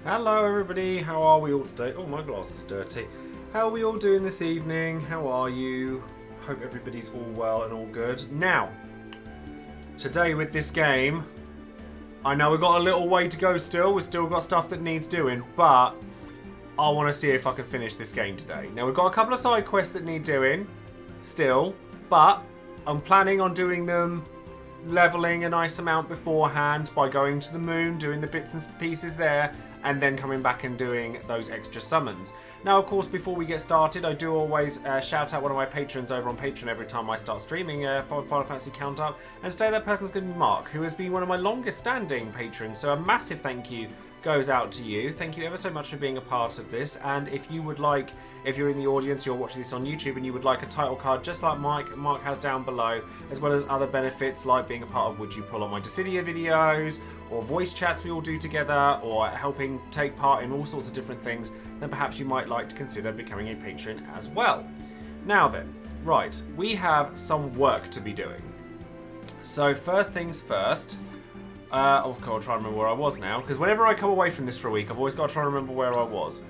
Hello everybody, how are we all today? Oh, my glasses are dirty. How are we all doing this evening? How are you? Hope everybody's all well and all good. Now, today with this game, I know we've got a little way to go still. We've still got stuff that needs doing, but I want to see if I can finish this game today. Now, we've got a couple of side quests that need doing still, but I'm planning on doing them, leveling a nice amount beforehand by going to the moon, doing the bits and pieces there, and then coming back and doing those extra summons. Now, of course, before we get started, I do always shout out one of my patrons over on Patreon every time I start streaming Final Fantasy Countup, and today that person's going to be Mark, who has been one of my longest standing patrons, so a massive thank you goes out to you. Thank you ever so much for being a part of this, and if you would like, if you're in the audience, you're watching this on YouTube, and you would like a title card just like Mark has down below, as well as other benefits like being a part of Would You Pull on My Dissidia videos, or voice chats we all do together, or helping take part in all sorts of different things, then perhaps you might like to consider becoming a patron as well. Now then, right, we have some work to be doing. So first things first, oh god, I'll try and remember where I was now, because whenever I come away from this for a week, I've always got to try and remember where I was.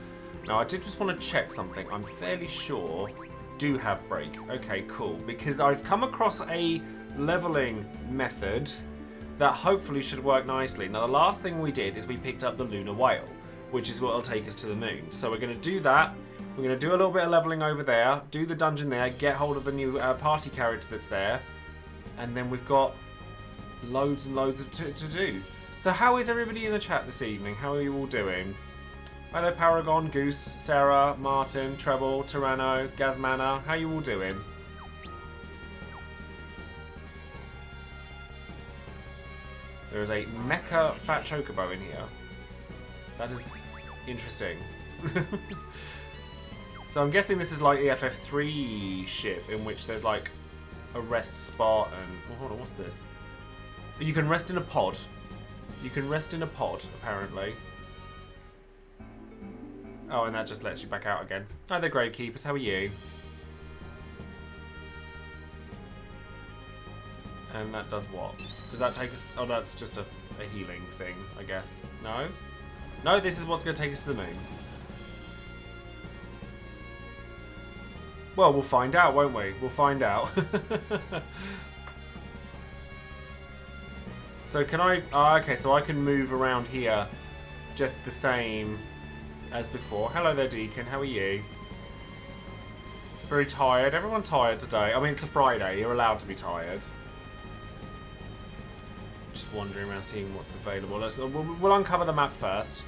Now, I did just want to check something. I'm fairly sure I do have break. Okay, cool, because I've come across a leveling method that hopefully should work nicely. Now, the last thing we did is we picked up the lunar whale, which is what will take us to the moon. So we're going to do that. We're going to do a little bit of leveling over there, do the dungeon there, get hold of the new party character that's there, and then we've got loads and loads of to do. So how is everybody in the chat this evening? How are you all doing? Hi there, Paragon, Goose, Sarah, Martin, Treble, Tyranno, Gazmana. How are you all doing? There is a mecha fat chocobo in here. That is interesting. So I'm guessing this is like the FF3 ship, in which there's like a rest spot and... Oh, hold on, what's this? You can rest in a pod. You can rest in a pod, apparently. Oh, and that just lets you back out again. Hi there, Gravekeepers. How are you? And that does what? Does that take us... Oh, that's just a healing thing, I guess. No? No, this is what's going to take us to the moon. Well, we'll find out, won't we? We'll find out. So can I... Oh, okay, so I can move around here just the same as before. Hello there, Deacon. How are you? Very tired. Everyone tired today. I mean, it's a Friday. You're allowed to be tired. Just wandering around seeing what's available. We'll uncover the map first.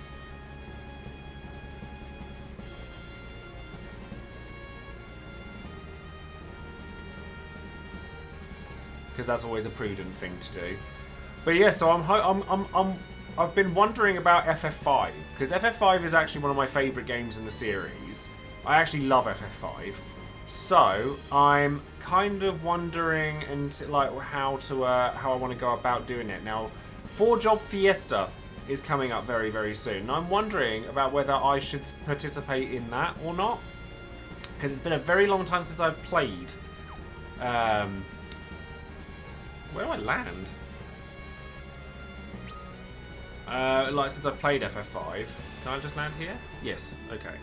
Because that's always a prudent thing to do. But yeah, so I've been wondering about FF5, because FF5 is actually one of my favourite games in the series. I actually love FF5. So I'm kind of wondering into like how I want to go about doing it. Now, 4-Job Fiesta is coming up very, very soon. And I'm wondering about whether I should participate in that or not, because it's been a very long time since I've played. Where do I land? Like since I've played FF5. Can I just land here? Yes. Okay.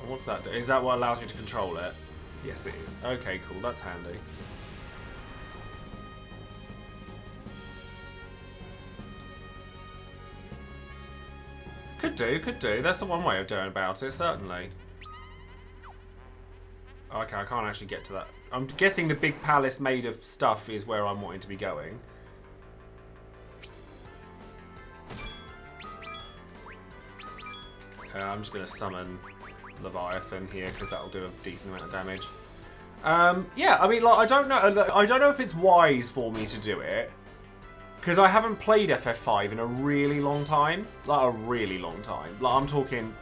And what's that do? Is that what allows me to control it? Yes, it is. Okay, cool. That's handy. Could do, could do. That's the one way of doing about it, certainly. Okay, I can't actually get to that. I'm guessing the big palace made of stuff is where I'm wanting to be going. I'm just going to summon Leviathan here because that'll do a decent amount of damage. Yeah, I mean, like, I don't know if it's wise for me to do it, because I haven't played FF5 in a really long time. Like, a really long time. Like, I'm talking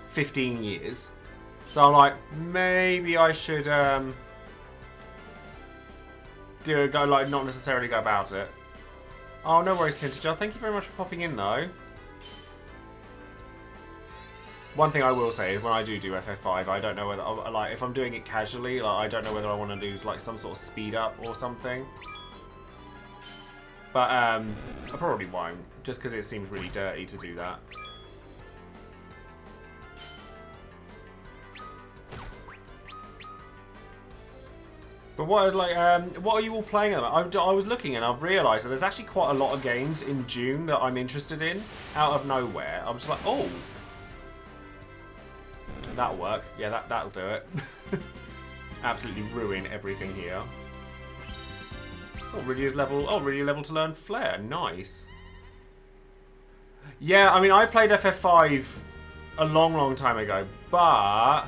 15 years. So I'm like, maybe I should not necessarily go about it. Oh, no worries, Tintager. Thank you very much for popping in, though. One thing I will say is when I do FF5, I don't know whether, like, if I'm doing it casually, like, I don't know whether I want to do like some sort of speed up or something. But I probably won't, just because it seems really dirty to do that. But what are you all playing at? I was looking and I've realised that there's actually quite a lot of games in June that I'm interested in, out of nowhere. I'm just like, oh, that'll work. Yeah, that'll do it. Absolutely ruin everything here. Oh, really is level. Oh, really level to learn Flare. Nice. Yeah, I mean, I played FF5 a long time ago, but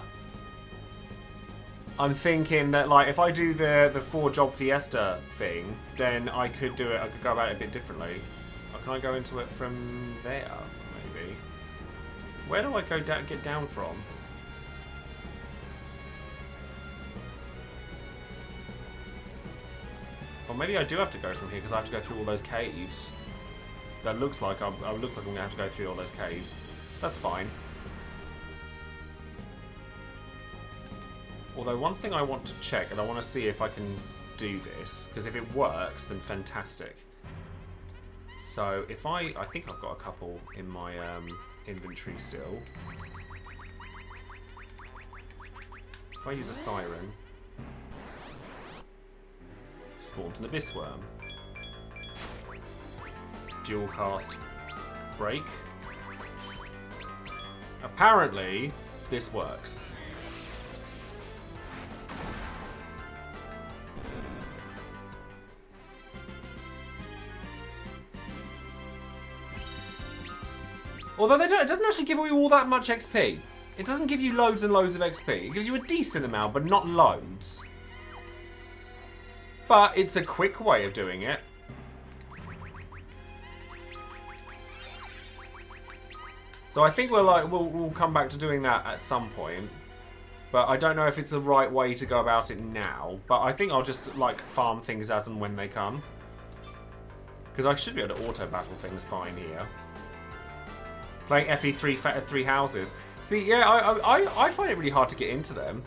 I'm thinking that, like, if I do the 4-job fiesta thing, then I could do it. I could go about it a bit differently. Or can I go into it from there? Maybe. Where do I go get down from? Or maybe I do have to go from here because I have to go through all those caves. That looks like I'm gonna have to go through all those caves. That's fine. Although one thing I want to check, and I want to see if I can do this, because if it works, then fantastic. So if I think I've got a couple in my inventory still. If I use a siren, spawns an abyss worm. Dual cast break. Apparently, this works. Although it doesn't actually give you all that much XP. It doesn't give you loads and loads of XP. It gives you a decent amount, but not loads. But it's a quick way of doing it. So I think we'll come back to doing that at some point. But I don't know if it's the right way to go about it now. But I think I'll just like farm things as and when they come. Because I should be able to auto battle things fine here. Playing FE3 three houses. See, yeah, I find it really hard to get into them.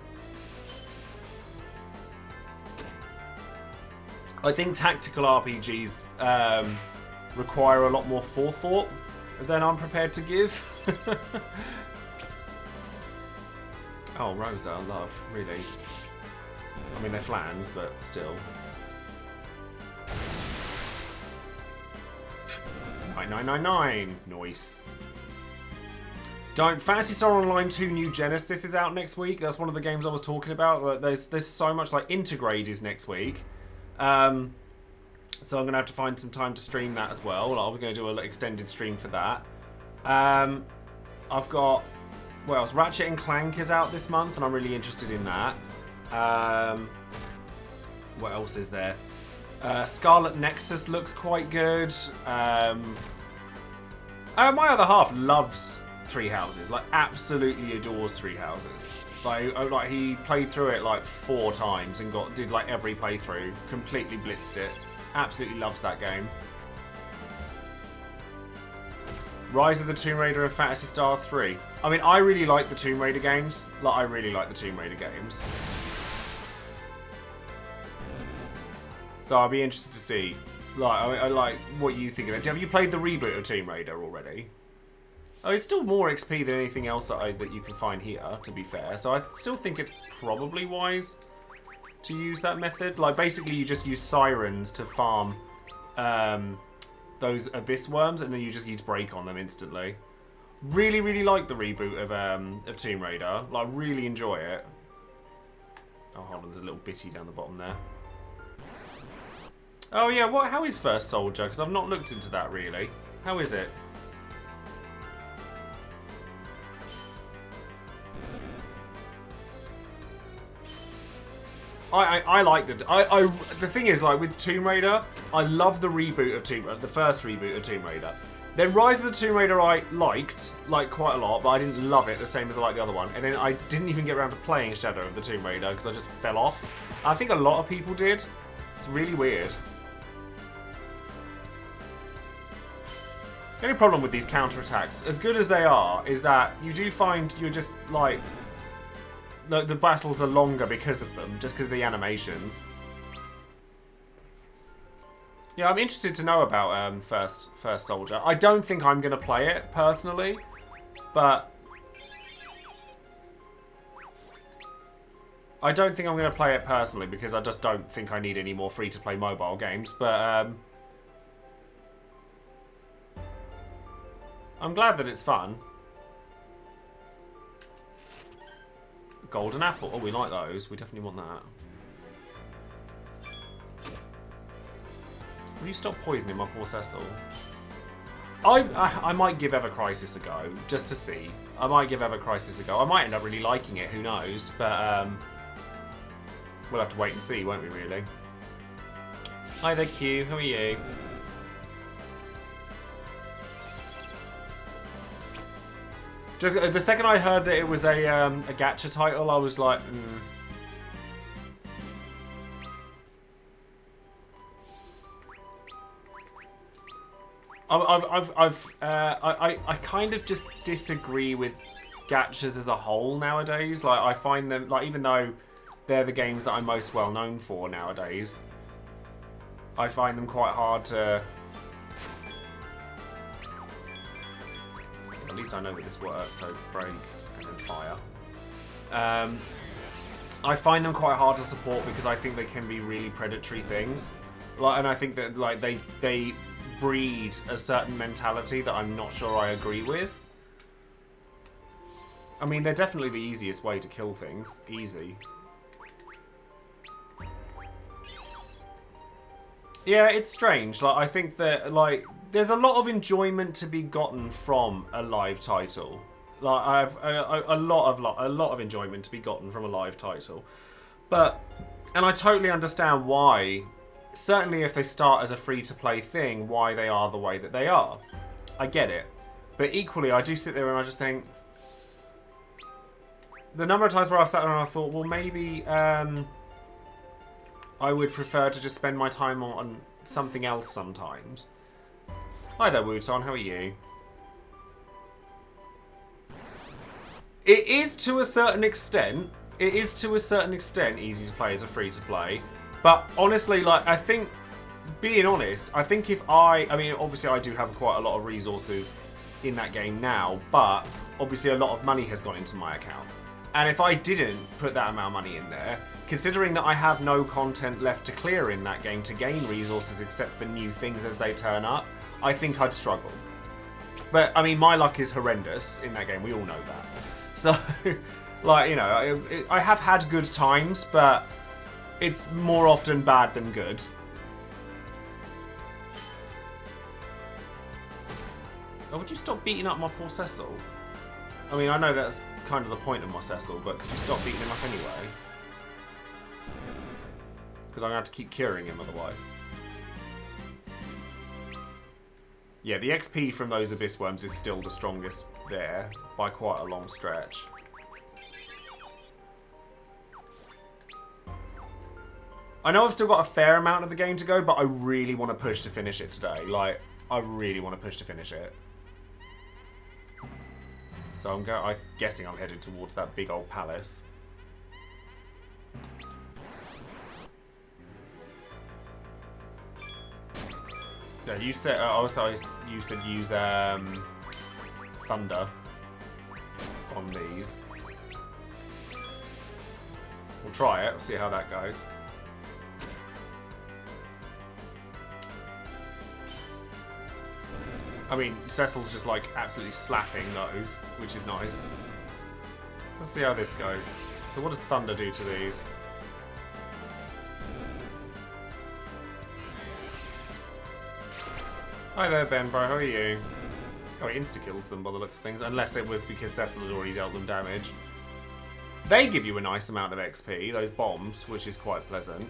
I think tactical RPGs require a lot more forethought than I'm prepared to give. Oh, Rosa, I love, really. I mean, they're flans, but still. 9999! Nice. Fantasy Star Online 2 New Genesis is out next week. That's one of the games I was talking about. There's so much, like, Intergrade is next week. So I'm going to have to find some time to stream that as well. I'm going to do an extended stream for that. I've got... What else? Ratchet and Clank is out this month, and I'm really interested in that. What else is there? Scarlet Nexus looks quite good. My other half loves Three Houses. Like, absolutely adores Three Houses. Like he played through it like 4 times and did like every playthrough. Completely blitzed it. Absolutely loves that game. Rise of the Tomb Raider and Phantasy Star 3. I mean, I really like the Tomb Raider games. Like, I really like the Tomb Raider games. So I'll be interested to see, like, I like what you think of it. Have you played the reboot of Tomb Raider already? Oh, it's still more XP than anything else that you can find here, to be fair. So I still think it's probably wise to use that method. Like, basically, you just use sirens to farm those abyss worms, and then you just use break on them instantly. Really, really like the reboot of Tomb Raider. Like, really enjoy it. Oh, hold on, there's a little bitty down the bottom there. Oh yeah, how is First Soldier? Because I've not looked into that really. How is it? I liked it. The thing is, like, with Tomb Raider, I love the reboot of the first reboot of Tomb Raider. Then Rise of the Tomb Raider I liked, like, quite a lot, but I didn't love it the same as I liked the other one. And then I didn't even get around to playing Shadow of the Tomb Raider because I just fell off. I think a lot of people did. It's really weird. The only problem with these counterattacks, as good as they are, is that you do find you're just, like... The battles are longer because of them, just because of the animations. Yeah, I'm interested to know about First Soldier. I don't think I'm going to play it, personally. But... I don't think I'm going to play it personally, because I just don't think I need any more free-to-play mobile games. But, I'm glad that it's fun. Golden apple. Oh, we like those. We definitely want that. Will you stop poisoning my poor Cecil? I might give Ever Crisis a go, just to see. I might give Ever Crisis a go. I might end up really liking it, who knows? But, we'll have to wait and see, won't we, really? Hi there, Q. How are you? Just the second I heard that it was a gacha title, I was like, I kind of just disagree with gachas as a whole nowadays. Like, I find them, like, even though they're the games that I'm most well known for nowadays, I find them quite hard to... At least I know that this works, so break and then fire. I find them quite hard to support because I think they can be really predatory things. Like, and I think that like they breed a certain mentality that I'm not sure I agree with. I mean, they're definitely the easiest way to kill things. Easy. Yeah, it's strange. Like, I think that, like, there's a lot of enjoyment to be gotten from a live title. Like, I've a lot of enjoyment to be gotten from a live title. But, and I totally understand why, certainly if they start as a free-to-play thing, why they are the way that they are. I get it. But equally, I do sit there and I just think, the number of times where I've sat there and I thought, well, maybe, I would prefer to just spend my time on something else sometimes. Hi there, Wuton. How are you? It is to a certain extent. It is to a certain extent easy to play as a free-to-play. But honestly, like, I think, being honest, I think if I mean, obviously I do have quite a lot of resources in that game now, but obviously a lot of money has gone into my account. And if I didn't put that amount of money in there, considering that I have no content left to clear in that game to gain resources except for new things as they turn up, I think I'd struggle. But, I mean, my luck is horrendous in that game. We all know that. So, like, you know, I have had good times, but it's more often bad than good. Oh, would you stop beating up my poor Cecil? I mean, I know that's kind of the point of my Cecil, but could you stop beating him up anyway? Because I'm going to have to keep curing him otherwise. Yeah, the XP from those Abyss Worms is still the strongest there, by quite a long stretch. I know I've still got a fair amount of the game to go, but I really want to push to finish it today. Like, I really want to push to finish it. So I'm guessing I'm headed towards that big old palace. Yeah, you said also you said use thunder on these. We'll try it. We'll see how that goes. I mean, Cecil's just like absolutely slapping those, which is nice. Let's see how this goes. So what does thunder do to these? Hi there, Ben, bro. How are you? Oh, it insta-kills them by the looks of things, unless it was because Cecil had already dealt them damage. They give you a nice amount of XP, those bombs, which is quite pleasant.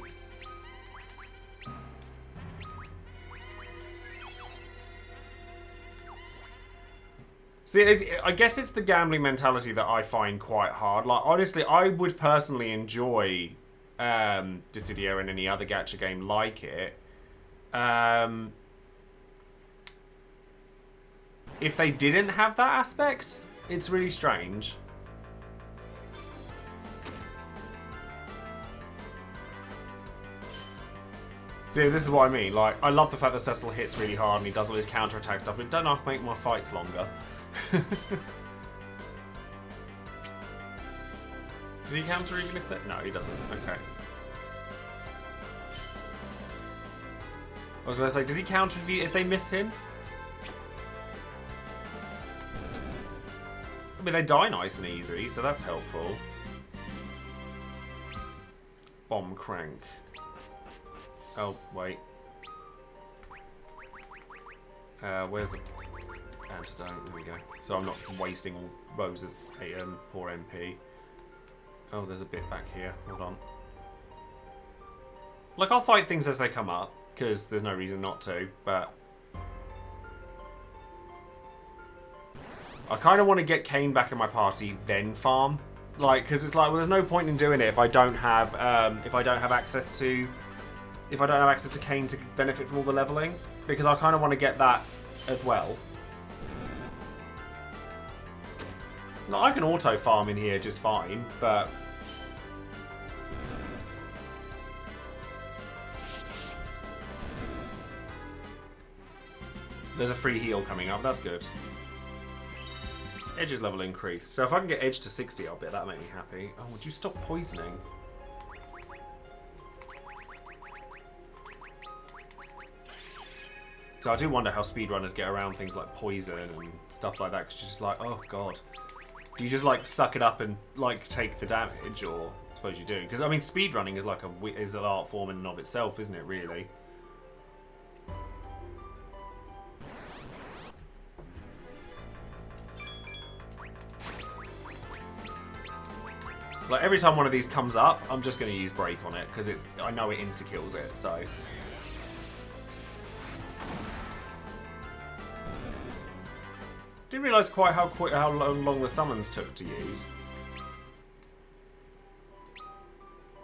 See, I guess it's the gambling mentality that I find quite hard. Like, honestly, I would personally enjoy Dissidia and any other gacha game like it. If they didn't have that aspect, it's really strange. See, this is what I mean. Like, I love the fact that Cecil hits really hard and he does all his counter-attack stuff, but it doesn't have to make my fights longer. Does he counter even if that? No, he doesn't. Okay. I was going to say, does he counter if they miss him? I mean, they die nice and easy, so that's helpful. Bomb crank. Oh, wait. Where's the antidote? There we go. So I'm not wasting all Rose's poor MP. Oh, there's a bit back here. Hold on. Like, I'll fight things as they come up, because there's no reason not to, but... I kind of want to get Kain back in my party, then farm. Like, because it's like, well, there's no point in doing it if I don't have access to... If I don't have access to Kain to benefit from all the leveling. Because I kind of want to get that as well. No, I can auto farm in here just fine, but... There's a free heal coming up, that's good. Edge's level increased. So if I can get Edge to 60, I'll bet that'll make me happy. Oh, would you stop poisoning? So I do wonder how speedrunners get around things like poison and stuff like that, because you're just like, oh god. Do you just like suck it up and like take the damage, or I suppose you do? Because I mean, speedrunning is like is an art form in and of itself, isn't it? Really. Like every time one of these comes up, I'm just going to use break on it because I know it insta kills it. So. Didn't realise quite how long the summons took to use.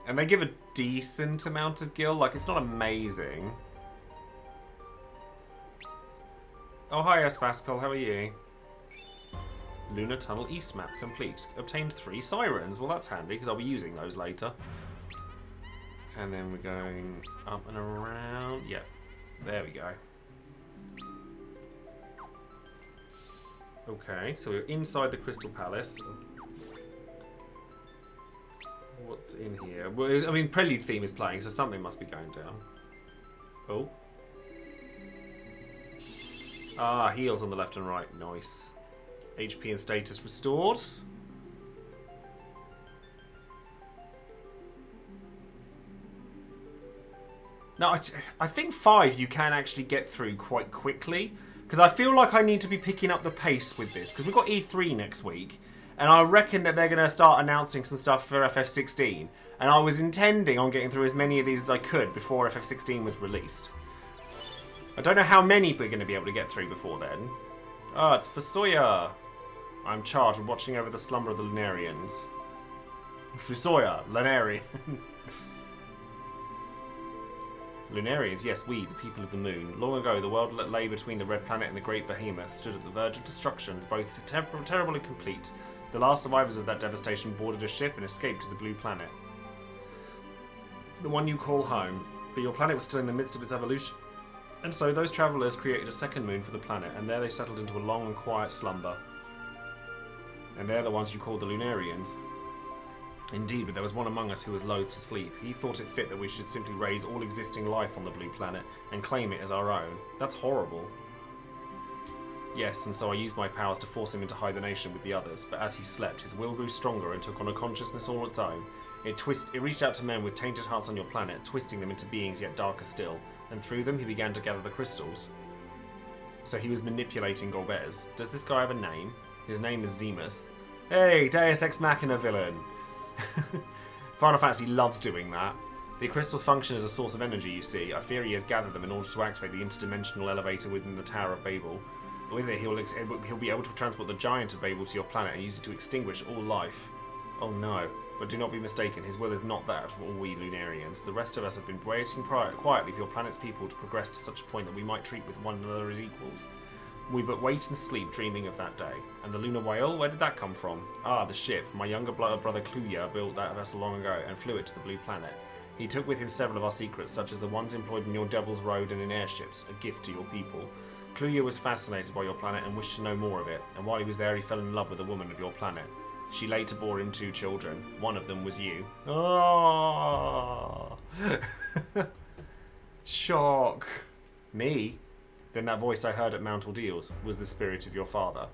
And they give a decent amount of gil, like it's not amazing. Oh hi Espascal, how are you? Lunar Tunnel East map complete. Obtained 3 sirens. Well that's handy because I'll be using those later. And then we're going up and around. Yep, there we go. Okay, so we're inside the Crystal Palace. What's in here? Well, I mean, Prelude theme is playing, so something must be going down. Oh. Ah, heals on the left and right. Nice. HP and status restored. Now, I think 5 you can actually get through quite quickly. Because I feel like I need to be picking up the pace with this. Because we've got E3 next week. And I reckon that they're going to start announcing some stuff for FF16. And I was intending on getting through as many of these as I could before FF16 was released. I don't know how many we're going to be able to get through before then. Oh, it's Fusoya. I'm charged with watching over the slumber of the Lunarians. Fusoya, Lunarian. Lunarians, yes, we, the people of the moon. Long ago, the world that lay between the Red Planet and the Great Behemoth stood at the verge of destruction, both terrible and complete. The last survivors of that devastation boarded a ship and escaped to the Blue Planet. The one you call home, but your planet was still in the midst of its evolution. And so those travellers created a second moon for the planet, and there they settled into a long and quiet slumber. And they're the ones you call the Lunarians. Indeed, but there was one among us who was loath to sleep. He thought it fit that we should simply raise all existing life on the Blue Planet and claim it as our own. That's horrible. Yes, and so I used my powers to force him into hibernation with the others, but as he slept, his will grew stronger and took on a consciousness all its own. It reached out to men with tainted hearts on your planet, twisting them into beings yet darker still, and through them he began to gather the crystals. So he was manipulating Golbez. Does this guy have a name? His name is Zemus. Hey, Deus Ex Machina villain! Final Fantasy loves doing that. The crystals function as a source of energy, you see. I fear he has gathered them in order to activate the interdimensional elevator within the Tower of Babel. With it, he'll be able to transport the Giant of Babel to your planet and use it to extinguish all life. Oh no. But do not be mistaken, his will is not that of all we Lunarians. The rest of us have been waiting quietly for your planet's people to progress to such a point that we might treat with one another as equals. We but wait and sleep, dreaming of that day. And the lunar whale, where did that come from? Ah, the ship. My younger brother Kluya built that vessel long ago and flew it to the Blue Planet. He took with him several of our secrets, such as the ones employed in your Devil's Road and in airships, a gift to your people. Cluya was fascinated by your planet and wished to know more of it, and while he was there he fell in love with a woman of your planet. She later bore him 2 children. One of them was you. Oh! Shock. Me? Then that voice I heard at Mount Ordeals was the spirit of your father.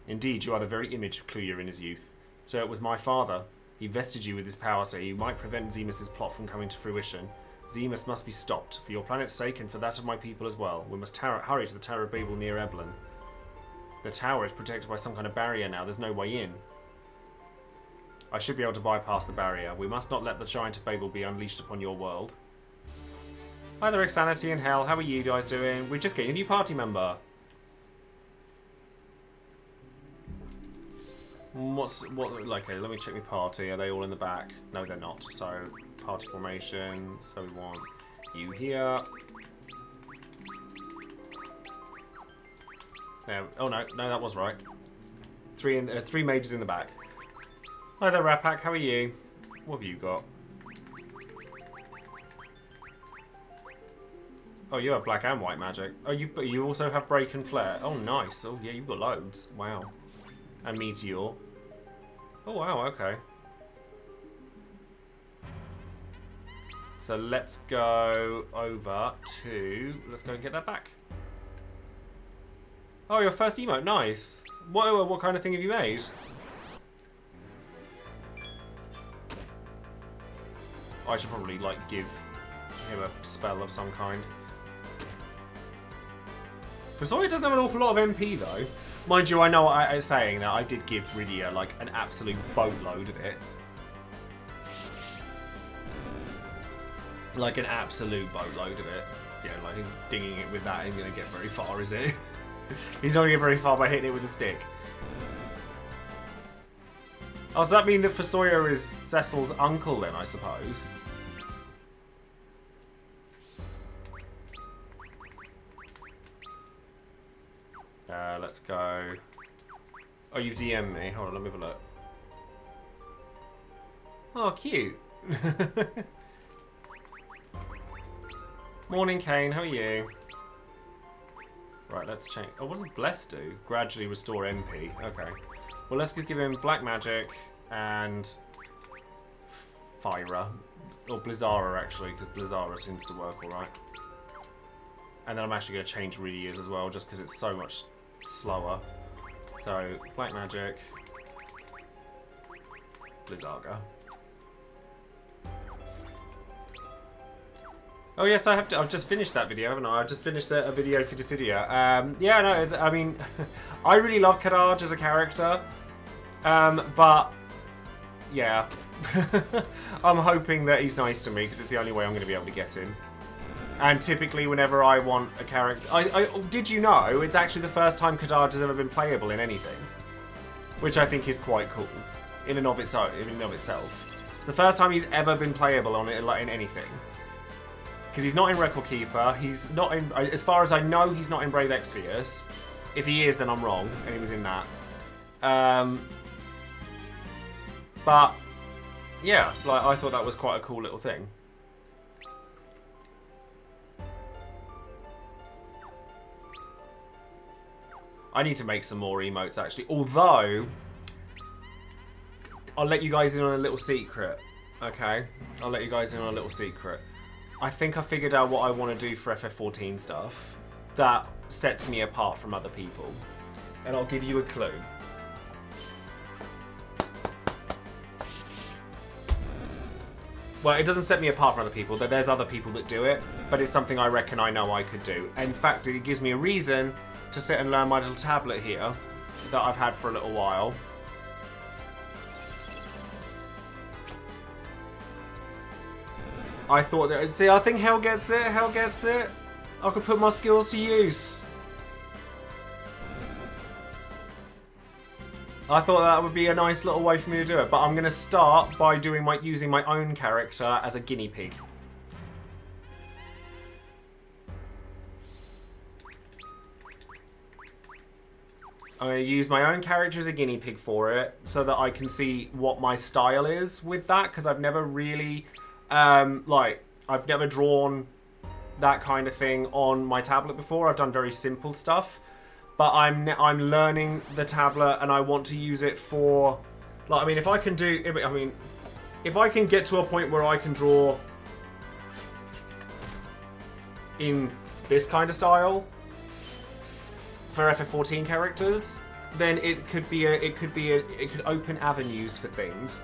Indeed, you are the very image of Cluya in his youth. So it was my father. He vested you with his power so he might prevent Zemus's plot from coming to fruition. Zemus must be stopped, for your planet's sake and for that of my people as well. We must hurry to the Tower of Babel near Eblan. The tower is protected by some kind of barrier now. There's no way in. I should be able to bypass the barrier. We must not let the giant of Babel be unleashed upon your world. Hi there, Xanity and Hell. How are you guys doing? We're just getting a new party member. Okay, let me check my party. Are they all in the back? No, they're not. So, party formation. So we want you here. There. Oh no, that was right. 3 mages in the back. Hi there, Rapak. How are you? What have you got? Oh, you have black and white magic. Oh, you also have break and flare. Oh, nice. Oh, yeah, you've got loads. Wow. And meteor. Oh, wow. Okay. So let's go over to. Let's go and get that back. Oh, your first emote. Nice. What kind of thing have you made? I should probably, like, give him a spell of some kind. Fusoya doesn't have an awful lot of MP, though. Mind you, I know I was saying that I did give Rydia, like, an absolute boatload of it. Like, an absolute boatload of it. Yeah, like, dinging it with that ain't going to get very far, is it? He's not going to get very far by hitting it with a stick. Oh, does that mean that Fusoya is Cecil's uncle, then, I suppose? Let's go. Oh, you've DM'd me. Hold on, let me have a look. Oh, cute. Morning, Kane. How are you? Right, let's change. Oh, what does Bless do? Gradually restore MP. Okay. Well, let's just give him Black Magic and Fyra. Or Blizzara, actually, because Blizzara seems to work alright. And then I'm actually going to change Rydia's as well, just because it's so much slower. So, Black Magic, Blizzarga. Oh yes, I've just finished that video, haven't I? I've just finished a video for Dissidia. Yeah, no, I mean, I really love Kadaj as a character, but yeah, I'm hoping that he's nice to me because it's the only way I'm going to be able to get him. And typically, whenever I want a character, did you know it's actually the first time Kadaj has ever been playable in anything, which I think is quite cool in and of itself. It's the first time he's ever been playable on it, like in anything. Because he's not in Record Keeper, he's not in, as far as I know, he's not in Brave Exvius. If he is, then I'm wrong, and he was in that. But, yeah, like, I thought that was quite a cool little thing. I need to make some more emotes, actually. Although, I'll let you guys in on a little secret, okay? I'll let you guys in on a little secret. I think I figured out what I want to do for FF14 stuff that sets me apart from other people. And I'll give you a clue. Well, it doesn't set me apart from other people. There's other people that do it, but it's something I reckon I know I could do. In fact, it gives me a reason to sit and learn my little tablet here that I've had for a little while. I thought that. See, I think Hell gets it. Hell gets it. I could put my skills to use. I thought that would be a nice little way for me to do it, but I'm going to start by using my own character as a guinea pig. I'm going to use my own character as a guinea pig for it, so that I can see what my style is with that, because I've never really Like, I've never drawn that kind of thing on my tablet before. I've done very simple stuff, but I'm learning the tablet, and I want to use it for, like, I mean, if I can get to a point where I can draw in this kind of style for FF14 characters, then it could open avenues for things.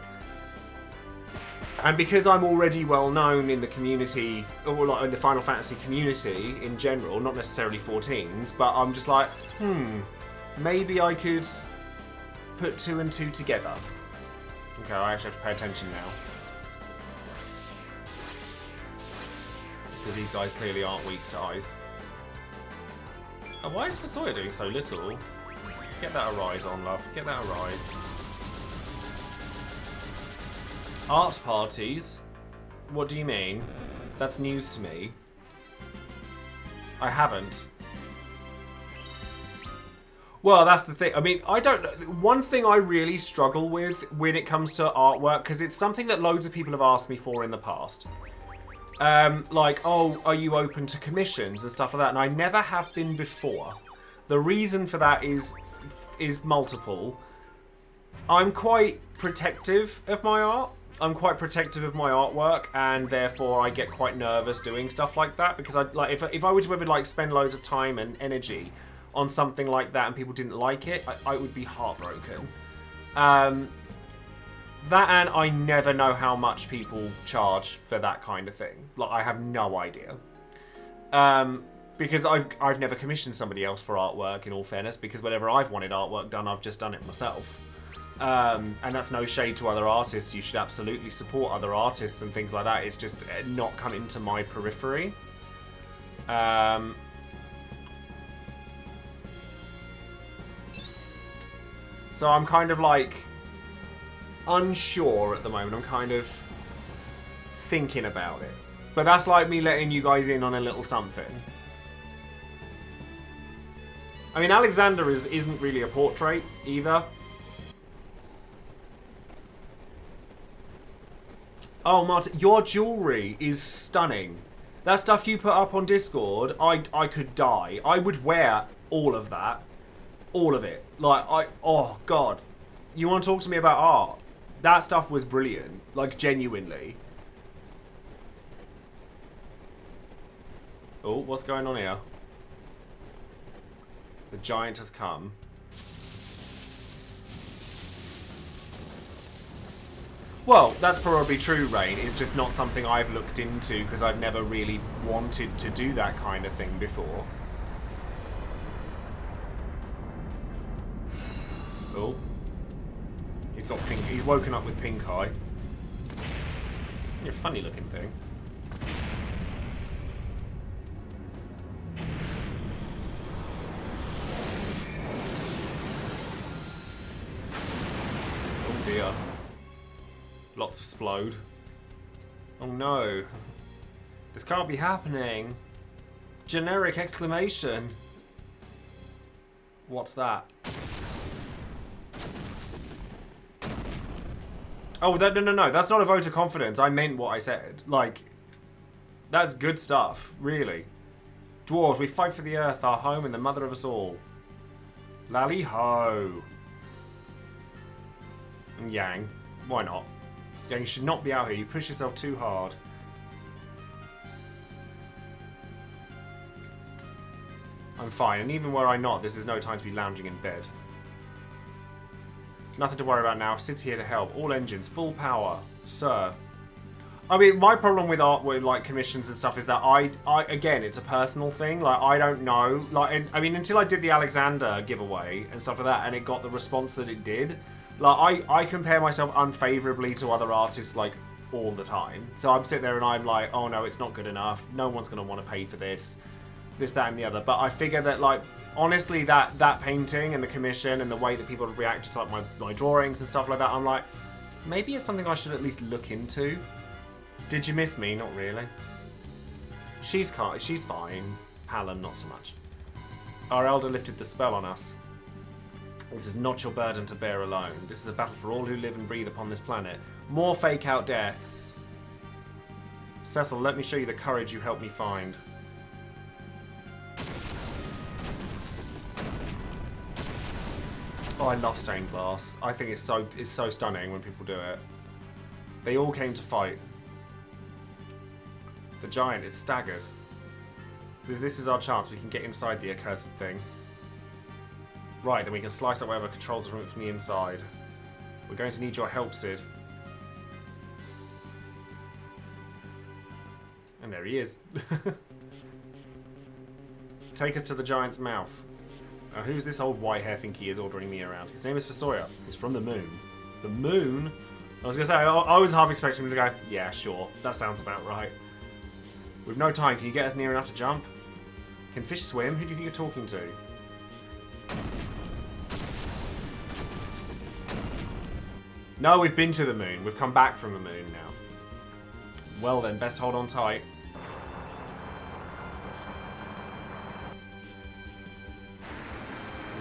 And because I'm already well known in the community, or like in the Final Fantasy community in general, not necessarily 14s, but I'm just like, maybe I could put 2 and 2 together. Okay, I actually have to pay attention now. Because these guys clearly aren't weak to ice. Oh, why is Fasoya doing so little? Get that Arise on, love. Get that Arise. Art parties? What do you mean? That's news to me. I haven't. Well, that's the thing. I mean, I don't know. One thing I really struggle with when it comes to artwork, because it's something that loads of people have asked me for in the past. Like, oh, are you open to commissions and stuff like that? And I never have been before. The reason for that is multiple. I'm quite protective of my art. I'm quite protective of my artwork, and therefore I get quite nervous doing stuff like that, because if I were to ever like spend loads of time and energy on something like that and people didn't like it, I would be heartbroken. That, and I never know how much people charge for that kind of thing. Like, I have no idea. Because I've never commissioned somebody else for artwork, in all fairness, because whenever I've wanted artwork done, I've just done it myself. And that's no shade to other artists. You should absolutely support other artists and things like that. It's just not come into my periphery. So I'm kind of like unsure at the moment. I'm kind of thinking about it. But that's like me letting you guys in on a little something. I mean, Alexander isn't really a portrait either. Oh, Martin, your jewellery is stunning. That stuff you put up on Discord, I could die. I would wear all of that. All of it. Like, oh, God. You want to talk to me about art? That stuff was brilliant. Like, genuinely. Oh, what's going on here? The giant has come. Well, that's probably true, Rain. It's just not something I've looked into because I've never really wanted to do that kind of thing before. Oh. He's got pink. He's woken up with pink eye. You're a funny looking thing. Oh dear. Lots of splode. Oh no. This can't be happening. Generic exclamation. What's that? Oh, no. That's not a vote of confidence. I meant what I said. Like, that's good stuff, really. Dwarves, we fight for the earth, our home, and the mother of us all. Lally ho. And Yang. Why not? Yang, you should not be out here. You push yourself too hard. I'm fine, and even were I not, this is no time to be lounging in bed. Nothing to worry about now. Sid's here to help. All engines, full power, sir. I mean, my problem with art, with like commissions and stuff, is that I again, it's a personal thing. Like, I don't know. Like, I mean, until I did the Alexander giveaway and stuff like that, and it got the response that it did. Like, I compare myself unfavorably to other artists, like, all the time. So I'm sitting there and I'm like, oh no, it's not good enough. No one's going to want to pay for this, that, and the other. But I figure that, like, honestly, that painting and the commission and the way that people have reacted to, like, my drawings and stuff like that, I'm like, maybe it's something I should at least look into. Did you miss me? Not really. She's fine. Palin, not so much. Our elder lifted the spell on us. This is not your burden to bear alone. This is a battle for all who live and breathe upon this planet. More fake-out deaths. Cecil, let me show you the courage you helped me find. Oh, I love stained glass. I think it's so stunning when people do it. They all came to fight. The giant, it's staggered. This is our chance. We can get inside the accursed thing. Right, then we can slice up whatever controls from the inside. We're going to need your help, Sid. And there he is. Take us to the giant's mouth. Who's this old white hair think he is ordering me around? His name is Fusoya. He's from the moon. The moon? I was going to say, I was half expecting him to go, yeah, sure. That sounds about right. We've no time. Can you get us near enough to jump? Can fish swim? Who do you think you're talking to? No, we've been to the moon. We've come back from the moon now. Well then, best hold on tight.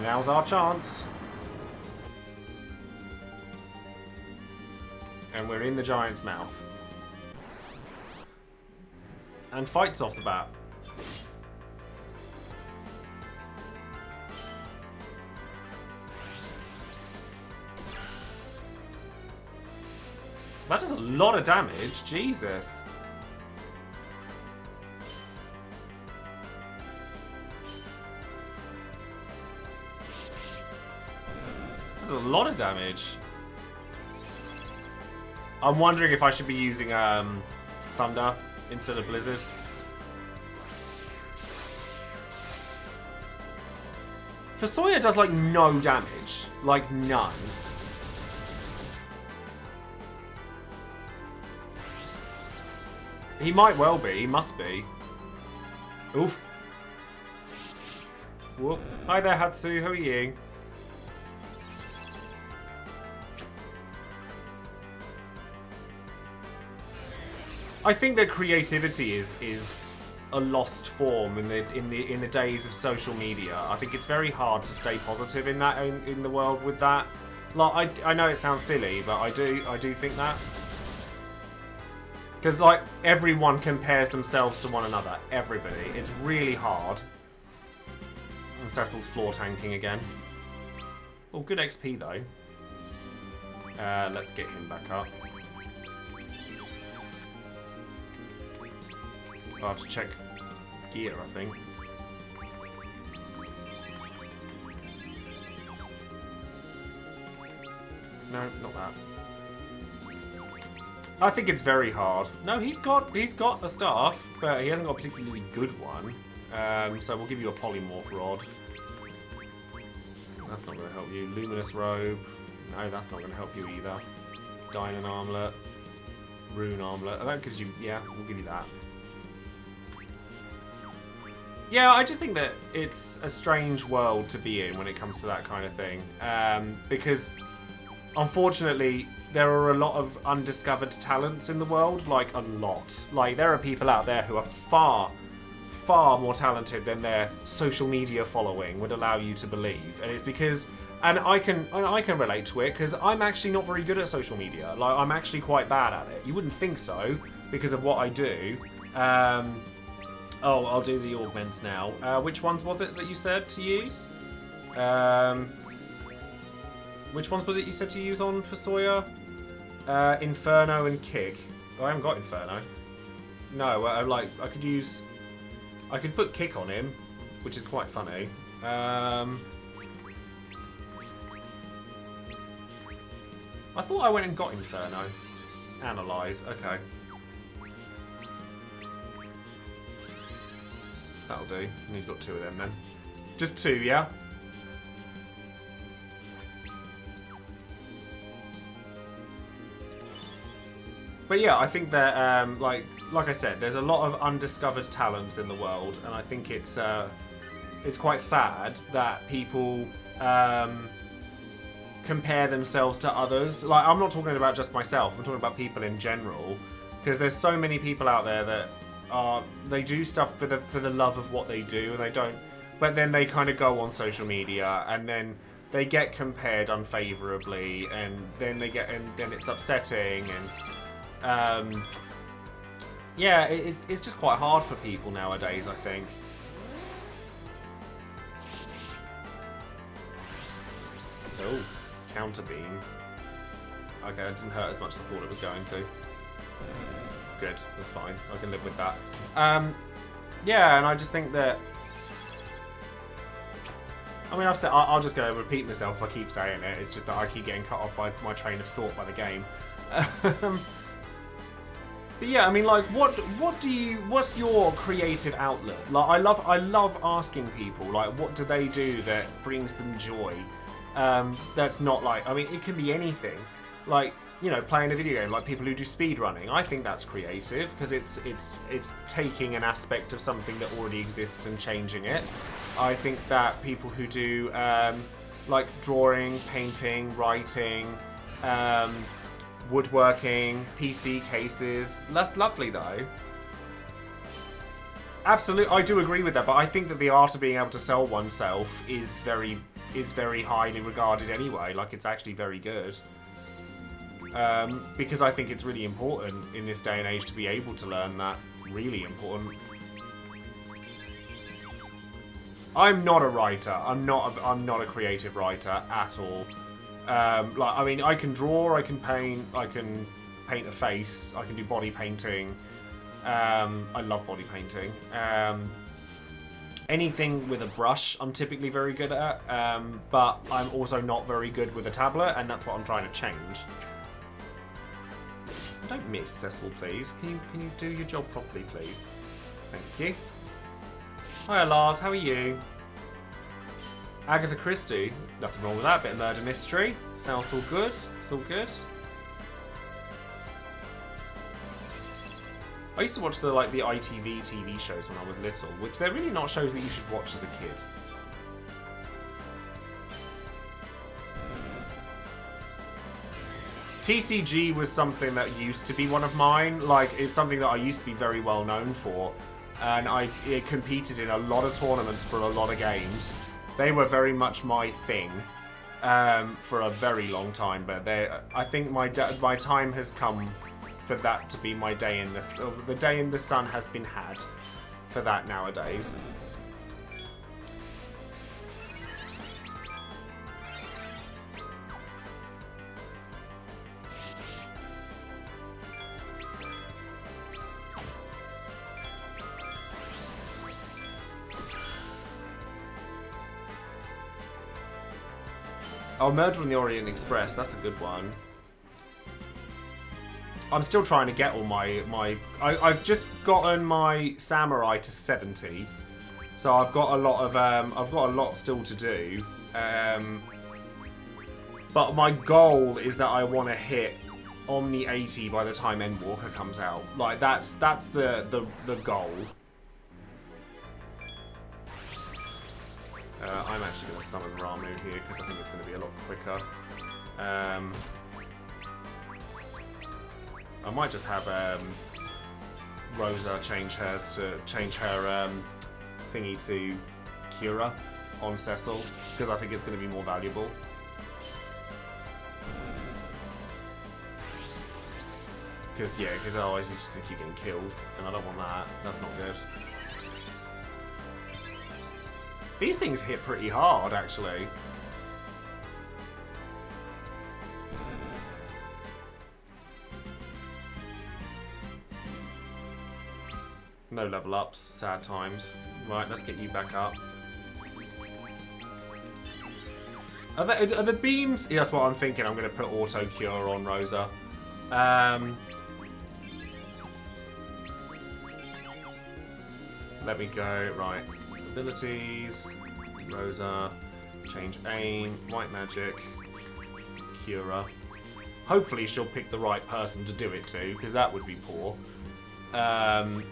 Now's our chance. And we're in the giant's mouth. And fights off the bat. That does a lot of damage, Jesus. That does a lot of damage. I'm wondering if I should be using Thunder instead of Blizzard. Fusoya does like no damage. Like none. He might well be. He must be. Oof. Whoop. Hi there, Hatsu. How are you? I think that creativity is a lost form in the days of social media. I think it's very hard to stay positive in that in the world with that. Like I know it sounds silly, but I do think that. Because, like, everyone compares themselves to one another. Everybody. It's really hard. And Cecil's floor tanking again. Oh, good XP, though. Let's get him back up. I'll have to check gear, I think. No, not that. I think it's very hard. No, he's got a staff, but he hasn't got a particularly good one. So we'll give you a polymorph rod. That's not going to help you. Luminous robe. No, that's not going to help you either. Diamond armlet. Rune armlet. Oh, that gives you... Yeah, we'll give you that. Yeah, I just think that it's a strange world to be in when it comes to that kind of thing. Because, unfortunately, there are a lot of undiscovered talents in the world. Like, a lot. Like, there are people out there who are far, far more talented than their social media following would allow you to believe. And it's because... And I can relate to it, because I'm actually not very good at social media. Like, I'm actually quite bad at it. You wouldn't think so, because of what I do. Oh, I'll do the augments now. Which ones was it that you said to use? Which ones was it you said to use on Fusoya? Inferno and Kick. Oh, I haven't got Inferno. No, I could put Kick on him, which is quite funny. I thought I went and got Inferno. Analyze, okay. That'll do. And he's got two of them then. Just two, yeah? But yeah, I think that, like I said, there's a lot of undiscovered talents in the world, and I think it's quite sad that people compare themselves to others. Like, I'm not talking about just myself, I'm talking about people in general, because there's so many people out there that they do stuff for the love of what they do, and they don't. But then they kind of go on social media, and then they get compared unfavorably, and then then it's upsetting, and yeah, it's just quite hard for people nowadays, I think. Oh, counter beam. Okay, it didn't hurt as much as I thought it was going to. Good, that's fine. I can live with that. Yeah, and I just think that... I mean, I'll just go and repeat myself if I keep saying it. It's just that I keep getting cut off by my train of thought by the game. But yeah, I mean, like, what's your creative outlet? Like, I love asking people, like, what do they do that brings them joy? That's not like, I mean, it can be anything. Like, you know, playing a video game, like people who do speed running. I think that's creative because it's taking an aspect of something that already exists and changing it. I think that people who do like drawing, painting, writing, woodworking, PC cases, that's lovely though. Absolutely, I do agree with that, but I think that the art of being able to sell oneself is very highly regarded anyway. Like, it's actually very good. Because I think it's really important in this day and age to be able to learn that. Really important. I'm not a writer. I'm not a creative writer at all. Like, I mean, I can draw, I can paint a face, I can do body painting. I love body painting. Anything with a brush, I'm typically very good at. But I'm also not very good with a tablet, and that's what I'm trying to change. Don't miss, Cecil, please. Can you do your job properly, please? Thank you. Hiya, Lars. How are you? Agatha Christie. Nothing wrong with that. Bit of murder mystery. Sounds all good. It's all good. I used to watch the ITV TV shows when I was little, which they're really not shows that you should watch as a kid. TCG was something that used to be one of mine. Like, it's something that I used to be very well known for. And I competed in a lot of tournaments for a lot of games. They were very much my thing for a very long time. But I think my time has come for that to be my day in the day in the sun has been had for that nowadays. Oh, Murder on the Orient Express, that's a good one. I'm still trying to get all I've just gotten my samurai to 70, so I've got a lot still to do. But my goal is that I want to hit Omni 80 by the time Endwalker comes out. Like, that's the goal. I'm actually going to summon Ramu here because I think it's going to be a lot quicker. I might just have Rosa change her thingy to Cura on Cecil because I think it's going to be more valuable. Because otherwise he's just going to keep getting killed, and I don't want that. That's not good. These things hit pretty hard, actually. No level ups, sad times. Right, let's get you back up. Are the beams? Yeah, that's what I'm thinking. I'm going to put auto cure on Rosa. Let me go. Right. Abilities, Rosa, change aim, white magic, Cura. Hopefully she'll pick the right person to do it to, because that would be poor. And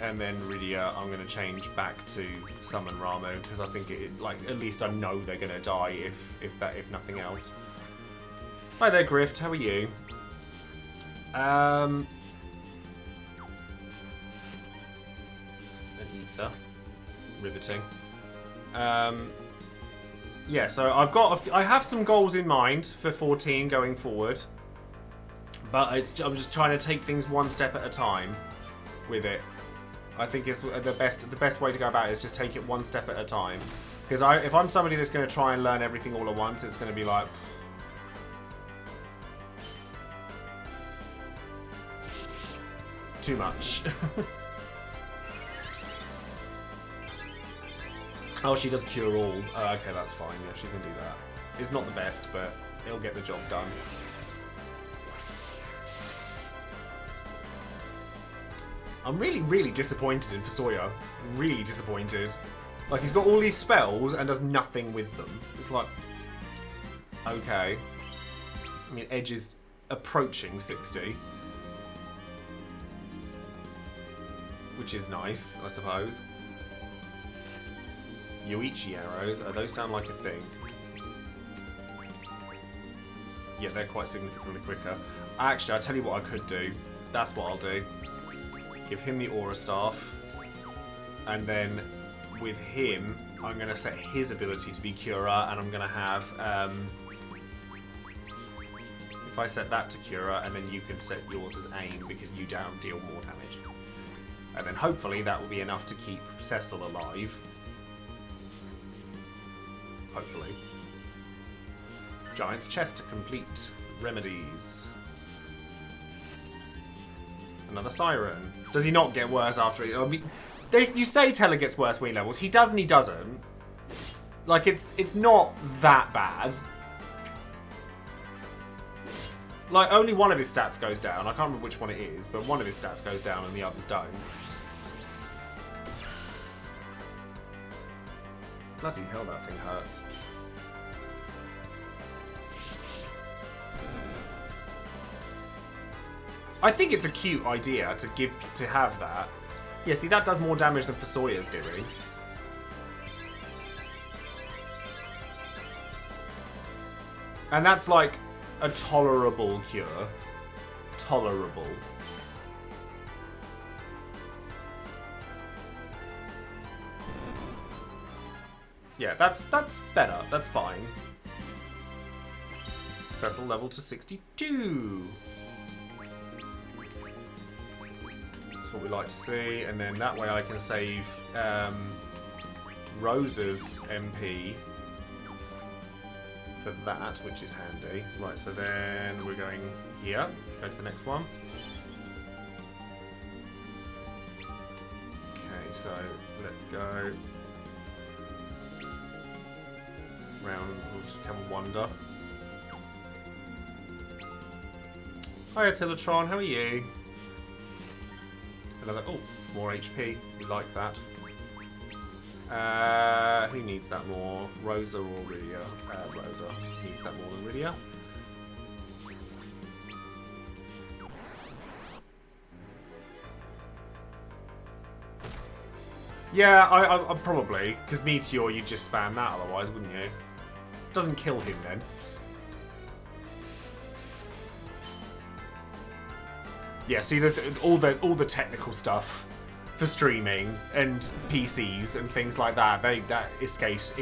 then Rydia, I'm going to change back to summon Ramu, because I think at least I know they're going to die if nothing else. Hi there, Grift. How are you? An ether. Riveting. Yeah, so I have some goals in mind for 14 going forward, But I'm just trying to take things one step at a time with it. I think it's the best way to go about it is just take it one step at a time. Because if I'm somebody that's going to try and learn everything all at once, it's going to be like... too much. Oh, she does cure all. Okay, that's fine. Yeah, she can do that. It's not the best, but it'll get the job done. I'm really, really disappointed in Fusoya. Really disappointed. Like, he's got all these spells and does nothing with them. It's like... okay. I mean, Edge is approaching 60. Which is nice, I suppose. Yoichi arrows. Those sound like a thing. Yeah, they're quite significantly quicker. Actually, I'll tell you what I could do. That's what I'll do. Give him the Aura Staff. And then with him, I'm going to set his ability to be Cura, and I'm going to have... if I set that to Cura, and then you can set yours as Aim, because you deal more damage. And then hopefully that will be enough to keep Cecil alive. Hopefully. Giant's chest to complete. Remedies. Another Siren. Does he not get worse after it? I mean, you say Teller gets worse when he levels. He does and he doesn't. Like, it's not that bad. Like, only one of his stats goes down. I can't remember which one it is, but one of his stats goes down and the others don't. Bloody hell, that thing hurts. I think it's a cute idea to have that. Yeah, see, that does more damage than Fusoya's doing. And that's like a tolerable cure. Tolerable. Yeah, that's better. That's fine. Cecil level to 62. That's what we like to see. And then that way I can save Rosa's MP for that, which is handy. Right, so then we're going here. Go to the next one. Okay, so let's go round. We'll just come and wander. Hi, Attilatron. How are you? Another. Oh, more HP. We like that. Who needs that more? Rosa or Rydia? Rosa needs that more than Rydia. Yeah, I probably, because Meteor, you'd just spam that otherwise, wouldn't you? Doesn't kill him then. Yeah, see, all the technical stuff for streaming and PCs and things like that, that escapes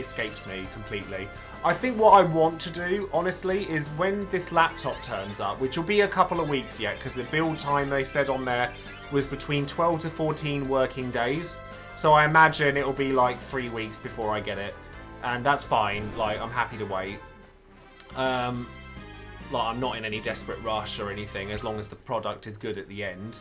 me completely. I think what I want to do, honestly, is when this laptop turns up, which will be a couple of weeks yet, because the build time they said on there was between 12 to 14 working days. So I imagine it'll be like 3 weeks before I get it. And that's fine, like, I'm happy to wait. Like, I'm not in any desperate rush or anything, as long as the product is good at the end.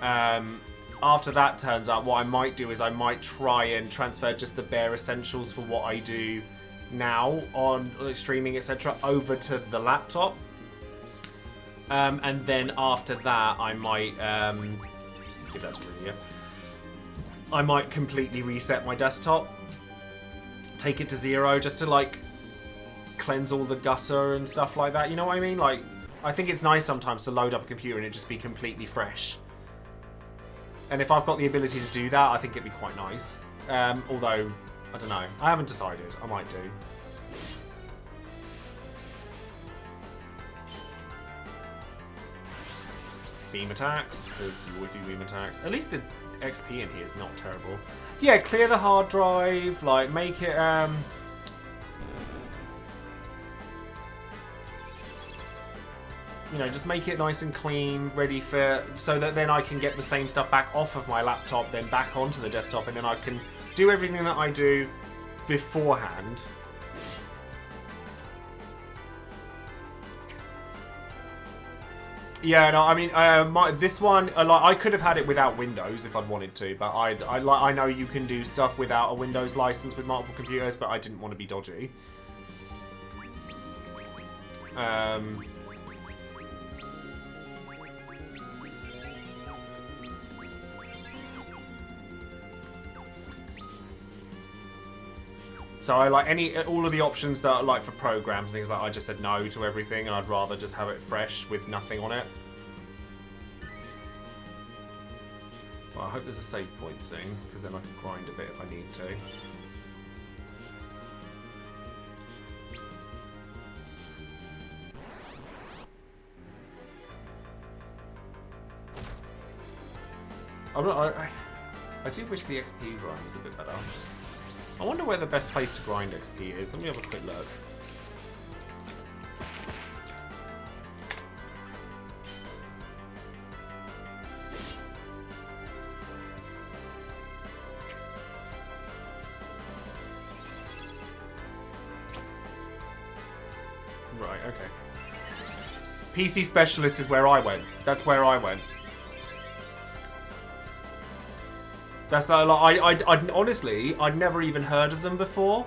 After that turns up, what I might do is I might try and transfer just the bare essentials for what I do now on like, streaming, etc., over to the laptop. And then after that, I might give that to Rydia. I might completely reset my desktop, take it to 0, just to like cleanse all the gutter and stuff like that. You know what I mean? Like, I think it's nice sometimes to load up a computer and it just be completely fresh. And if I've got the ability to do that, I think it'd be quite nice. Although, I don't know. I haven't decided. I might do. Beam attacks, because you would do beam attacks. At least the XP in here is not terrible. Yeah, clear the hard drive, like, make it, you know, just make it nice and clean, ready for, so that then I can get the same stuff back off of my laptop, then back onto the desktop, and then I can do everything that I do beforehand. Yeah, no, I mean, this one, like, I could have had it without Windows if I'd wanted to, but I know you can do stuff without a Windows license with multiple computers, but I didn't want to be dodgy. So I like all of the options that are like for programs and things like I just said no to everything, and I'd rather just have it fresh with nothing on it. Well, I hope there's a save point soon, because then I can grind a bit if I need to. I do wish the XP grind was a bit better. I wonder where the best place to grind XP is. Let me have a quick look. Right, okay. PC Specialist is where I went. That's where I went. That's like, honestly, I'd never even heard of them before.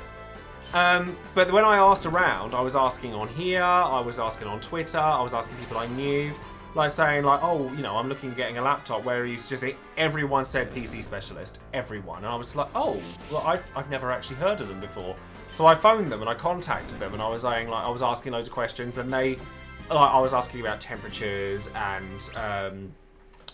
But when I asked around, I was asking on here, I was asking on Twitter, I was asking people I knew, like saying like, oh, you know, I'm looking at getting a laptop. Where you just say, everyone said PC Specialist, everyone, and I was like, oh, well, I've never actually heard of them before. So I phoned them and I contacted them and I was saying like, I was asking loads of questions, and they, like, I was asking about temperatures and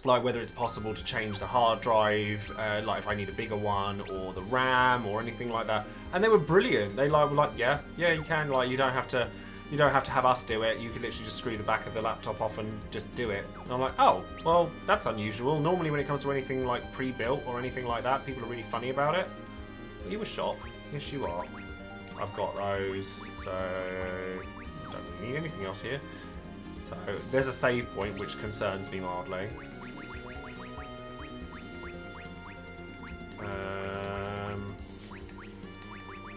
like whether it's possible to change the hard drive, like if I need a bigger one, or the RAM, or anything like that. And they were brilliant. They were like, yeah, you can. Like, you don't have to have us do it. You can literally just screw the back of the laptop off and just do it. And I'm like, oh, well, that's unusual. Normally, when it comes to anything like pre-built or anything like that, people are really funny about it. Are you a shop? Yes, you are. I've got those, so I don't really need anything else here. So there's a save point, which concerns me mildly.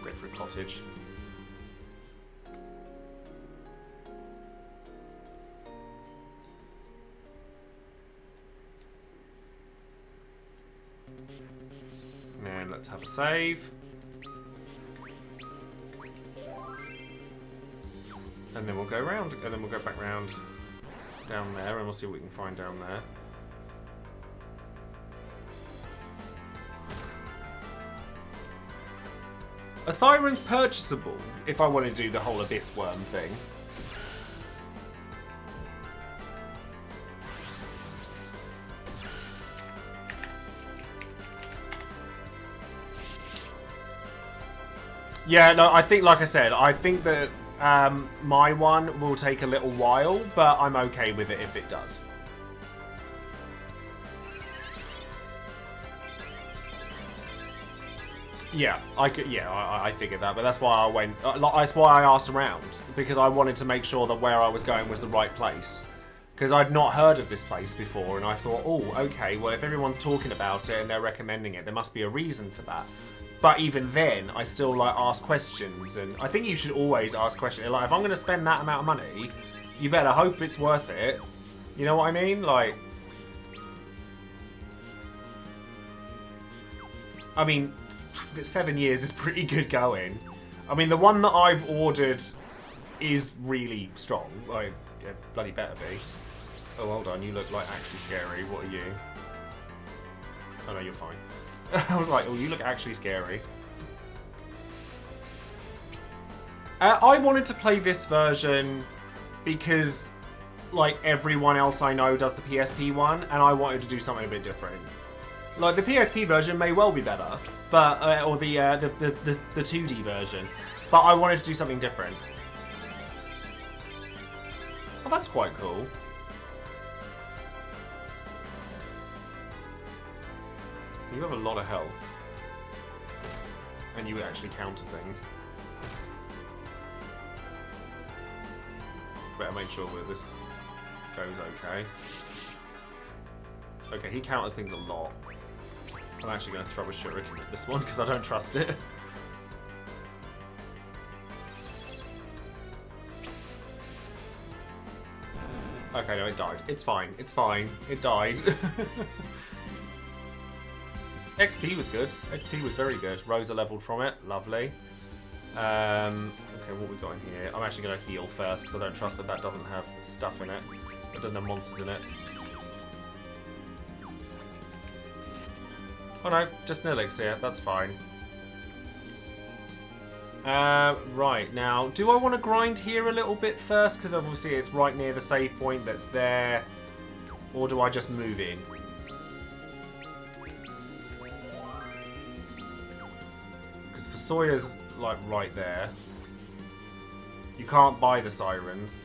Grapefruit Cottage. And let's have a save. And then we'll go round, and then we'll go back round down there, and we'll see what we can find down there. A siren's purchasable if I want to do the whole abyss worm thing. Yeah, no, I think, like I said, I think that my one will take a little while, but I'm okay with it if it does. Yeah, I figured that, but that's why I went. That's why I asked around, because I wanted to make sure that where I was going was the right place. Because I'd not heard of this place before, and I thought, oh, okay, well, if everyone's talking about it and they're recommending it, there must be a reason for that. But even then, I still like ask questions, and I think you should always ask questions. Like, if I'm going to spend that amount of money, you better hope it's worth it. You know what I mean? Like, I mean, 7 years is pretty good going. I mean, the one that I've ordered is really strong. Like, yeah, bloody better be. Oh, hold on, you look like actually scary. What are you? Oh no, you're fine. I was like, oh, you look actually scary. I wanted to play this version because, like, everyone else I know does the PSP one, and I wanted to do something a bit different. Like, the PSP version may well be better, but or the 2D version, but I wanted to do something different. Oh, that's quite cool. You have a lot of health, and you actually counter things. Better make sure with this. goes okay. Okay, he counters things a lot. I'm actually going to throw a shuriken at this one because I don't trust it. Okay, no, it died. It's fine. It's fine. It died. XP was good. XP was very good. Rosa leveled from it. Lovely. Okay, what we got in here? I'm actually going to heal first because I don't trust that that doesn't have stuff in it. It doesn't have monsters in it. Oh no, just an elixir. That's fine. Right, now, do I want to grind here a little bit first? Because obviously it's right near the save point that's there. Or do I just move in? Because Sawyer's like right there. You can't buy the sirens.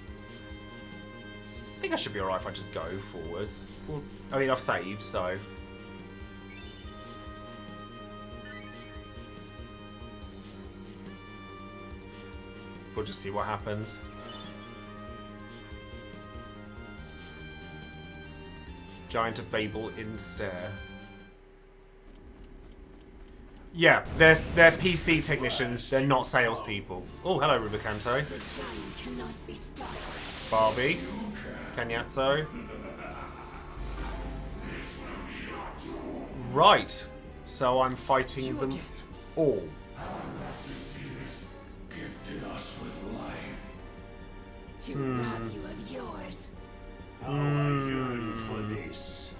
I think I should be alright if I just go forwards. Well, I mean, I've saved, so... We'll just see what happens. Giant of Babel in Stair. Yeah, they're PC technicians. They're not salespeople. Oh, hello, Rubicanto. Barbie. Kanyatso. Right. So I'm fighting them all. To rob you of yours. For this.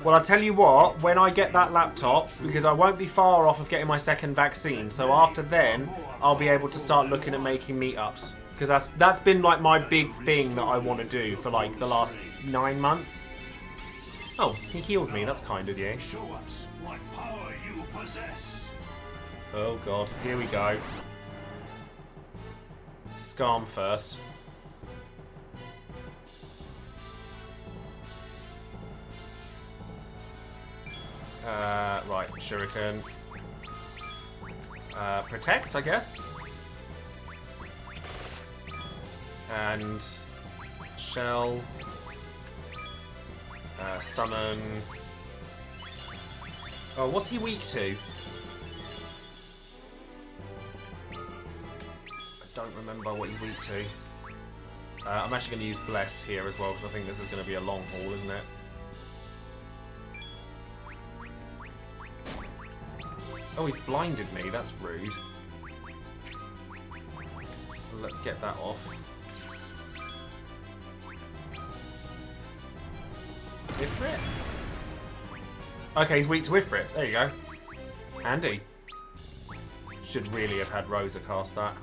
Well, I'll tell you what, when I get that laptop, because I won't be far off of getting my second vaccine, so after then, I'll be able to start looking at making meetups. Because that's been like my big thing that I want to do for like the last 9 months. Oh, he healed me, that's kind of you. Show us what power you possess. Oh god, here we go. Scarm first. Right, Shuriken. Protect, I guess. And Shell. Summon. Oh, what's he weak to? I don't remember what he's weak to. I'm actually going to use Bless here as well because I think this is going to be a long haul, isn't it? Oh, he's blinded me. That's rude. Let's get that off. Ifrit? Okay, he's weak to Ifrit. There you go. Handy. Should really have had Rosa cast that.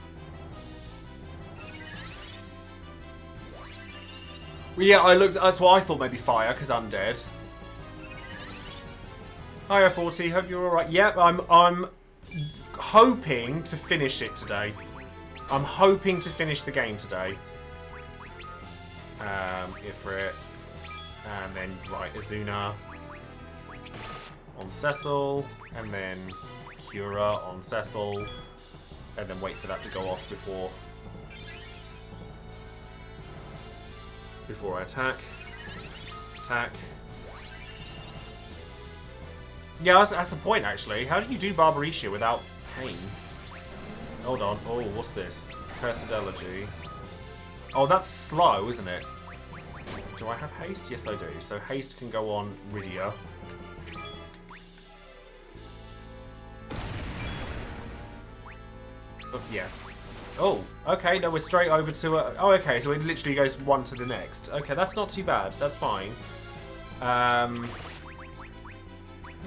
Well, yeah, I looked. That's what I thought. Maybe fire, because undead. Hiya, 40. Hope you're all right. Yep, I'm hoping to finish it today. I'm hoping to finish the game today. Ifrit, and then right Azuna on Cecil, and then Cura on Cecil, and then wait for that to go off before I attack. Attack. Yeah, that's the point, actually. How do you do Barbarisha without pain? Hold on. Oh, what's this? Cursed Elegy. Oh, that's slow, isn't it? Do I have haste? Yes, I do. So haste can go on Rydia. Oh, yeah. Oh, okay. No, we're straight over to... oh, okay. So it literally goes one to the next. Okay, that's not too bad. That's fine.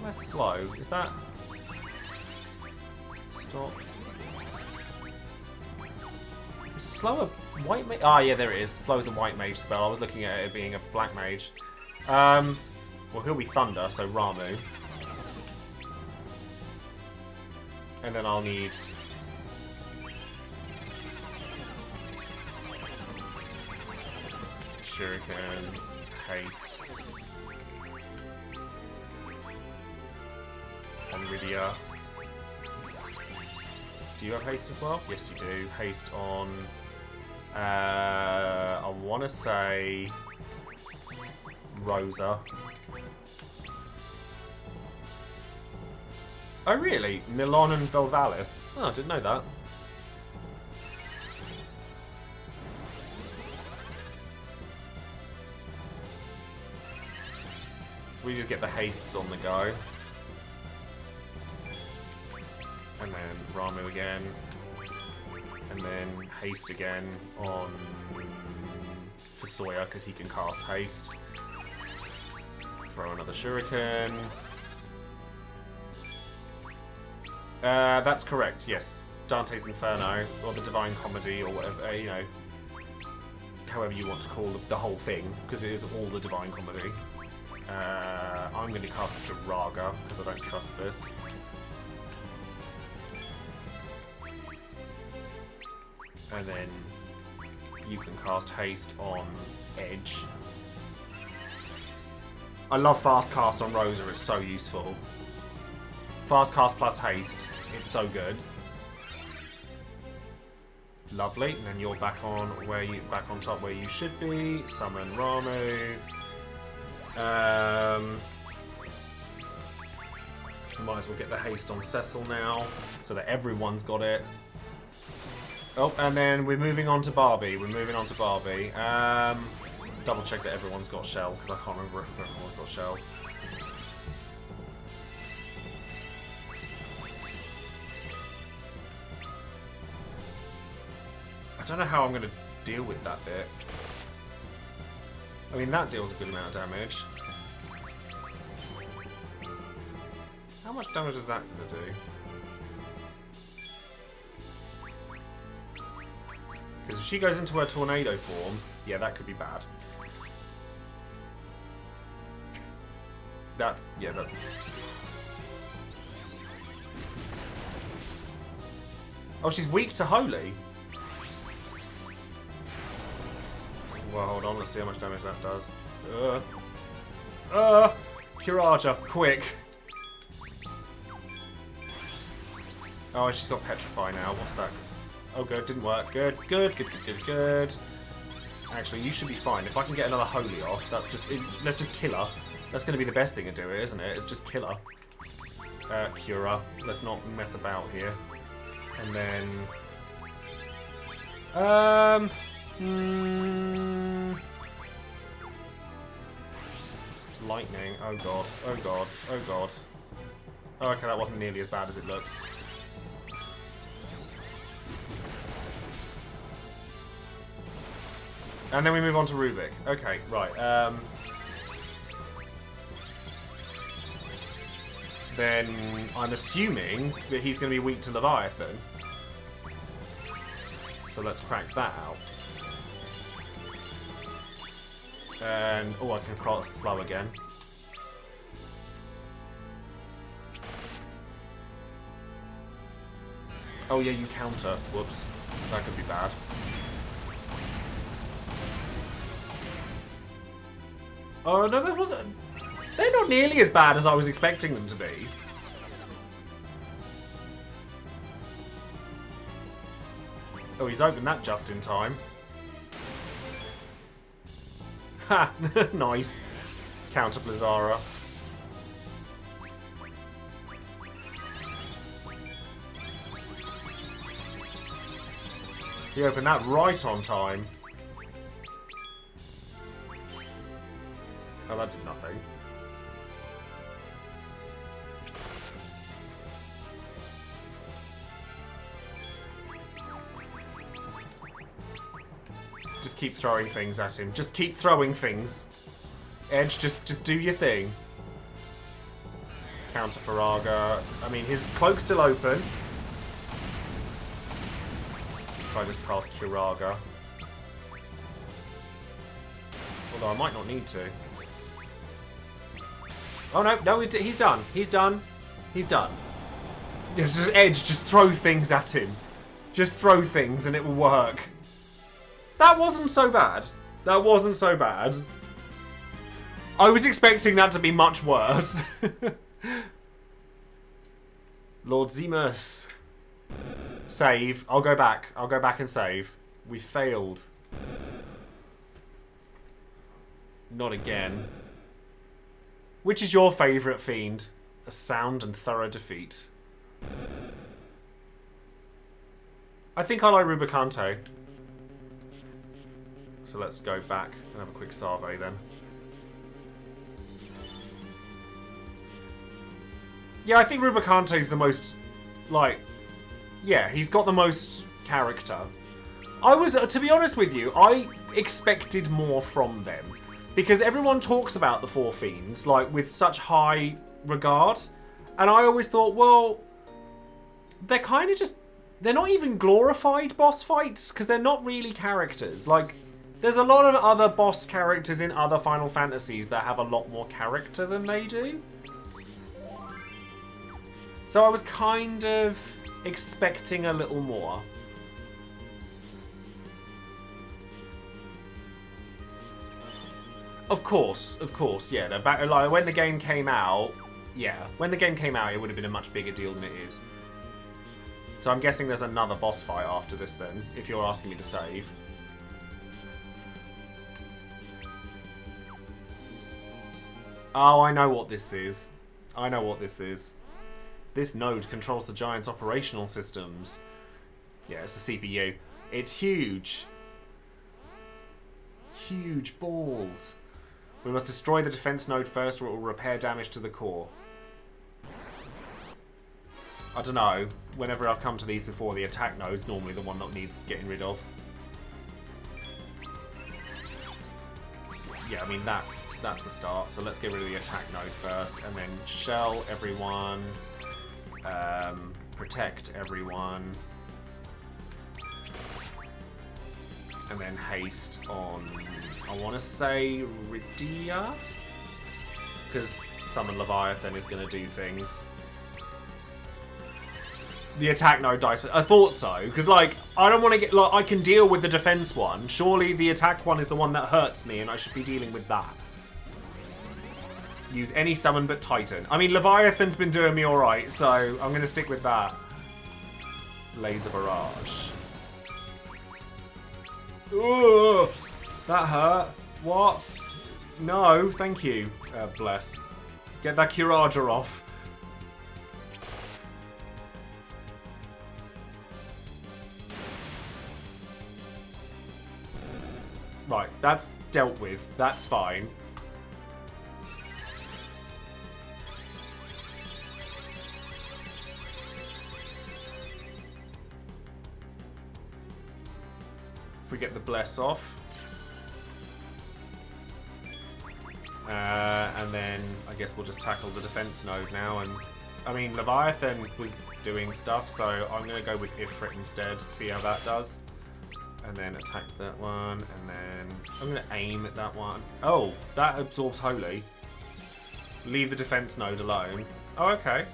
That's slow. Is that... Stop. Is slow a white mage? Ah, yeah, there it is. Slow is a white mage spell. I was looking at it being a black mage. Well, he'll be Thunder, so Ramu. And then I'll need... Shuriken, haste. On Rydia. Do you have haste as well? Yes, you do. Haste on I want to say Rosa. Oh really? Milan and Velvalis? Oh, I didn't know that. So we just get the hastes on the go. And then Ramu again. And then haste again on Fusoya because he can cast haste. Throw another shuriken. That's correct, yes. Dante's Inferno, or the Divine Comedy, or whatever, you know, however you want to call the whole thing, because it is all the Divine Comedy. I'm going to cast Kiraga, because I don't trust this. And then you can cast haste on Edge. I love fast cast on Rosa, it's so useful. Fast cast plus haste, it's so good. Lovely, and then you're back on top where you should be. Summon Ramu. Might as well get the haste on Cecil now, so that everyone's got it. Oh, and then we're moving on to Barbie. Double check that everyone's got Shell, because I can't remember if everyone's got Shell. I don't know how I'm going to deal with that bit. I mean, that deals a good amount of damage. How much damage is that going to do? Because if she goes into her tornado form, yeah, that could be bad. That's... Oh, she's weak to Holy. Well, hold on, let's see how much damage that does. Kiraja, quick. Oh, she's got Petrify now. What's that? Oh, good, didn't work. Good. Actually, you should be fine. If I can get another Holy off, let's just kill her. That's going to be the best thing to do it, isn't it? It's just kill her. Cura. Let's not mess about here. And then... Lightning. Oh god. Oh, okay, that wasn't nearly as bad as it looked. And then we move on to Rubik. Okay, right. Then I'm assuming that he's going to be weak to Leviathan. So let's crack that out. And, oh, I can cross slow again. Oh yeah, you counter. Whoops. That could be bad. Oh no, that wasn't... They're not nearly as bad as I was expecting them to be. Oh, he's opened that just in time. Ha! Nice. Counter Blizzara. He opened that right on time. Oh, that did nothing. Just keep throwing things at him. Just keep throwing things. Edge, just do your thing. Counter Faraga. I mean, his cloak's still open. If I just cast Kiraga. Although I might not need to. Oh no, he's done. He's done. It's just Edge, just throw things at him. Just throw things and it will work. That wasn't so bad. I was expecting that to be much worse. Lord Zemus. Save. I'll go back and save. We failed. Not again. Which is your favourite fiend? A sound and thorough defeat. I think I like Rubicante. So let's go back and have a quick survey then. Yeah, I think Rubicante's the most, like, yeah, he's got the most character. I was, to be honest with you, I expected more from them. Because everyone talks about the Four Fiends, like, with such high regard. And I always thought, well, they're kind of just, they're not even glorified boss fights, because they're not really characters. Like, there's a lot of other boss characters in other Final Fantasies that have a lot more character than they do. So I was kind of expecting a little more. Of course, yeah. Like, when the game came out, when the game came out, it would have been a much bigger deal than it is. So I'm guessing there's another boss fight after this then, if you're asking me to save. Oh, I know what this is. I know what this is. This node controls the Giant's operational systems. Yeah, it's the CPU. It's huge. Huge balls. We must destroy the defense node first or it will repair damage to the core. I don't know. Whenever I've come to these before, the attack node's normally the one that needs getting rid of. Yeah, I mean, that's a start. So let's get rid of the attack node first. And then shell everyone. Protect everyone. And then haste on, I want to say, Rydia? Because Summon Leviathan is going to do things. The attack node dies. I thought so, because, like, I don't want to get, like, I can deal with the defense one. Surely the attack one is the one that hurts me, and I should be dealing with that. Use any summon but Titan. I mean, Leviathan's been doing me alright, so I'm going to stick with that. Laser Barrage. Ugh, that hurt. What? No, thank you. Bless. Get that Curager off. Right, that's dealt with. That's fine. If we get the Bless off. And then I guess we'll just tackle the defense node now. And I mean, Leviathan was doing stuff, so I'm going to go with Ifrit instead, see how that does. And then attack that one, and then I'm going to aim at that one. Oh, that absorbs Holy. Leave the defense node alone. Oh, okay.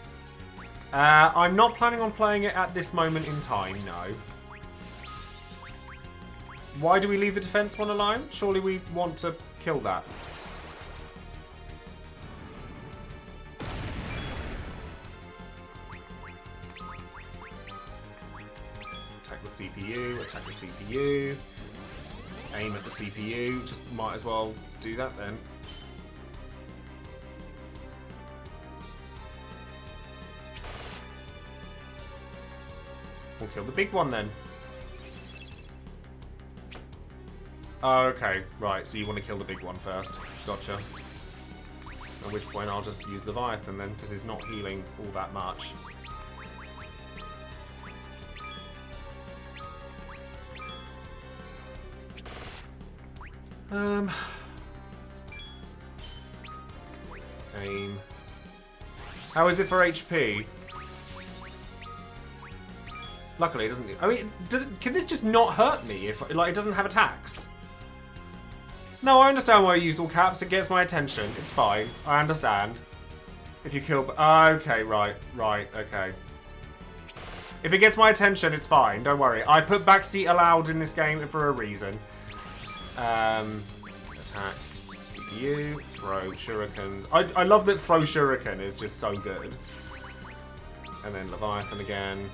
I'm not planning on playing it at this moment in time, no. Why do we leave the defense one alone? Surely we want to kill that. Attack the CPU, attack the CPU. Aim at the CPU. Just might as well do that then. We'll kill the big one then. Oh, okay, right, so you want to kill the big one first. Gotcha. At which point I'll just use Leviathan then, because it's not healing all that much. Aim. How is it for HP? Luckily it doesn't... I mean, can this just not hurt me if, like, it doesn't have attacks? No, I understand why you use all caps. It gets my attention. It's fine. I understand. If you kill... okay, right, okay. If it gets my attention, it's fine. Don't worry. I put backseat allowed in this game for a reason. Attack. CPU. Throw. Shuriken. I love that throw Shuriken is just so good. And then Leviathan again.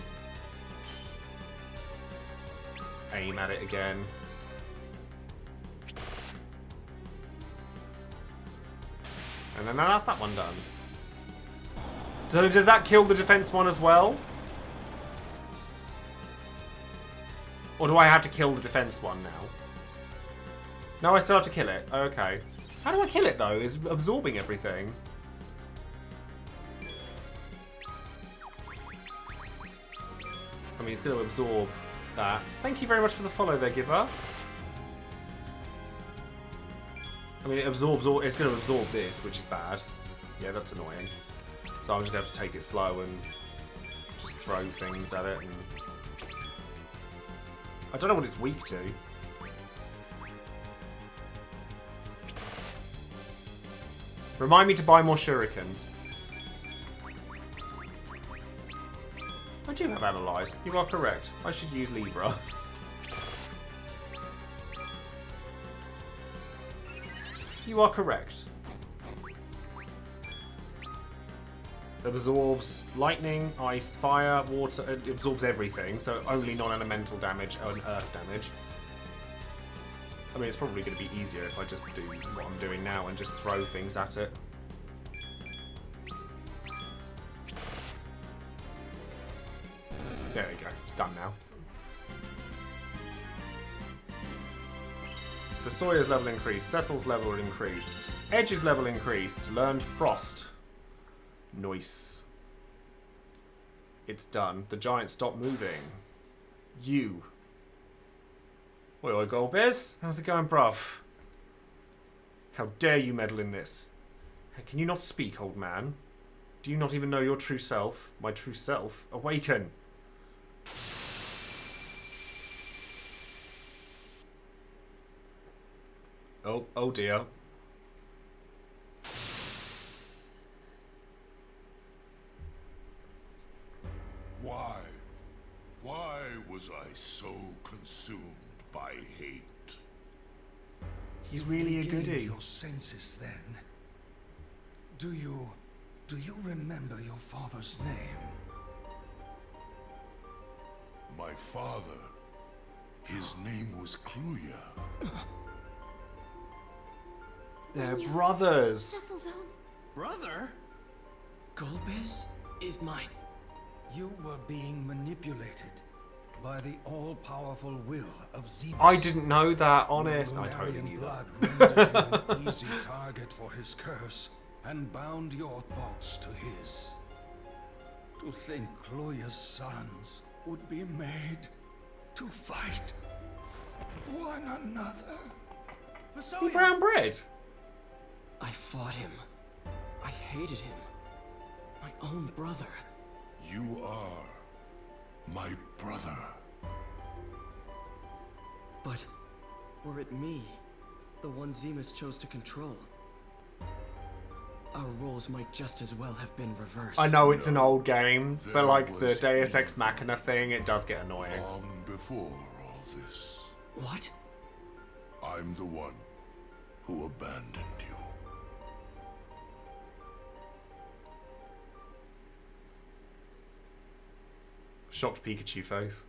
aim at it again. And then that's that one done. So does that kill the defense one as well? Or do I have to kill the defense one now? No, I still have to kill it. Okay. How do I kill it though? It's absorbing everything. I mean, it's going to absorb that. Thank you very much for the follow there, Giver. I mean, it absorbs all. It's going to absorb this, which is bad. Yeah, that's annoying. So I'm just going to have to take it slow and just throw things at it. And I don't know what it's weak to. Remind me to buy more shurikens. I do have analyze. You are correct. I should use Libra. You are correct. Absorbs lightning, ice, fire, water. It absorbs everything, so only non-elemental damage and earth damage. I mean, it's probably going to be easier if I just do what I'm doing now and just throw things at it. There we go. It's done now. For Sawyer's level increased, Cecil's level increased, Edge's level increased, learned Frost. Nice. It's done. The giant stopped moving. You. Oi, oi, Goldbears. How's it going, bruv? How dare you meddle in this? Can you not speak, old man? Do you not even know your true self? My true self? Awaken! Oh dear. Why was I so consumed by hate? He's really a goodie. Your senses then. Do you remember your father's name? My father, his name was Kluya. They're brothers. Cecil's own Brother? Golbez is mine. You were being manipulated by the all-powerful will of Zebus. I didn't know that, honest. I totally knew blood that. rendered you an easy target for his curse and bound your thoughts to his. To think Chloe's sons would be made to fight one another. Is he brown bread? I fought him. I hated him. My own brother. You are my brother. But were it me, the one Zemus chose to control, our roles might just as well have been reversed. I know it's an old game, but There like the was Deus Ex evil Machina thing, it does get annoying. Long before all this, What? I'm the one who abandoned you. Shocked Pikachu face.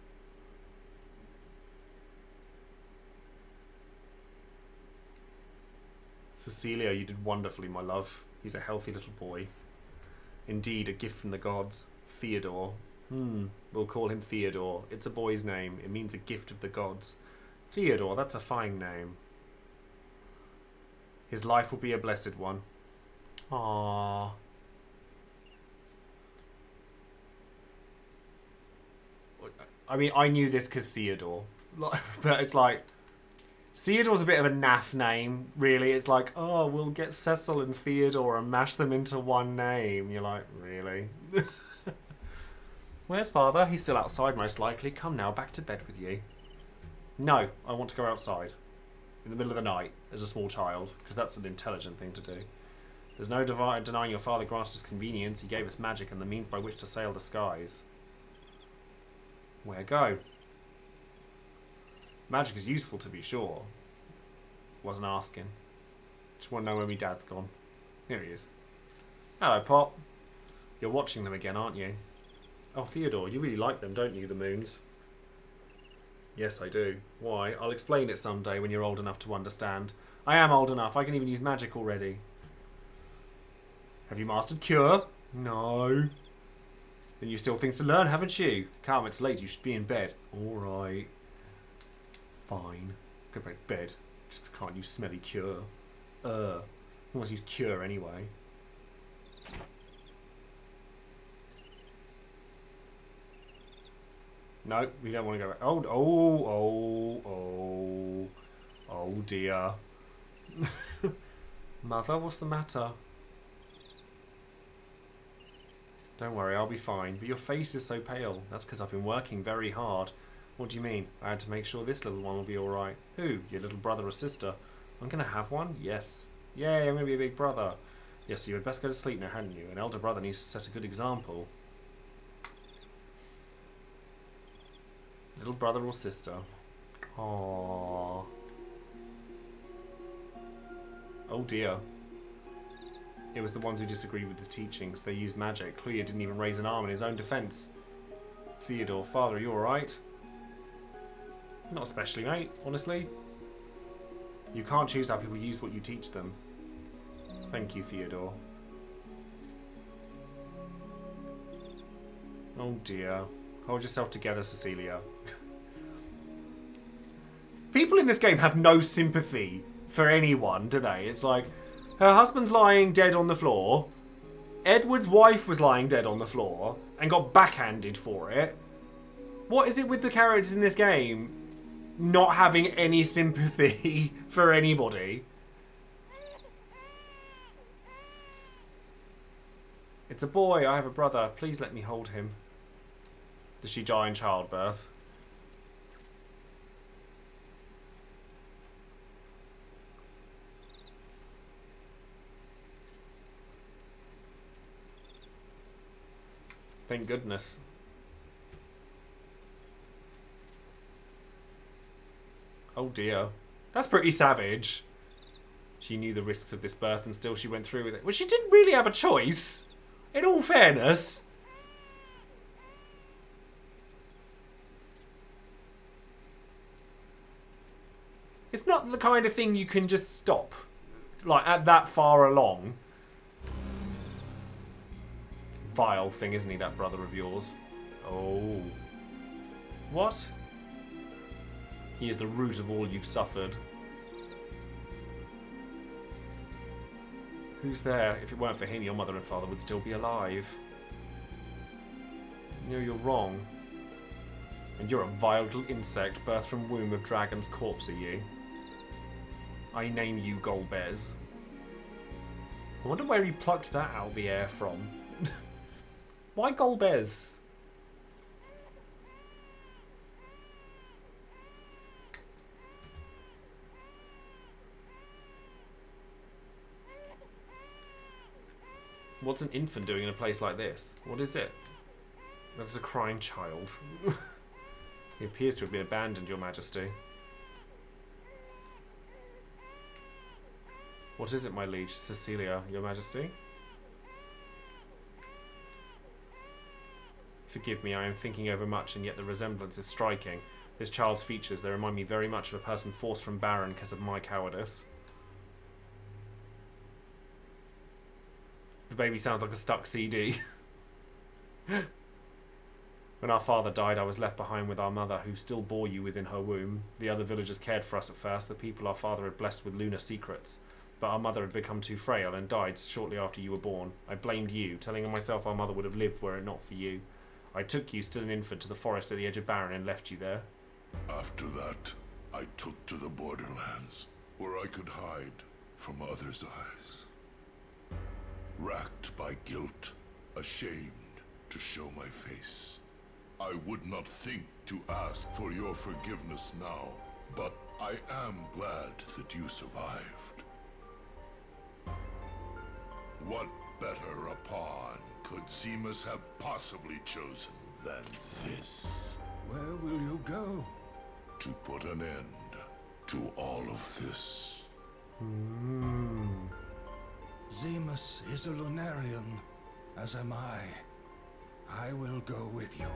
Cecilia, you did wonderfully, my love. He's a healthy little boy. Indeed, a gift from the gods. Theodore. We'll call him Theodore. It's a boy's name. It means a gift of the gods. Theodore, that's a fine name. His life will be a blessed one. Aww. I mean, I knew this because Theodore. But it's like... Theodore's a bit of a naff name, really. It's like, oh, we'll get Cecil and Theodore and mash them into one name. You're like, really? Where's father? He's still outside, most likely. Come now, back to bed with you. No, I want to go outside. In the middle of the night, as a small child. Because that's an intelligent thing to do. There's no denying your father granted us convenience. He gave us magic and the means by which to sail the skies. Where go? Magic is useful, to be sure. Wasn't asking. Just want to know where my dad's gone. Here he is. Hello, Pop. You're watching them again, aren't you? Oh, Theodore, you really like them, don't you, the moons? Yes, I do. Why? I'll explain it someday when you're old enough to understand. I am old enough. I can even use magic already. Have you mastered Cure? No. Then you still things to learn, haven't you? Come, it's late. You should be in bed. Alright. Fine. Go back to bed. Just can't use smelly Cure. I want to use Cure anyway. No, we don't want to go back. Oh dear. Mother, what's the matter? Don't worry, I'll be fine. But your face is so pale. That's because I've been working very hard. What do you mean? I had to make sure this little one will be alright. Who? Your little brother or sister? I'm going to have one? Yes. Yay, I'm going to be a big brother. Yes, you had best go to sleep now, hadn't you? An elder brother needs to set a good example. Little brother or sister? Aww. Oh dear. It was the ones who disagreed with his teachings. They used magic. Clea didn't even raise an arm in his own defense. Theodore, father, are you alright? Not especially, mate, honestly. You can't choose how people use what you teach them. Thank you, Theodore. Oh dear. Hold yourself together, Cecilia. People in this game have no sympathy for anyone, do they? It's like, her husband's lying dead on the floor. Edward's wife was lying dead on the floor and got backhanded for it. What is it with the characters in this game not having any sympathy for anybody? It's a boy. I have a brother. Please let me hold him. Does she die in childbirth? Thank goodness. Oh dear. That's pretty savage. She knew the risks of this birth and still she went through with it. Well, she didn't really have a choice. In all fairness. It's not the kind of thing you can just stop. Like, at that far along. Vile thing, isn't he, that brother of yours? Oh. What? He is the root of all you've suffered. Who's there? If it weren't for him, your mother and father would still be alive. No, you're wrong. And you're a vile little insect, birthed from womb of dragon's corpse, are you? I name you Golbez. I wonder where he plucked that out of the air from. Why Golbez? What's an infant doing in a place like this? What is it? That's a crying child. He appears to have been abandoned, Your Majesty. What is it, my liege? Cecilia, Your Majesty? Forgive me, I am thinking over much, and yet the resemblance is striking. This child's features, they remind me very much of a person forced from Baron because of my cowardice. The baby sounds like a stuck CD. When our father died, I was left behind with our mother, who still bore you within her womb. The other villagers cared for us at first, the people our father had blessed with lunar secrets. But our mother had become too frail and died shortly after you were born. I blamed you, telling myself our mother would have lived were it not for you. I took you, still an infant, to the forest at the edge of Baron and left you there. After that, I took to the borderlands, where I could hide from others' eyes. Racked by guilt, ashamed to show my face. I would not think to ask for your forgiveness now, but I am glad that you survived. What better a pawn could Zemus have possibly chosen than this? Where will you go? To put an end to all of this. Zemus is a Lunarian, as am I. I will go with you.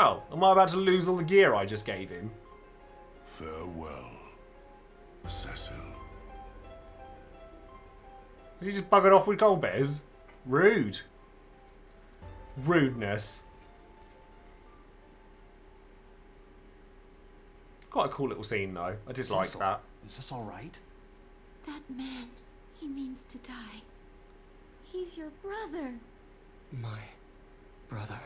Oh, am I about to lose all the gear I just gave him? Farewell, Cecil. Has he just buggered off with Golbez? Rude. Rudeness. Quite a cool little scene, though. I did like that. Is this all right? That man, he means to die. He's your brother. My brother.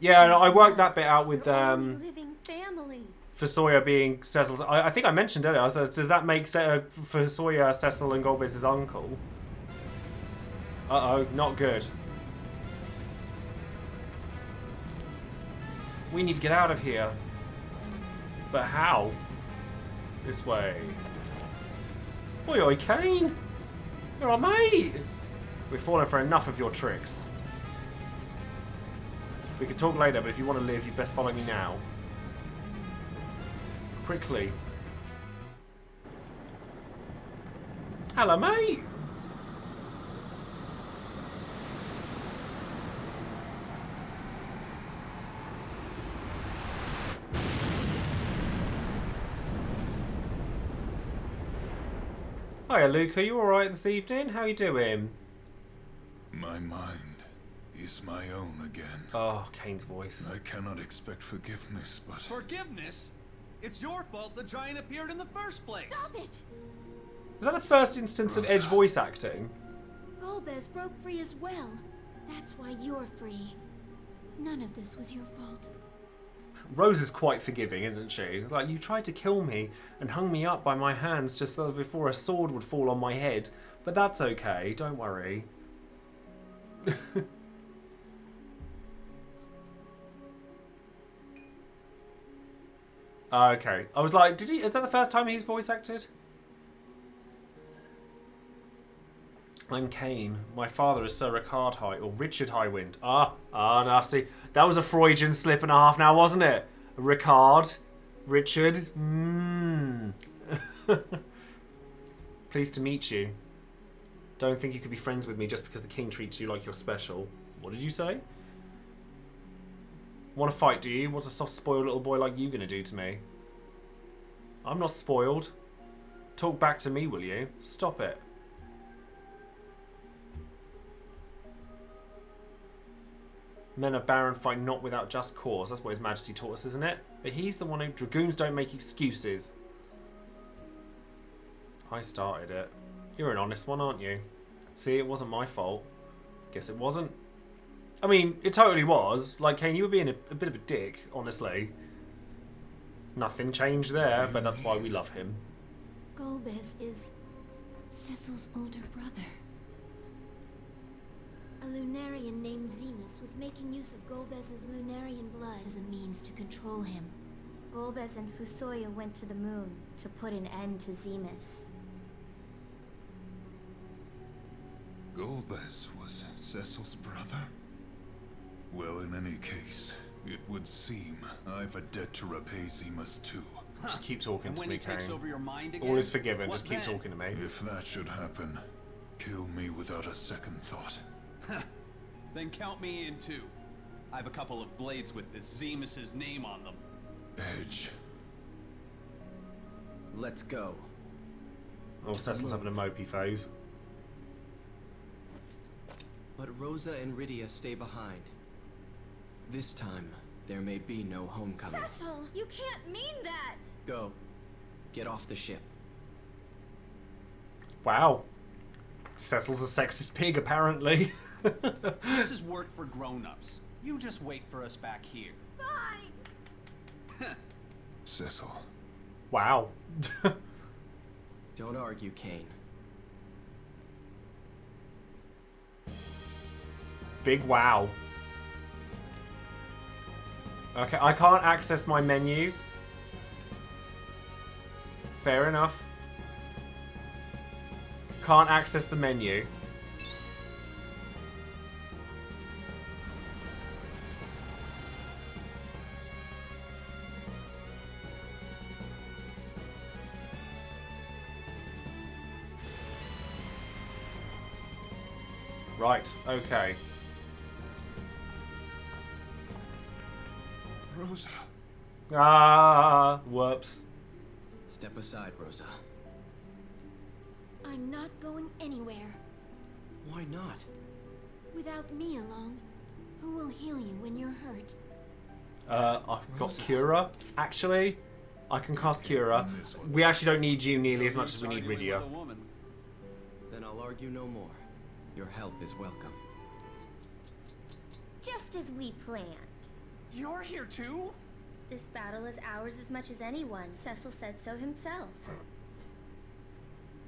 Yeah, no, I worked that bit out with Your only living family. Fusoya being Cecil's. I think I mentioned earlier. I said, does that make Fusoya Cecil and Golbez's uncle? Uh-oh, not good. We need to get out of here. But how? This way. Oi, oi, Kane! You're our mate! We've fallen for enough of your tricks. We can talk later, but if you want to live, you'd best follow me now. Quickly. Hello, mate! Hiya, Luke. Are you alright this evening? How you doing? My mind is my own again. Oh, Kane's voice. I cannot expect forgiveness, but... Forgiveness? It's your fault the giant appeared in the first place. Stop it! Was that the first instance of Edge voice acting? Golbez broke free as well. That's why you're free. None of this was your fault. Rose is quite forgiving, isn't she? It's like, you tried to kill me and hung me up by my hands just so before a sword would fall on my head. But that's okay, don't worry. Okay. I was like, is that the first time he's voice acted? I'm Kane. My father is Sir Ricard High, or Richard Highwind. Nasty. That was a Freudian slip and a half now, wasn't it? Ricard. Richard. Pleased to meet you. Don't think you could be friends with me just because the king treats you like you're special. What did you say? Want to fight, do you? What's a soft, spoiled little boy like you going to do to me? I'm not spoiled. Talk back to me, will you? Stop it. Men of Baron fight not without just cause. That's what His Majesty taught us, isn't it? But he's the one who... Dragoons don't make excuses. I started it. You're an honest one, aren't you? See, it wasn't my fault. Guess it wasn't. I mean, it totally was. Like, Kane, you were being a bit of a dick, honestly. Nothing changed there, but that's why we love him. Golbez is Cecil's older brother. A Lunarian named Zemus was making use of Golbez's Lunarian blood as a means to control him. Golbez and Fusoya went to the moon to put an end to Zemus. Golbez was Cecil's brother? Well, in any case, it would seem I've a debt to repay Zemus too. Just keep talking And to when me, he takes Kane. over your mind again, All is forgiven. what Just keep then? talking to me. If that should happen, kill me without a second thought. Then count me in too. I have a couple of blades with this Zemus's name on them. Edge. Let's go. Oh, Cecil's having a mopey phase. But Rosa and Rydia stay behind. This time, there may be no homecoming. Cecil, you can't mean that! Go. Get off the ship. Wow. Cecil's a sexist pig, apparently. This is work for grown-ups. You just wait for us back here. Fine! Cecil. Wow. Don't argue, Kane. Big wow. Okay, I can't access my menu. Fair enough. Can't access the menu. Right, okay. Rosa. Ah, whoops. Step aside, Rosa. I'm not going anywhere. Why not? Without me along, who will heal you when you're hurt? I've got Rosa. Cura, actually. I can cast Cura. We actually don't need you nearly as much as we need Arguing Rydia. with a woman. Then I'll argue no more. Your help is welcome. Just as we planned. You're here too? This battle is ours as much as anyone. Cecil said so himself.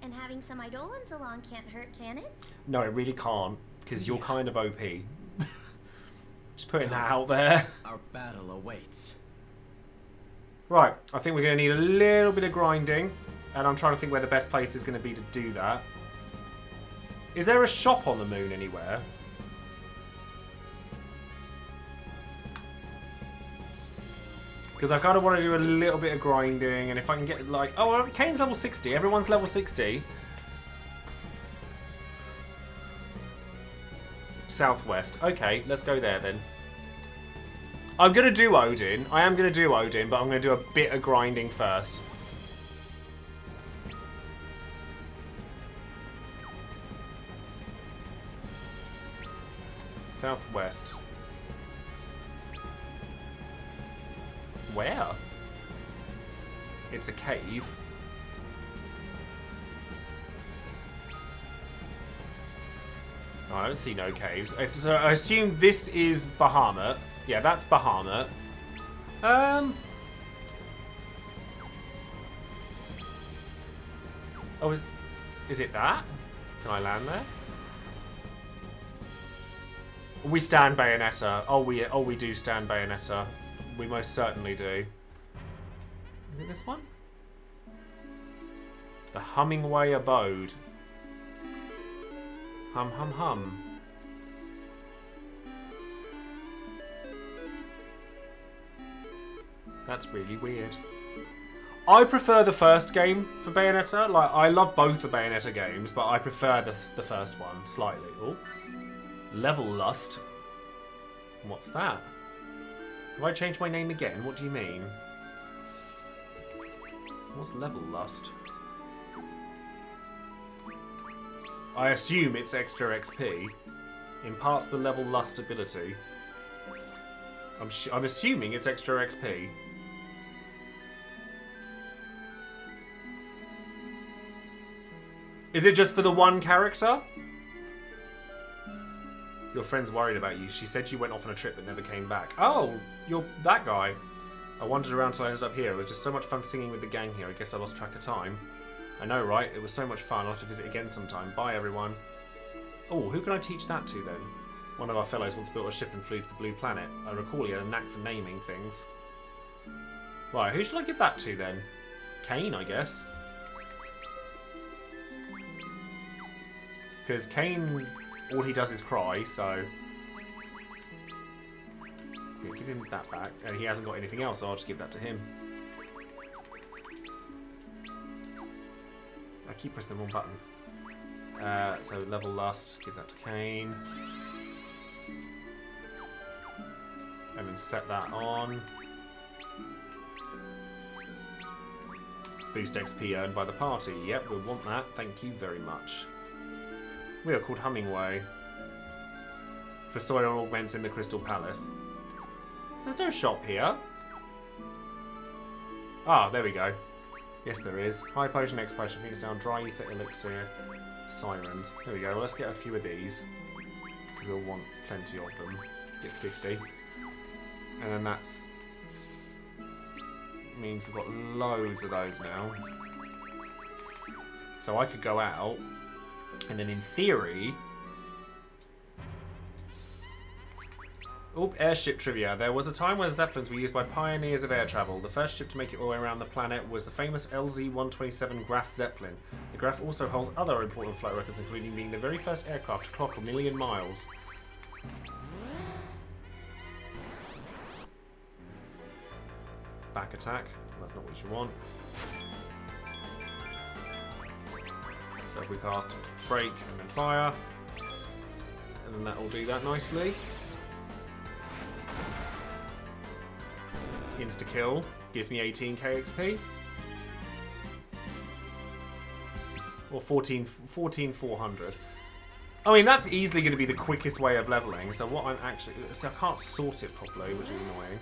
And having some Eidolons along can't hurt, can it? No, it really can't, because you're Yeah. kind of OP. Just putting that out there. Our battle awaits. Right, I think we're going to need a little bit of grinding, and I'm trying to think where the best place is going to be to do that. Is there a shop on the moon anywhere? Because I kind of want to do a little bit of grinding, and if I can get, like... Oh, well, Kane's level 60. Everyone's level 60. Southwest. Okay, let's go there then. I'm going to do Odin. I am going to do Odin, but I'm going to do a bit of grinding first. Southwest. Where? It's a cave. Oh, I don't see no caves. So I assume this is Bahamut. Yeah, that's Bahamut. Oh, is it that? Can I land there? We stand Bayonetta. Oh, we do stand Bayonetta. We most certainly do. Is it this one? The Hummingway Abode. Hum, hum, hum. That's really weird. I prefer the first game for Bayonetta. Like, I love both the Bayonetta games, but I prefer the first one slightly. Oh. Level Lust. What's that? Have I changed my name again? What do you mean? What's Level Lust? I assume it's extra XP. Imparts the Level Lust ability. I'm assuming it's extra XP. Is it just for the one character? Your friend's worried about you. She said you went off on a trip but never came back. Oh, you're that guy. I wandered around till I ended up here. It was just so much fun singing with the gang here. I guess I lost track of time. I know, right? It was so much fun. I'll have to visit again sometime. Bye, everyone. Oh, who can I teach that to, then? One of our fellows once built a ship and flew to the Blue Planet. I recall he had a knack for naming things. Right, who should I give that to, then? Kane, I guess. Because Kane, all he does is cry, so... Yeah, give him that back. And he hasn't got anything else, so I'll just give that to him. I keep pressing the wrong button. So level lust, give that to Kane. And then set that on. Boost XP earned by the party. Yep, we'll want that. Thank you very much. We are called Hummingway. For soil augments in the Crystal Palace. There's no shop here. Ah, there we go. Yes, there is. High potion, X potion, Phoenix down, dry ether, elixir, sirens. There we go. Well, let's get a few of these. We'll want plenty of them. Get 50. And then that's... means we've got loads of those now. So I could go out, and then in theory... Oop, airship trivia. There was a time when Zeppelins were used by pioneers of air travel. The first ship to make it all the way around the planet was the famous LZ-127 Graf Zeppelin. The Graf also holds other important flight records, including being the very first aircraft to clock 1 million miles. Back attack. That's not what you want. So if we cast break and then fire, and then that will do that nicely. Insta-kill. Gives me 18k XP. Or 14,400. I mean, that's easily going to be the quickest way of leveling. So what I'm actually... So I can't sort it properly, which is annoying.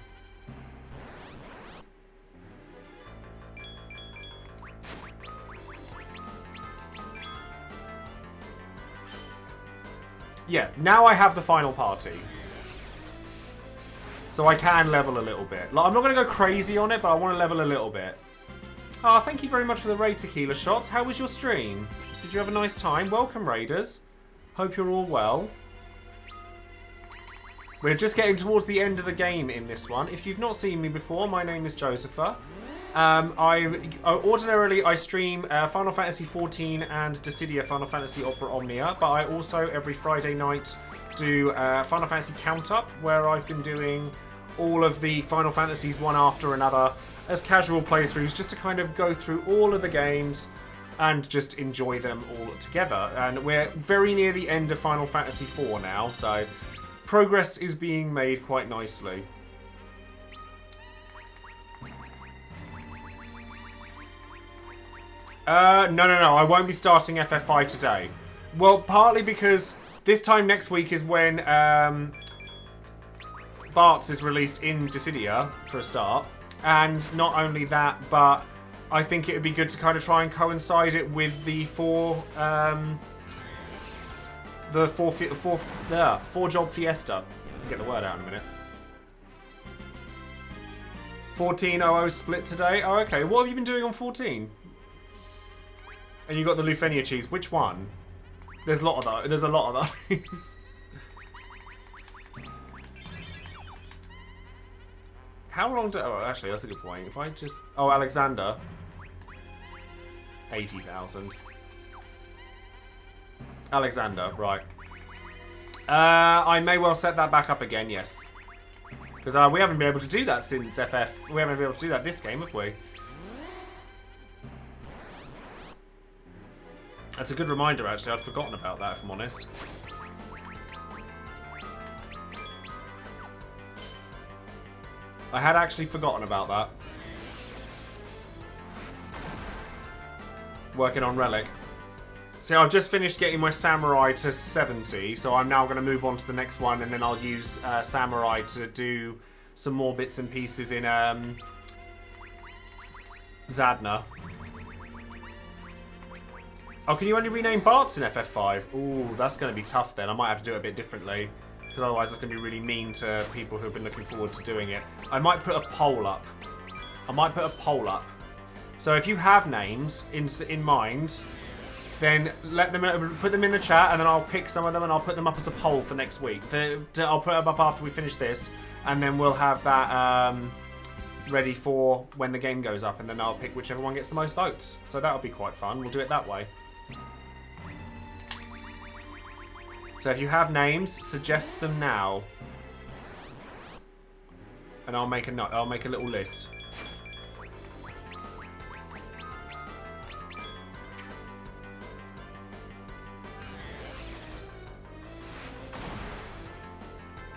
Yeah, now I have the final party. So I can level a little bit. Like, I'm not going to go crazy on it, but I want to level a little bit. Oh, thank you very much for the raid tequila shots. How was your stream? Did you have a nice time? Welcome, raiders. Hope you're all well. We're just getting towards the end of the game in this one. If you've not seen me before, my name is Joesephyr. Ordinarily, I stream Final Fantasy XIV and Dissidia Final Fantasy Opera Omnia, but I also, every Friday night, do Final Fantasy Countup, where I've been doing all of the Final Fantasies one after another as casual playthroughs, just to kind of go through all of the games and just enjoy them all together. And we're very near the end of Final Fantasy IV now, so progress is being made quite nicely. No, I won't be starting FF5 today. Well, partly because this time next week is when Bart's is released in Dissidia, for a start. And not only that, but I think it would be good to kind of try and coincide it with the four job fiesta. I'll get the word out in a minute. 14.00 split today. Oh, okay. What have you been doing on 14? And you got the Lufenia cheese. Which one? There's a lot of those. There's a lot of those. How long do... Oh, actually, that's a good point. If I just... Oh, Alexander. 80,000. Alexander, right. I may well set that back up again, yes. Because we haven't been able to do that since FF. We haven't been able to do that this game, have we? That's a good reminder, actually. I'd forgotten about that, if I'm honest. I had actually forgotten about that. Working on Relic. See, I've just finished getting my Samurai to 70, so I'm now going to move on to the next one, and then I'll use Samurai to do some more bits and pieces in Zadna. Oh, can you only rename Barts in FF5? Ooh, that's going to be tough then. I might have to do it a bit differently. Because otherwise it's going to be really mean to people who've been looking forward to doing it. I might put a poll up. So if you have names in mind, then put them in the chat, and then I'll pick some of them and I'll put them up as a poll for next week. I'll put them up after we finish this, and then we'll have that ready for when the game goes up, and then I'll pick whichever one gets the most votes. So that'll be quite fun. We'll do it that way. So if you have names, suggest them now, and I'll make a note. I'll make a little list.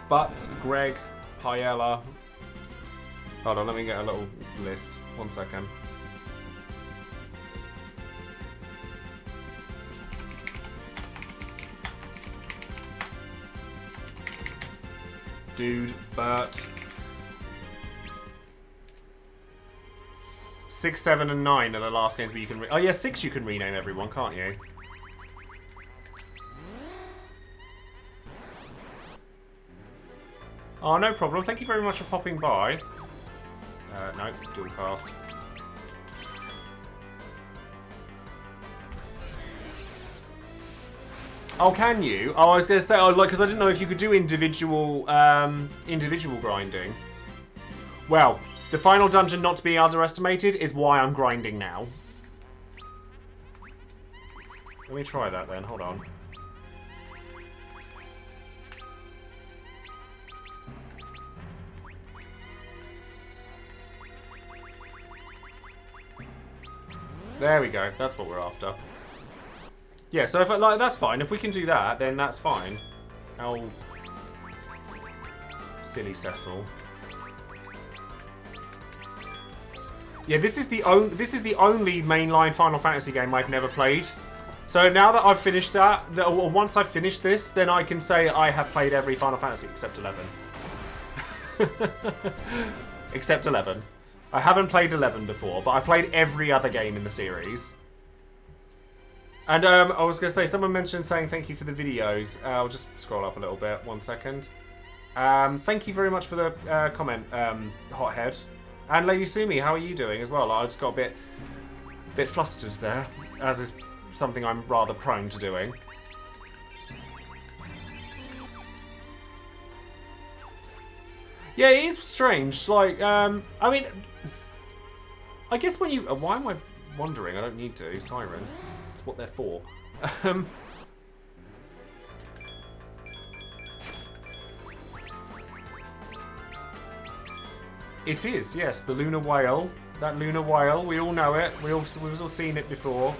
Butts, Greg, Paella. Hold on, let me get a little list. 1 second. Dude, Bert. 6, 7, and 9 are the last games where you can... Oh yeah, 6 you can rename everyone, can't you? Oh, no problem. Thank you very much for popping by. No, dual cast. Oh, can you? Oh, I was going to say, oh, like, because I didn't know if you could do individual grinding. Well, the final dungeon not to be underestimated is why I'm grinding now. Let me try that then. Hold on. There we go. That's what we're after. Yeah, so if like that's fine. If we can do that, then that's fine. Oh, silly Cecil. Yeah, this is the only mainline Final Fantasy game I've never played. So now that I've finished that, or once I've finished this, then I can say I have played every Final Fantasy except 11. Except 11. I haven't played 11 before, but I've played every other game in the series. And I was going to say, someone mentioned saying thank you for the videos. I'll just scroll up a little bit, 1 second. Thank you very much for the comment, Hothead. And Lady Sumi, how are you doing as well? I just got a bit flustered there, as is something I'm rather prone to doing. Yeah, it is strange. Like, I mean, I guess when you... why am I wandering? I don't need to. Siren. It's what they're for. It is, yes. The lunar whale. That lunar whale. We all know it. We've all seen it before.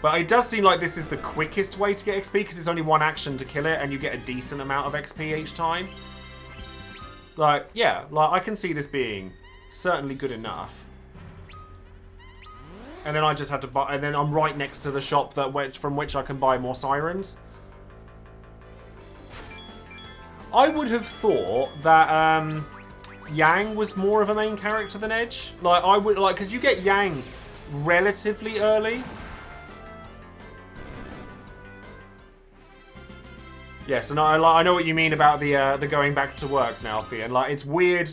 But it does seem like this is the quickest way to get XP, because it's only one action to kill it, and you get a decent amount of XP each time. Like, yeah, like I can see this being certainly good enough. And then I just have to buy, and then I'm right next to the shop from which I can buy more sirens. I would have thought that Yang was more of a main character than Edge. Like I would because you get Yang relatively early. Yes, and I know what you mean about the going back to work now, Thean. Like, it's weird.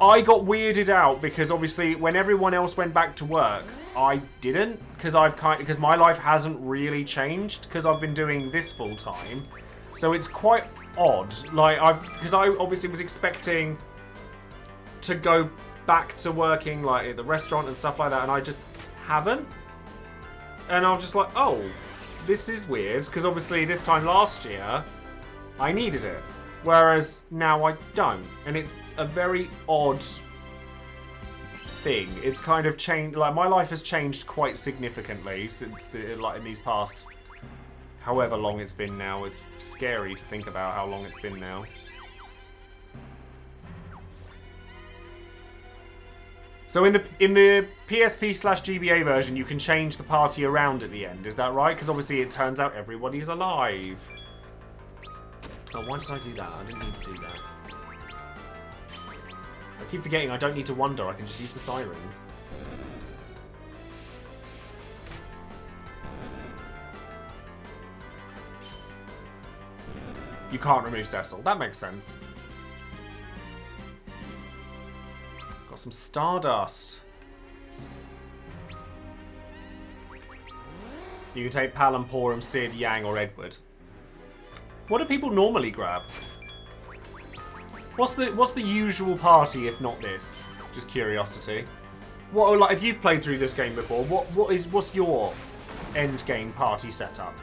I got weirded out because obviously when everyone else went back to work, I didn't, because my life hasn't really changed because I've been doing this full time. So it's quite odd. Like because I obviously was expecting to go back to working like at the restaurant and stuff like that, and I just haven't. And I was just like, oh. This is weird, because obviously this time last year, I needed it. Whereas now I don't. And it's a very odd thing. It's kind of changed, like my life has changed quite significantly since in these past however long it's been now. It's scary to think about how long it's been now. So in the PSP/GBA version, you can change the party around at the end. Is that right? Because obviously it turns out everybody's alive. Oh, why did I do that? I didn't need to do that. I keep forgetting I don't need to wander. I can just use the sirens. You can't remove Cecil. That makes sense. Got some Stardust. You can take Palom, Porum, Sid, Yang, or Edward. What do people normally grab? What's the usual party if not this? Just curiosity. What, like, if you've played through this game before, what's your end game party setup?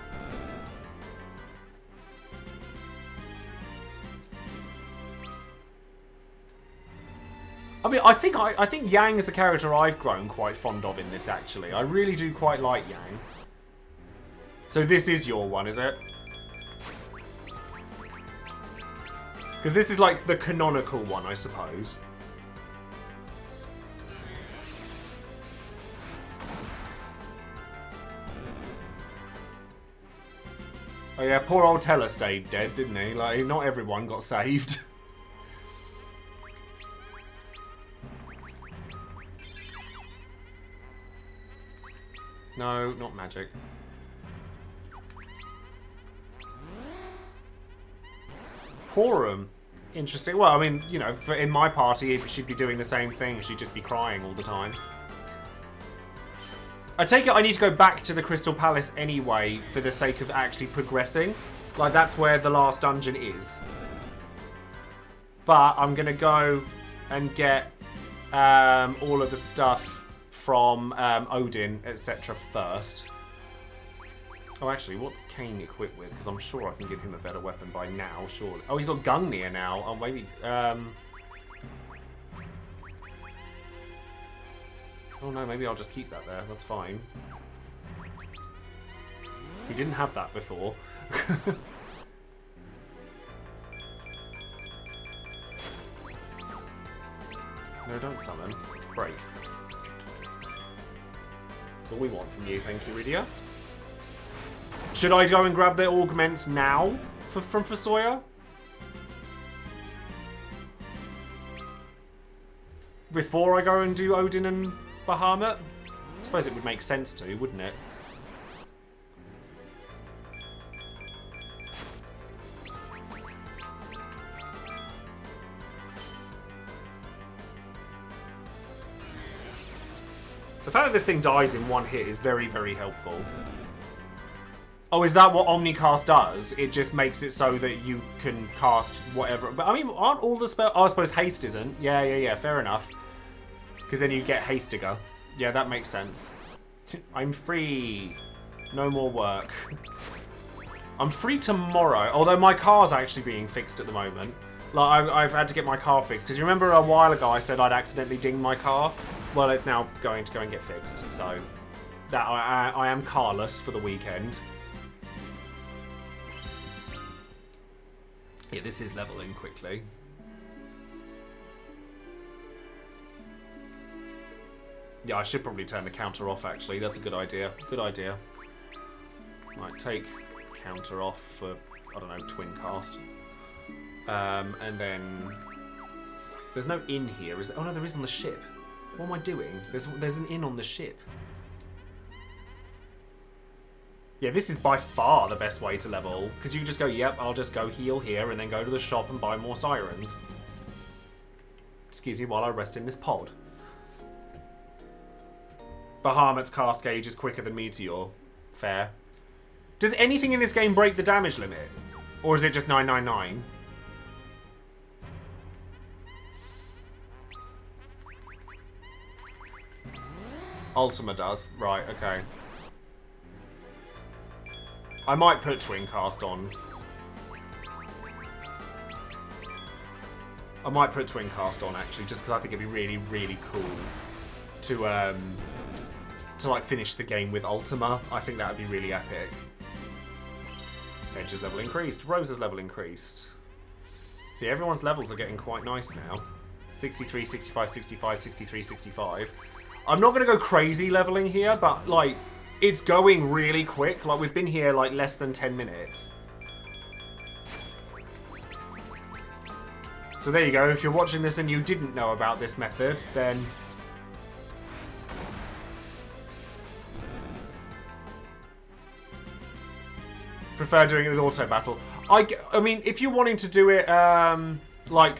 I mean, I think Yang is the character I've grown quite fond of in this, actually. I really do quite like Yang. So this is your one, is it? Because this is like the canonical one, I suppose. Oh yeah, poor old Teller stayed dead, didn't he? Like, not everyone got saved. No, not magic. Porum. Interesting. Well, I mean, you know, in my party, she'd be doing the same thing. She'd just be crying all the time. I take it I need to go back to the Crystal Palace anyway for the sake of actually progressing. Like, that's where the last dungeon is. But I'm going to go and get all of the stuff from Odin, etc. first. Oh, actually, what's Kane equipped with? Because I'm sure I can give him a better weapon by now, surely. Oh, he's got Gungnir now. Oh, maybe... Oh no, maybe I'll just keep that there. That's fine. He didn't have that before. No, don't summon. Break. That's all we want from you, thank you, Rydia. Should I go and grab the augments now from Fusoya? Before I go and do Odin and Bahamut? I suppose it would make sense to, wouldn't it? The fact that this thing dies in one hit is very, very helpful. Oh, is that what Omnicast does? It just makes it so that you can cast whatever. But I mean, aren't all the spells... Oh, I suppose haste isn't. Yeah, fair enough. Because then you get Hastiger. Yeah, that makes sense. I'm free. No more work. I'm free tomorrow, although my car's actually being fixed at the moment. Like, I've had to get my car fixed. Because you remember a while ago I said I'd accidentally dinged my car? Well, it's now going to go and get fixed. So, that I am carless for the weekend. Yeah, this is leveling quickly. Yeah, I should probably turn the counter off, actually. That's a good idea. Good idea. Right, take counter off for, I don't know, twin cast. And then... There's no inn here, is there? Oh, no, there is on the ship. What am I doing? There's an inn on the ship. Yeah, this is by far the best way to level. Because you can just go, yep, I'll just go heal here and then go to the shop and buy more sirens. Excuse me while I rest in this pod. Bahamut's cast gauge is quicker than Meteor. Fair. Does anything in this game break the damage limit? Or is it just 999? Ultima does. Right, okay. I might put Twin Cast on. I might put Twin Cast on, actually, just because I think it'd be really, really cool to like finish the game with Ultima. I think that would be really epic. Edge's level increased. Rosa's level increased. See, everyone's levels are getting quite nice now. 63, 65, 65, 63, 65. I'm not going to go crazy leveling here, but, like, it's going really quick. Like, we've been here, like, less than 10 minutes. So there you go. If you're watching this and you didn't know about this method, then... prefer doing it with auto battle. I mean, if you're wanting to do it, like,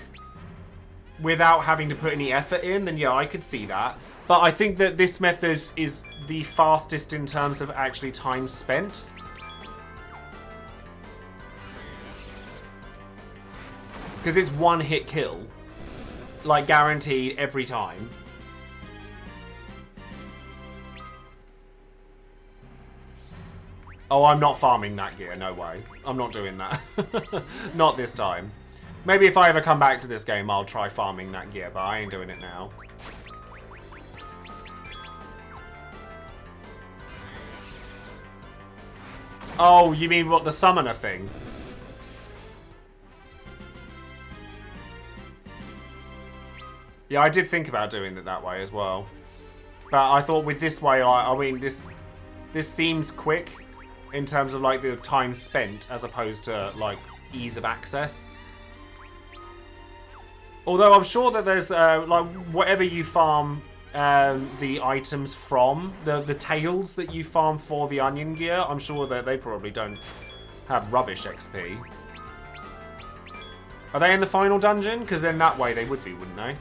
without having to put any effort in, then yeah, I could see that. But I think that this method is the fastest in terms of actually time spent. Because it's one hit kill. Like, guaranteed every time. Oh, I'm not farming that gear, no way. I'm not doing that. Not this time. Maybe if I ever come back to this game, I'll try farming that gear, but I ain't doing it now. Oh, you mean what, the summoner thing? Yeah, I did think about doing it that way as well. But I thought with this way, I mean, this seems quick in terms of, like, the time spent as opposed to, like, ease of access. Although I'm sure that there's, like, whatever you farm the items from, the tails that you farm for the onion gear, I'm sure that they probably don't have rubbish XP. Are they in the final dungeon? Because then that way they would be, wouldn't they?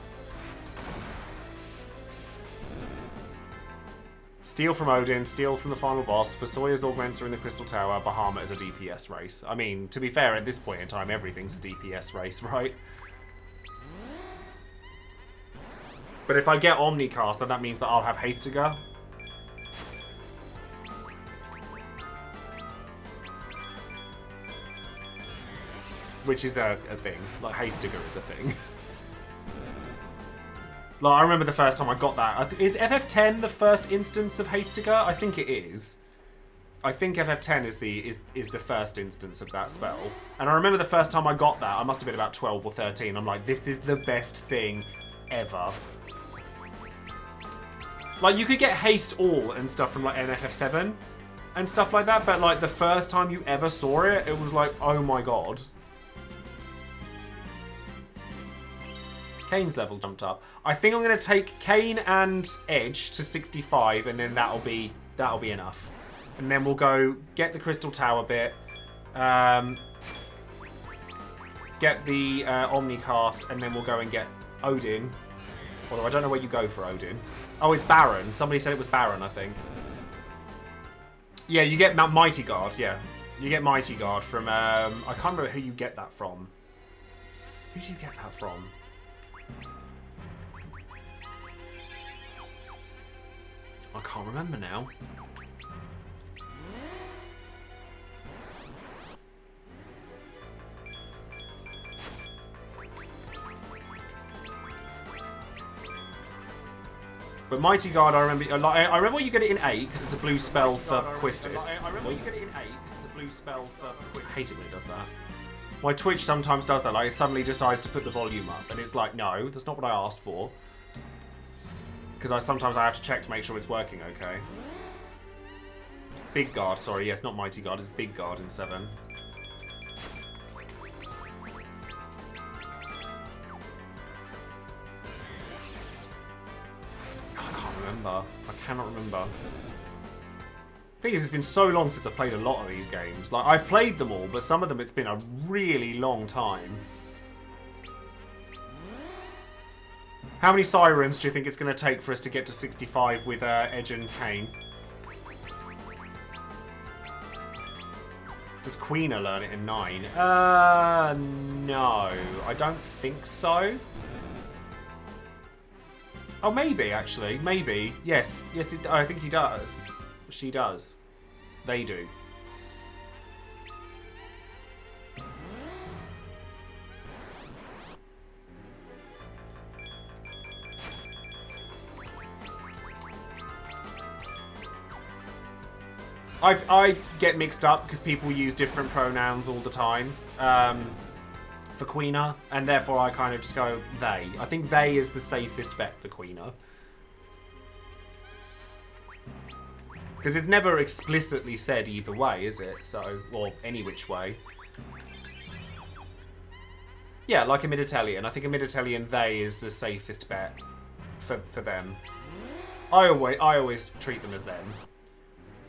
Steal from Odin, steal from the final boss. Fusoya's augments are in the Crystal Tower. Bahamut is a DPS race. I mean, to be fair, at this point in time, everything's a DPS race, right? But if I get Omnicast, then that means that I'll have Hastiger. Which is a thing. Like, Hastiger is a thing. Like, I remember the first time I got that. Is FF10 the first instance of Hastiger? I think it is. I think FF10 is the first instance of that spell. And I remember the first time I got that, I must have been about 12 or 13. I'm like, this is the best thing ever. Like, you could get haste all and stuff from, like, NFF7 and stuff like that, but, like, the first time you ever saw it, it was like, oh my god. Kane's level jumped up. I think I'm going to take Kane and Edge to 65, and then that'll be enough. And then we'll go get the Crystal Tower bit, get the Omnicast, and then we'll go and get Odin. Although I don't know where you go for Odin. Oh, it's Baron. Somebody said it was Baron, I think. Yeah, you get Mighty Guard, yeah. You get Mighty Guard from, I can't remember who you get that from. Who do you get that from? I can't remember now. But Mighty Guard, I remember you get it in 8 because it's a blue spell for Quistis. I remember you get it in 8 because it's a blue spell for Quistis. I hate it when it does that. My Twitch sometimes does that, like it suddenly decides to put the volume up, and it's like, no, that's not what I asked for. Because sometimes I have to check to make sure it's working okay. Big Guard, sorry, yes, not Mighty Guard, it's Big Guard in 7. I cannot remember. The thing is, it's been so long since I've played a lot of these games. Like, I've played them all, but some of them it's been a really long time. How many Sirens do you think it's going to take for us to get to 65 with Edge and Kane? Does Queena learn it in 9? No. I don't think so. Oh, maybe, actually. Maybe. Yes. Yes, I think he does. She does. They do. I get mixed up because people use different pronouns all the time. For Queena, and therefore I kind of just go they. I think they is the safest bet for Queena. Because it's never explicitly said either way, is it? So, or any which way. Yeah, like a Mid-Italian. I think a Mid-Italian they is the safest bet for them. I always treat them as them.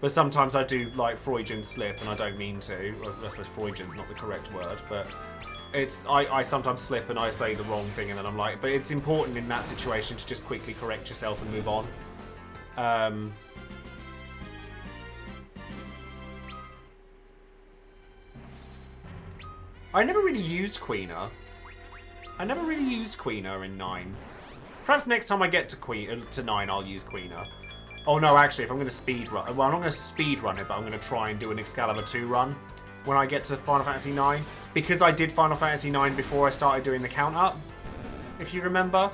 But sometimes I do like Freudian slip and I don't mean to. Well, I suppose Freudian's not the correct word, but I sometimes slip and I say the wrong thing and then I'm like, but it's important in that situation to just quickly correct yourself and move on. I never really used Queena. In 9. Perhaps next time I get to 9 I'll use Queena. Oh no, actually, if I'm going to speed run, well, I'm not going to speed run it, but I'm going to try and do an Excalibur 2 run when I get to Final Fantasy IX, because I did Final Fantasy IX before I started doing the count up, if you remember.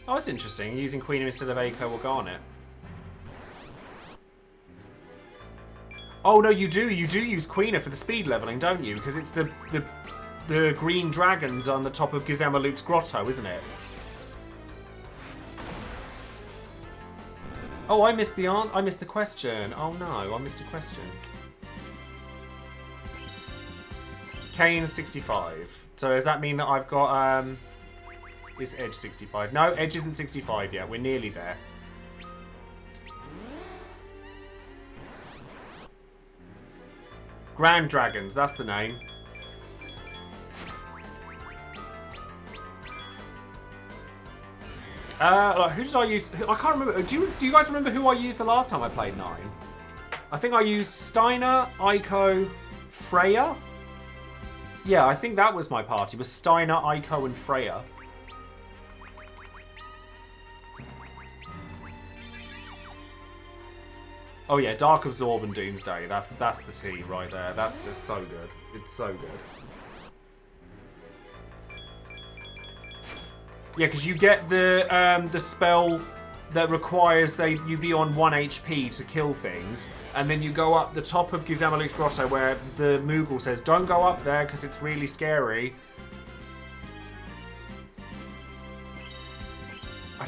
Oh, that's interesting, using Queena instead of Eiko or Garnet. Oh no, you do use Queena for the speed leveling, don't you? Because it's the green dragons on the top of Gizamaluk's grotto, isn't it? Oh, I missed the question. Oh no, I missed a question. Kane 65. So does that mean that I've got this Edge 65? No, Edge isn't 65 yet. We're nearly there. Grand Dragons, that's the name. Who did I use? I can't remember. Do you guys remember who I used the last time I played 9? I think I used Steiner, Eiko, Freya. Yeah, I think that was my party. It was Steiner, Eiko, and Freya. Oh yeah, Dark Absorb and Doomsday. That's the tea right there. That's just so good. It's so good. Yeah, because you get the spell that requires you be on 1 HP to kill things, and then you go up the top of Gizamaluk's grotto where the Moogle says, "Don't go up there because it's really scary."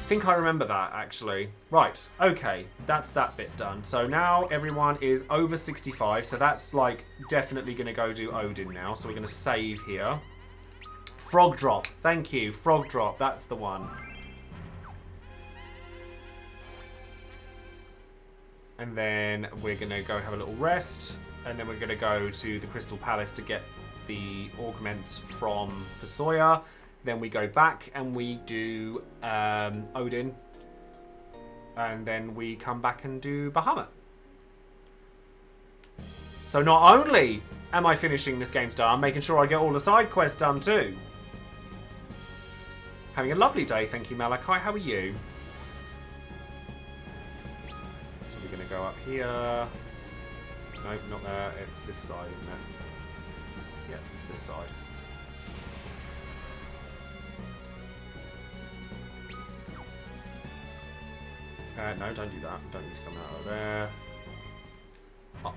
think I remember that, actually. Right, okay, that's that bit done. So now everyone is over 65, so that's, like, definitely going to go do Odin now. So we're going to save here. Frog Drop, thank you. Frog Drop, that's the one. And then we're going to go have a little rest. And then we're going to go to the Crystal Palace to get the augments from Fusoya. Then we go back and we do Odin. And then we come back and do Bahamut. So not only am I finishing this game's done, I'm making sure I get all the side quests done too. Having a lovely day, thank you, Malachi. How are you? So we're going to go up here. Nope, not there. It's this side, isn't it? Yeah, it's this side. No, don't do that. Don't need to come out of there.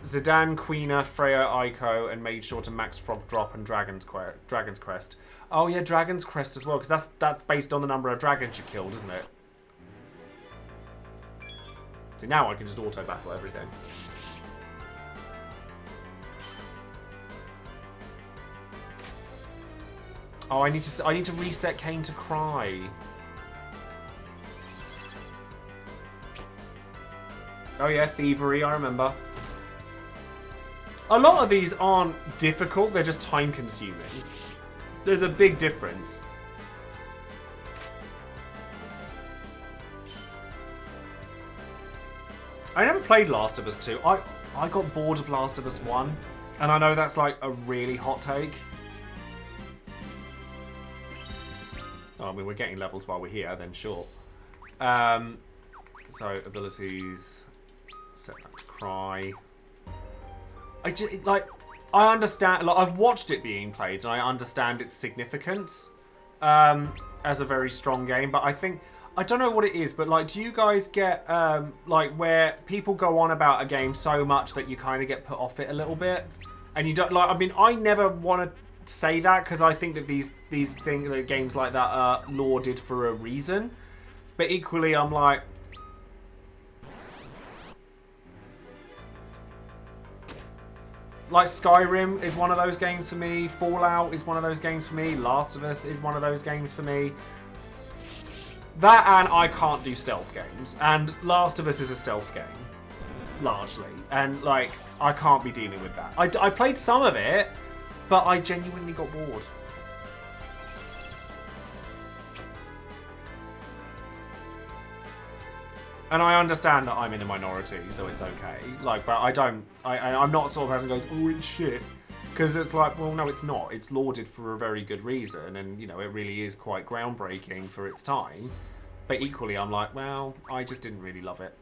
Zidane, Queena, Freya, Aiko, and made sure to max Frog Drop and Dragon's Crest. Oh yeah, Dragon's Crest as well, because that's based on the number of dragons you killed, isn't it? See, now I can just auto battle everything. Oh, I need to reset Kane to cry. Oh yeah, Thievery, I remember. A lot of these aren't difficult, they're just time consuming. There's a big difference. I never played Last of Us 2. I got bored of Last of Us 1. And I know that's like a really hot take. Oh, I mean, we're getting levels while we're here, then sure. So, abilities. Set that to cry. I understand, like, I've watched it being played and I understand its significance as a very strong game, but I don't know what it is, but like, do you guys get like where people go on about a game so much that you kind of get put off it a little bit, and you don't like? I mean, I never want to say that because I think that these things, games like that are lauded for a reason, but equally, I'm like. Like, Skyrim is one of those games for me. Fallout is one of those games for me. Last of Us is one of those games for me. That and I can't do stealth games. And Last of Us is a stealth game. Largely. And, like, I can't be dealing with that. I played some of it, but I genuinely got bored. And I understand that I'm in a minority, so it's okay. Like, but I'm not the sort of person who goes, oh, it's shit. Because it's like, well, no, it's not. It's lauded for a very good reason. And, you know, it really is quite groundbreaking for its time. But equally, I'm like, well, I just didn't really love it.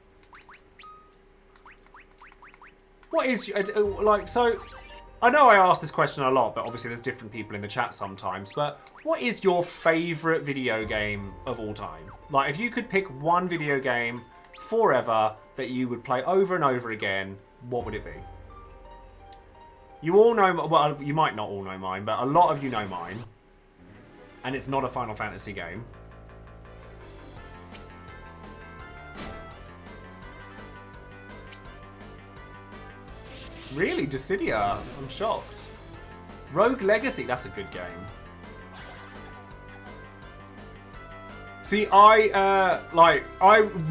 What is, like, so, I know I ask this question a lot, but obviously there's different people in the chat sometimes. But what is your favourite video game of all time? Like, if you could pick one video game forever that you would play over and over again, what would it be? You all know, well, you might not all know mine, but a lot of you know mine. And it's not a Final Fantasy game. Really? Dissidia? I'm shocked. Rogue Legacy, that's a good game. See, I'm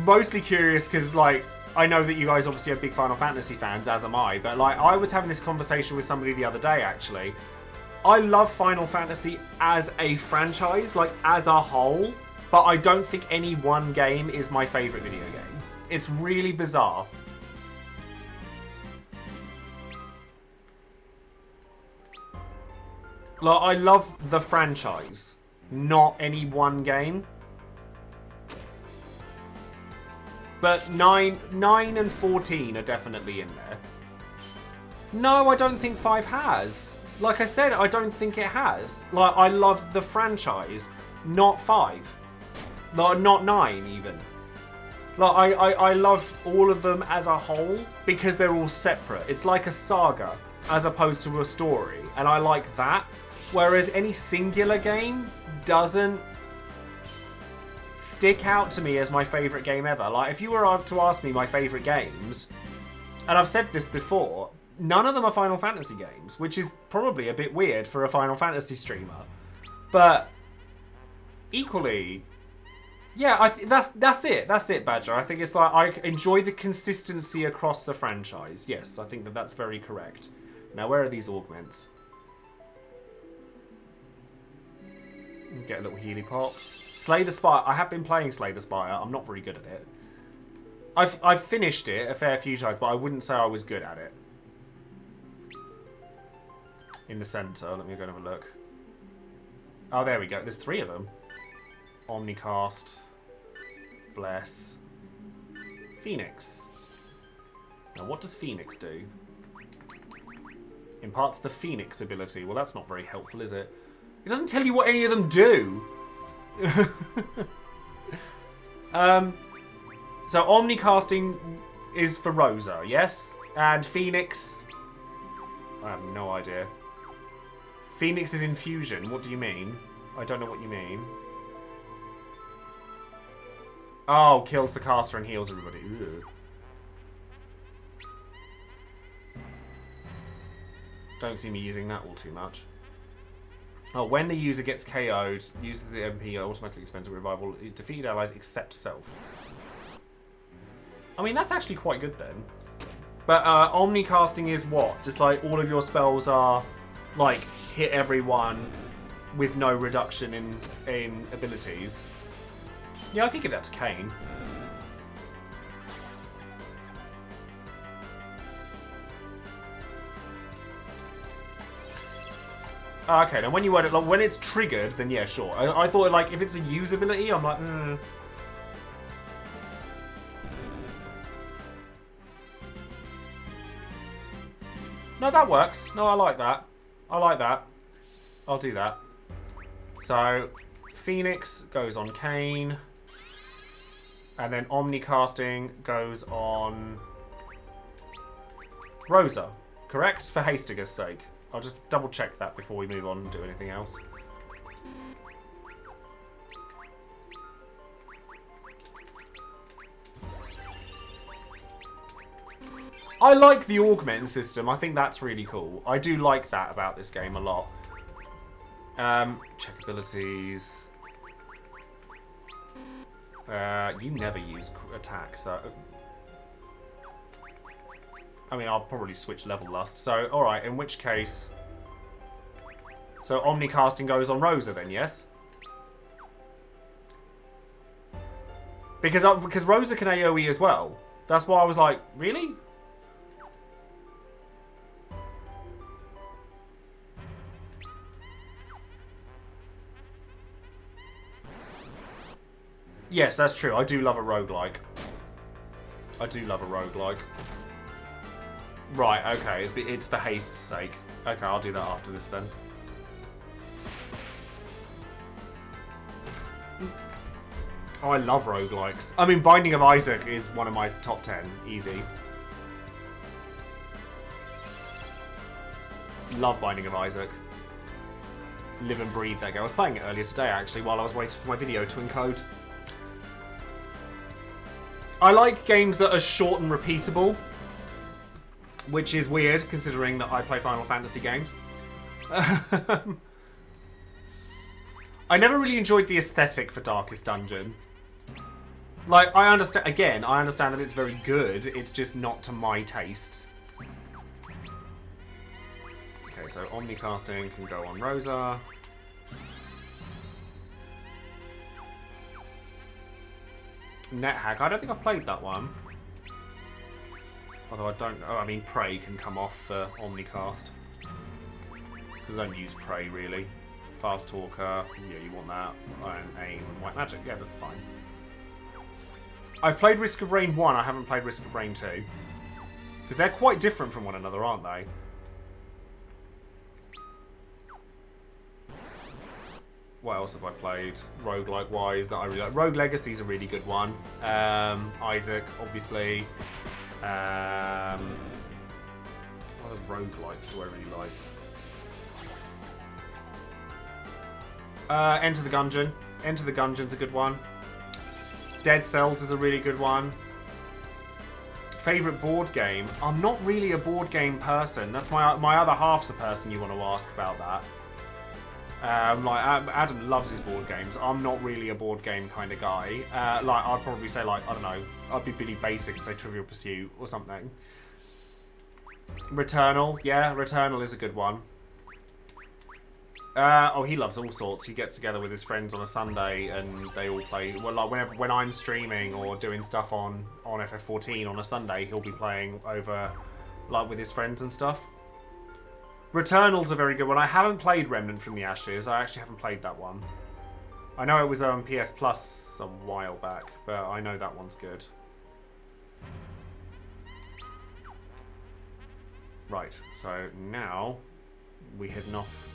mostly curious because, like, I know that you guys obviously are big Final Fantasy fans, as am I, but, like, I was having this conversation with somebody the other day, actually. I love Final Fantasy as a franchise, like, as a whole, but I don't think any one game is my favourite video game. It's really bizarre. Like, I love the franchise, not any one game. But 9 and 14 are definitely in there. No, I don't think 5 has. Like I said, I don't think it has. Like, I love the franchise, not 5. Like, not 9 even. Like, I love all of them as a whole because they're all separate. It's like a saga as opposed to a story. And I like that. Whereas any singular game doesn't stick out to me as my favourite game ever. Like, if you were to ask me my favourite games, and I've said this before, none of them are Final Fantasy games, which is probably a bit weird for a Final Fantasy streamer. But equally, yeah, that's it. That's it, Badger. I think it's like I enjoy the consistency across the franchise. Yes, I think that that's very correct. Now, where are these augments? Get a little Healy Pops. Slay the Spire. I have been playing Slay the Spire. I'm not very good at it. I've finished it a fair few times, but I wouldn't say I was good at it. In the centre. Let me go and have a look. Oh, there we go. There's 3 of them. Omnicast. Bless. Phoenix. Now, what does Phoenix do? Imparts the Phoenix ability. Well, that's not very helpful, is it? It doesn't tell you what any of them do. So Omnicasting is for Rosa, yes? And Phoenix... I have no idea. Phoenix is infusion. What do you mean? I don't know what you mean. Oh, kills the caster and heals everybody. Ugh. Don't see me using that all too much. Oh, when the user gets KO'd, use the MP automatically expends a revival. Defeated allies except self. I mean, that's actually quite good then. But Omnicasting is what? Just like all of your spells are like hit everyone with no reduction in abilities. Yeah, I could give that to Kane. Okay, now when you word it, like, when it's triggered, then yeah, sure. I thought, like, if it's a usability, I'm like, No, that works. No, I like that. I like that. I'll do that. So, Phoenix goes on Kane. And then Omnicasting goes on Rosa. Correct? For Hastinger's sake. I'll just double check that before we move on and do anything else. I like the augment system. I think that's really cool. I do like that about this game a lot. Check abilities. You never use attack, so... I mean, I'll probably switch level lust. So, alright, in which case... So, Omnicasting goes on Rosa then, yes? Because Rosa can AoE as well. That's why I was like, really? Yes, that's true. I do love a roguelike. I do love a roguelike. Right, okay. It's for haste's sake. Okay, I'll do that after this then. Oh, I love roguelikes. I mean, Binding of Isaac is one of my top 10. Easy. Love Binding of Isaac. Live and breathe that game. I was playing it earlier today, actually, while I was waiting for my video to encode. I like games that are short and repeatable. Which is weird, considering that I play Final Fantasy games. I never really enjoyed the aesthetic for Darkest Dungeon. Like, I understand that it's very good, it's just not to my tastes. Okay, so Omnicasting can go on Rosa. NetHack, I don't think I've played that one. Although I don't know, I mean, Prey can come off for Omnicast. Because I don't use Prey, really. Fast Talker, yeah, you want that. And Aim and White Magic, yeah, that's fine. I've played Risk of Rain 1, I haven't played Risk of Rain 2. Because they're quite different from one another, aren't they? What else have I played? Roguelike-wise that I really like. Rogue Legacy is a really good one. Isaac, obviously. What other roguelikes do I really like? Enter the Gungeon. Enter the Gungeon's a good one. Dead Cells is a really good one. Favourite board game? I'm not really a board game person. That's my other half's the person you want to ask about that. Adam loves his board games. I'm not really a board game kind of guy. I'd probably say I don't know. I'd be really basic and say Trivial Pursuit or something. Returnal, yeah, Returnal is a good one. He loves all sorts. He gets together with his friends on a Sunday and they all play. Well, when I'm streaming or doing stuff on FF14 on a Sunday, he'll be playing over with his friends and stuff. Returnal's a very good one. I haven't played Remnant from the Ashes. I actually haven't played that one. I know it was on PS Plus a while back, but I know that one's good. Right, so now we're heading off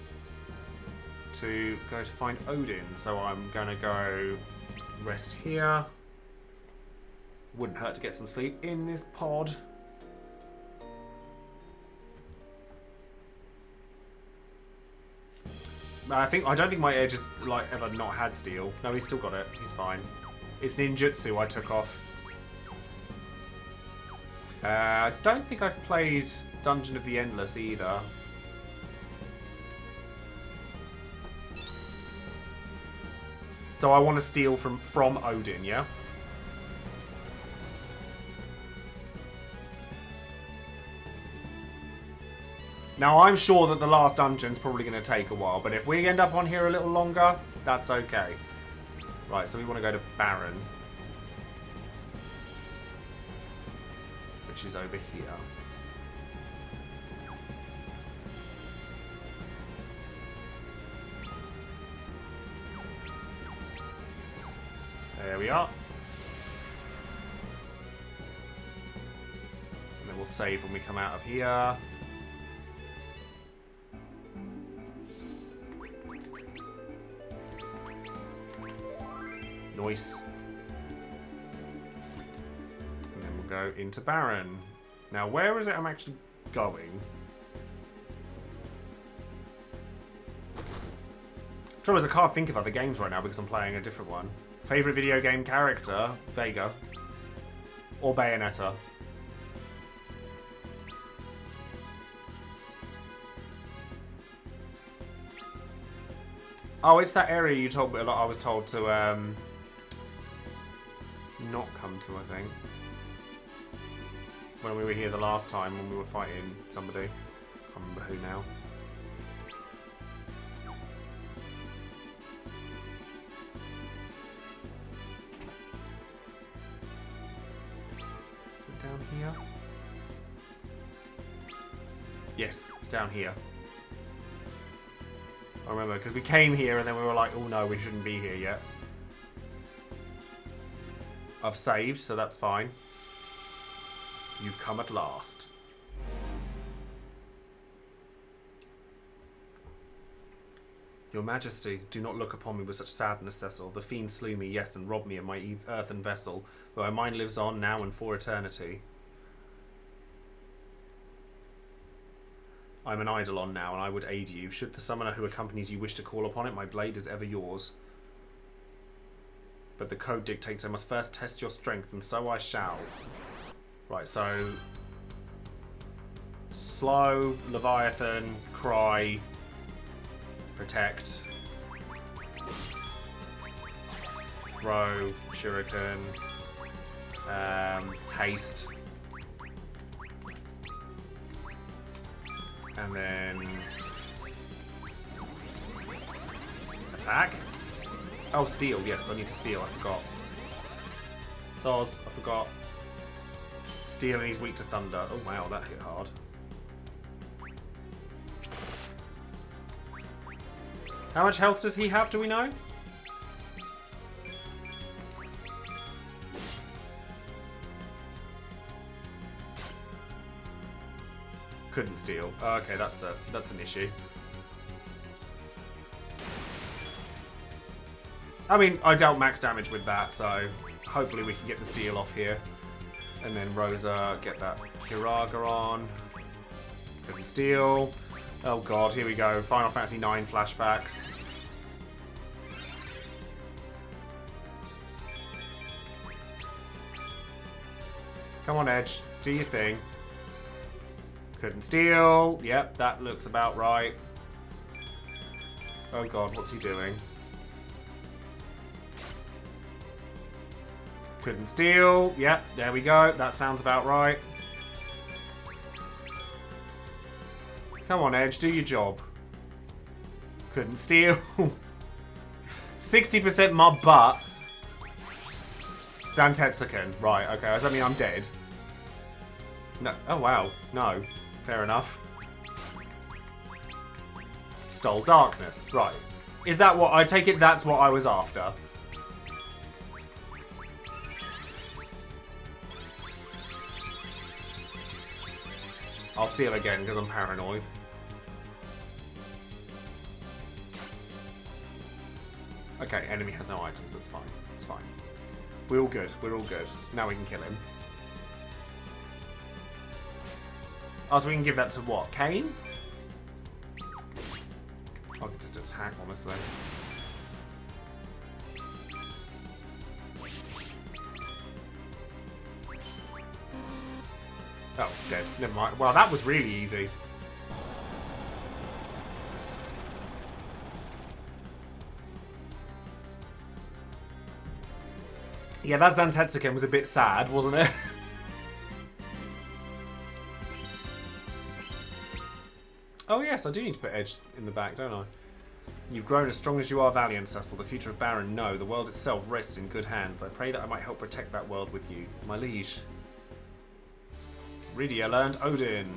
to go to find Odin. So I'm gonna go rest here. Wouldn't hurt to get some sleep in this pod. I don't think my edge has ever not had steel. No, he's still got it. He's fine. It's ninjutsu I took off. I don't think I've played Dungeon of the Endless either. So I want to steal from Odin, yeah? Now, I'm sure that the last dungeon's probably going to take a while, but if we end up on here a little longer, that's okay. Right, so we want to go to Baron, which is over here. There we are. And then we'll save when we come out of here. Nice. And then we'll go into Baron. Now, where is it I'm actually going? Trouble is, I can't think of other games right now because I'm playing a different one. Favorite video game character? Vega. Or Bayonetta. Oh, it's that area you told me. I was told to not come to, I think. When we were here the last time when we were fighting somebody. I can't remember who now. Is it down here? Yes, it's down here. I remember, because we came here and then we were like, oh no, we shouldn't be here yet. I've saved, so that's fine. You've come at last. Your Majesty, do not look upon me with such sadness, Cecil. The fiend slew me, yes, and robbed me of my earthen vessel, but my mind lives on now and for eternity. I'm an Eidolon now, and I would aid you. Should the summoner who accompanies you wish to call upon it, my blade is ever yours. But the code dictates I must first test your strength, and so I shall. Right, so... Slow, Leviathan, Cry, Protect, Throw, Shuriken, Haste, and then... Attack? Oh, steal. Yes, I need to steal. I forgot. Soz, I forgot. Steal and he's weak to thunder. Oh, wow, that hit hard. How much health does he have, do we know? Couldn't steal. Oh, okay, that's an issue. I mean, I dealt max damage with that, so hopefully we can get the steal off here. And then Rosa, get that Kiraga on. Couldn't steal. Oh god, here we go. Final Fantasy IX flashbacks. Come on, Edge. Do your thing. Couldn't steal. Yep, that looks about right. Oh god, what's he doing? Couldn't steal. Yep, there we go. That sounds about right. Come on, Edge. Do your job. Couldn't steal. 60% my butt. Zantetsuken. Right, okay. Does that mean I'm dead? No. Oh, wow. No. Fair enough. Stole darkness. Right. Is that what... I take it that's what I was after. I'll steal again because I'm paranoid. Okay, enemy has no items. That's fine. It's fine. We're all good. We're all good. Now we can kill him. Oh, so we can give that to what? Kane? I could just attack, honestly. Oh, dead. Never mind. Well, that was really easy. Yeah, that Zantetsuken was a bit sad, wasn't it? Oh yes, I do need to put Edge in the back, don't I? You've grown as strong as you are valiant, Cecil. The future of Baron, no. The world itself rests in good hands. I pray that I might help protect that world with you. My liege. Rydia learned Odin.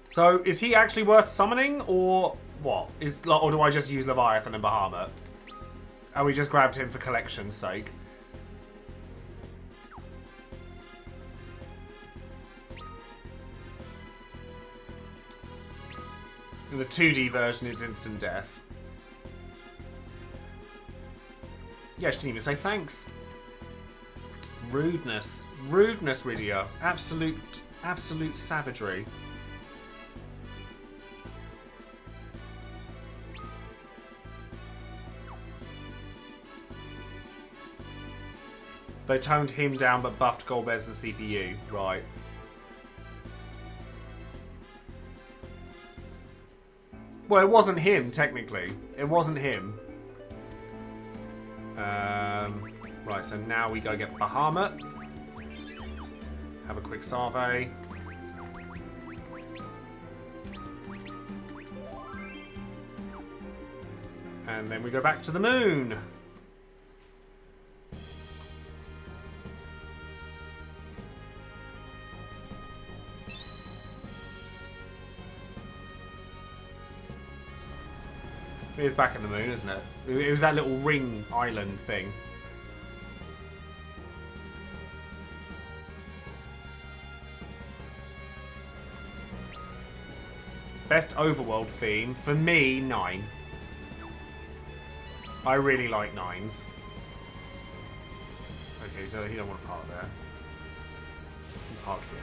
So, is he actually worth summoning, or what? Or do I just use Leviathan and Bahamut? And we just grabbed him for collection's sake? In the 2D version, it's instant death. Yeah, she didn't even say thanks. Rudeness. Rudeness, Rydia. Absolute savagery. They toned him down but buffed Golbez the CPU. Right. Well, it wasn't him, technically. It wasn't him. Right, so now we go get Bahamut. Have a quick survey. And then we go back to the moon. It is back in the moon, isn't it? It was that little ring island thing. Best overworld theme, for me, 9. I really like 9s. Okay, so you don't want to park there. You can park here.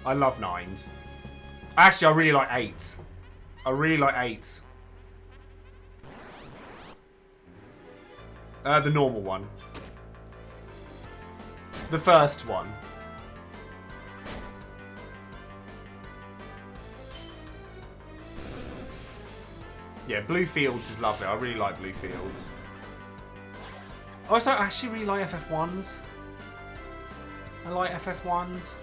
I love 9s. Actually, I really like 8s. I really like 8s. The normal one. The first one. Yeah, Blue Fields is lovely. I really like Blue Fields. Also, I actually really like FF1s. I like FF1s.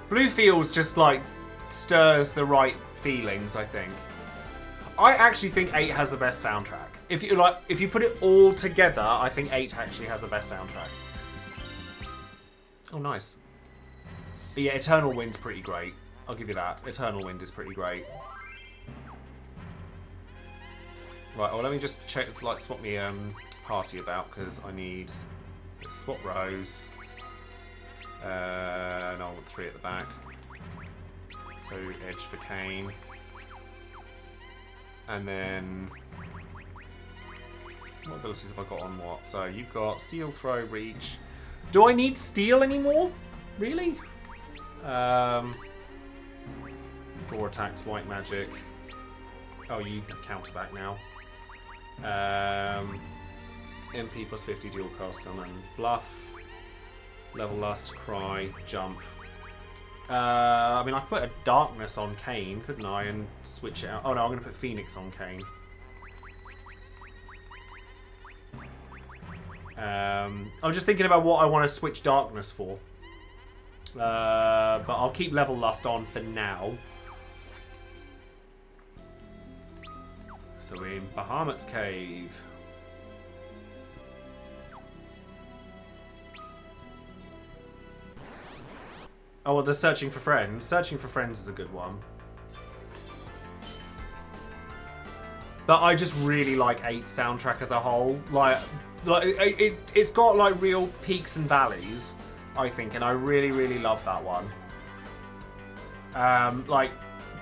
Blue Fields just, like, stirs the right feelings, I think. I actually think 8 has the best soundtrack. If you put it all together, I think 8 actually has the best soundtrack. Oh, nice. But yeah, Eternal Wind's pretty great. I'll give you that. Eternal Wind is pretty great. Right, well, let me just check, like, swap me party about, because I need swap rows. No, I want 3 at the back. So, Edge for Kane. And then... what abilities have I got on what? So, you've got Steel, Throw, Reach. Do I need Steel anymore? Really? Draw attacks, white magic. Oh, you can counter back now. MP plus 50 dual cast summon. Bluff. Level lust, cry, jump. I mean, I could put a darkness on Kane, couldn't I? And switch it out. Oh no, I'm going to put Phoenix on Kane. I'm just thinking about what I want to switch darkness for. But I'll keep level lust on for now. So we're in Bahamut's cave. Oh, well, the Searching for Friends. Searching for Friends is a good one. But I just really like 8's soundtrack as a whole. It's got like real peaks and valleys, I think, and I really, really love that one. Like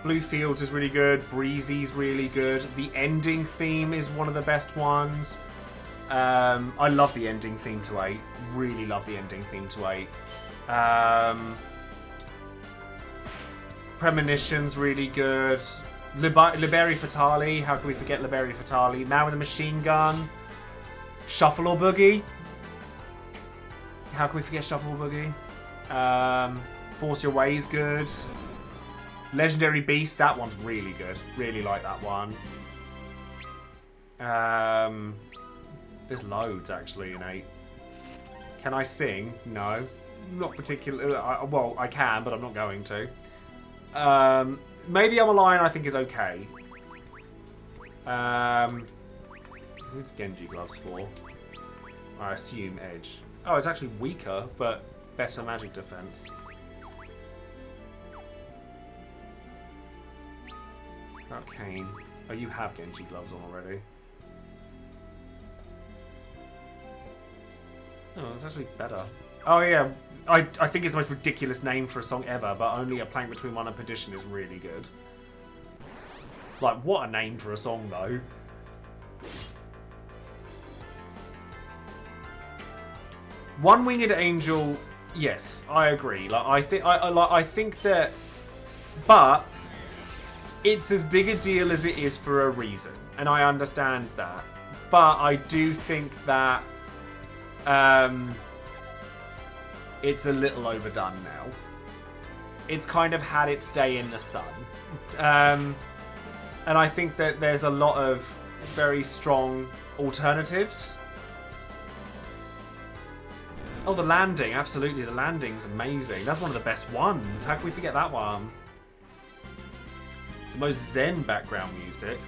Blue Fields is really good. Breezy's really good. The ending theme is one of the best ones. I love the ending theme to 8. Really love the ending theme to 8. Premonition's really good. Liberi Fatali. How can we forget Liberi Fatali? Man with a Machine Gun. Shuffle or Boogie. How can we forget Shuffle or Boogie? Force Your Way is good. Legendary Beast. That one's really good. Really like that one. There's loads actually in 8. Can I sing? No. Not particularly. Well, I can, but I'm not going to. Maybe I'm a Lion I think is okay. Who's Genji Gloves for? I assume Edge. Oh, it's actually weaker, but better magic defense. Arcane. Oh, you have Genji Gloves on already. Oh, it's actually better. Oh yeah, I think it's the most ridiculous name for a song ever, but only A Plank Between One and Perdition is really good. Like, what a name for a song, though. One-Winged Angel, yes, I agree. Like, I think that, but it's as big a deal as it is for a reason, and I understand that. But I do think that it's a little overdone now. It's kind of had its day in the sun. And I think that there's a lot of very strong alternatives. Oh, the landing. Absolutely, the landing's amazing. That's one of the best ones. How can we forget that one? The most zen background music.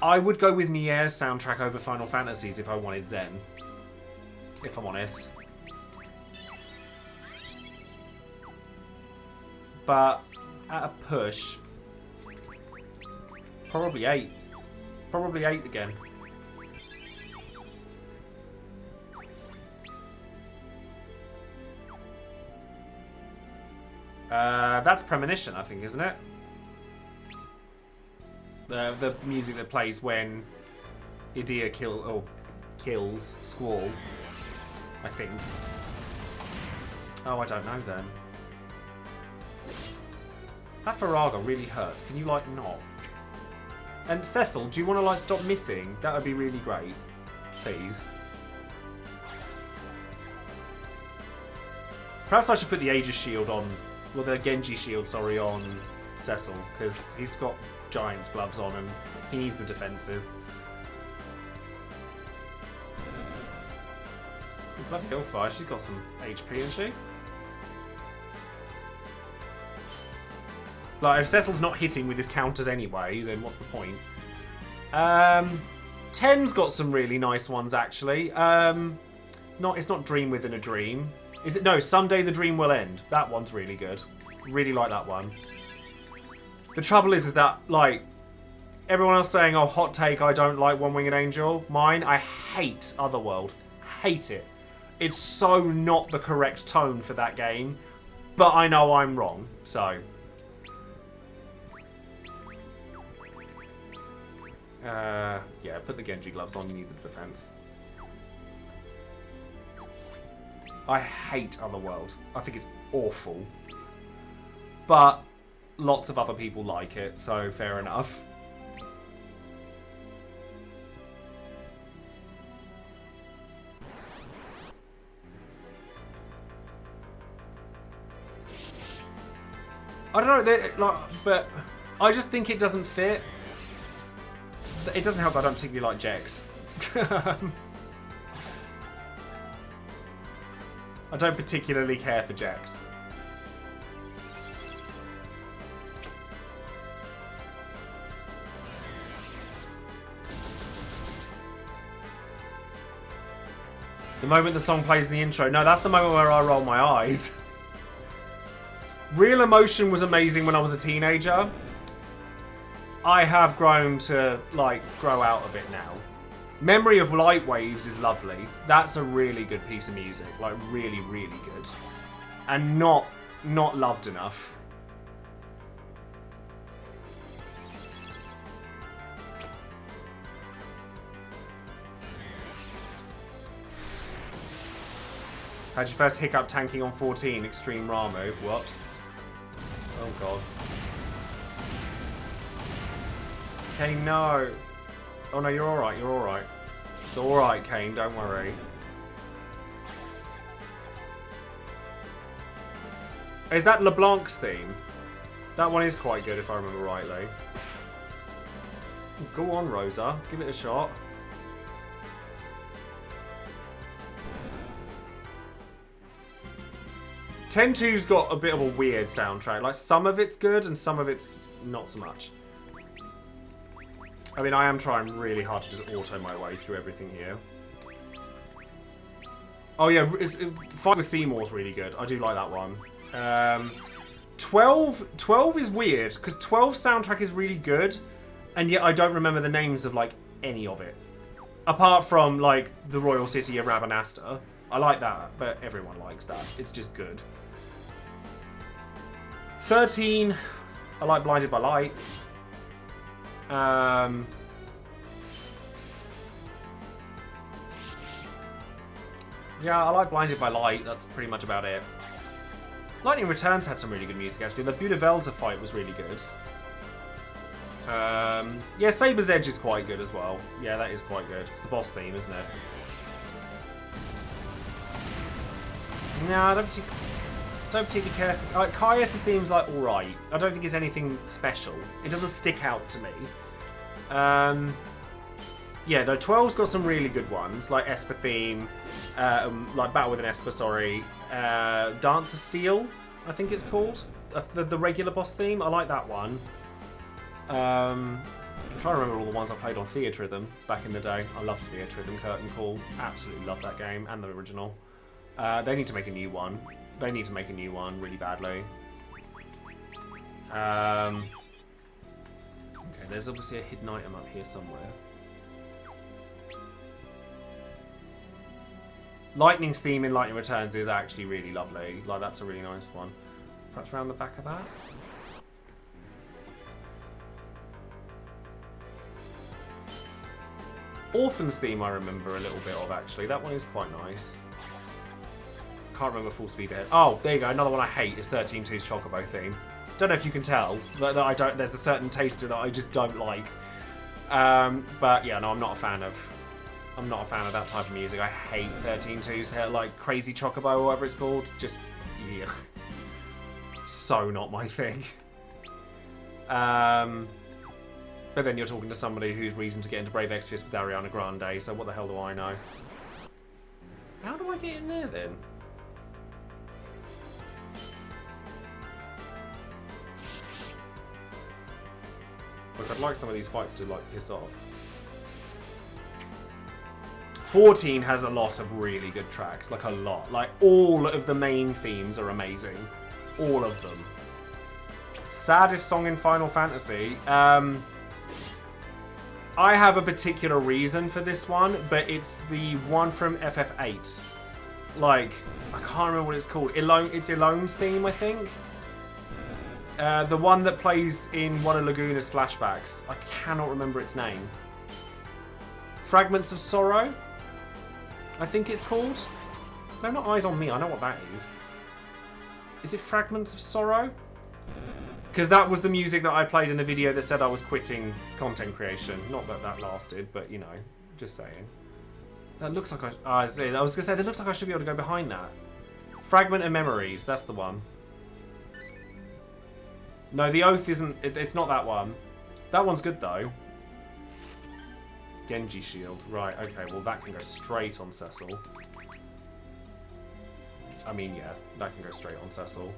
I would go with Nier's soundtrack over Final Fantasy's if I wanted zen. If I'm honest. But at a push, probably 8. Probably 8 again. That's Premonition, I think, isn't it? The music that plays when Idea kills Squall, I think. Oh, I don't know then. That Faraga really hurts. Can you, like, not? And Cecil, do you want to, like, stop missing? That would be really great. Please. Perhaps I should put the Aegis shield on... Well, the Genji shield, sorry, on Cecil. Because he's got Giant's gloves on and he needs the defences. Bloody Hellfire, she's got some HP, hasn't she? Like, if Cecil's not hitting with his counters anyway, then what's the point? 10's got some really nice ones, actually. It's not Dream Within a Dream. Is it? No, Someday the Dream Will End. That one's really good. Really like that one. The trouble is that, like, everyone else saying, oh, hot take, I don't like One-Winged Angel. Mine, I hate Otherworld. Hate it. It's so not the correct tone for that game. But I know I'm wrong, so... yeah, put the Genji gloves on, you need the defense. I hate Otherworld. I think it's awful. But lots of other people like it, so fair enough. I don't know, like, but I just think it doesn't fit. It doesn't help that I don't particularly like Jekt. I don't particularly care for Jekt. The moment the song plays in the intro. No, that's the moment where I roll my eyes. Real Emotion was amazing when I was a teenager. I have grown to, like, grow out of it now. Memory of Light Waves is lovely. That's a really good piece of music. Like, really, really good. And not loved enough. Had your first hiccup tanking on 14, Extreme Ramu. Whoops. Oh god. Okay, no. Oh no, you're alright, you're alright. It's alright, Kane, don't worry. Is that LeBlanc's theme? That one is quite good if I remember rightly. Go on, Rosa. Give it a shot. Ten-2's got a bit of a weird soundtrack. Like, some of it's good and some of it's not so much. I mean, I am trying really hard to just auto my way through everything here. Oh yeah, Fight with Seymour's really good. I do like that one. 12 is weird, because 12's soundtrack is really good, and yet I don't remember the names of, like, any of it. Apart from, like, the Royal City of Rabanasta. I like that, but everyone likes that. It's just good. 13, I like Blinded by Light. Yeah, I like Blinded by Light. That's pretty much about it. Lightning Returns had some really good music, actually. The Budavelza fight was really good. Yeah, Saber's Edge is quite good as well. Yeah, that is quite good. It's the boss theme, isn't it? No, I don't particularly care for... Caius' theme's, like, alright. I don't think it's anything special. It doesn't stick out to me. Yeah, no, 12's got some really good ones, like Esper theme, like Battle with an Esper, sorry. Dance of Steel, I think it's called. The regular boss theme, I like that one. I'm trying to remember all the ones I played on Theatrhythm back in the day. I loved Theatrhythm, Curtain Call. Absolutely loved that game, and the original. They need to make a new one. They need to make a new one really badly. Okay, there's obviously a hidden item up here somewhere. Lightning's theme in Lightning Returns is actually really lovely. Like, that's a really nice one. Perhaps around the back of that? Orphan's theme I remember a little bit of, actually. That one is quite nice. Can't remember Full Speed Ahead. Oh, there you go. Another one I hate is 13-2's Chocobo theme. Don't know if you can tell, but I don't. There's a certain taste to that I just don't like. But yeah, no, I'm not a fan of that type of music. I hate 13-2's like Crazy Chocobo or whatever it's called. Just yeah, so not my thing. But then you're talking to somebody who's reason to get into Brave Exvius with Ariana Grande. So what the hell do I know? How do I get in there then? Look, I'd like some of these fights to, like, piss off. 14 has a lot of really good tracks. Like, a lot. Like, all of the main themes are amazing. All of them. Saddest song in Final Fantasy. I have a particular reason for this one, but it's the one from FF8. Like, I can't remember what it's called. It's Elone's theme, I think. The one that plays in one of Laguna's flashbacks. I cannot remember its name. Fragments of Sorrow, I think it's called. No, not Eyes on Me. I know what that is. Is it Fragments of Sorrow? Because that was the music that I played in the video that said I was quitting content creation. Not that that lasted, but you know, just saying. That looks like I was going to say, that looks like I should be able to go behind that. Fragment of Memories, that's the one. No, the Oath isn't, it's not that one. That one's good though. Genji Shield, right, okay, well that can go straight on Cecil. I mean, yeah, that can go straight on Cecil.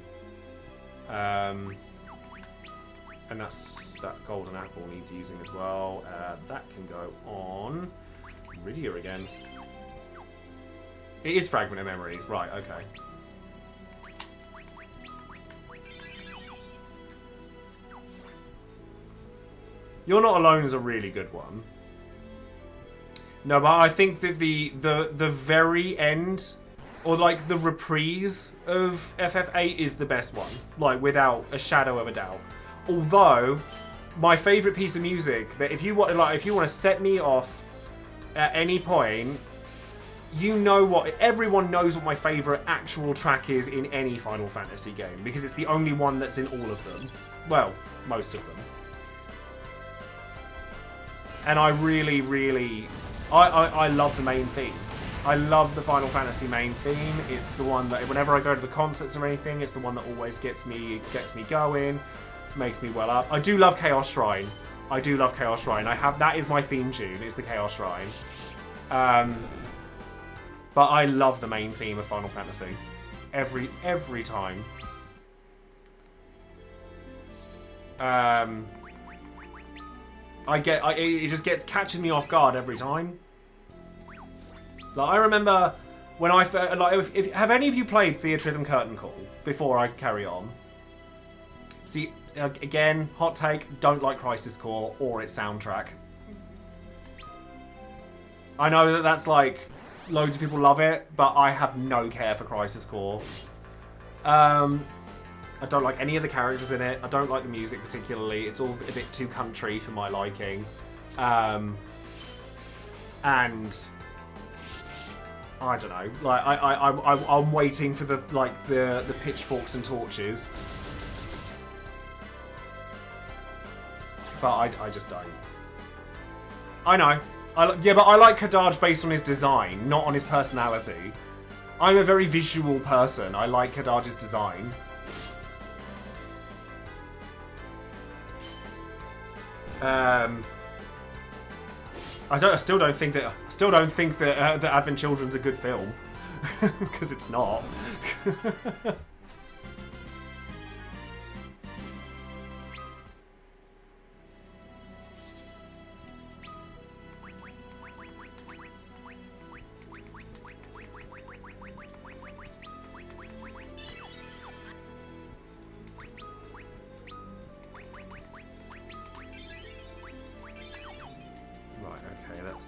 And that golden apple needs using as well. That can go on Rydia again. It is Fragment of Memories, right, okay. You're Not Alone is a really good one. No, but I think that the very end, or like the reprise of FF8 is the best one, like without a shadow of a doubt. Although, my favourite piece of music that if you want to set me off at any point, you know what, everyone knows what my favourite actual track is in any Final Fantasy game, because it's the only one that's in all of them. Well, most of them. And I really, really, I love the main theme. I love the Final Fantasy main theme. It's the one that, whenever I go to the concerts or anything, it's the one that always gets me going, makes me well up. I do love Chaos Shrine. I do love Chaos Shrine. That is my theme tune, it's the Chaos Shrine. But I love the main theme of Final Fantasy. Every time. It just catches me off guard every time. Like, I remember when have any of you played Theatrhythm Curtain Call before I carry on? See, again, hot take, don't like Crisis Core or its soundtrack. I know that that's like, loads of people love it, but I have no care for Crisis Core. I don't like any of the characters in it. I don't like the music particularly. It's all a bit too country for my liking. And I don't know. Like I'm waiting for the pitchforks and torches. But I just don't. I know. Yeah, but I like Kadaj based on his design, not on his personality. I'm a very visual person. I like Kadaj's design. I still don't think that that Advent Children's a good film, because it's not.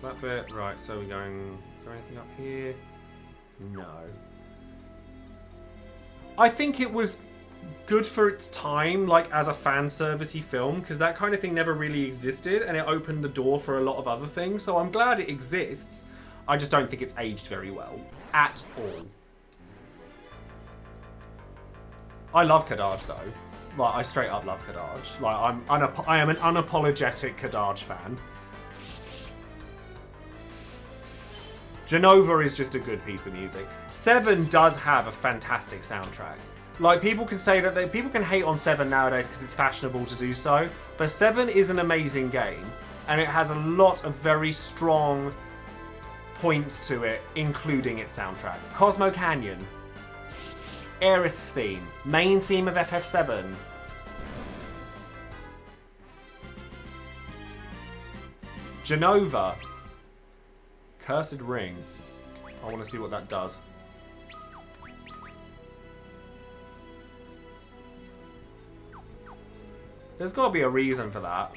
That bit, right, so we're going, is there anything up here? No. I think it was good for its time, like as a fan servicey film, because that kind of thing never really existed, and it opened the door for a lot of other things, so I'm glad it exists. I just don't think it's aged very well. At all. I love Kadaj though. Like, I straight up love Kadaj. Like, I am an unapologetic Kadaj fan. Genova is just a good piece of music. 7 does have a fantastic soundtrack. Like, people can say that people can hate on 7 nowadays because it's fashionable to do so, but 7 is an amazing game, and it has a lot of very strong points to it, including its soundtrack. Cosmo Canyon, Aerith's theme, main theme of FF7. Genova. Cursed Ring. I want to see what that does. There's got to be a reason for that.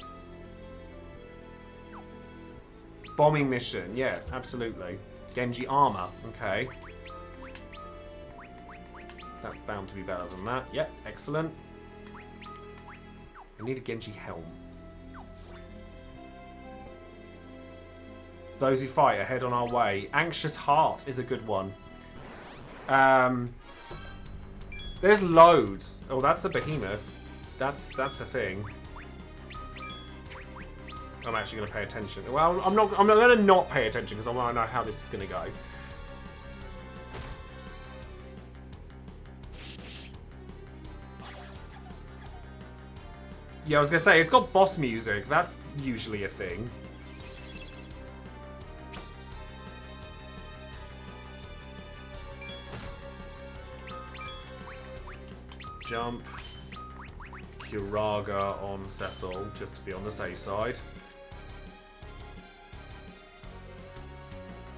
Bombing mission. Yeah, absolutely. Genji armor. Okay. That's bound to be better than that. Yep, excellent. I need a Genji helm. Those who fight are head on our way. Anxious Heart is a good one. There's loads. Oh, that's a behemoth. That's a thing. I'm actually going to pay attention. Well, I'm not going to not pay attention because I want to know how this is going to go. Yeah, I was going to say, it's got boss music. That's usually a thing. Jump. Kiraga on Cecil, just to be on the safe side.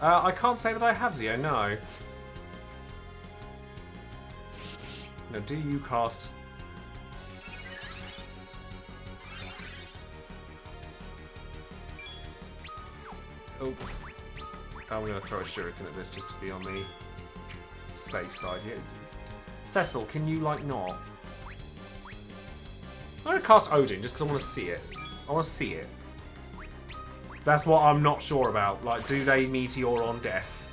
I can't say that I have Zio, no. Now, do you cast... Oh. I'm going to throw a shuriken at this just to be on the safe side here. Cecil, can you, like, not? I'm going to cast Odin just because I want to see it. I want to see it. That's what I'm not sure about. Like, do they meteor on death?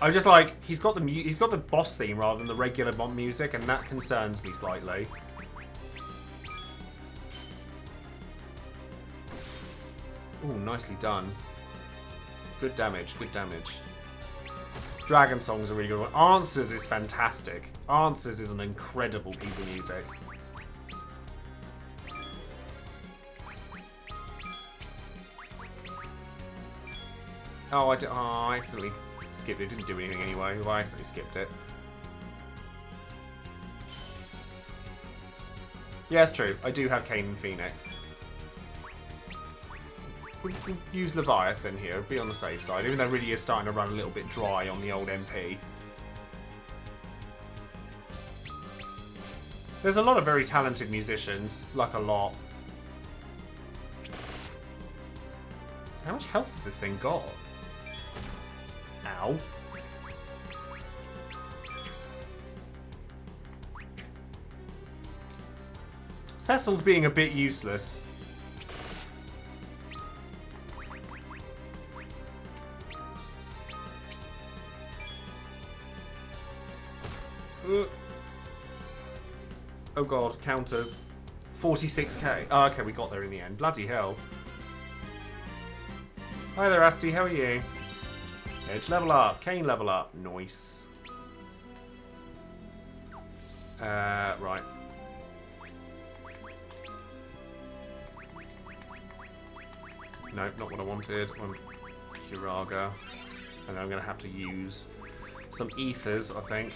I'm just like, he's got the boss theme rather than the regular bomb music, and that concerns me slightly. Ooh, nicely done. Good damage, good damage. Dragon Song's a really good one. Answers is fantastic. Answers is an incredible piece of music. Oh, I accidentally skipped it. It didn't do anything anyway. Well, I accidentally skipped it. Yeah, it's true. I do have Cain and Phoenix. We can use Leviathan here, be on the safe side, even though it really is starting to run a little bit dry on the old MP. There's a lot of very talented musicians, like a lot. How much health has this thing got? Ow. Cecil's being a bit useless. Oh god, counters. 46k. Oh, okay, we got there in the end. Bloody hell. Hi there, Asti, how are you? Edge level up. Cain level up. Nice. Right. Nope, not what I wanted. I want Kiraga. And then I'm going to have to use some ethers, I think.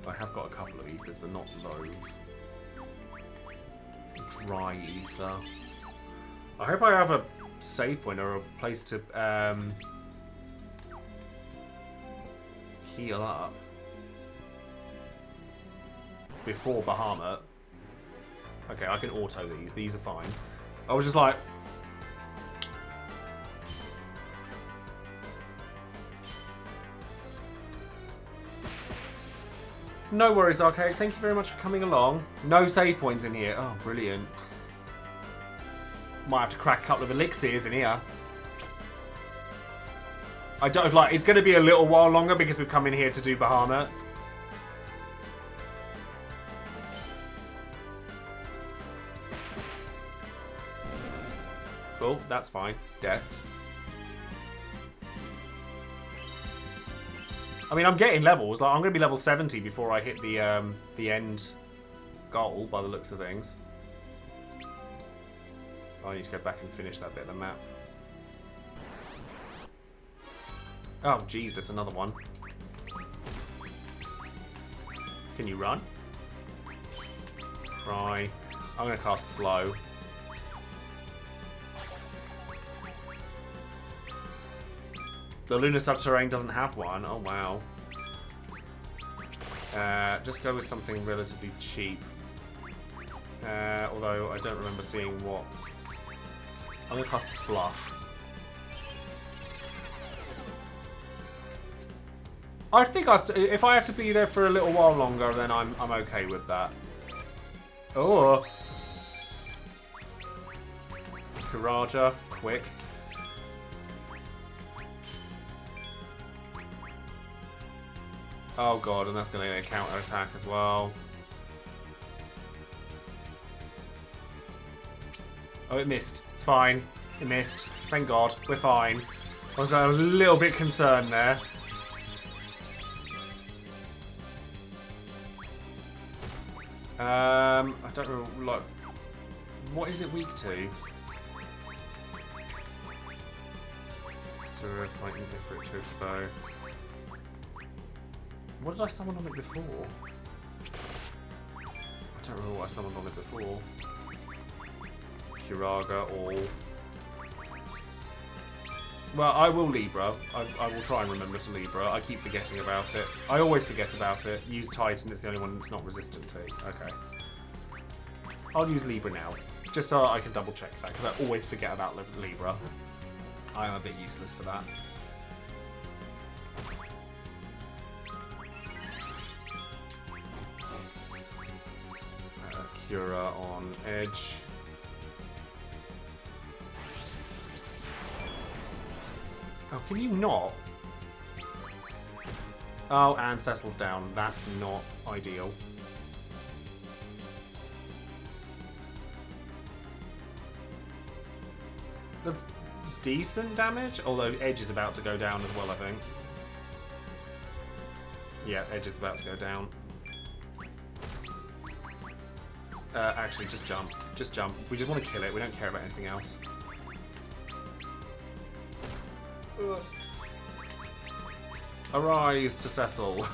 I have got a couple of ethers, but not those. Dry ether. I hope I have a save point or a place to heal up before Bahamut. Okay, I can auto these. These are fine. I was just like... No worries, Arcade. Thank you very much for coming along. No save points in here. Oh, brilliant. Might have to crack a couple of elixirs in here. I don't like. It's going to be a little while longer because we've come in here to do Bahamut. Cool, that's fine. Deaths. I mean, I'm getting levels. Like, I'm going to be level 70 before I hit the end goal, by the looks of things. I need to go back and finish that bit of the map. Oh, Jesus, another one. Can you run? Try. I'm going to cast slow. The Lunar Subterrane doesn't have one. Oh, wow. Just go with something relatively cheap. Although I don't remember seeing what. I'm going to cast Bluff. I think if I have to be there for a little while longer, then I'm okay with that. Oh. Kiraja, quick. Oh god, and that's going to get a counter attack as well. Oh, it missed. It's fine. It missed. Thank god. We're fine. I was a little bit concerned there. I don't know, like, what is it weak to? Sura, Titan, Ifrit, Turbo. What did I summon on it before? I don't remember what I summoned on it before. Kiraga, all. Well, I will Libra. I will try and remember to Libra. I keep forgetting about it. I always forget about it. Use Titan, it's the only one it's not resistant to. Okay. I'll use Libra now. Just so I can double check that, because I always forget about Libra. I am a bit useless for that. Cura on edge. Oh, can you not? Oh, and Cecil's down. That's not ideal. That's decent damage, although Edge is about to go down as well, I think. Yeah, Edge is about to go down. Actually, just jump. Just jump. We just want to kill it. We don't care about anything else. Arise to Cecil.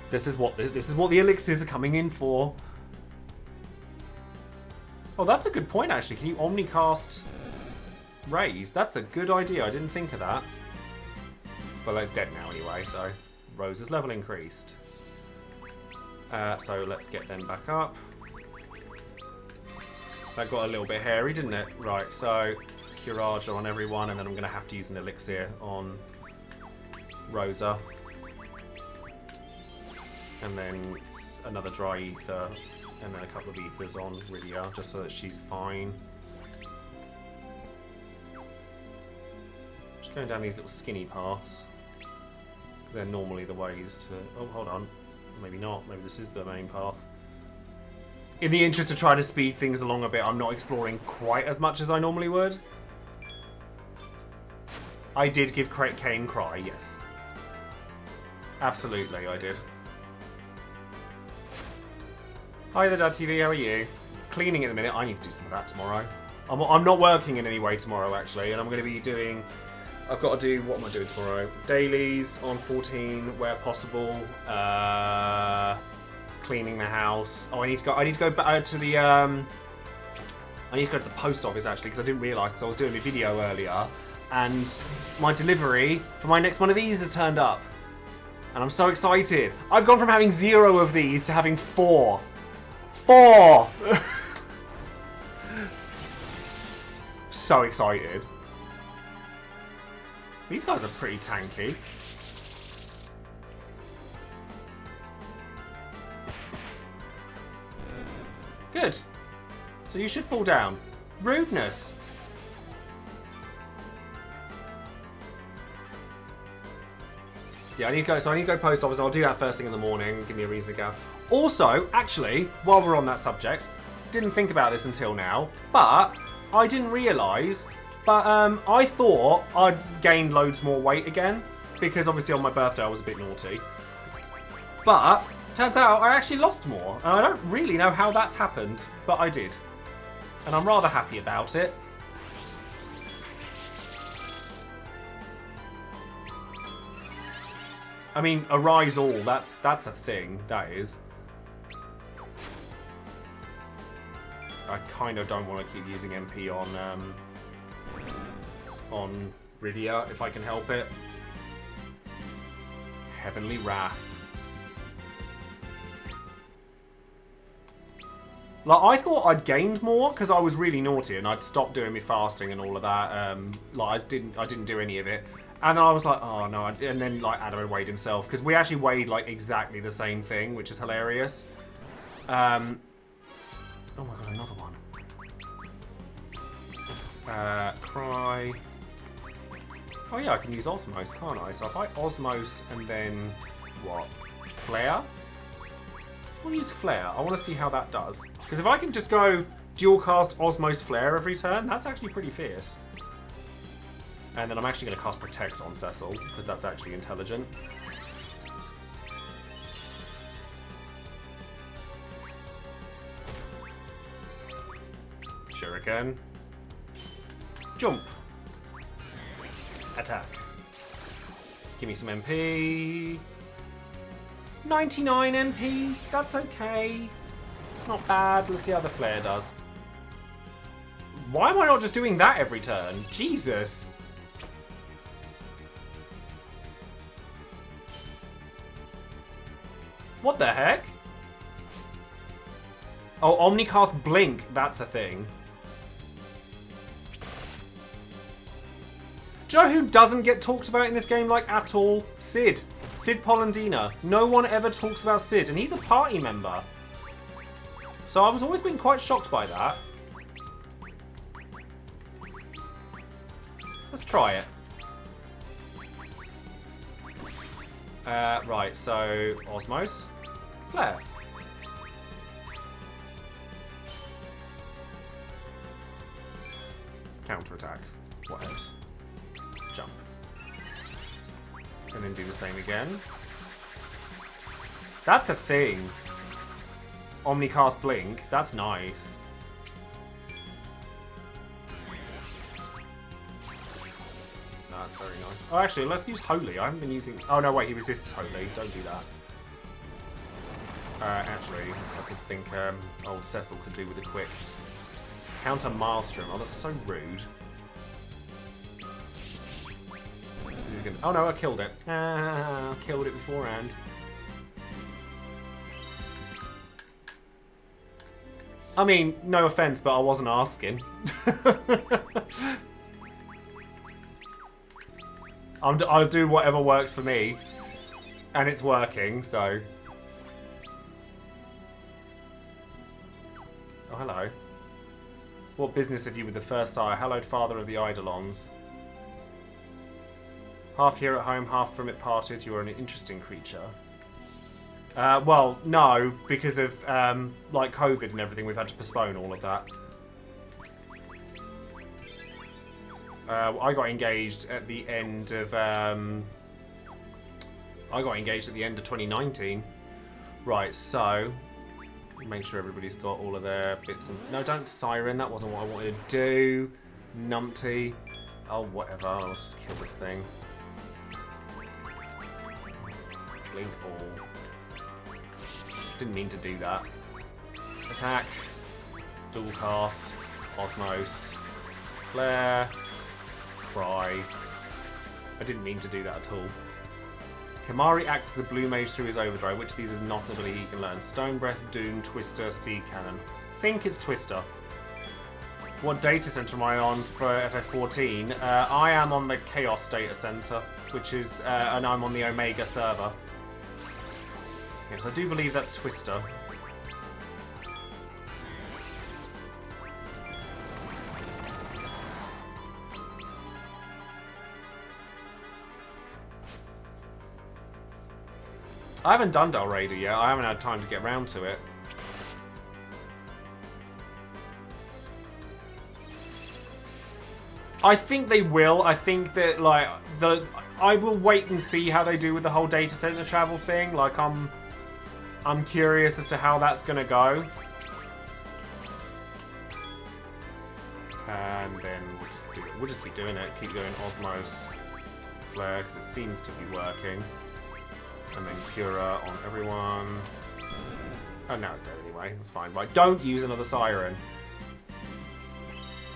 This is what the elixirs are coming in for. Oh, that's a good point actually. Can you omnicast Raise? That's a good idea. I didn't think of that. Well, it's dead now anyway, so Rose's level increased. So let's get them back up. That got a little bit hairy, didn't it? Right, so Curage on everyone, and then I'm going to have to use an elixir on Rosa. And then another dry ether, and then a couple of ethers on Rydia, just so that she's fine. Just going down these little skinny paths. They're normally the ways to... Oh, hold on. Maybe not. Maybe this is the main path. In the interest of trying to speed things along a bit, I'm not exploring quite as much as I normally would. I did give Kane Cry, yes. Absolutely, I did. Hi there, Dad TV, how are you? Cleaning in a minute. I need to do some of that tomorrow. I'm not working in any way tomorrow, actually, and I'm going to be doing... I've got to do... What am I doing tomorrow? Dailies on 14, where possible. Cleaning the house. Oh, I need to go back to the... I need to go to the post office, actually, because I didn't realise, because I was doing a video earlier, and my delivery for my next one of these has turned up. And I'm so excited. I've gone from having 0 of these to having 4. 4! So excited. These guys are pretty tanky. Good. So you should fall down. Rudeness. Yeah, I need to go post office. I'll do that first thing in the morning. Give me a reason to go. Also, actually, while we're on that subject, didn't think about this until now, but I didn't realise. But I thought I'd gained loads more weight again, because obviously on my birthday I was a bit naughty. But turns out I actually lost more, and I don't really know how that's happened, but I did. And I'm rather happy about it. I mean, Arise All, that's a thing, that is. I kind of don't want to keep using MP on Rydia, if I can help it. Heavenly Wrath. Like, I thought I'd gained more because I was really naughty and I'd stopped doing my fasting and all of that. Like, I didn't do any of it. And I was like, oh no. And then, like, Adam had weighed himself because we actually weighed, like, exactly the same thing, which is hilarious. Oh my god, another one. Cry. Oh yeah, I can use Osmose, can't I? So if I Osmose and then what? Flare? I want to use Flare. I want to see how that does. Because if I can just go dual cast Osmose Flare every turn, that's actually pretty fierce. And then I'm actually going to cast Protect on Cecil, because that's actually intelligent. Shuriken. Jump. Attack. Give me some MP. 99 MP. That's okay. It's not bad. Let's see how the flare does. Why am I not just doing that every turn? Jesus. What the heck? Oh, Omnicast Blink. That's a thing. Do you know who doesn't get talked about in this game, like, at all? Sid. Sid Polendina. No one ever talks about Sid, and he's a party member. So I was always been quite shocked by that. Let's try it. Right, so Osmose. Flare. Counterattack. What else? Jump. And then do the same again. That's a thing. Omnicast Blink. That's nice. That's very nice. Oh, actually, let's use Holy. I haven't been using... Oh, no, wait. He resists Holy. Don't do that. Actually, I could think... oh, Cecil could do with a quick... Counter Maelstrom. Oh, that's so rude. Oh no, I killed it. Ah, killed it beforehand. I mean, no offense, but I wasn't asking. I'll do whatever works for me. And it's working, so... Oh, hello. What business have you with the first sire? Hallowed father of the Eidolons. Half here at home, half from it parted. You are an interesting creature. Well, no, because of, like, COVID and everything, we've had to postpone all of that. I got engaged at the end of, I got engaged at the end of 2019. Right, so... Make sure everybody's got all of their bits and... No, don't Siren, that wasn't what I wanted to do. Numpty. Oh, whatever, I'll just kill this thing. Blink all. Didn't mean to do that. Attack. Dual cast. Osmose. Flare. Cry. I didn't mean to do that at all. Kamari acts as the blue mage through his overdrive. Which of these is not an ability he can learn? Stone Breath, Doom, Twister, Seed Cannon. I think it's Twister. What data center am I on for FF14? I am on the Chaos data center, which is, and I'm on the Omega server. Yes, I do believe that's Twister. I haven't done Del Raider yet. I haven't had time to get round to it. I think they will. I think that, like, I will wait and see how they do with the whole data center travel thing. Like, I'm curious as to how that's gonna go. And then we'll just do it. We'll just keep doing it. Keep doing Osmose Flare because it seems to be working. And then Cura on everyone. Oh, now it's dead anyway. That's fine. Right, don't use another Siren.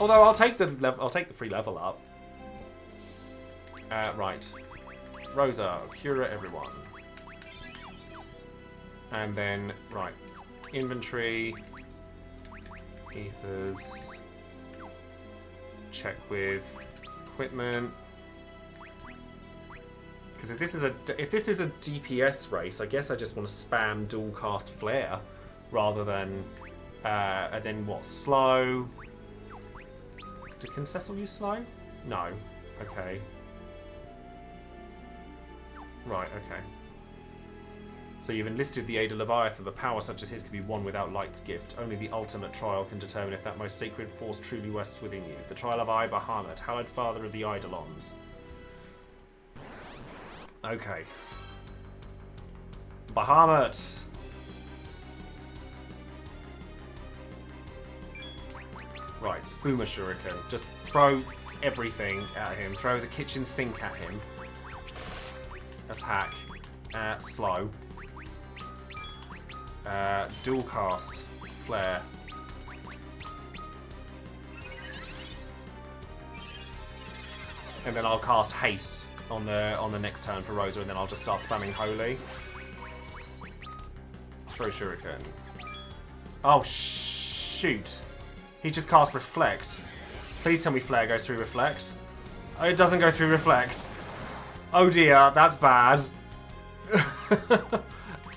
Although I'll take the free level up. Right. Rosa, Cura everyone. And then, right. Inventory. Ethers. Check with equipment. Because if this is a DPS race, I guess I just want to spam dual cast Flare rather than and then what, slow? Can Cecil use slow? No. Okay. Right, okay. So you've enlisted the aid of Leviathan. The power such as his can be won without Light's gift. Only the ultimate trial can determine if that most sacred force truly rests within you. The trial of I, Bahamut, hallowed father of the Eidolons. Okay. Bahamut! Right, Fuma Shuriken. Just throw everything at him. Throw the kitchen sink at him. Attack. Slow. Dual cast. Flare. And then I'll cast Haste on the next turn for Rosa, and then I'll just start spamming Holy. Throw Shuriken. Oh, shoot. He just cast Reflect. Please tell me Flare goes through Reflect. Oh, it doesn't go through Reflect. Oh dear, that's bad.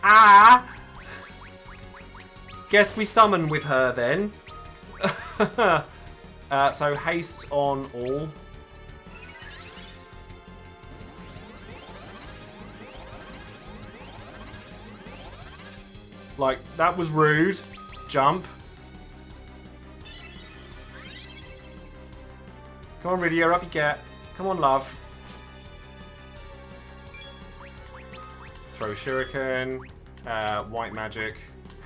Ah! Guess we summon with her then. So haste on all. Like, that was rude. Jump. Come on, Rydia, up you get. Come on, love. Throw Shuriken. White magic.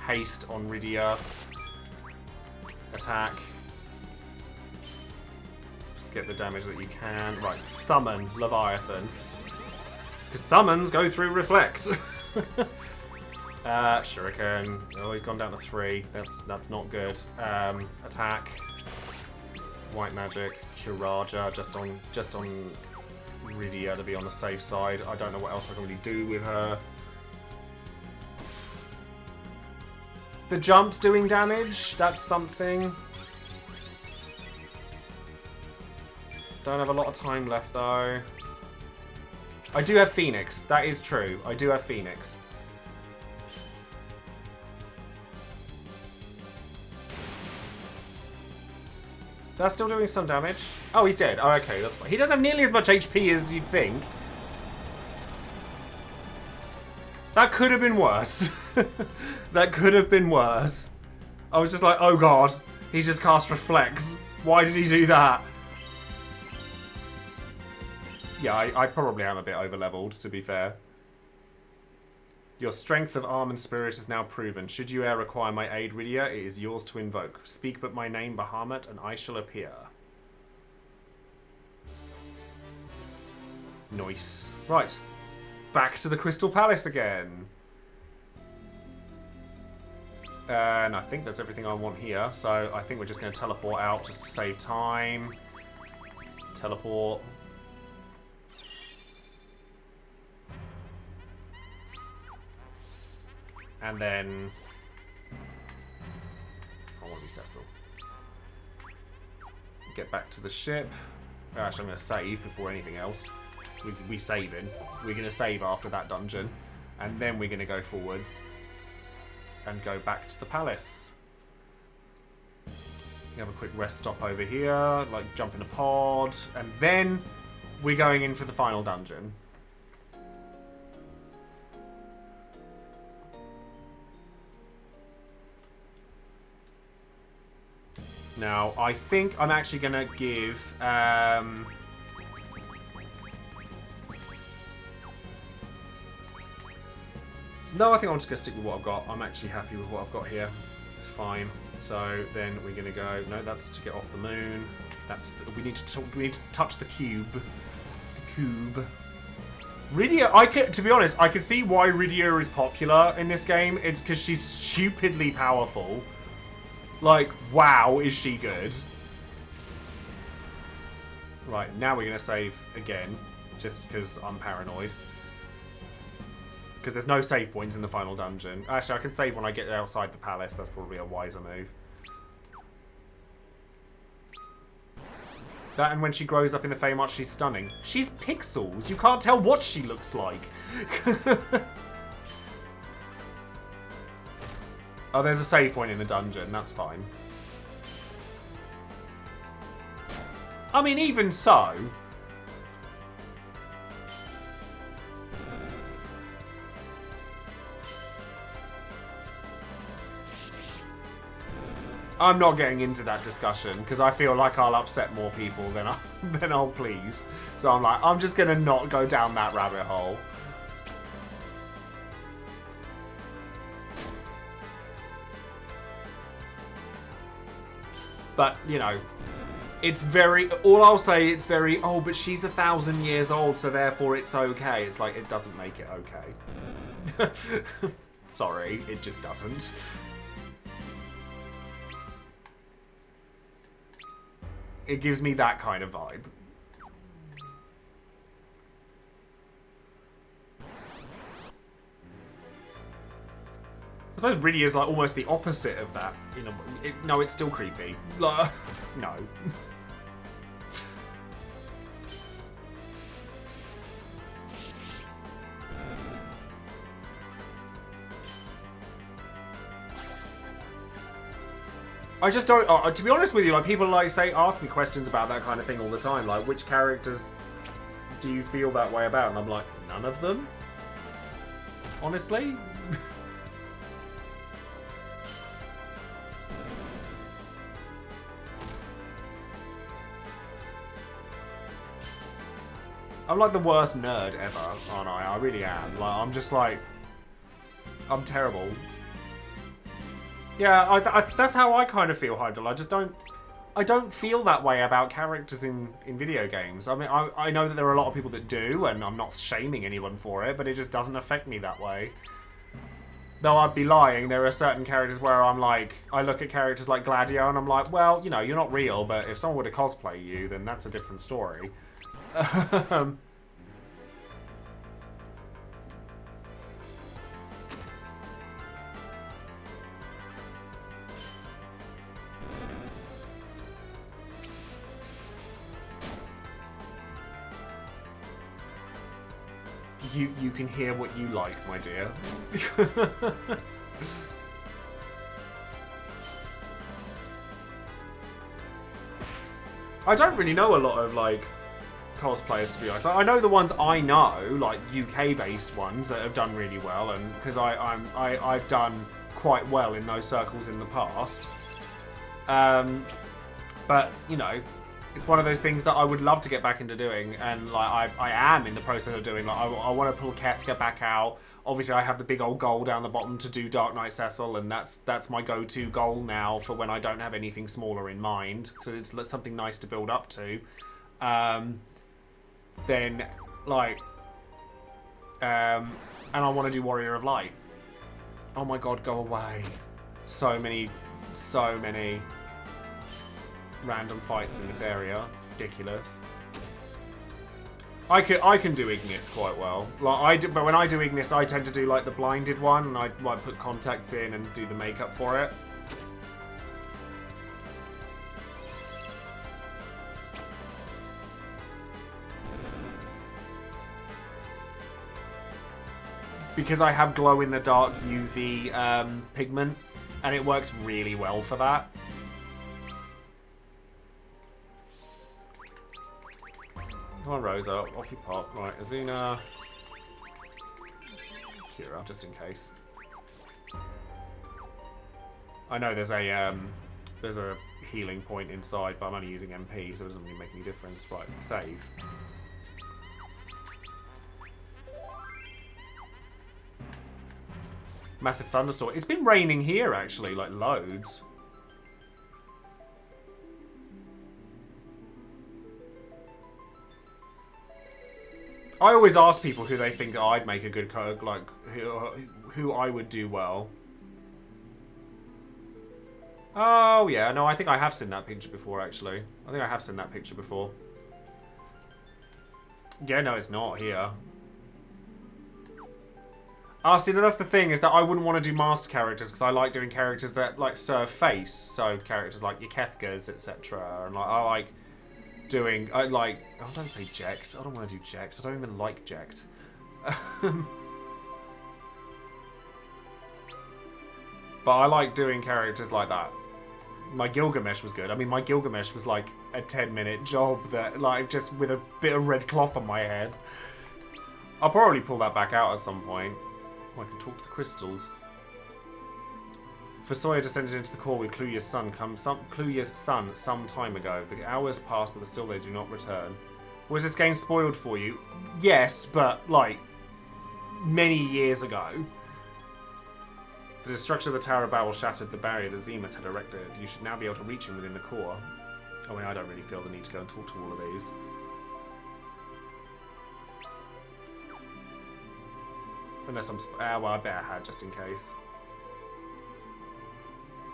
Haste on Rydia. Attack. Just get the damage that you can. Right, summon Leviathan. Because summons go through Reflect. Shuriken. Oh, he's gone down to 3. That's not good. Attack. White magic. Kiraja just on Rydia to be on the safe side. I don't know what else I can really do with her. The jump's doing damage. That's something. Don't have a lot of time left though. I do have Phoenix. That is true. I do have Phoenix. That's still doing some damage. Oh, he's dead. Oh, okay, that's fine. He doesn't have nearly as much HP as you'd think. That could have been worse. That could have been worse. I was just like, oh god, he's just cast Reflect. Why did he do that? Yeah, I probably am a bit over-leveled, to be fair. Your strength of arm and spirit is now proven. Should you e'er require my aid, Rydia, it is yours to invoke. Speak but my name, Bahamut, and I shall appear. Nice. Right. Back to the Crystal Palace again. And I think that's everything I want here. So I think we're just going to teleport out just to save time. Teleport. And then I want to be Cecil. Get back to the ship. Actually, I'm going to save before anything else. We saving. We're going to save after that dungeon, and then we're going to go forwards and go back to the palace. We have a quick rest stop over here, like jump in a pod, and then we're going in for the final dungeon. Now, I think I'm actually going to give... No, I think I'm just going to stick with what I've got. I'm actually happy with what I've got here. It's fine. So then we're going to go... No, that's to get off the moon. We need to touch the cube. The cube. Rydia, to be honest, I can see why Rydia is popular in this game. It's because she's stupidly powerful. Like, wow, is she good. Right, now we're going to save again, just because I'm paranoid. Because there's no save points in the final dungeon. Actually, I can save when I get outside the palace. That's probably a wiser move. That and when she grows up in the Feymarch, she's stunning. She's pixels. You can't tell what she looks like. Oh, there's a save point in the dungeon. That's fine. I mean, even so... I'm not getting into that discussion because I feel like I'll upset more people than I'll please. So I'm like, I'm just gonna not go down that rabbit hole. But, you know, it's very, all I'll say, it's very, oh, but she's 1,000 years old, so therefore it's okay. It's like, it doesn't make it okay. Sorry, it just doesn't. It gives me that kind of vibe. I suppose really is like almost the opposite of that. You know, no, it's still creepy. No. I just don't. To be honest with you, like people like ask me questions about that kind of thing all the time. Like, which characters do you feel that way about? And I'm like, none of them. Honestly. I'm like the worst nerd ever, aren't I? I really am. Like, I'm just like, I'm terrible. Yeah, that's how I kind of feel, Heidel. I don't feel that way about characters in video games. I mean, I know that there are a lot of people that do, and I'm not shaming anyone for it, but it just doesn't affect me that way. Though I'd be lying, there are certain characters where I'm like, I look at characters like Gladio, and I'm like, well, you know, you're not real, but if someone were to cosplay you, then that's a different story. You can hear what you like, my dear. I don't really know a lot of like cosplayers, to be honest. I know the ones I know, like UK-based ones that have done really well, and because I've done quite well in those circles in the past. But you know, it's one of those things that I would love to get back into doing, and like I am in the process of doing. Like I want to pull Kefka back out. Obviously, I have the big old goal down the bottom to do Dark Knight Cecil, and that's my go-to goal now for when I don't have anything smaller in mind. So it's something nice to build up to. Then like, and I want to do Warrior of Light. Oh my God, go away! So many random fights in this area. It's ridiculous. I can do Ignis quite well. Like but when I do Ignis, I tend to do like the blinded one, and I like put contacts in and do the makeup for it. Because I have glow-in-the-dark UV pigment, and it works really well for that. Come on, Rosa, off you pop. Right, Azuna, Kira, just in case. I know there's a healing point inside, but I'm only using MP, so it doesn't really make any difference. Right, save. Massive thunderstorm. It's been raining here, actually, like loads. I always ask people who they think I'd make a good code, like who I would do well. Oh yeah, no, I think I have seen that picture before, actually. I think I have seen that picture before. Yeah, no, it's not here. Ah, see, that's the thing, is that I wouldn't want to do master characters, because I like doing characters that, like, serve face. So, characters like your Kefkas, etc. And, like, I like doing, oh, don't say Jekt. I don't want to do Jekt. I don't even like Jekt. But I like doing characters like that. My Gilgamesh was good. I mean, my Gilgamesh was, like, a 10-minute job that, like, just with a bit of red cloth on my head. I'll probably pull that back out at some point. I can talk to the crystals. Fusoya descended into the core with Cluya's son some time ago. The hours passed, but still they do not return. Was this game spoiled for you? Yes, but, like, many years ago. The destruction of the Tower of Babel shattered the barrier that Zemus had erected. You should now be able to reach him within the core. I mean, I don't really feel the need to go and talk to all of these. Unless I'm... well, I better have, just in case.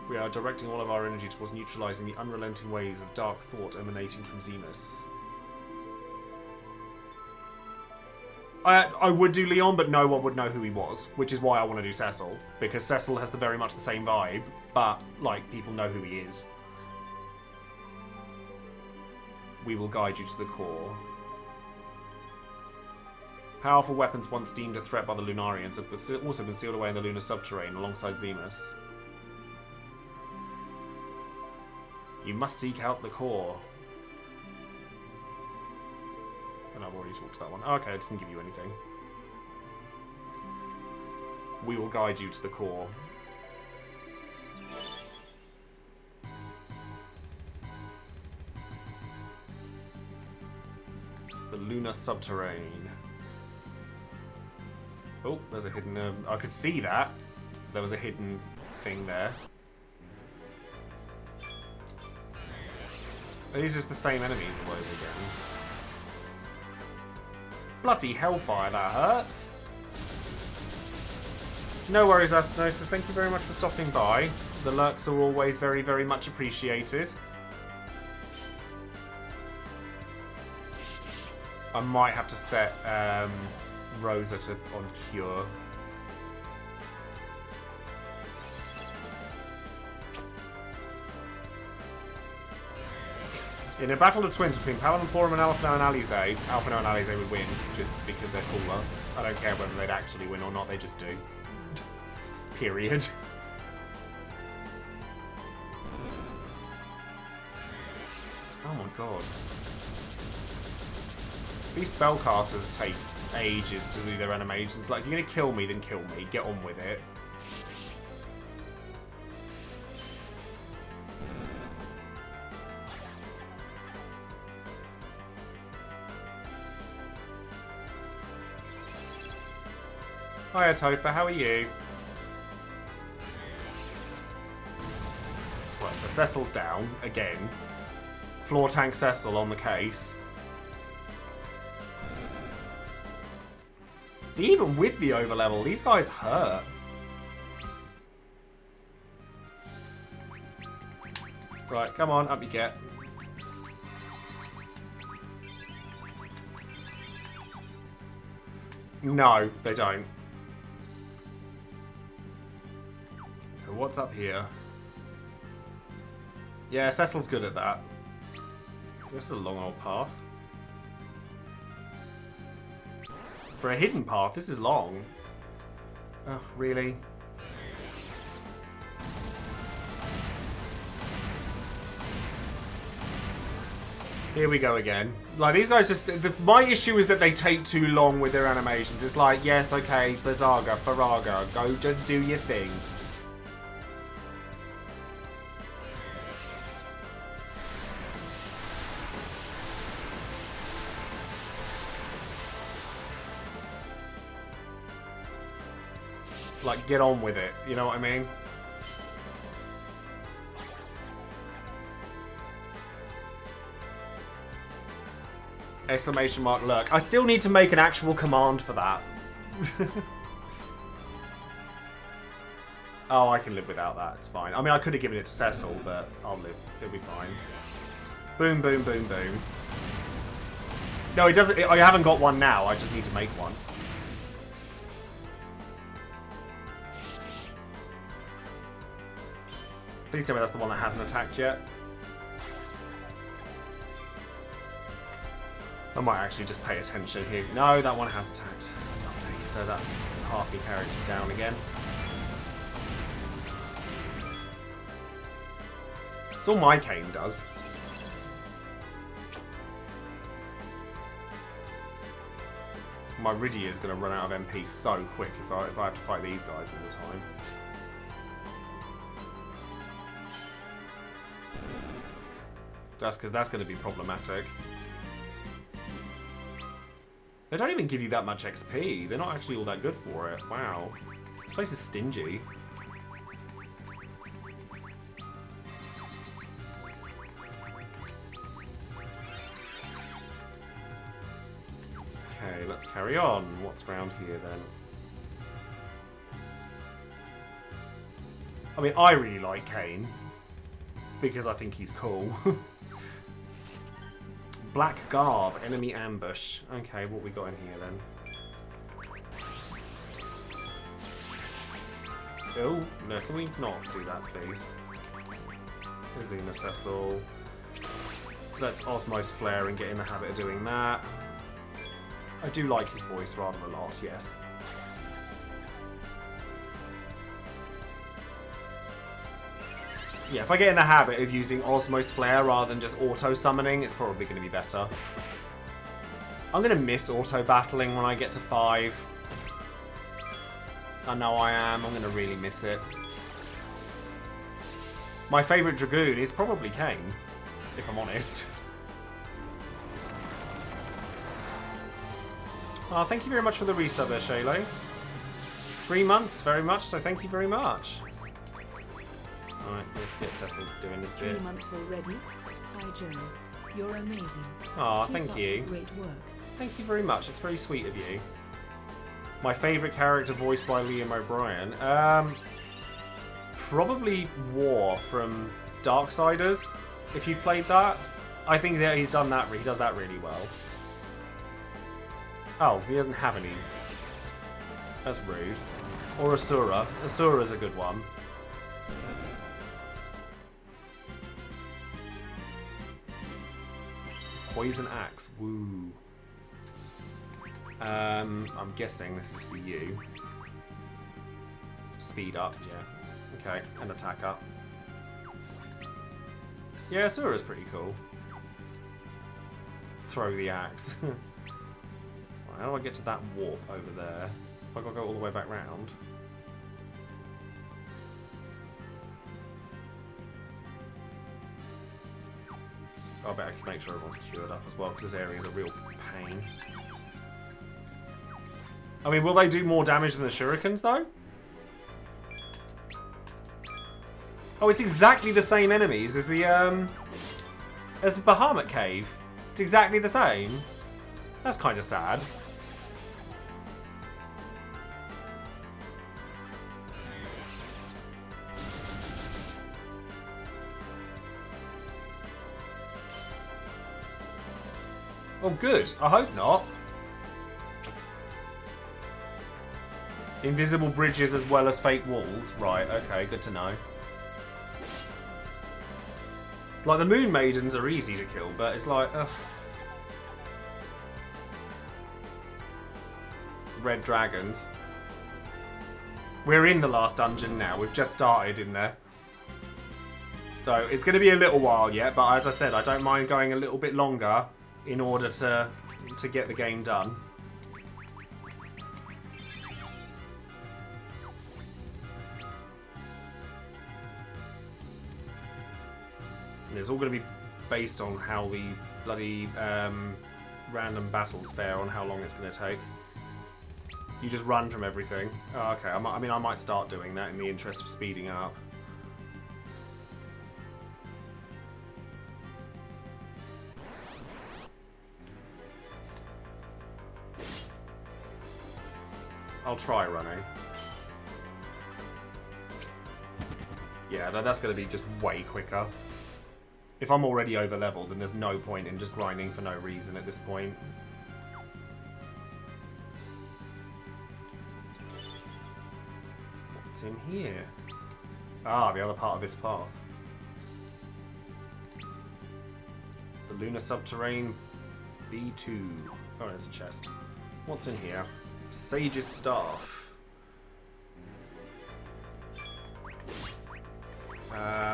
We are directing all of our energy towards neutralizing the unrelenting waves of dark thought emanating from Zemus. I would do Leon, but no one would know who he was, which is why I want to do Cecil, because Cecil has very much the same vibe, but, like, people know who he is. We will guide you to the core. Powerful weapons once deemed a threat by the Lunarians have also been sealed away in the lunar subterrane alongside Zemus. You must seek out the core. And I've already talked to that one. Okay, it doesn't give you anything. We will guide you to the core. The lunar subterrane. Oh, there's a hidden... I could see that. There was a hidden thing there. Are these just the same enemies all over again? Bloody hellfire, that hurts. No worries, Astanosis. Thank you very much for stopping by. The lurks are always very, very much appreciated. I might have to set Rosa on Cure. In a battle of twins between Paladin Forum and Alphino and Alize, Alphino and Alize would win, just because they're cooler. I don't care whether they'd actually win or not, they just do. Period. Oh my god. These spellcasters take ages to do their animations. Like, if you're gonna kill me, then kill me. Get on with it. Hiya, Topher, how are you? Right, so Cecil's down, again. Floor tank Cecil on the case. See, even with the overlevel, these guys hurt. Right, come on, up you get. No, they don't. What's up here? Yeah, Cecil's good at that. This is a long old path. For a hidden path, this is long. Oh, really? Here we go again. Like, these guys just... my issue is that they take too long with their animations. It's like, yes, okay, Bazaga, Faraga, go just do your thing. Like, get on with it, you know what I mean? Exclamation mark lurk. I still need to make an actual command for that. Oh, I can live without that, it's fine. I mean, I could have given it to Cecil, but I'll live. It'll be fine. Boom, boom, boom, boom. No, it doesn't... I haven't got one now, I just need to make one. Please tell me that's the one that hasn't attacked yet. I might actually just pay attention here. No, that one has attacked. Lovely. So that's half your characters down again. It's all my cane does. My Rydia is going to run out of MP so quick if I have to fight these guys all the time. That's because that's going to be problematic. They don't even give you that much XP. They're not actually all that good for it. Wow. This place is stingy. Okay, let's carry on. What's around here then? I mean, I really like Kane because I think he's cool. Black Garb, enemy ambush. Okay, what we got in here then? Oh, no, can we not do that, please? Zima Cecil. Let's Osmose Flare and get in the habit of doing that. I do like his voice rather a lot, yes. Yeah, if I get in the habit of using Osmose Flare rather than just auto-summoning, it's probably going to be better. I'm going to miss auto-battling when I get to 5. I know I am. I'm going to really miss it. My favourite Dragoon is probably Kane, if I'm honest. Oh, thank you very much for the resub there, Shaylo. 3 months, very much, so thank you very much. Alright, let's get Cecil doing this bit. 3 months already. Hi, Joe. You're amazing. Aw, Keep thank up you. the great work. Thank you very much. It's very sweet of you. My favourite character voiced by Liam O'Brien. Probably War from Darksiders. If you've played that, I think that he's done that. He does that really well. Oh, he doesn't have any. That's rude. Or Asura. Asura's a good one. Poison Axe. Woo. I'm guessing this is for you. Speed up, yeah. Okay, and attack up. Yeah, Asura's pretty cool. Throw the axe. How do I get to that warp over there? Have I got to go all the way back round? I bet I can make sure everyone's cured up as well, because this area is a real pain. I mean, will they do more damage than the shurikens, though? Oh, it's exactly the same enemies as the Bahamut Cave. It's exactly the same. That's kind of sad. Oh, good. I hope not. Invisible bridges as well as fake walls. Right, okay, good to know. Like, the Moon Maidens are easy to kill, but it's like, ugh. Red Dragons. We're in the last dungeon now. We've just started in there. So, it's going to be a little while yet, but as I said, I don't mind going a little bit longer in order to get the game done. And it's all going to be based on how the bloody random battles fare, on how long it's going to take. You just run from everything. Oh, okay, I mean, I might start doing that in the interest of speeding up. I'll try running. Yeah, that's going to be just way quicker. If I'm already over leveled, then there's no point in just grinding for no reason at this point. What's in here? Ah, the other part of this path. The Lunar Subterrane B2. Oh, there's a chest. What's in here? Sage's Staff.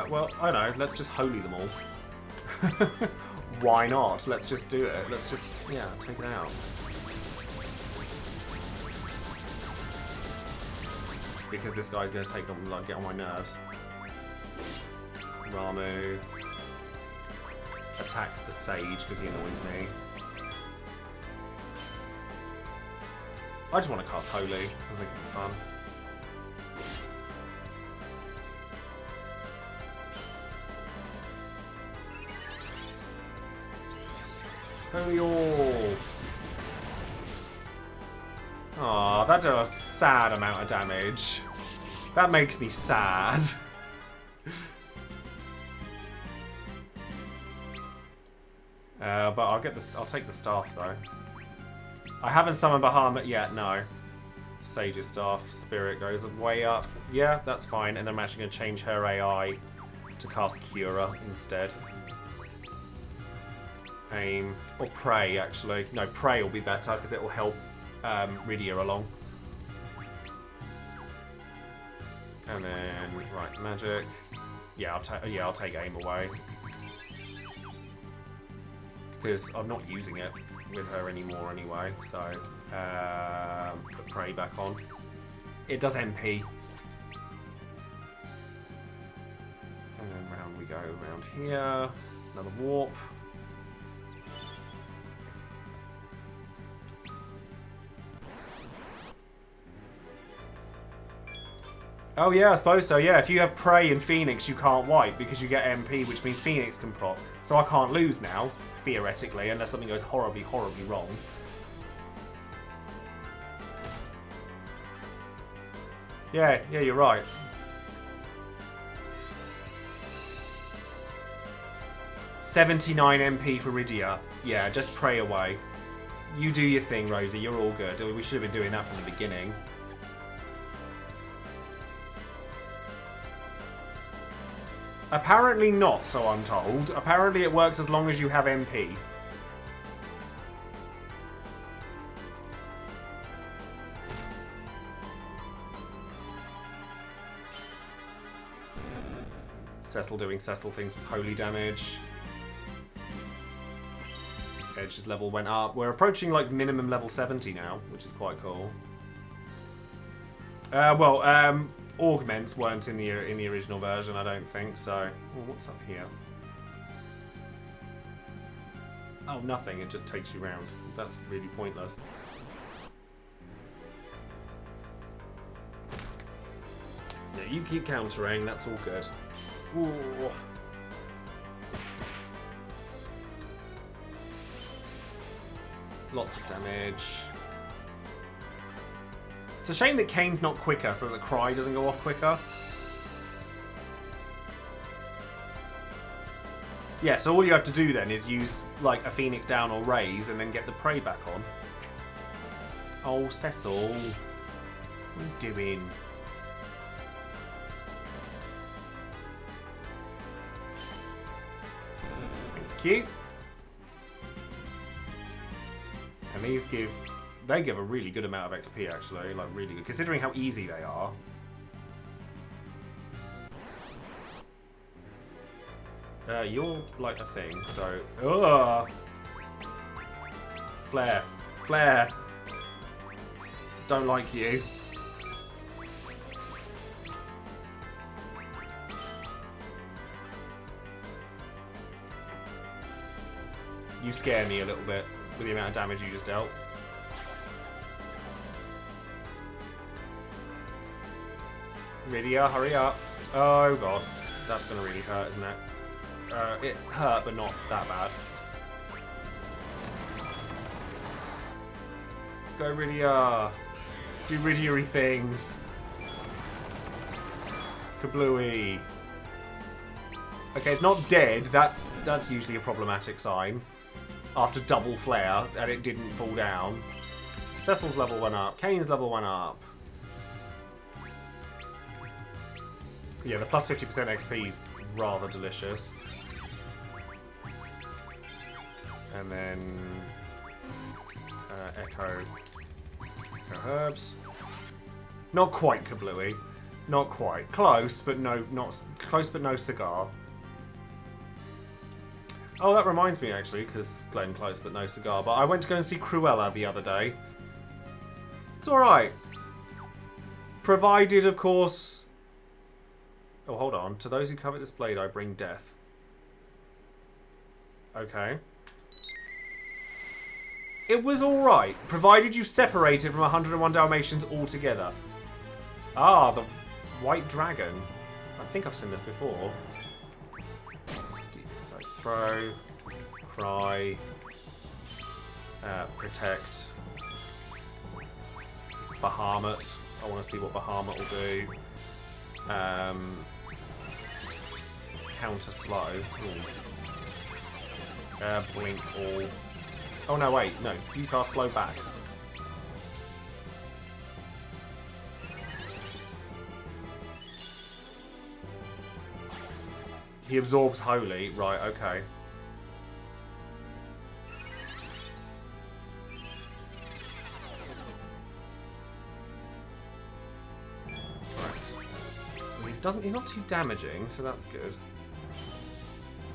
Well, I don't know. Let's just holy them all. Why not? Let's just do it. Let's just, yeah, take it out. Because this guy's going to take on, like, get on my nerves. Ramu. attack the Sage because he annoys me. I just want to cast Holy. I think it'd be fun. Holy Orb. Aw, that did a sad amount of damage. That makes me sad. But I'll take the staff though. I haven't summoned Bahamut yet, no. Sage's staff, spirit goes way up. Yeah, that's fine. And I'm actually going to change her AI to cast Cura instead. Aim. Or Pray, actually. No, Pray will be better because it will help Rydia along. And then, right, magic. Yeah, I'll take Aim away. Because I'm not using it with her anymore anyway, so put Prey back on. It does MP. And then round we go, around here. Another warp. Oh yeah, I suppose so, yeah. If you have Prey and Phoenix, you can't wipe because you get MP, which means Phoenix can proc. So I can't lose now, theoretically, unless something goes horribly, horribly wrong. Yeah, you're right. $79 MP for Rydia. Yeah, just pray away. You do your thing, Rosie. You're all good. We should have been doing that from the beginning. Apparently not, so I'm told. Apparently it works as long as you have MP. Cecil doing Cecil things with holy damage. Edge's level went up. We're approaching like minimum level 70 now, which is quite cool. Augments weren't in the original version, I don't think. So, what's up here? Oh, nothing. It just takes you round. That's really pointless. Yeah, you keep countering. That's all good. Ooh. Lots of damage. It's a shame that Kane's not quicker, so that the cry doesn't go off quicker. Yeah, so all you have to do then is use like a Phoenix down or raise and then get the prey back on. Oh, Cecil. What are you doing? Thank you. And these give a really good amount of XP actually, like really good, considering how easy they are. You're like a thing, so Flare. Flare. Don't like you. You scare me a little bit with the amount of damage you just dealt. Rydia, hurry up. Oh god. That's gonna really hurt, isn't it? It hurt, but not that bad. Go Rydia. Do Rydia-y things. Kablooey. Okay, it's not dead. That's usually a problematic sign. After double flare, and it didn't fall down. Cecil's level went up. Kane's level went up. Yeah, the plus 50% XP is rather delicious. And then Echo Herbs. Not quite Kablooey. Not quite. Close, but no, not close, but no cigar. Oh, that reminds me actually, because Glenn close, but no cigar. But I went to go and see Cruella the other day. It's all right, provided, of course. Oh, hold on. To those who covet this blade, I bring death. Okay. It was alright, provided you separate it from 101 Dalmatians altogether. Ah, the White Dragon. I think I've seen this before. So throw, cry, protect, Bahamut. I want to see what Bahamut will do. Counter slow. Blink all. Oh no, wait, no. You cast slow back. He absorbs holy. Right, okay. Right. Well, he's not too damaging, so that's good.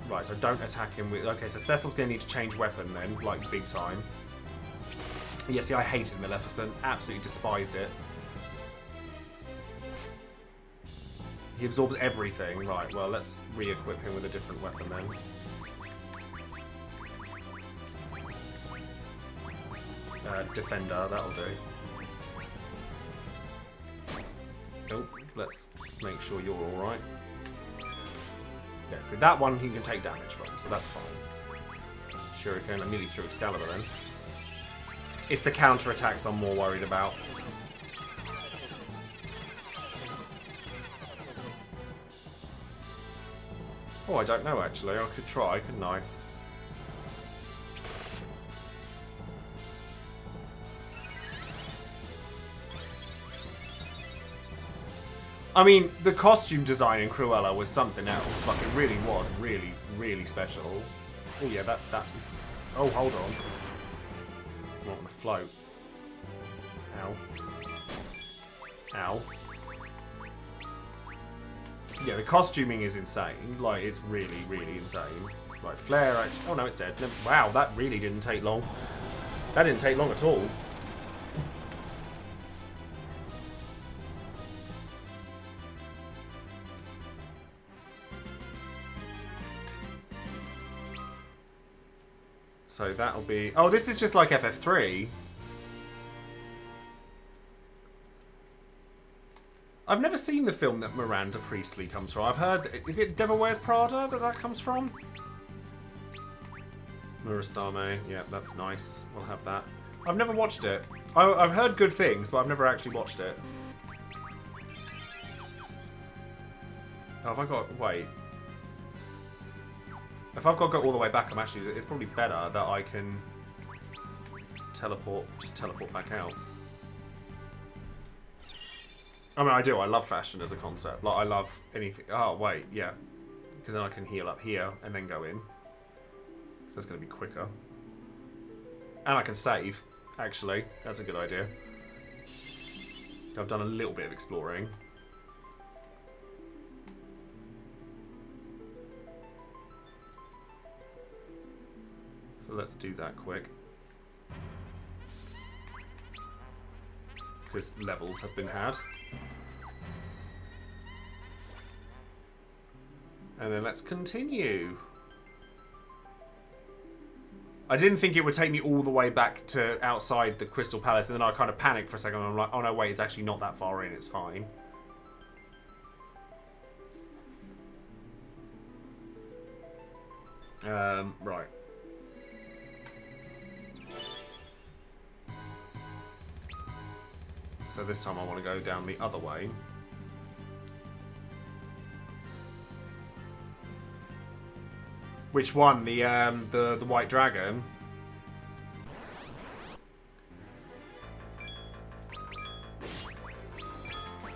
Right, so don't attack him with... Okay, so Cecil's going to need to change weapon then, like, big time. Yeah, see, I hated Maleficent. Absolutely despised it. He absorbs everything. Right, well, let's re-equip him with a different weapon then. Defender, that'll do. Oh, let's make sure you're alright. Yeah, so that one he can take damage from, so that's fine. Shuriken, I nearly threw Excalibur then. It's the counter-attacks I'm more worried about. Oh, I don't know actually. I could try, couldn't I? I mean, the costume design in Cruella was something else. Like, it really was really, really special. Oh, yeah, that... Oh, hold on. I'm not gonna float. Ow. Ow. Yeah, the costuming is insane. Like, it's really, really insane. Like, Flare actually... Oh, no, it's dead. Wow, that really didn't take long. That didn't take long at all. So that'll be... Oh, this is just like FF3. I've never seen the film that Miranda Priestley comes from. I've heard... Is it Devil Wears Prada that comes from? Murasame. Yeah, that's nice. We'll have that. I've never watched it. I've heard good things, but I've never actually watched it. Oh, have I got... Wait. If I've got to go all the way back, I'm actually... It's probably better that I can teleport... Just teleport back out. I mean, I do. I love fashion as a concept. Like, I love anything... Oh, wait. Yeah. Because then I can heal up here and then go in. So that's going to be quicker. And I can save, actually. That's a good idea. I've done a little bit of exploring. So let's do that quick. Because levels have been had. And then let's continue. I didn't think it would take me all the way back to outside the Crystal Palace, and then I kind of panicked for a second, and I'm like, oh no, wait, it's actually not that far in, it's fine. Right. So this time I want to go down the other way. Which one? The White Dragon?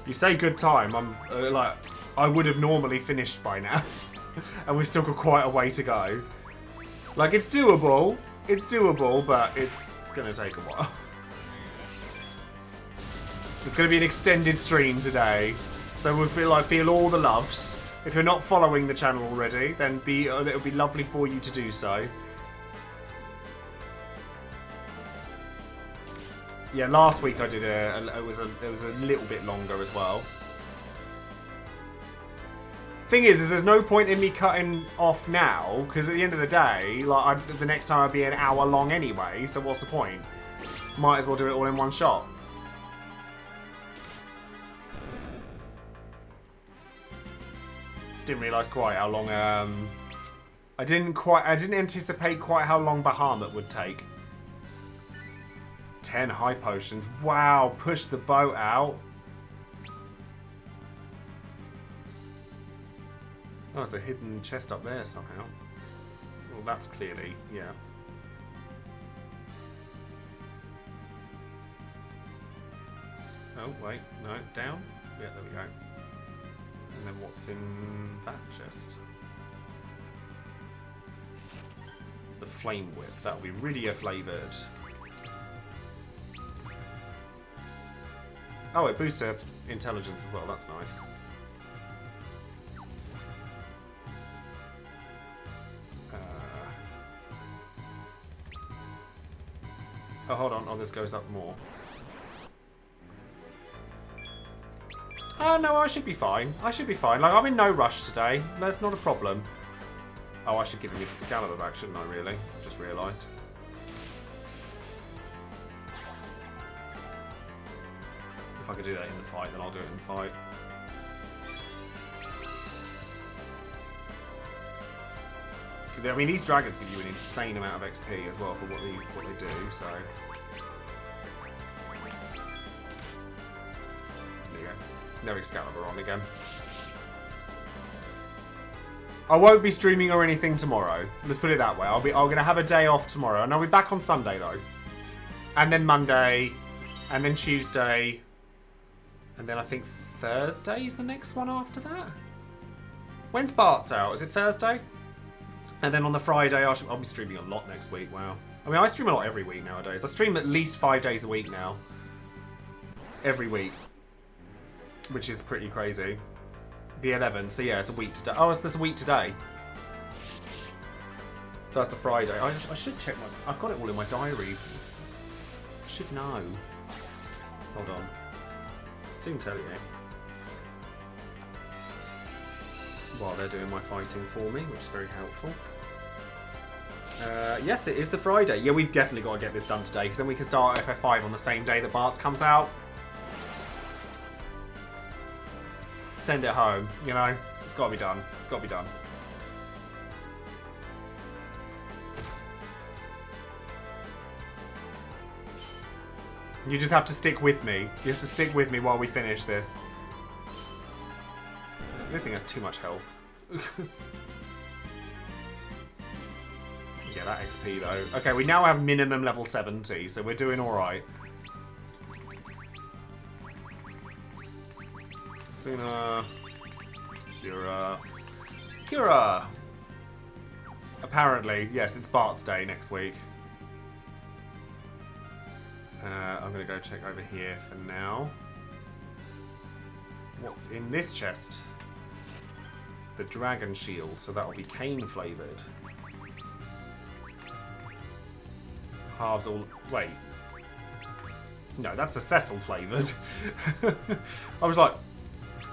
You say good time. I'm like, I would have normally finished by now, and we've still got quite a way to go. Like, it's doable. It's doable, but it's gonna take a while. It's gonna be an extended stream today, so we'll feel all the loves. If you're not following the channel already, then it'll be lovely for you to do so. Yeah, last week I did it was a little bit longer as well. Thing is there's no point in me cutting off now, because at the end of the day, like the next time I'd be an hour long anyway, so what's the point? Might as well do it all in one shot. Didn't realise quite how long, I didn't anticipate quite how long Bahamut would take. 10 high potions. Wow, push the boat out. Oh, there's a hidden chest up there somehow. Well, that's clearly, yeah. Oh, wait, no, down? Yeah, there we go. And then what's in that chest? The flame whip, that'll be Rydia flavoured. Oh, it boosts her intelligence as well, that's nice. Oh, hold on. Oh, this goes up more. Oh, no, I should be fine. I should be fine. Like, I'm in no rush today. That's not a problem. Oh, I should give him his Excalibur back, shouldn't I, really? I just realised. If I could do that in the fight, then I'll do it in the fight. I mean, these dragons give you an insane amount of XP as well for what they do, so... There you go. No Excalibur on again. I won't be streaming or anything tomorrow. Let's put it that way. I'm gonna have a day off tomorrow, and I'll be back on Sunday, though. And then Monday, and then Tuesday, and then I think Thursday is the next one after that? When's Bart's out? Is it Thursday? And then on the Friday, I'll be streaming a lot next week. Wow. I mean, I stream a lot every week nowadays. I stream at least 5 days a week now. Every week. Which is pretty crazy. The 11th. So yeah, it's a week today. Oh, it's this week today. So that's the Friday. I should check my... I've got it all in my diary. I should know. Hold on. I'll soon tell you. While they're doing my fighting for me, which is very helpful. Yes, it is the Friday. Yeah, we've definitely got to get this done today, because then we can start FF5 on the same day that Bart's comes out. Send it home, you know? It's got to be done. It's got to be done. You just have to stick with me. You have to stick with me while we finish this. This thing has too much health. Yeah, that XP though. Okay, we now have minimum level 70, so we're doing alright. Suna... Kira! Apparently, yes, it's Bart's day next week. I'm gonna go check over here for now. What's in this chest? The dragon shield, so that'll be cane flavoured. Halves all... Wait. No, that's a Cecil flavoured. I was like,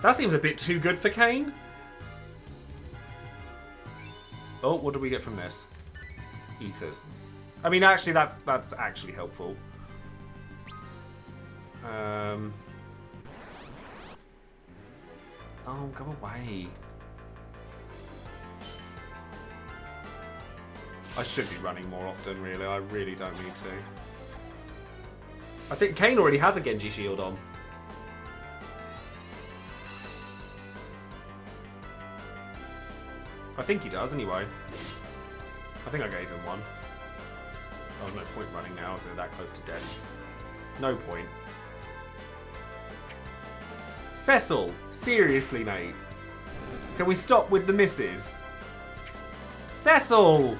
that seems a bit too good for cane. Oh, what do we get from this? Ethers. I mean, actually, that's actually helpful. Oh, go away. I should be running more often, really. I really don't need to. I think Kane already has a Genji shield on. I think he does, anyway. I think I gave him one. Oh, no point running now if they're that close to death. No point. Cecil! Seriously, mate. Can we stop with the misses? Cecil!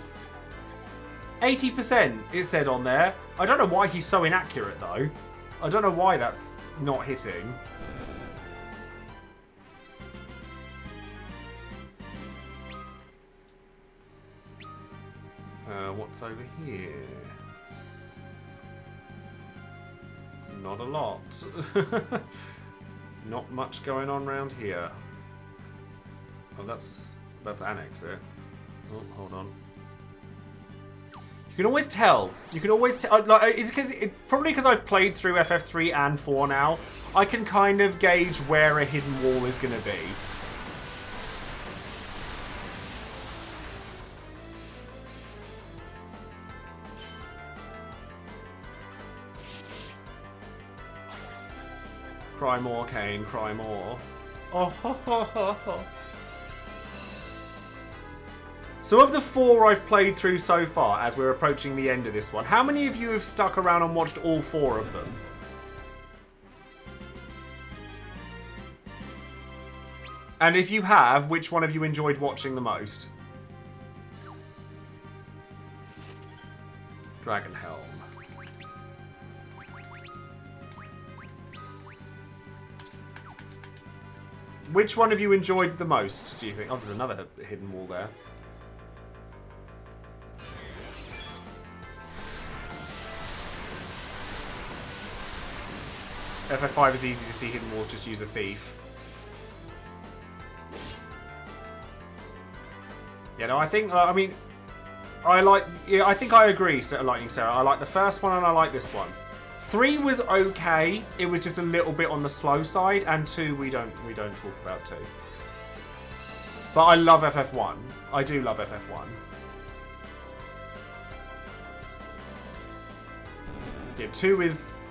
80% it said on there. I don't know why he's so inaccurate though. I don't know why that's not hitting. What's over here? Not a lot. Not much going on around here. Oh, that's annex it. Oh, hold on. You can always tell. You can always tell. Like, is it probably because I've played through FF3 and 4 now. I can kind of gauge where a hidden wall is going to be. Cry more, Kane. Cry more. Oh, ho, ho, ho, ho. So of the 4 I've played through so far, as we're approaching the end of this one, how many of you have stuck around and watched all 4 of them? And if you have, which one of you enjoyed watching the most? Dragon Helm. Which one of you enjoyed the most, do you think? Oh, there's another hidden wall there. FF5 is easy to see hidden walls, just use a thief. Yeah, no, I think, I mean, I think I agree, Lightning Sarah. I like the first one and I like this one. 3 was okay, it was just a little bit on the slow side, and 2 we don't talk about 2. But I love FF1. I do love FF1. Yeah, 2 is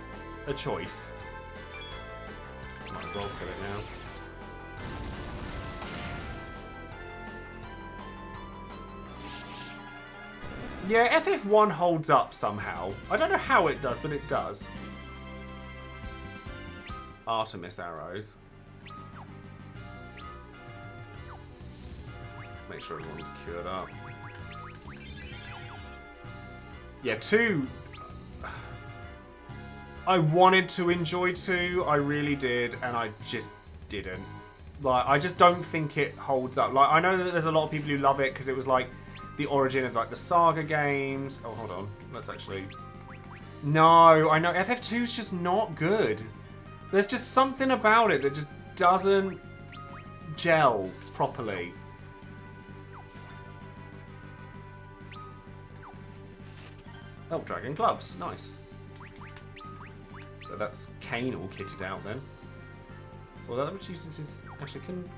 a choice. Might as well kill it now. Yeah, FF1 holds up somehow. I don't know how it does, but it does. Artemis arrows. Make sure everyone's cured up. Yeah, 2... I wanted to enjoy 2, I really did, and I just didn't. Like, I just don't think it holds up. Like, I know that there's a lot of people who love it because it was like the origin of like the Saga games. Oh, hold on. Let's actually... No, I know. FF2's just not good. There's just something about it that just doesn't gel properly. Oh, dragon gloves. Nice. So that's Kane all kitted out then. Well, that which uses his... Actually, can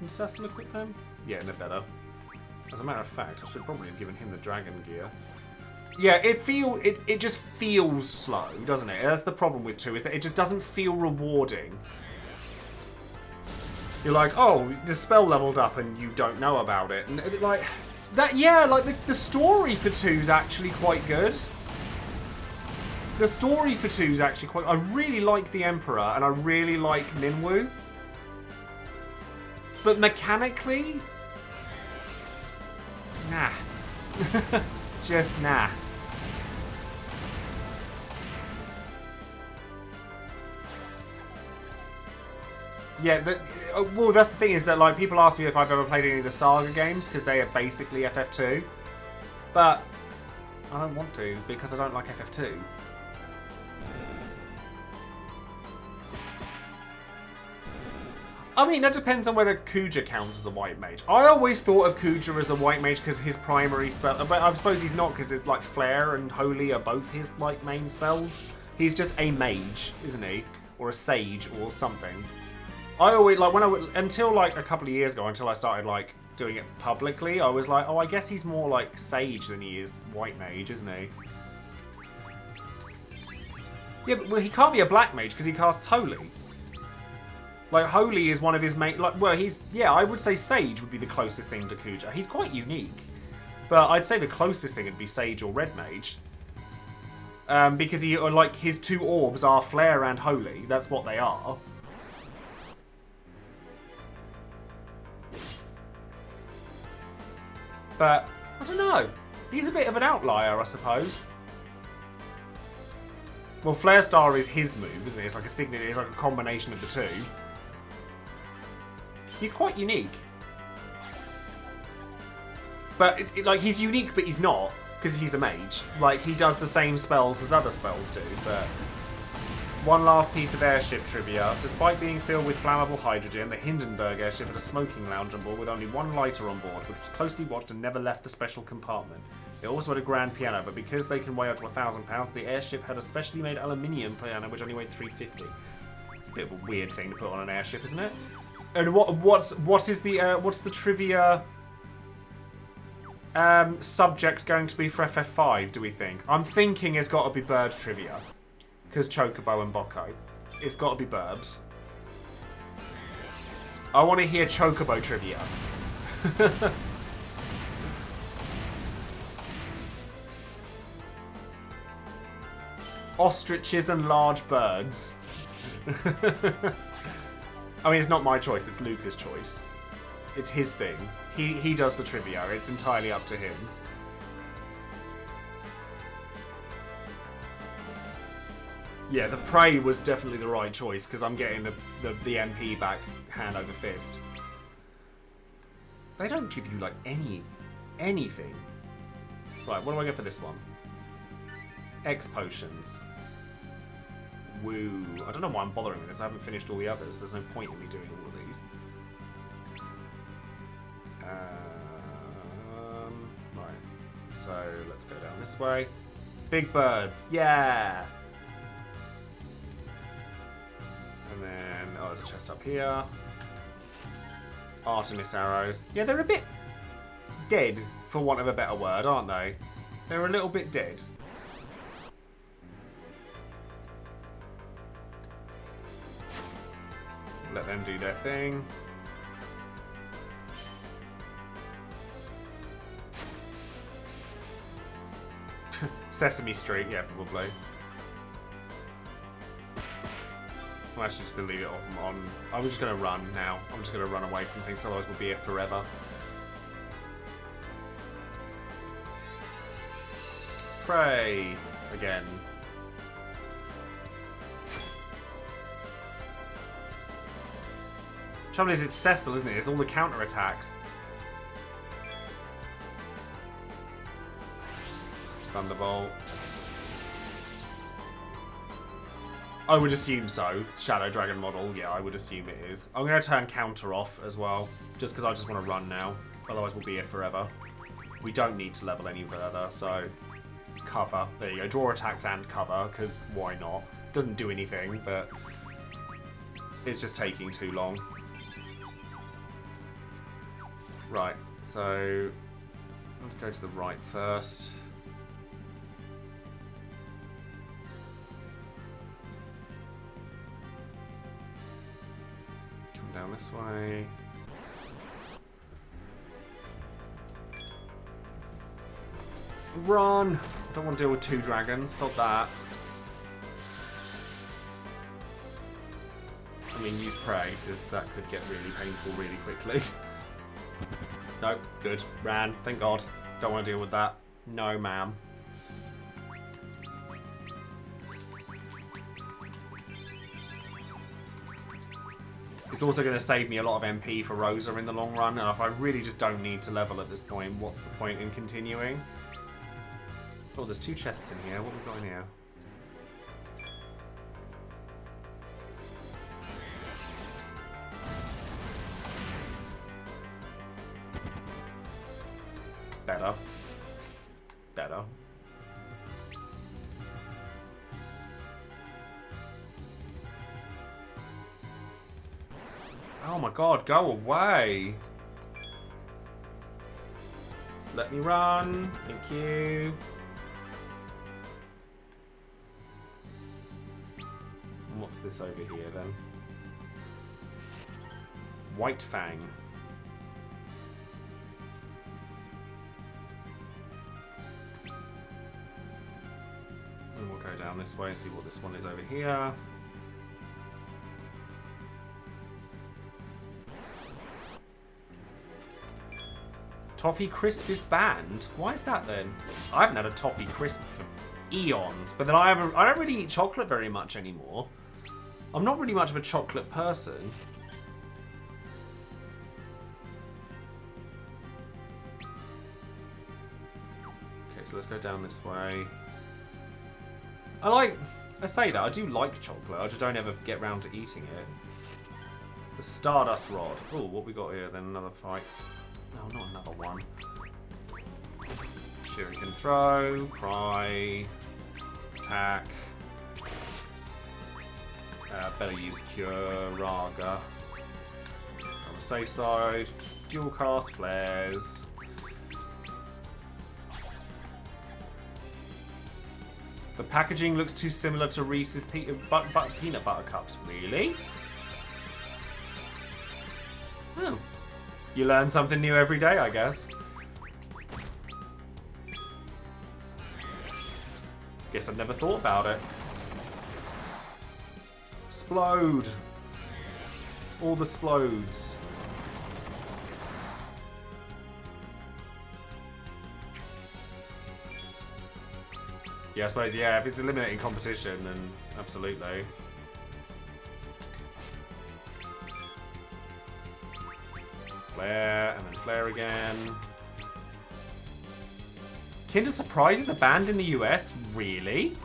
Cecil equip them? Yeah, no better. As a matter of fact, I should probably have given him the dragon gear. Yeah, it just feels slow, doesn't it? That's the problem with 2, is that it just doesn't feel rewarding. You're like, oh, the spell leveled up and you don't know about it. And like, that, yeah, like the story for 2's actually quite good. The story for 2's actually quite... I really like the Emperor and I really like Ninwu. But mechanically... Nah. Just nah. Yeah, well, that's the thing, is that like people ask me if I've ever played any of the Saga games because they are basically FF2. But I don't want to because I don't like FF2. I mean, that depends on whether Kuja counts as a white mage. I always thought of Kuja as a white mage because his primary spell... But I suppose he's not, because it's like Flare and Holy are both his like main spells. He's just a mage, isn't he? Or a sage or something. I always, like, until like a couple of years ago, until I started like doing it publicly, I was like, oh, I guess he's more like sage than he is white mage, isn't he? Yeah, but well, he can't be a black mage because he casts Holy. Like, Holy is one of his main... Like, well, he's... Yeah, I would say Sage would be the closest thing to Kuja. He's quite unique. But I'd say the closest thing would be Sage or Red Mage. Because he, like, his 2 orbs are Flare and Holy. That's what they are. But, I don't know. He's a bit of an outlier, I suppose. Well, Flare Star is his move, isn't it? It's like a signature. It's like a combination of the 2. He's quite unique. But, like, he's unique, but he's not, because he's a mage. Like, he does the same spells as other spells do, but One last piece of airship trivia. Despite being filled with flammable hydrogen, the Hindenburg airship had a smoking lounge on board with only one lighter on board, which was closely watched and never left the special compartment. It also had a grand piano, but because they can weigh up to 1,000 pounds, the airship had a specially made aluminium piano which only weighed 350. It's a bit of a weird thing to put on an airship, isn't it? And what's the trivia subject going to be for FF5? Do we think? I'm thinking it's got to be bird trivia. Because Chocobo and Bocco. It's got to be Burbs. I want to hear Chocobo trivia. Ostriches and large birds. I mean, it's not my choice, it's Luca's choice. It's his thing. He does the trivia. It's entirely up to him. Yeah, the prey was definitely the right choice because I'm getting the MP back hand over fist. They don't give you like anything. Right, what do I get for this one? X potions. Woo. I don't know why I'm bothering with this. I haven't finished all the others. There's no point in me doing all of these. Right. So let's go down this way. Big birds. Yeah. And then, oh, there's a chest up here. Artemis arrows. Yeah, they're a bit dead, for want of a better word, aren't they? They're a little bit dead. Let them do their thing. Sesame Street, yeah, probably. I'm actually just going to leave it off on. I'm just going to run now. I'm just going to run away from things, otherwise we'll be here forever. Pray again. Trouble is, it's Cecil, isn't it? It's all the counter attacks. Thunderbolt. I would assume so. Shadow Dragon model, yeah, I would assume it is. I'm going to turn counter off as well, just because I just want to run now. Otherwise we'll be here forever. We don't need to level any further, so... Cover. There you go. Draw attacks and cover, because why not? Doesn't do anything, but... It's just taking too long. Right, so... Let's go to the right first. Down this way. Run! I don't want to deal with 2 dragons, stop that. I mean, use prey, because that could get really painful really quickly. No, good. Ran, thank God. Don't want to deal with that. No, ma'am. It's also going to save me a lot of MP for Rosa in the long run, and if I really just don't need to level at this point, what's the point in continuing? Oh, there's 2 chests in here. What have we got in here? Better. Better. Oh my God, go away. Let me run. Thank you. And what's this over here then? White Fang. And we'll go down this way and see what this one is over here. Toffee Crisp is banned? Why is that then? I haven't had a Toffee Crisp for eons, but then I don't really eat chocolate very much anymore. I'm not really much of a chocolate person. Okay, so let's go down this way. I say that, I do like chocolate, I just don't ever get round to eating it. The Stardust Rod. Oh, what we got here then? Another fight. No, not another one. Shuriken throw, cry, attack. Better use Cure, Raga. On the safe side, dual cast flares. The packaging looks too similar to Reese's peanut butter cups. Really? Oh. You learn something new every day, I guess. Guess I'd never thought about it. Splode. All the splodes. Yeah, I suppose, yeah, if it's eliminating competition, then absolutely. Flare, and then flare again. Kinder Surprises are banned in the US? Really?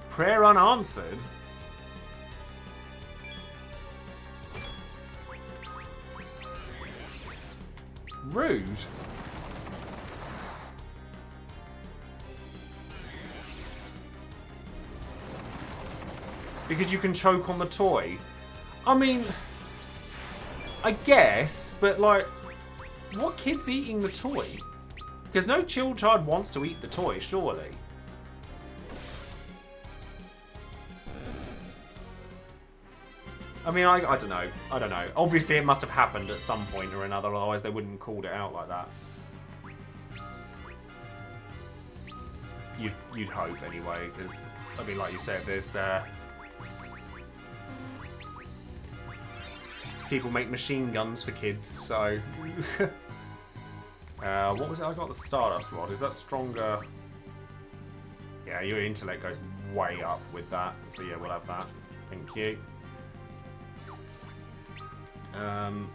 Prayer unanswered? Rude. Because you can choke on the toy. I mean, I guess, but like, what kid's eating the toy? Because no child wants to eat the toy, surely. I mean, I don't know. I don't know. Obviously, it must have happened at some point or another, otherwise they wouldn't have called it out like that. You'd hope, anyway, because, I mean, like you said, there's... people make machine guns for kids, so... what was it I got? The Stardust Rod. Is that stronger? Yeah, your intellect goes way up with that. So yeah, we'll have that. Thank you. And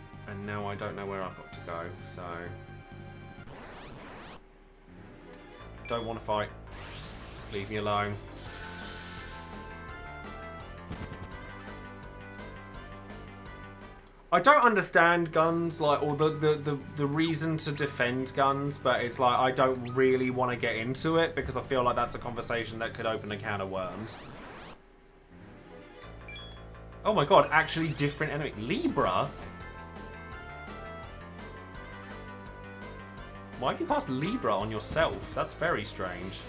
now I don't know where I've got to go, so... Don't want to fight. Leave me alone. I don't understand guns, like, or the reason to defend guns, but it's like I don't really want to get into it because I feel like that's a conversation that could open a can of worms. Oh my god, actually different enemy. Libra? Why have you cast Libra on yourself? That's very strange.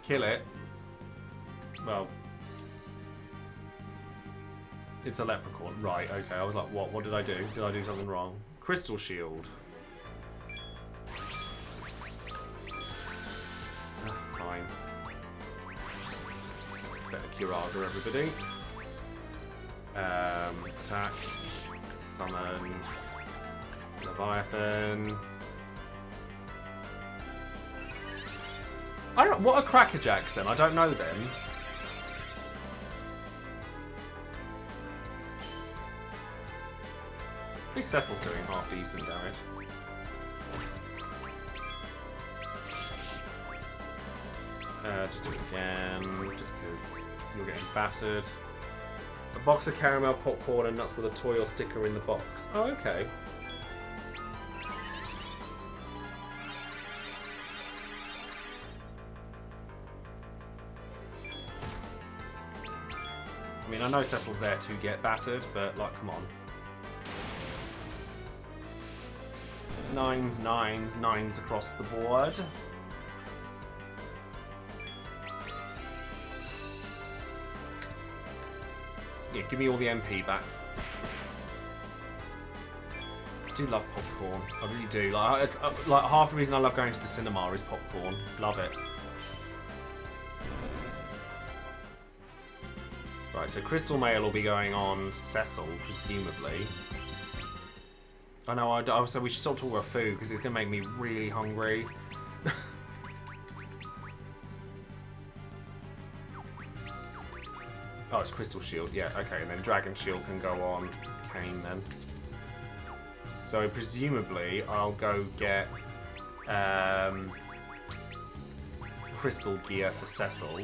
Kill it. Well... It's a leprechaun. Right, okay. I was like, what? What did I do? Did I do something wrong? Crystal Shield. Ah, fine. Better Curaga, everybody. Attack. Summon. Leviathan. I don't... What are Crackerjacks then? I don't know them. At least Cecil's doing half decent damage. Just do it again, just because you're getting battered. A box of caramel popcorn and nuts with a toy or sticker in the box. Oh, okay. I mean, I know Cecil's there to get battered, but, like, come on. Nines, nines, nines across the board. Yeah, give me all the MP back. I do love popcorn. I really do. Like half the reason I love going to the cinema is popcorn. Love it. Right, so Crystal Mail will be going on Cecil, presumably. I know, I said we should stop talking about food because it's going to make me really hungry. Oh, it's Crystal Shield. Yeah, okay. And then Dragon Shield can go on Kane then. So presumably I'll go get crystal gear for Cecil.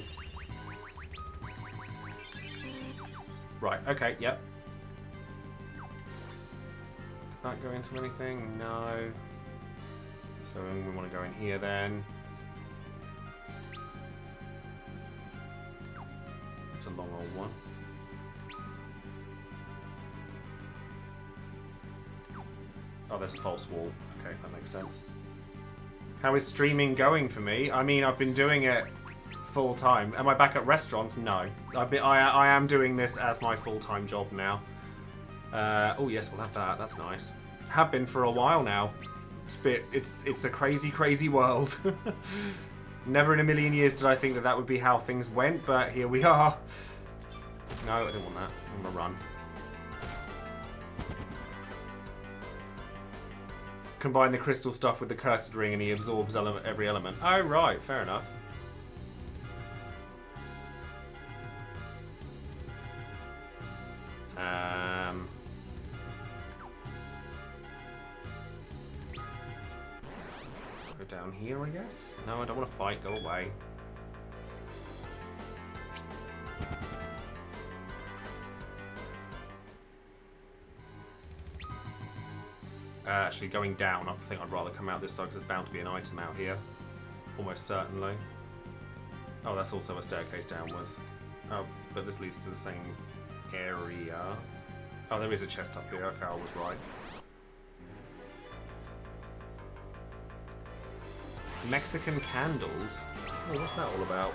Right, okay, yep. Does that go into anything? No. So we want to go in here then. It's a long old one. Oh, there's a false wall. Okay, that makes sense. How is streaming going for me? I mean, I've been doing it full time. Am I back at restaurants? No. I am doing this as my full-time job now. Oh yes, we'll have that. That's nice. Have been for a while now. It's a crazy, crazy world. Never in a million years did I think that would be how things went, but here we are. No, I didn't want that. I'm gonna run. Combine the crystal stuff with the cursed ring and he absorbs every element. Oh, right. Fair enough. Go down here, I guess? No, I don't want to fight. Go away. Actually, going down, I think I'd rather come out this side because there's bound to be an item out here. Almost certainly. Oh, that's also a staircase downwards. Oh, but this leads to the same area. Oh, there is a chest up here. Okay, I was right. Mexican candles? Oh, what's that all about?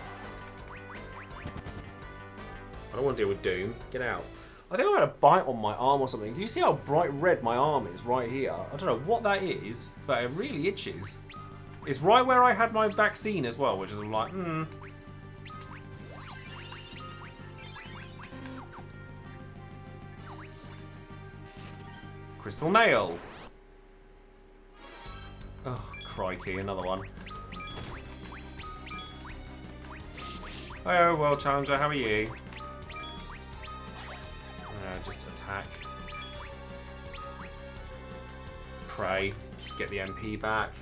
I don't want to deal with Doom. Get out. I think I had a bite on my arm or something. Can you see how bright red my arm is right here? I don't know what that is, but it really itches. It's right where I had my vaccine as well, which is like, Crystal nail. Oh, crikey, another one. Oh, well, Challenger, how are you? Just attack. Pray. Get the MP back.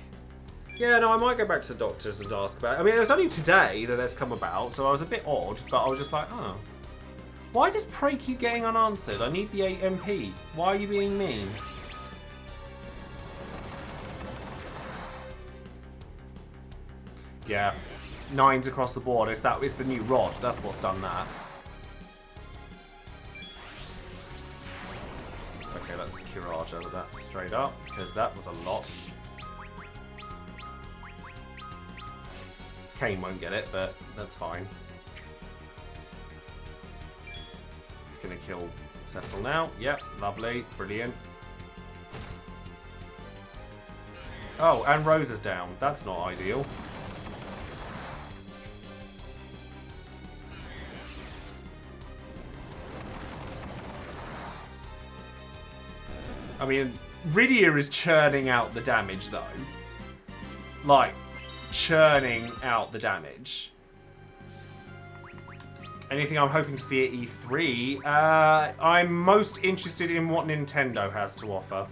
Yeah, no, I might go back to the doctors and ask about it. I mean, it was only today that that's come about, so I was a bit odd, but I was just like, oh. Why does Pray keep getting unanswered? I need the MP. Why are you being mean? Yeah. 9s across the board. It's the new rod. That's what's done that. Okay, let's Curage over that straight up, because that was a lot. Kane won't get it, but that's fine. Gonna kill Cecil now. Yep, lovely, brilliant. Oh, and Rose is down. That's not ideal. I mean, Rydia is churning out the damage, though. Like, churning out the damage. Anything I'm hoping to see at E3? I'm most interested in what Nintendo has to offer.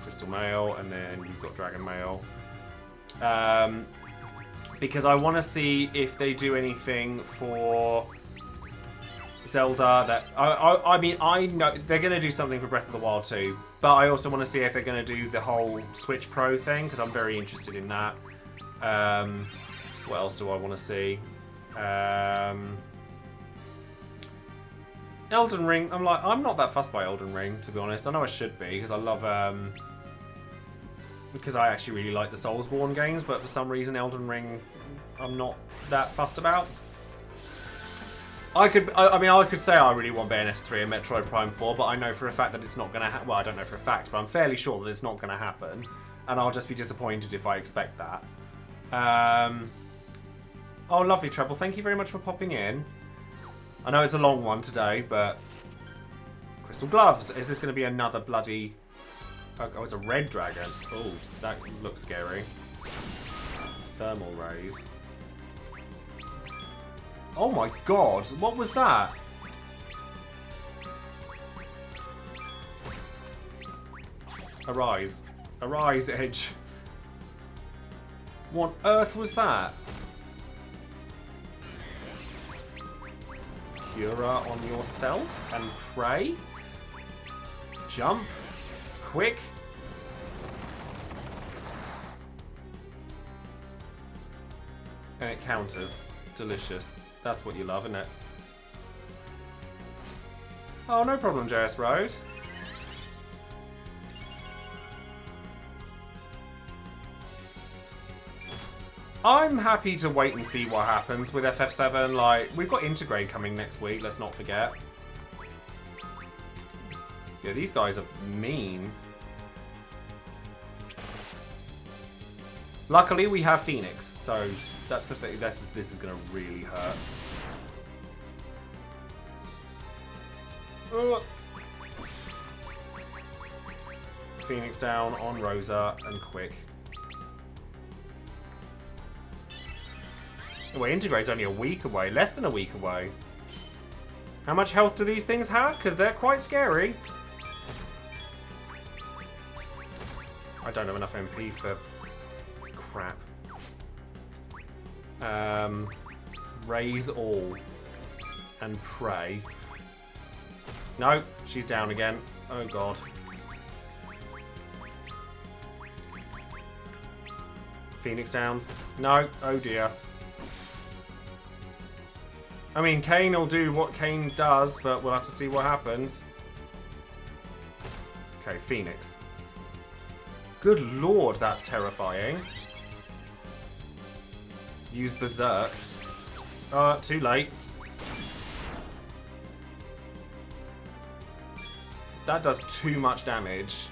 Crystal Mail, and then you've got Dragon Mail. Because I want to see if they do anything for Zelda that I mean, I know they're going to do something for Breath of the Wild 2, but I also want to see if they're going to do the whole Switch Pro thing, because I'm very interested in that. What else do I want to see? Elden Ring. I'm not that fussed by Elden Ring, to be honest. I know I should be, because I love because I actually really like the Soulsborne games, but for some reason Elden Ring I'm not that fussed about. I mean, I could say I really want Bayonetta 3 and Metroid Prime 4, but I know for a fact that it's not going to happen. Well, I don't know for a fact, but I'm fairly sure that it's not going to happen. And I'll just be disappointed if I expect that. Oh, lovely, Treble. Thank you very much for popping in. I know it's a long one today, but... Crystal Gloves. Is this going to be another bloody... Oh, it's a red dragon. Oh, that looks scary. Thermal rays. Oh my god, what was that? Arise. Arise, Edge. What on earth was that? Cura on yourself and pray. Jump. Quick. And it counters. Delicious. That's what you love, isn't it? Oh, no problem, JS Road. I'm happy to wait and see what happens with FF7. Like, we've got Integrate coming next week, let's not forget. Yeah, these guys are mean. Luckily, we have Phoenix, so that's the thing. This is going to really hurt. Phoenix down on Rosa and quick. Well, Integrate's only a week away, less than a week away. How much health do these things have? Because they're quite scary. I don't have enough MP for crap. Raise all. And pray. No, she's down again. Oh god. Phoenix downs. No, oh dear. I mean, Kane will do what Kane does, but we'll have to see what happens. Okay, Phoenix. Good lord, that's terrifying. Use Berserk. Too late. That does too much damage.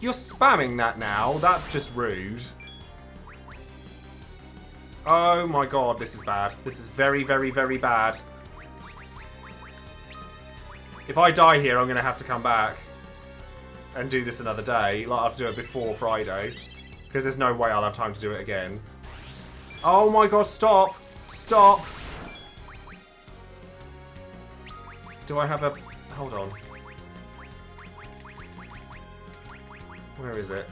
You're spamming that now. That's just rude. Oh my god, this is bad. This is very, very, very bad. If I die here, I'm going to have to come back and do this another day. Like, I'll have to do it before Friday. Because there's no way I'll have time to do it again. Oh my god, stop! Stop! Do I have a... Hold on. Where is it?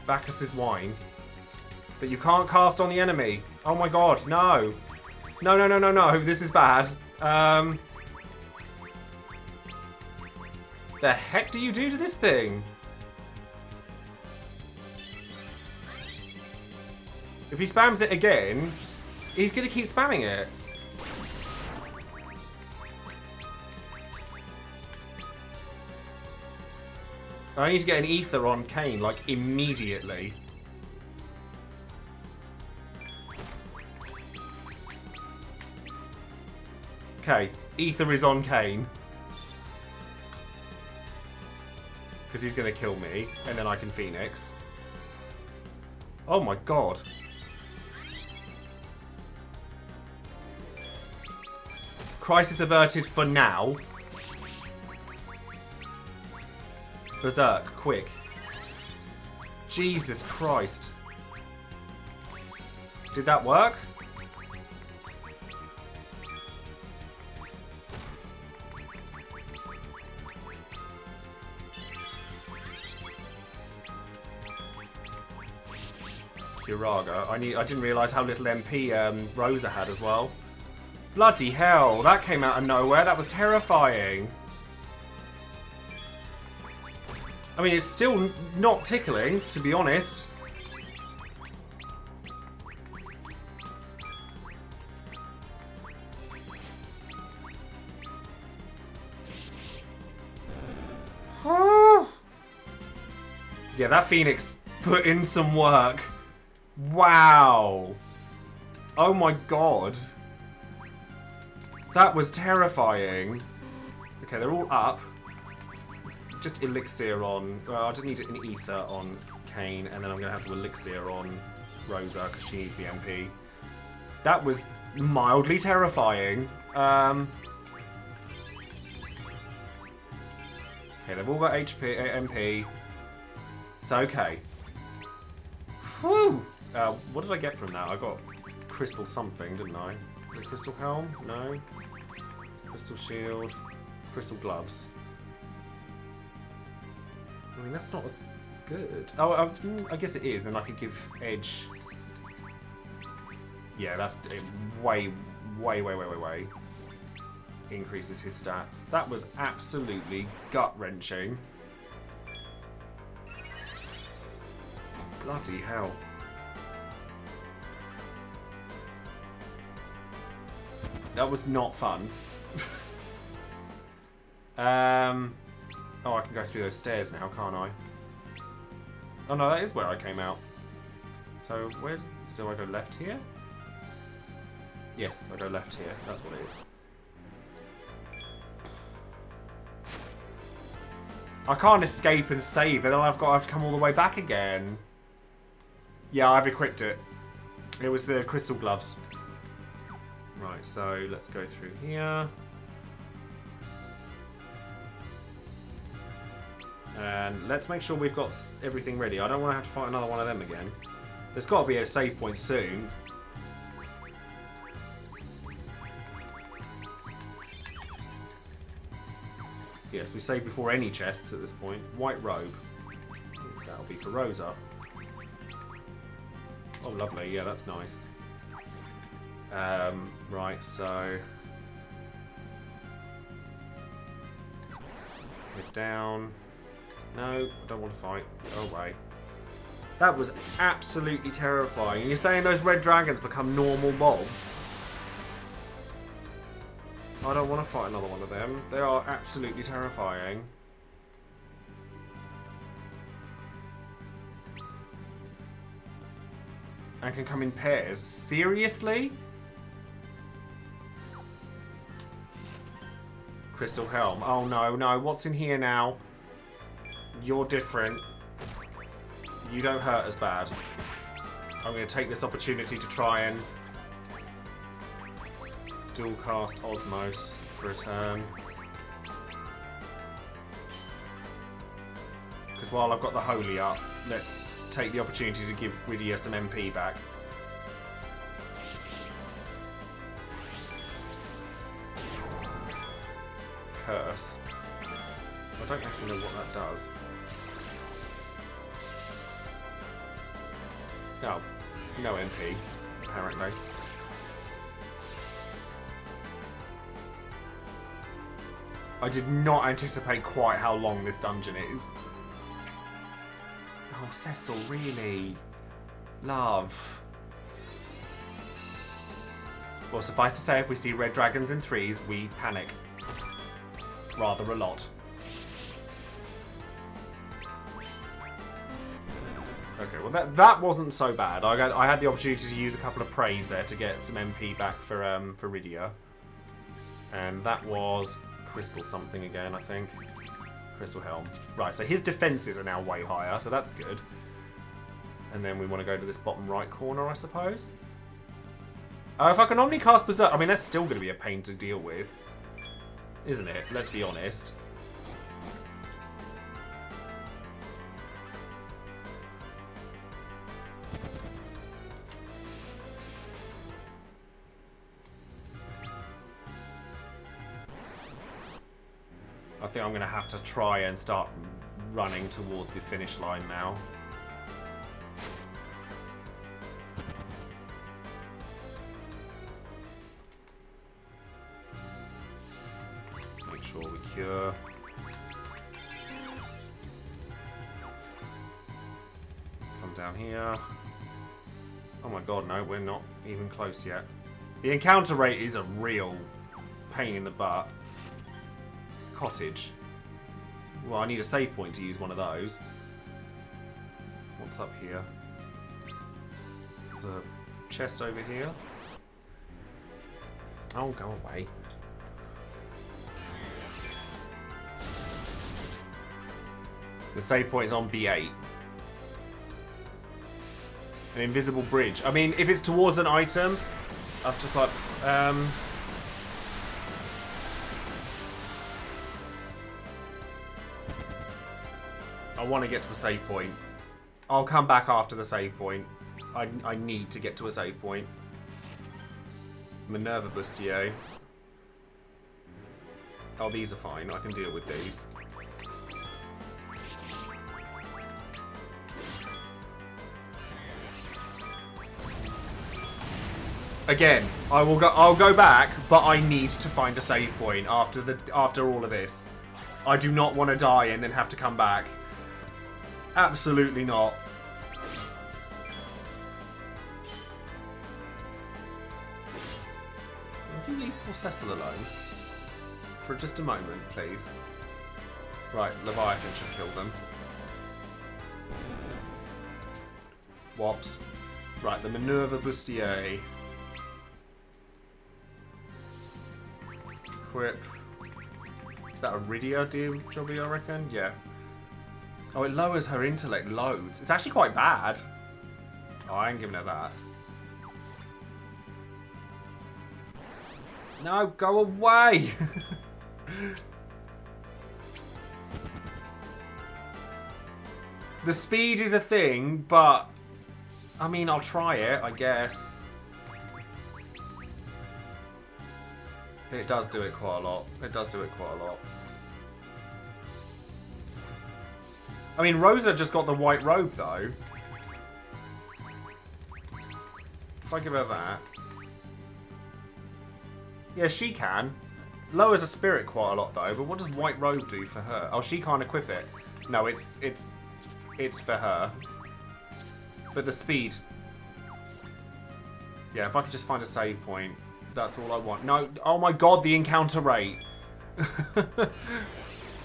Bacchus's wine. But you can't cast on the enemy. Oh my god, no. No, no, no, no, no. This is bad. The heck do you do to this thing? If he spams it again, he's going to keep spamming it. I need to get an ether on Kane, like, immediately. Okay, ether is on Kane. Because he's going to kill me, and then I can Phoenix. Oh my god. Crisis averted for now. Berserk, quick. Jesus Christ. Did that work? Kiraga. I didn't realise how little MP Rosa had as well. Bloody hell, that came out of nowhere. That was terrifying. I mean, it's still not tickling, to be honest. Yeah, that Phoenix put in some work. Wow. Oh my god. That was terrifying. Okay, they're all up. Just elixir on... Well, I just need an ether on Kane, and then I'm going to have to elixir on Rosa, because she needs the MP. That was mildly terrifying. Okay, they've all got MP. It's okay. Whew! What did I get from that? I got crystal something, didn't I? The crystal helm? No. Crystal shield. Crystal gloves. I mean, that's not as good. Oh, I guess it is. Then I could give Edge... Yeah, that's way increases his stats. That was absolutely gut-wrenching. Bloody hell. That was not fun. Oh, I can go through those stairs now, can't I? Oh no, that is where I came out. So, where do I go? Left here? Yes, I go left here. That's what it is. I can't escape and save, and then I have to come all the way back again. Yeah, I've equipped it. It was the crystal gloves. Right, so let's go through here. And let's make sure we've got everything ready. I don't want to have to fight another one of them again. There's got to be a save point soon. Yes, we save before any chests at this point. White robe. That'll be for Rosa. Oh, lovely. Yeah, that's nice. Right, so... We're down. No, I don't want to fight. Go away. That was absolutely terrifying. You're saying those red dragons become normal mobs? I don't want to fight another one of them. They are absolutely terrifying. And can come in pairs. Seriously? Crystal Helm. Oh no, no. What's in here now? You're different. You don't hurt as bad. I'm going to take this opportunity to try and dual cast Osmos for a turn. Because while I've got the Holy up, let's take the opportunity to give Rydia some MP back. Curse. I don't actually know what that does. Oh, no MP, apparently. I did not anticipate quite how long this dungeon is. Oh, Cecil, really? Love. Well, suffice to say, if we see red dragons in threes, we panic. Rather a lot. Okay, well that wasn't so bad. I had the opportunity to use a couple of praise there to get some MP back for Rydia. And that was Crystal something again, I think. Crystal Helm. Right, so his defences are now way higher, so that's good. And then we want to go to this bottom right corner, I suppose. If I can Omnicast Berserk, I mean, that's still going to be a pain to deal with. Isn't it? Let's be honest. I think I'm going to have to try and start running toward the finish line now. Make sure we cure. Come down here. Oh my god, no, we're not even close yet. The encounter rate is a real pain in the butt. Cottage. Well, I need a save point to use one of those. What's up here? The chest over here. Oh, go away. The save point is on B8. An invisible bridge. I mean, if it's towards an item, I've just like, I want to get to a save point. I'll come back after the save point. I need to get to a save point. Minerva Bustier. Oh, these are fine. I can deal with these. Again, I'll go back, but I need to find a save point after all of this. I do not want to die and then have to come back. Absolutely not. Would you leave poor Cecil alone? For just a moment, please. Right, Leviathan should kill them. Wops. Right, the Minerva Bustier. Equip. Is that a Rydia jobby, I reckon? Yeah. Oh, it lowers her intellect loads. It's actually quite bad. Oh, I ain't giving her that. No, go away! The speed is a thing, but... I mean, I'll try it, I guess. It does do it quite a lot. It does do it quite a lot. I mean, Rosa just got the white robe, though. If I give her that... Yeah, she can. Lowers a spirit quite a lot, though. But what does white robe do for her? Oh, she can't equip it. No, it's for her. But the speed... Yeah, if I could just find a save point. That's all I want. No, oh my god, the encounter rate.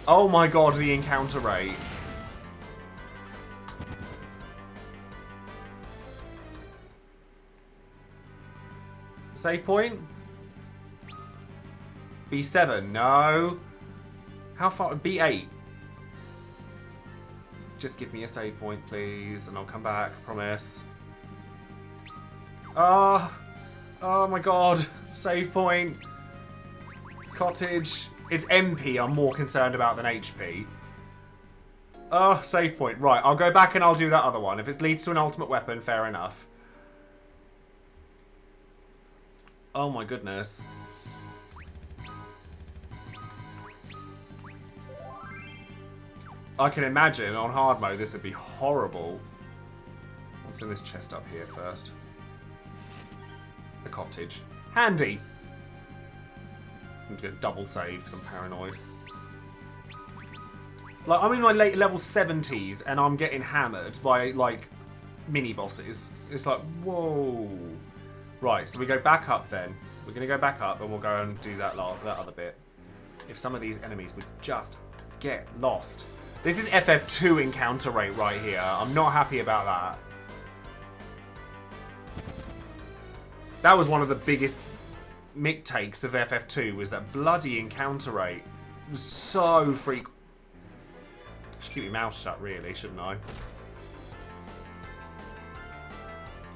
Oh my god, the encounter rate. Save point? B7, no. How far? B8. Just give me a save point, please, and I'll come back, promise. Oh my god. Save point. Cottage. It's MP I'm more concerned about than HP. Oh, save point. Right, I'll go back and I'll do that other one. If it leads to an ultimate weapon, fair enough. Oh my goodness. I can imagine on hard mode this would be horrible. What's in this chest up here first? The cottage. Handy. I'm going to double save because I'm paranoid. Like, I'm in my late level 70s and I'm getting hammered by, like, mini bosses. It's like, whoa. Right, so we go back up then. We're going to go back up and we'll go and do that other bit. If some of these enemies would just get lost. This is FF2 encounter rate right here. I'm not happy about that. That was one of the biggest mick takes of FF2 was that bloody encounter rate. It was so frequent. I should keep your mouth shut really, shouldn't I?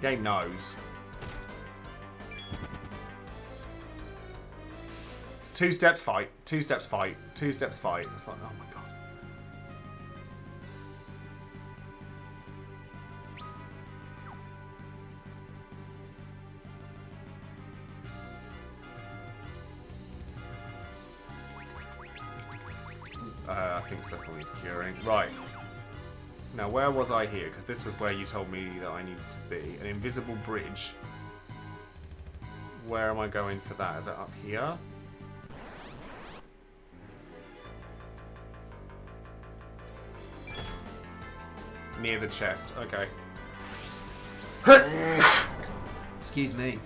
Game knows. 2 steps fight, 2 steps fight, 2 steps fight. It's like, oh my god. I think Cecil needs curing. Right. Now, where was I here? Because this was where you told me that I needed to be. An invisible bridge. Where am I going for that? Is it up here? Near the chest. Okay. Excuse me.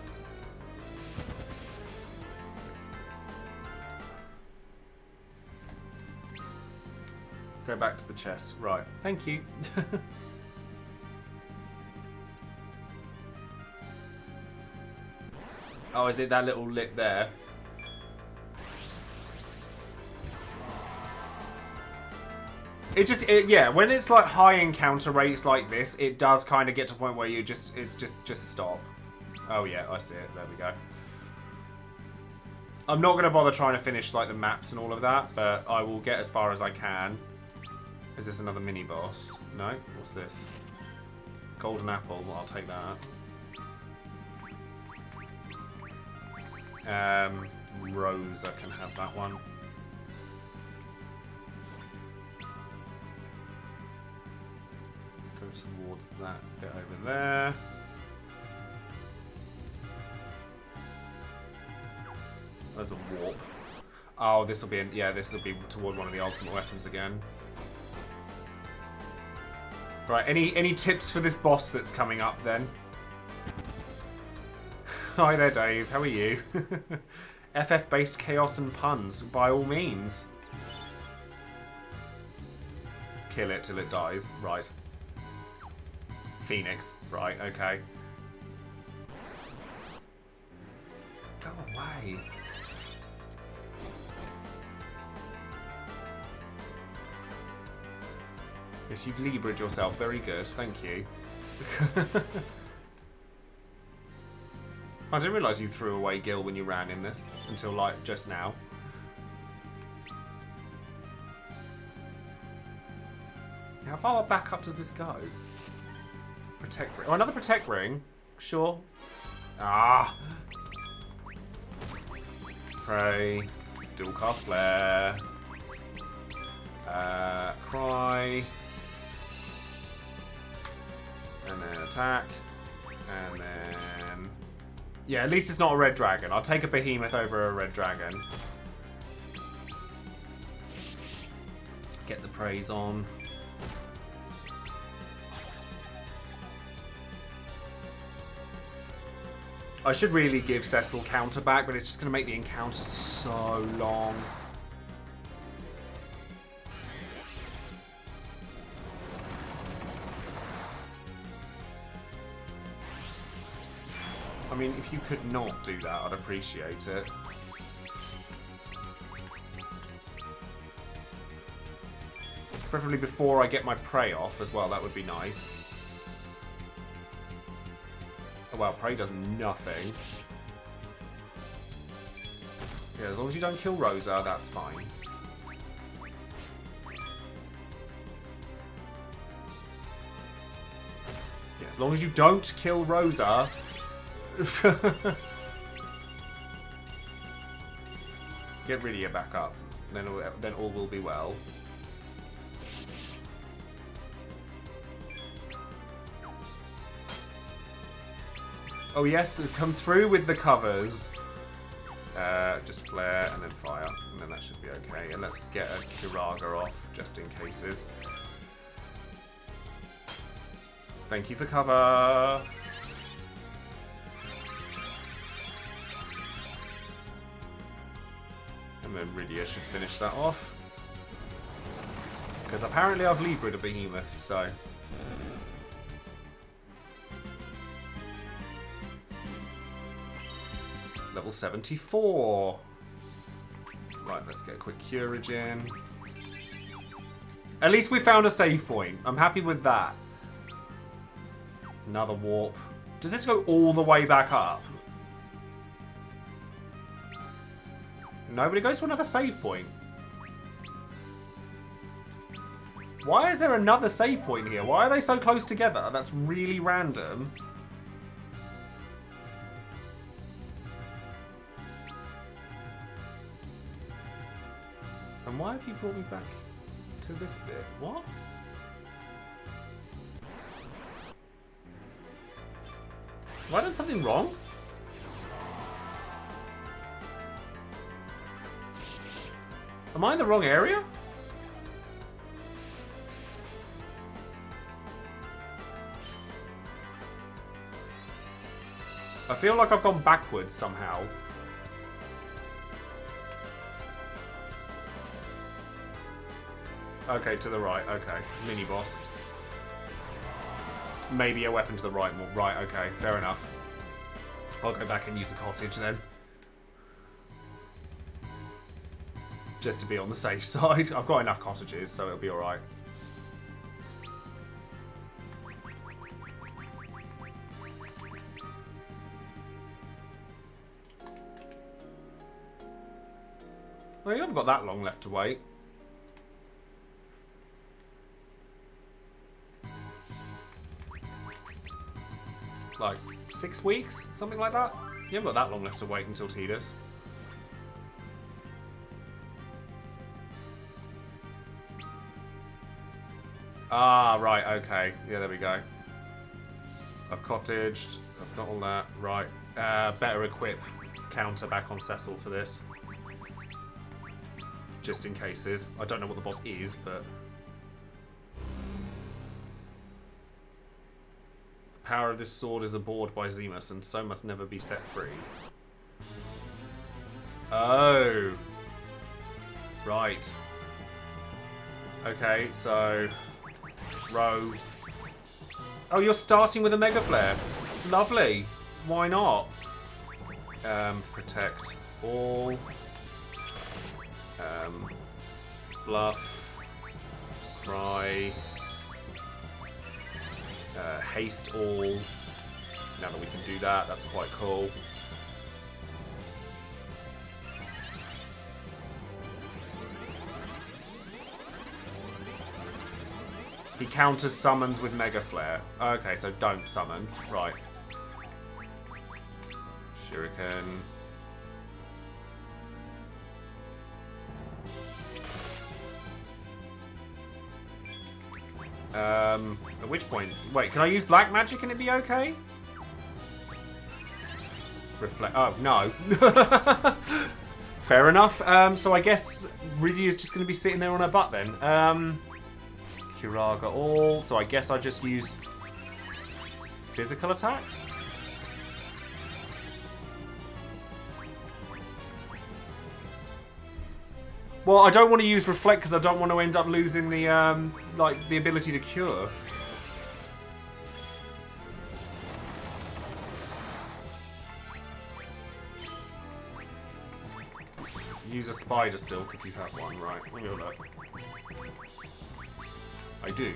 Go back to the chest. Right. Thank you. Oh, is it that little lip there? Yeah, when it's like high encounter rates like this, it does kind of get to a point where you just stop. Oh yeah, I see it. There we go. I'm not going to bother trying to finish like the maps and all of that, but I will get as far as I can. Is this another mini boss? No? What's this? Golden apple. Well, I'll take that. Rosa can have that one. towards that bit over there. There's a warp. Oh, this will be this will be toward one of the ultimate weapons again. Right, any tips for this boss that's coming up then? Hi there, Dave. How are you? FF-based chaos and puns, by all means. Kill it till it dies. Right. Phoenix. Right, okay. Go away. Yes, you've Libra'd yourself. Very good. Thank you. I didn't realise you threw away Gil when you ran in this. Until, like, just now. How far back up does this go? Protect ring. Oh, another protect ring? Sure. Ah! Pray. Dual cast flare. Cry. And then attack. And then... Yeah, at least it's not a red dragon. I'll take a behemoth over a red dragon. Get the praise on. I should really give Cecil counter back, but it's just going to make the encounter so long. I mean, if you could not do that, I'd appreciate it. Preferably before I get my prey off as well, that would be nice. Oh, well, prey does nothing. Yeah, as long as you don't kill Rosa, that's fine. Yeah, as long as you don't kill Rosa... Get Rydia back up, then all will be well. Oh yes, come through with the covers. Just flare and then fire, and then that should be okay. And let's get a Kiraga off, just in cases. Thank you for cover. And then Rydia should finish that off. Because apparently I've Libra'd a behemoth, so... Level 74. Right, let's get a quick Curage in. At least we found a save point. I'm happy with that. Another warp. Does this go all the way back up? No, but it goes to another save point. Why is there another save point here? Why are they so close together? That's really random. And why have you brought me back to this bit? What? Have I done something wrong? Am I in the wrong area? I feel like I've gone backwards somehow. Okay, to the right. Okay, mini boss. Maybe a weapon to the right more. Right, okay, fair enough. I'll go back and use a cottage then. Just to be on the safe side. I've got enough cottages, so it'll be alright. Well, you haven't got that long left to wait. Like 6 weeks? Something like that? You haven't got that long left to wait until Tidus. Ah, right, okay. Yeah, there we go. I've cottaged. I've got all that. Right. Better equip counter back on Cecil for this. Just in cases. I don't know what the boss is, but... The power of this sword is abhorred by Zemus, and so must never be set free. Oh. Right. Okay, so... Throw... Oh, you're starting with a Mega Flare. Lovely. Why not? Protect all. Bluff. Cry. Haste all. Now that we can do that, that's quite cool. He counters summons with Mega Flare. Okay, so don't summon. Right. Shuriken. At which point... Wait, can I use black magic and it be okay? Reflect... Oh, no. Fair enough. So I guess Rydia's just going to be sitting there on her butt then. Kiraga all. So I guess I just use physical attacks. Well, I don't want to use reflect because I don't want to end up losing the like the ability to cure. Use a spider silk if you have one, right? Let me have a look. I do.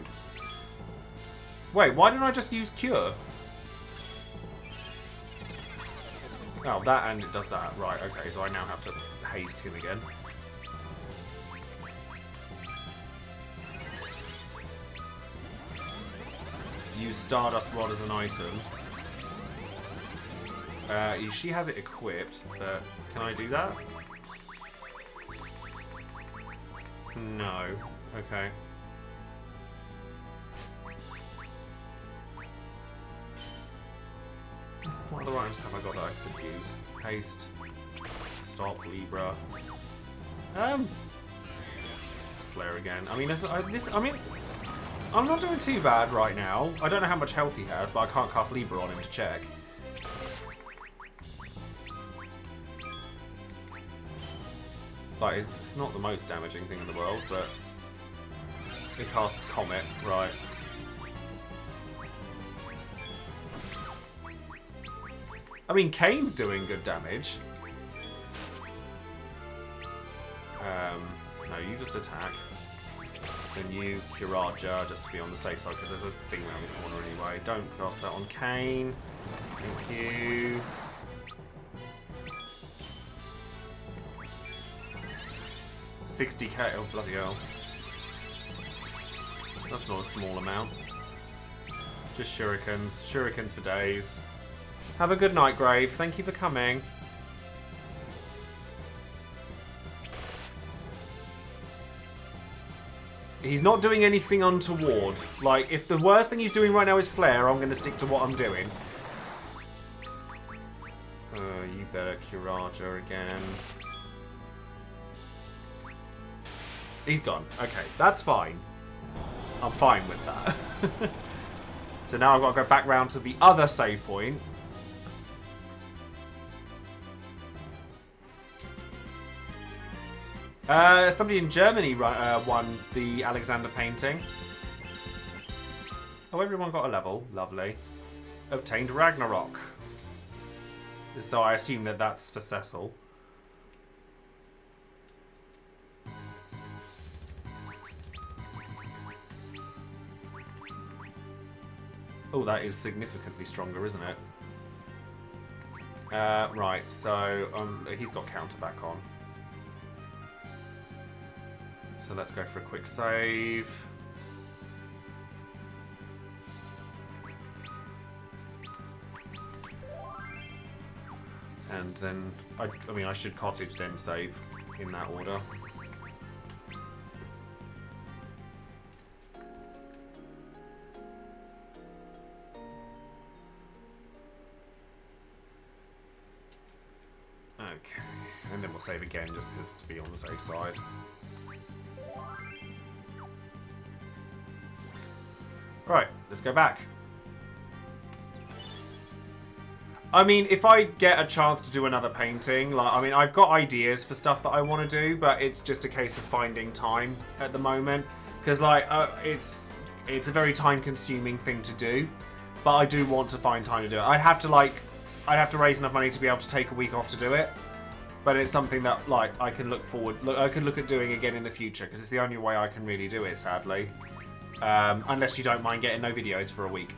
Wait, why didn't I just use cure? Oh, that and it does that. Right, okay, so I now have to haste him again. Use Stardust Rod as an item. She has it equipped, but can I do that? No. Okay. What other items have I got that I could use? Haste. Stop. Libra. Flare again. I mean, I'm not doing too bad right now. I don't know how much health he has, but I can't cast Libra on him to check. Like, it's not the most damaging thing in the world, but it casts Comet, right. I mean, Kane's doing good damage. No, you just attack. Then you Kiraja, just to be on the safe side, because there's a thing around the corner anyway. Don't cast that on Kane. Thank you. $60k, oh bloody hell. That's not a small amount. Just shurikens. Shurikens for days. Have a good night, Grave. Thank you for coming. He's not doing anything untoward. Like, if the worst thing he's doing right now is flare, I'm going to stick to what I'm doing. You better Kiraja again. He's gone. Okay, that's fine. I'm fine with that. So now I've got to go back round to the other save point. Somebody in Germany won the Alexander painting. Oh, everyone got a level. Lovely. Obtained Ragnarok. So I assume that that's for Cecil. Oh, that is significantly stronger, isn't it? Right, so he's got counter back on. So let's go for a quick save. And then, I mean, I should cottage then save in that order. Okay. And then we'll save again just because to be on the safe side. Right, let's go back. I mean, if I get a chance to do another painting, like, I mean, I've got ideas for stuff that I want to do, but it's just a case of finding time at the moment. Because, like, it's a very time-consuming thing to do, but I do want to find time to do it. I'd have to raise enough money to be able to take a week off to do it, but it's something that, like, I can I can look at doing again in the future, because it's the only way I can really do it, sadly. Unless you don't mind getting no videos for a week.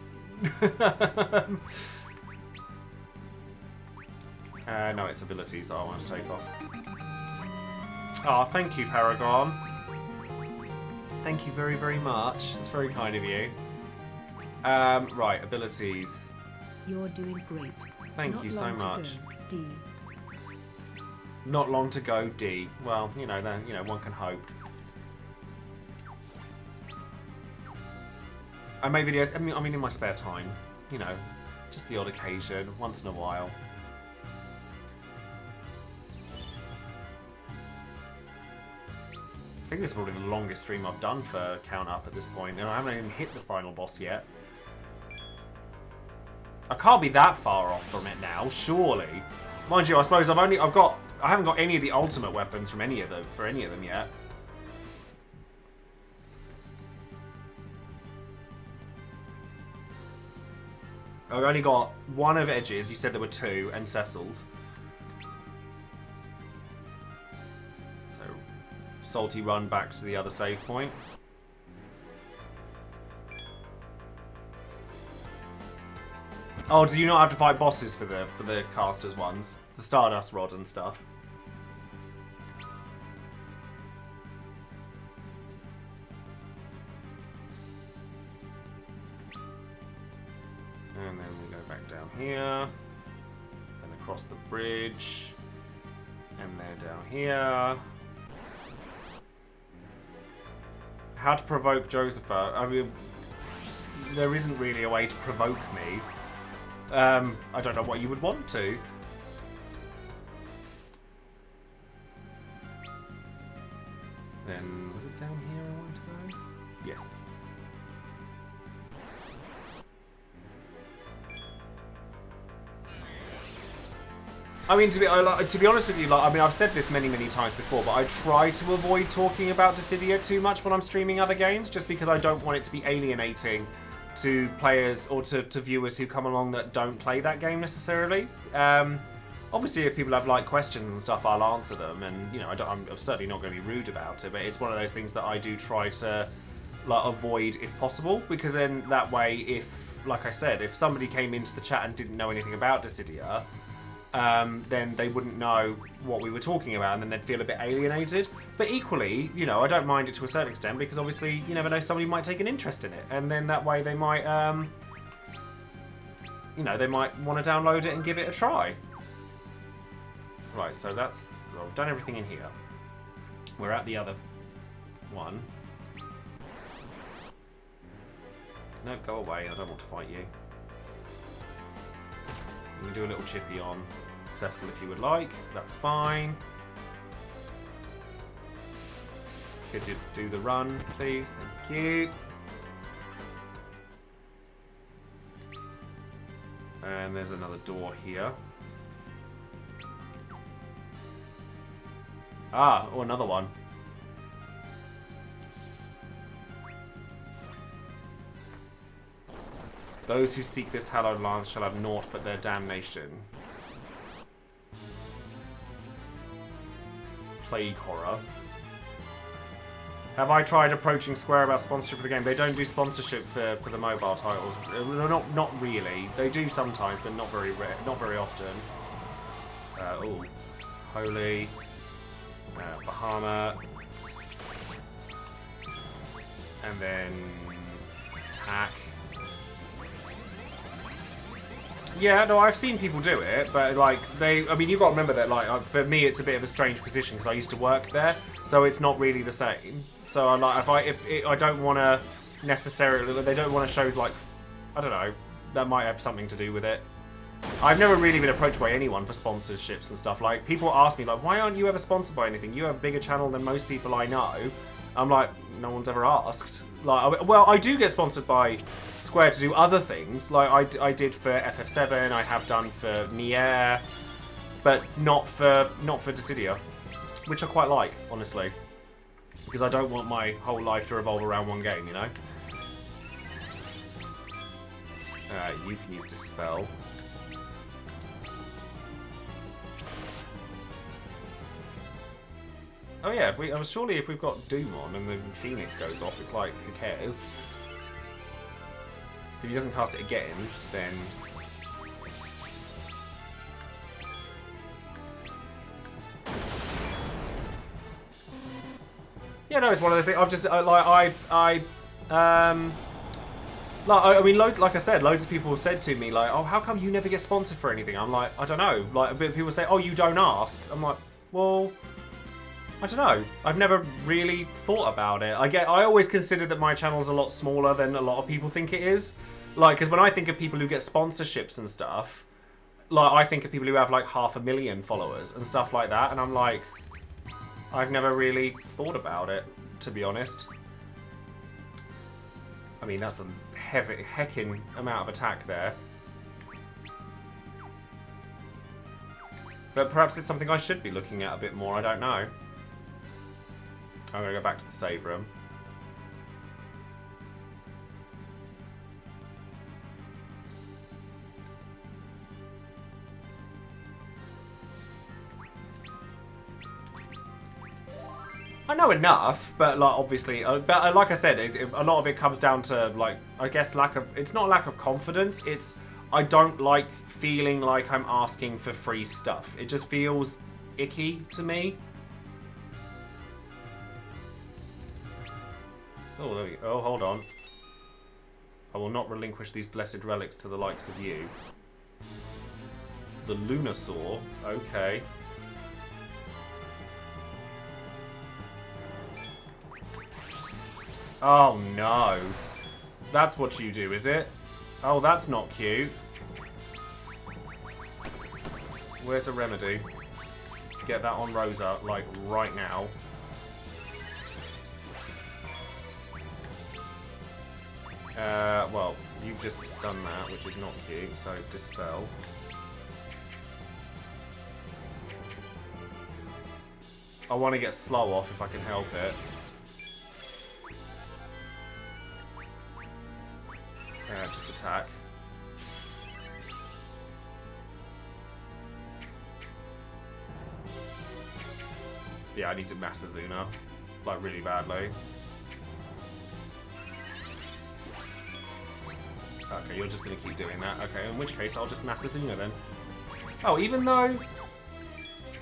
No, it's abilities that I want to take off. Oh, thank you, Paragon. Thank you very, very much. It's very kind of you. Right, abilities. You're doing great. Thank you so much. D. Not long to go, D. Well, you know, then one can hope. I make videos. I mean, in my spare time. You know, just the odd occasion, once in a while. I think this is probably the longest stream I've done for Countup at this point, and I haven't even hit the final boss yet. I can't be that far off from it now, surely. Mind you, I suppose I haven't got any of the ultimate weapons from any of them yet. I've only got one of Edge's. You said there were two, and Cecil's. Salty run back to the other save point. Oh, do you not have to fight bosses for the casters ones? The Stardust Rod and stuff. And then we go back down here. And across the bridge. And they're down here. How to provoke Joesephyr. I mean, there isn't really a way to provoke me. I don't know what you would want to. Then, was it down here I want to go? Yes. I mean, to be honest with you, like, I mean, I've said this many, many times before, but I try to avoid talking about Dissidia too much when I'm streaming other games, just because I don't want it to be alienating to players or to viewers who come along that don't play that game necessarily. Obviously, if people have like questions and stuff, I'll answer them, and you know, I'm certainly not going to be rude about it. But it's one of those things that I do try to like avoid if possible, because then that way, if, like I said, if somebody came into the chat and didn't know anything about Dissidia, then they wouldn't know what we were talking about, and then they'd feel a bit alienated. But equally, you know, I don't mind it to a certain extent, because obviously you never know, somebody might take an interest in it, and then that way they might, you know, they might want to download it and give it a try. Right, so that's, I've done everything in here. We're at the other one. No, go away, I don't want to fight you. We can do a little chippy on Cecil if you would like. That's fine. Could you do the run, please? Thank you. And there's another door here. Ah, oh, another one. Those who seek this hallowed lance shall have naught but their damnation. Plague horror. Have I tried approaching Square about sponsorship for the game? They don't do sponsorship for the mobile titles. Not really. They do sometimes, but not very often. Oh, Holy, Bahama, and then attack. Yeah, no, I've seen people do it, but like I mean, you've got to remember that like for me, it's a bit of a strange position because I used to work there, so it's not really the same. So I'm like, I don't want to necessarily, they don't want to show like, I don't know, that might have something to do with it. I've never really been approached by anyone for sponsorships and stuff. Like, people ask me, like, why aren't you ever sponsored by anything? You have a bigger channel than most people I know. I'm like, no one's ever asked. Like, well, I do get sponsored by Square to do other things. Like, I did for FF7, I have done for Nier, but not for Dissidia, which I quite like, honestly. Because I don't want my whole life to revolve around one game, you know? You can use Dispel. Oh yeah, surely if we've got Doom on and the Phoenix goes off, it's like, who cares? If he doesn't cast it again, then... Yeah, no, it's one of those things. I've just, I mean, like I said, loads of people said to me, like, oh, how come you never get sponsored for anything? I'm like, I don't know. Like, people say, oh, you don't ask. I'm like, well... I don't know. I've never really thought about it. I always consider that my channel's a lot smaller than a lot of people think it is. Like, because when I think of people who get sponsorships and stuff, like, I think of people who have like 500,000 followers and stuff like that, and I'm like, I've never really thought about it, to be honest. I mean, that's a heckin' amount of attack there. But perhaps it's something I should be looking at a bit more, I don't know. I'm going to go back to the save room. I know enough, but like obviously, but like I said, a lot of it comes down to like, I guess it's not lack of confidence, it's I don't like feeling like I'm asking for free stuff. It just feels icky to me. Oh, there we go. Oh, hold on. I will not relinquish these blessed relics to the likes of you. The Lunasaur. Okay. Oh, no. That's what you do, is it? Oh, that's not cute. Where's a remedy? Get that on Rosa, like, right now. Well, you've just done that, which is not cute, so Dispel. I want to get Slow off if I can help it. Just attack. Yeah, I need to Master Zuna, like, really badly. Okay, you're just going to keep doing that. Okay, in which case I'll just Master Zuna then. Oh, even though...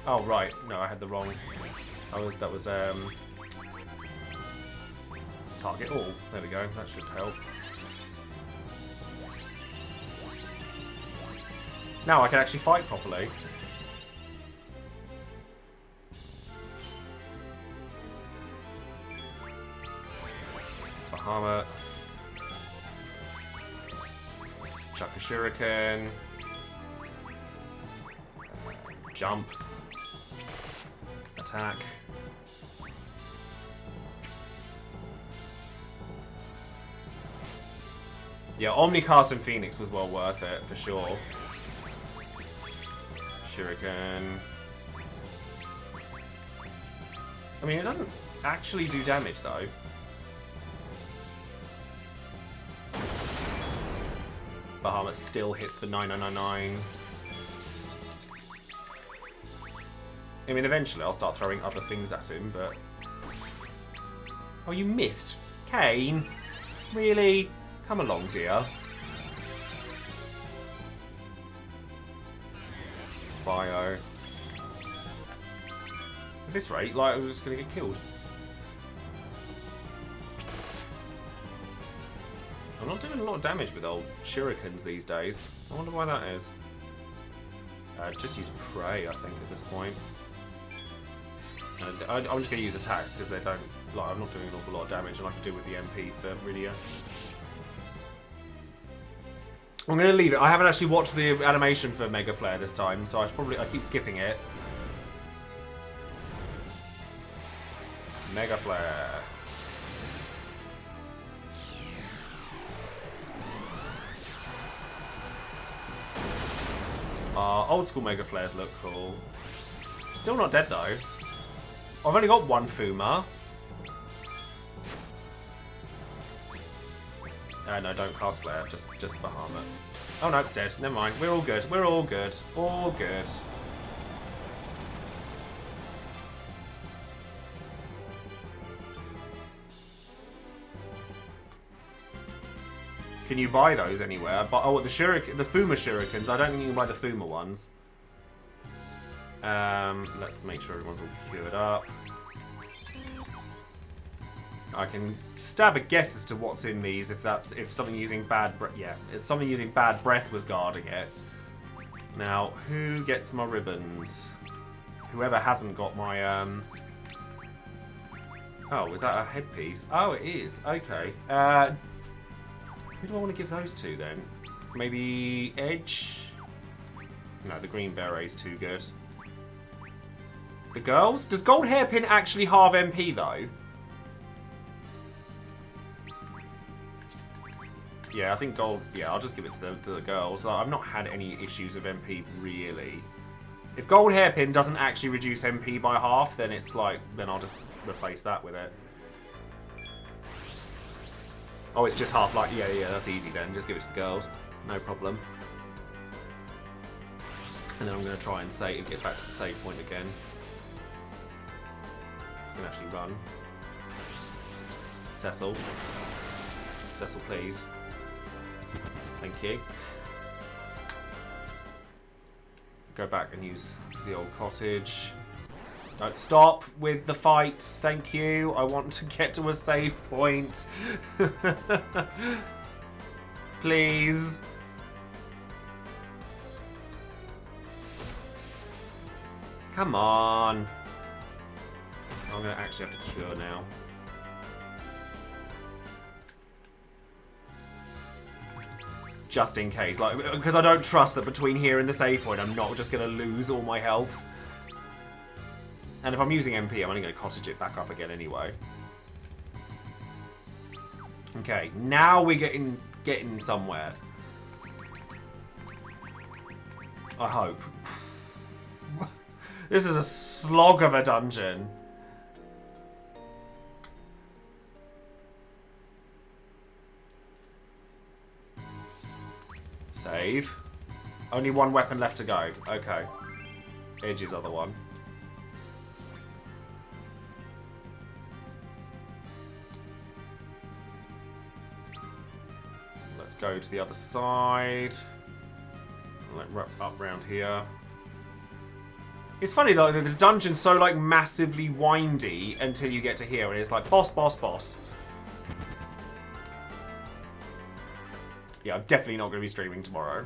Oh, right. No, I had the wrong... That was target all. There we go. That should help. Now I can actually fight properly. Bahamut. Chuck a shuriken. Jump. Attack. Yeah, Omnicast and Phoenix was well worth it, for sure. Shuriken. I mean, it doesn't actually do damage, though. Bahamut still hits for 9999. I mean, eventually I'll start throwing other things at him, but... Oh, you missed. Kane? Really? Come along, dear. Bio. At this rate, like, I was just going to get killed. I'm not doing a lot of damage with old shurikens these days. I wonder why that is. Just use Prey, I think, at this point. And I'm just going to use attacks because they don't... Like, I'm not doing an awful lot of damage, and I can do with the MP for Rydia. I'm going to leave it. I haven't actually watched the animation for Mega Flare this time, so I keep skipping it. Mega Flare. Old school Mega Flares look cool. Still not dead though. I've only got one Fuma. No, don't cast Flare, just Bahamut. Oh no, it's dead. Never mind. We're all good. We're all good. All good. Can you buy those anywhere? But oh, the Fuma Shurikens. I don't think you can buy the Fuma ones. Let's make sure everyone's all cured up. I can stab a guess as to what's in these if something using bad breath. Yeah, if something using bad breath was guarding it. Now, who gets my ribbons? Whoever hasn't got my Oh, is that a headpiece? Oh, it is. Okay. Who do I want to give those to then? Maybe Edge? No, the green beret's too good. The girls? Does gold hairpin actually halve MP though? Yeah, I think gold... Yeah, I'll just give it to the girls. I've not had any issues of MP, really. If gold hairpin doesn't actually reduce MP by half, then it's like... Then I'll just replace that with it. Oh, it's just half like... Yeah, that's easy then. Just give it to the girls. No problem. And then I'm going to try and save... It gets back to the save point again. If I can actually run. Cecil. Cecil, please. Thank you. Go back and use the old cottage. Don't stop with the fights. Thank you. I want to get to a save point. Please. Come on. I'm going to actually have to cure now. Just in case, like, because I don't trust that between here and the save point, I'm not just going to lose all my health. And if I'm using MP, I'm only going to cottage it back up again anyway. Okay, now we're getting somewhere. I hope. This is a slog of a dungeon. Save. Only one weapon left to go. Okay. Edge's other one. Let's go to the other side. Like up round here. It's funny though, the dungeon's so like massively windy until you get to here and it's like boss, boss, boss. Yeah, I'm definitely not going to be streaming tomorrow.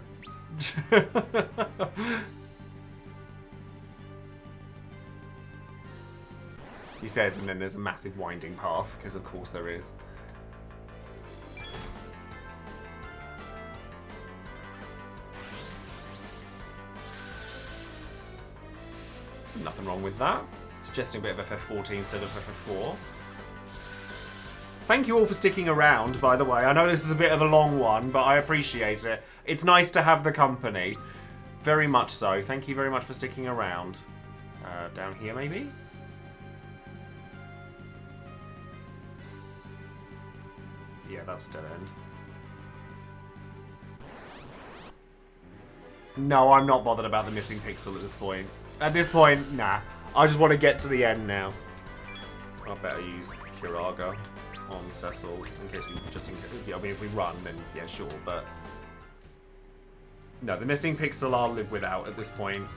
He says, and then there's a massive winding path, because of course there is. Nothing wrong with that. Suggesting a bit of FF14 instead of FF4. Thank you all for sticking around, by the way. I know this is a bit of a long one, but I appreciate it. It's nice to have the company. Very much so. Thank you very much for sticking around. Down here, maybe? Yeah, that's a dead end. No, I'm not bothered about the missing pixel at this point. At this point, nah. I just want to get to the end now. I better use Kiraga on Cecil, in case we, just in case, I mean, if we run, then yeah, sure, but... No, the missing pixel I'll live without at this point.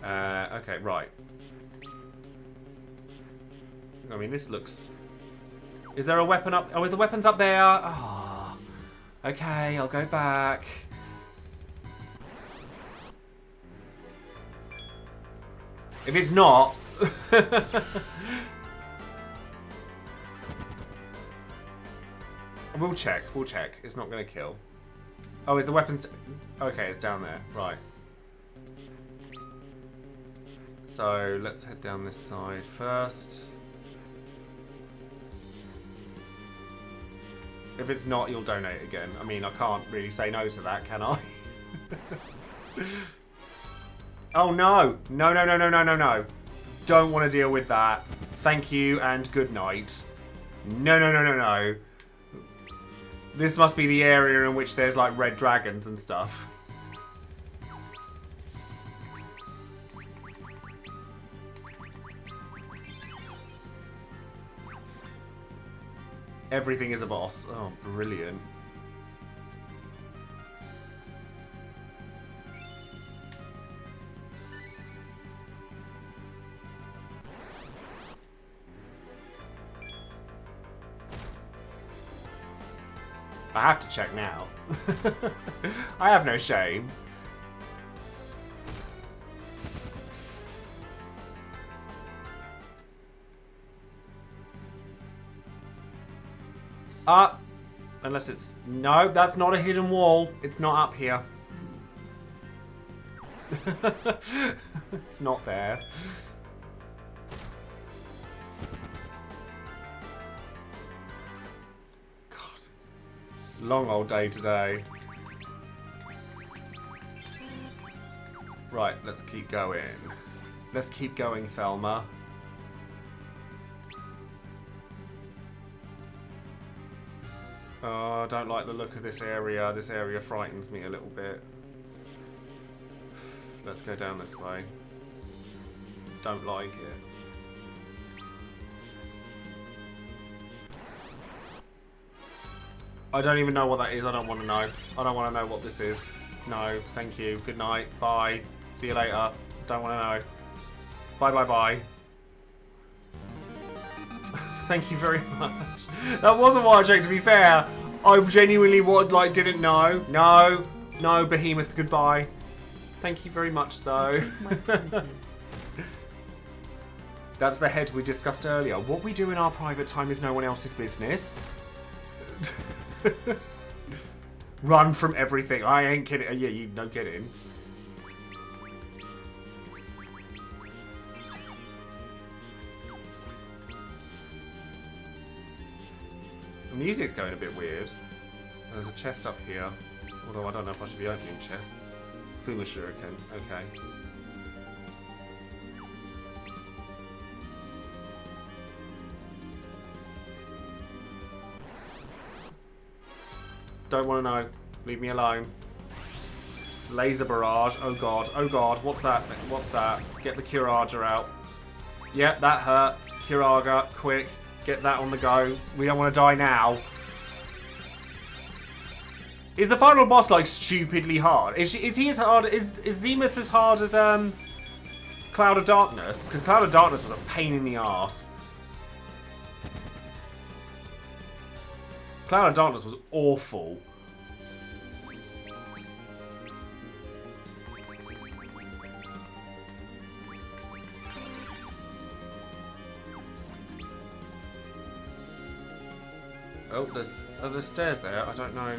Okay, right. I mean, this looks... Is there a weapon up? Oh, the weapon's up there! Oh. Okay, I'll go back. If it's not... We'll check. We'll check. It's not going to kill. Oh, is the weapons... Okay, it's down there. Right. So, let's head down this side first. If it's not, you'll donate again. I mean, I can't really say no to that, can I? Oh, no. No, no, no, no, no, no, no. Don't want to deal with that. Thank you and good night. No, no, no, no, no. This must be the area in which there's, like, red dragons and stuff. Everything is a boss. Oh, brilliant. I have to check now. I have no shame. Unless it's... No, that's not a hidden wall. It's not up here. It's not there. God. Long old day today. Right, let's keep going. Let's keep going, Thelma. Oh, I don't like the look of this area. This area frightens me a little bit. Let's go down this way. Don't like it. I don't even know what that is. I don't want to know. I don't want to know what this is. No, thank you. Good night. Bye. See you later. Don't want to know. Bye, bye, bye. Thank you very much. That wasn't what I checked, to be fair. I genuinely didn't know. No. No, Behemoth, goodbye. Thank you very much, though. That's the head we discussed earlier. What we do in our private time is no one else's business. Run from everything. I ain't kidding. Yeah, you no kidding. The music's going a bit weird. There's a chest up here. Although I don't know if I should be opening chests. Fuma Shuriken. Okay. Don't want to know. Leave me alone. Laser barrage. Oh god. Oh god. What's that? What's that? Get the Curaga out. Yeah, that hurt. Curaga, quick. Get that on the go. We don't want to die now. Is the final boss like stupidly hard? Is he as hard? Is Zemus as hard as Cloud of Darkness? Because Cloud of Darkness was a pain in the arse. Cloud of Darkness was awful. Oh, there's stairs there. I don't know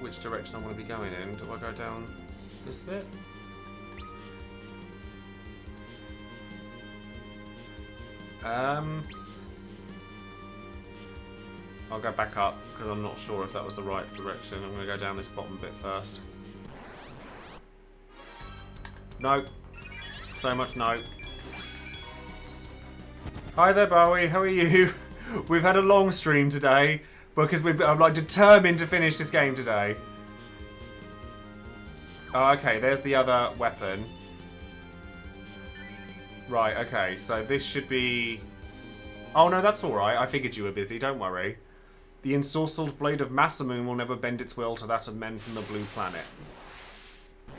which direction I want to be going in. Do I go down this bit? I'll go back up because I'm not sure if that was the right direction. I'm going to go down this bottom bit first. No. So much no. Hi there, Bowie. How are you? We've had a long stream today because I'm like determined to finish this game today. Oh, okay, there's the other weapon. Right, okay, so this should be... Oh no, that's alright. I figured you were busy, don't worry. The ensorcelled blade of Masamune will never bend its will to that of men from the blue planet.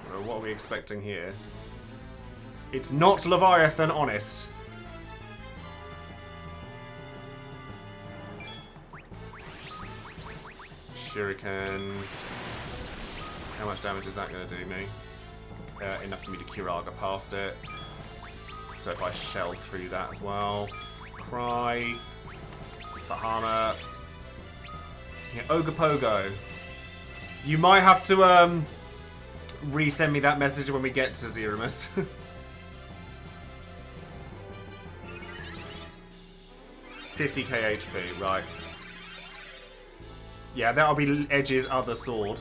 Well, what are we expecting here? It's not Leviathan, honest. Shuriken. How much damage is that going to do me? Enough for me to Curaga past it. So if I shell through that as well. Cry. Bahama. Yeah, Ogopogo. You might have to resend me that message when we get to Zeramus. 50k HP, right. Yeah, that'll be Edge's other sword.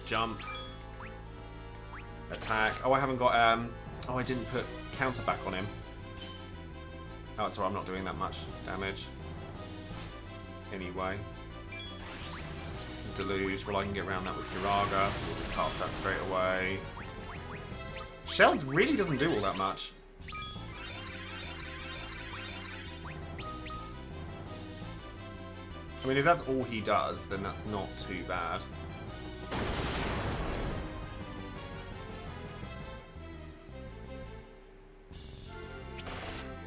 Jump. Attack. Oh, I haven't got, oh, I didn't put counter back on him. Oh, it's alright, I'm not doing that much damage. Anyway. Deluge, well I can get around that with Kiraga, so we'll just cast that straight away. Shell really doesn't do all that much. I mean, if that's all he does, then that's not too bad.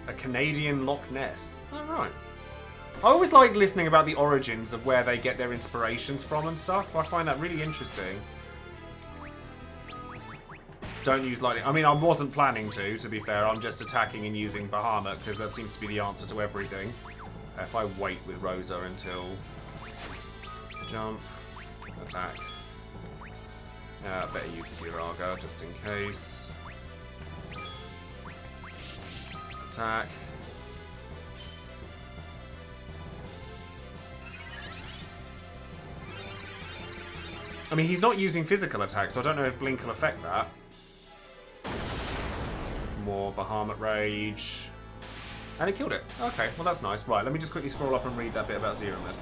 A Canadian Loch Ness. Oh, right. I always like listening about the origins of where they get their inspirations from and stuff. I find that really interesting. Don't use lightning. I mean, I wasn't planning to be fair. I'm just attacking and using Bahamut because that seems to be the answer to everything. If I wait with Rosa until... Jump. Attack. Better use Kiraga just in case. Attack. I mean, he's not using physical attack, so I don't know if Blink will affect that. More Bahamut Rage. And it killed it. Okay, well that's nice. Right, let me just quickly scroll up and read that bit about Zeramus.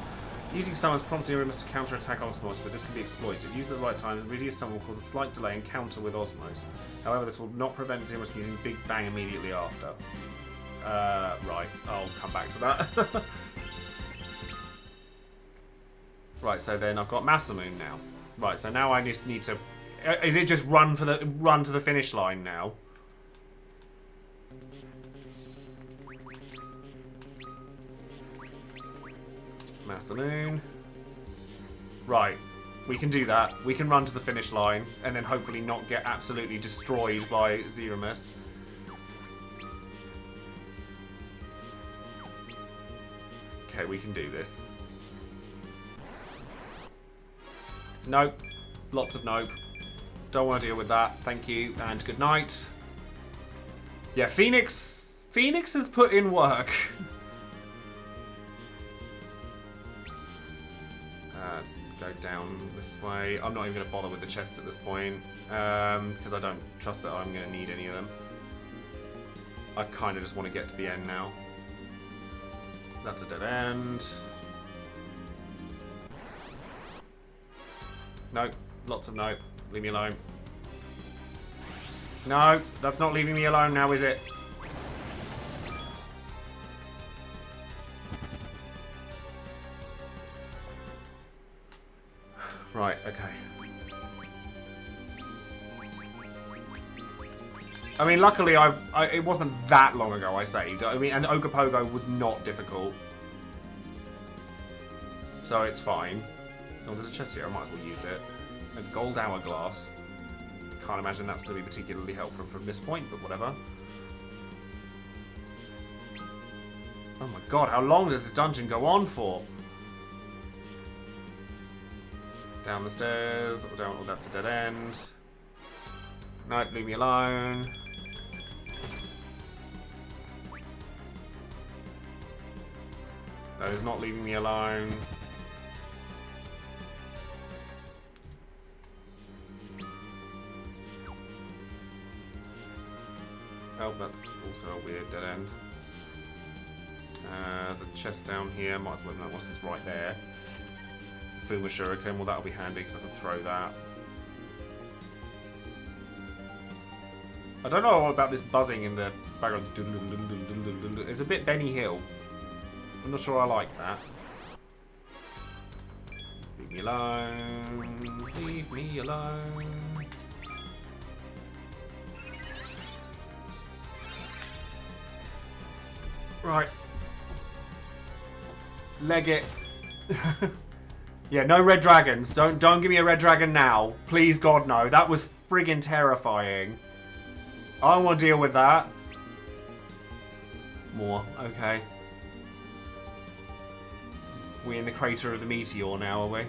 Using summons prompts Zeramus to counter-attack Osmos, but this can be exploited. Used at the right time, Iridia's summon will cause a slight delay in counter with Osmos. However, this will not prevent Zeramus from using Big Bang immediately after. Right, I'll come back to that. Right, so then I've got Masamune now. Right, so now I just need to... Is it just run to the finish line now? Masamune. Right, we can do that. We can run to the finish line and then hopefully not get absolutely destroyed by Zeramus. Okay, we can do this. Nope. Lots of nope. Don't want to deal with that. Thank you, and good night. Yeah, Phoenix has put in work. Go down this way. I'm not even going to bother with the chests at this point, because I don't trust that I'm going to need any of them. I kind of just want to get to the end now. That's a dead end. Nope. Lots of nope. Leave me alone. No, that's not leaving me alone now, is it? Right, okay. I mean, luckily it wasn't that long ago I saved. I mean, and Ogopogo was not difficult. So it's fine. Oh, there's a chest here. I might as well use it. A gold hourglass. Can't imagine that's going to be particularly helpful from this point, but whatever. Oh my god, how long does this dungeon go on for? Down the stairs. Or down, oh, that's a dead end. Nope, leave me alone. That is not leaving me alone. Oh, that's also a weird dead end. There's a chest down here. Might as well know what's this right there. Fuma Shuriken. Well, that'll be handy because I can throw that. I don't know about this buzzing in the background. It's a bit Benny Hill. I'm not sure I like that. Leave me alone. Leave me alone. Right. Leg it. Yeah, no red dragons. Don't give me a red dragon now. Please, God, no. That was friggin' terrifying. I don't want to deal with that. More. Okay. We in the crater of the meteor now, are we?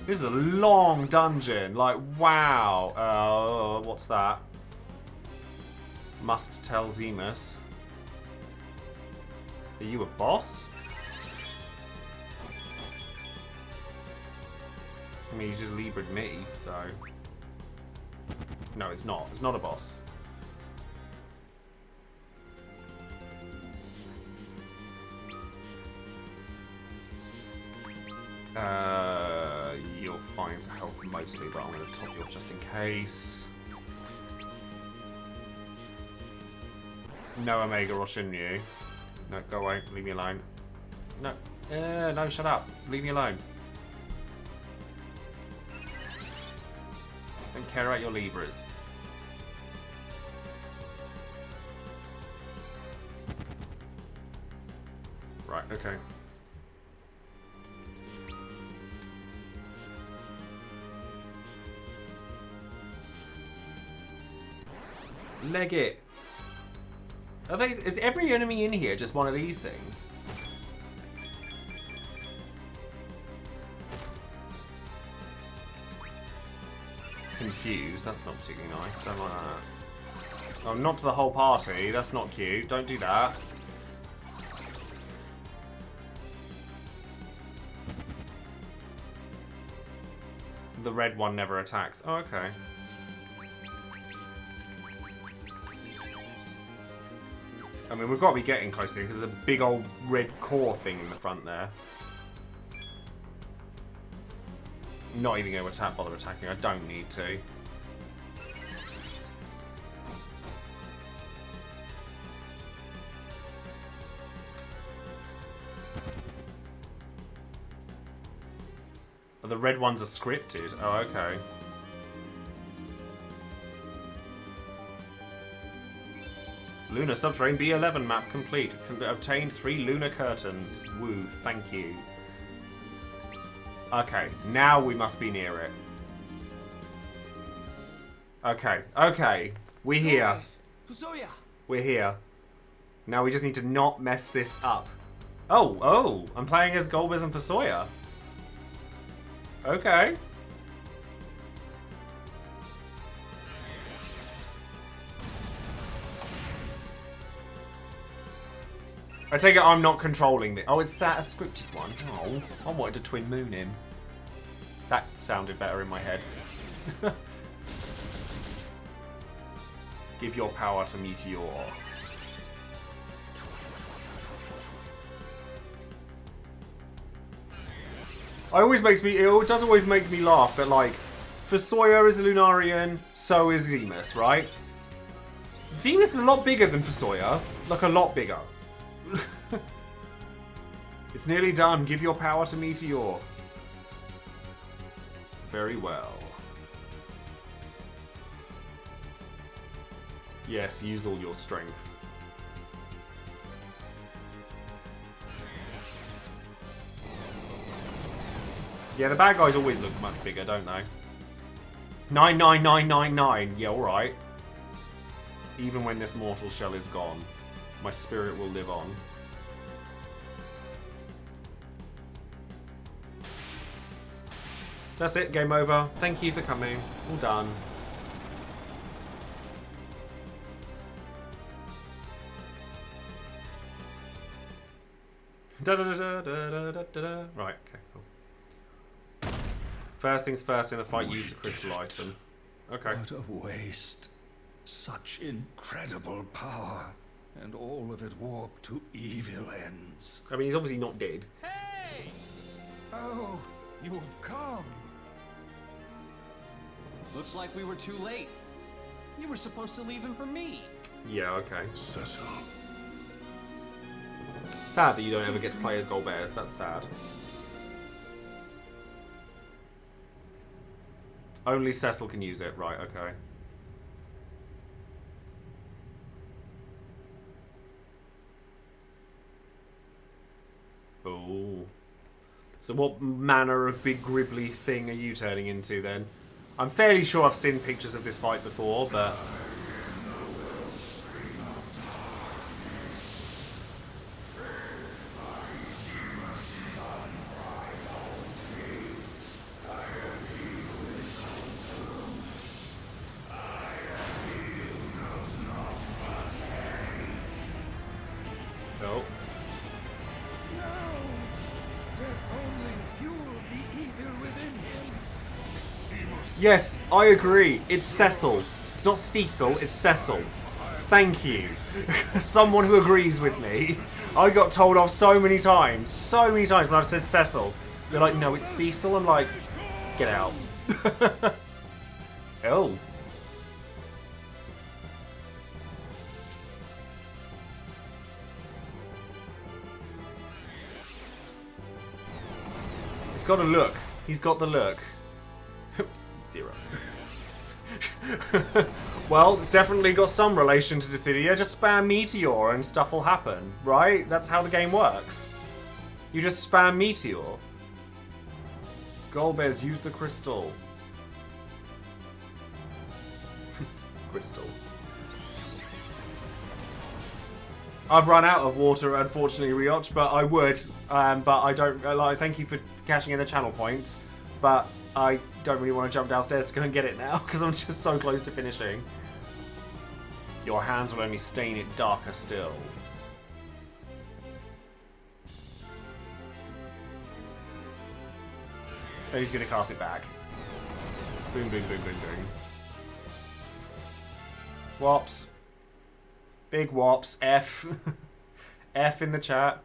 This is a long dungeon. Like, wow. What's that? Must tell Zemus. Are you a boss? I mean, he's just Libra'd me, so... No, it's not. It's not a boss. You're fine for health mostly, but I'm going to top you up just in case. No Omega or Shinryu. No, go away. Leave me alone. No. No, shut up. Leave me alone. Don't care about your Libras. Right, okay. Leg it. Are they? Is every enemy in here just one of these things? Confused. That's not particularly nice. Don't like that. Oh, not to the whole party. That's not cute. Don't do that. The red one never attacks. Oh, okay. I mean, we've got to be getting close to it because there's a big old red core thing in the front there. Not even going to bother attacking. I don't need to. Oh, the red ones are scripted. Oh, okay. Lunar Subterrane B11 map complete. Obtained 3 lunar curtains. Woo, thank you. Okay, now we must be near it. Okay, okay. We're here. We're here. Now we just need to not mess this up. Oh, I'm playing as Golbez and Fusoya. Okay. I take it I'm not controlling it. Oh, it's a scripted one. Oh, I wanted to twin moon him. That sounded better in my head. Give your power to Meteor. It does always make me laugh, but like, Fusoya is a Lunarian, so is Zemus, right? Zemus is a lot bigger than Fusoya. Like, a lot bigger. It's nearly done. Give your power to Meteor. Very well. Yes, use all your strength. Yeah, the bad guys always look much bigger, don't they? 99999. Yeah, alright. Even when this mortal shell is gone, my spirit will live on. That's it, game over. Thank you for coming. All done. Right, okay, cool. First things first in the fight, use the crystal item. Okay. What a waste. Such incredible power. And all of it warped to evil ends. I mean, he's obviously not dead. Hey! Oh, you've come. Looks like we were too late. You were supposed to leave him for me. Yeah, okay. Cecil. Sad that you don't ever get to play as Golbez. That's sad. Only Cecil can use it. Right, okay. Oh. So what manner of big gribbly thing are you turning into then? I'm fairly sure I've seen pictures of this fight before, but... Yes, I agree. It's Cecil. It's not Cecil, it's Cecil. Thank you. Someone who agrees with me. I got told off so many times when I've said Cecil. They're like, no, it's Cecil. I'm like, get out. Oh. He's got a look. He's got the look. 0. Well, it's definitely got some relation to Dissidia. Just spam Meteor and stuff will happen, right? That's how the game works. You just spam Meteor. Golbez, use the crystal. Crystal. I've run out of water, unfortunately, Rioch, but I would. But I don't. Like, thank you for cashing in the channel points, but I don't really want to jump downstairs to go and get it now because I'm just so close to finishing. Your hands will only stain it darker still. And he's going to cast it back. Boom, boom, boom, boom, boom. Wops. Big wops. F. F in the chat.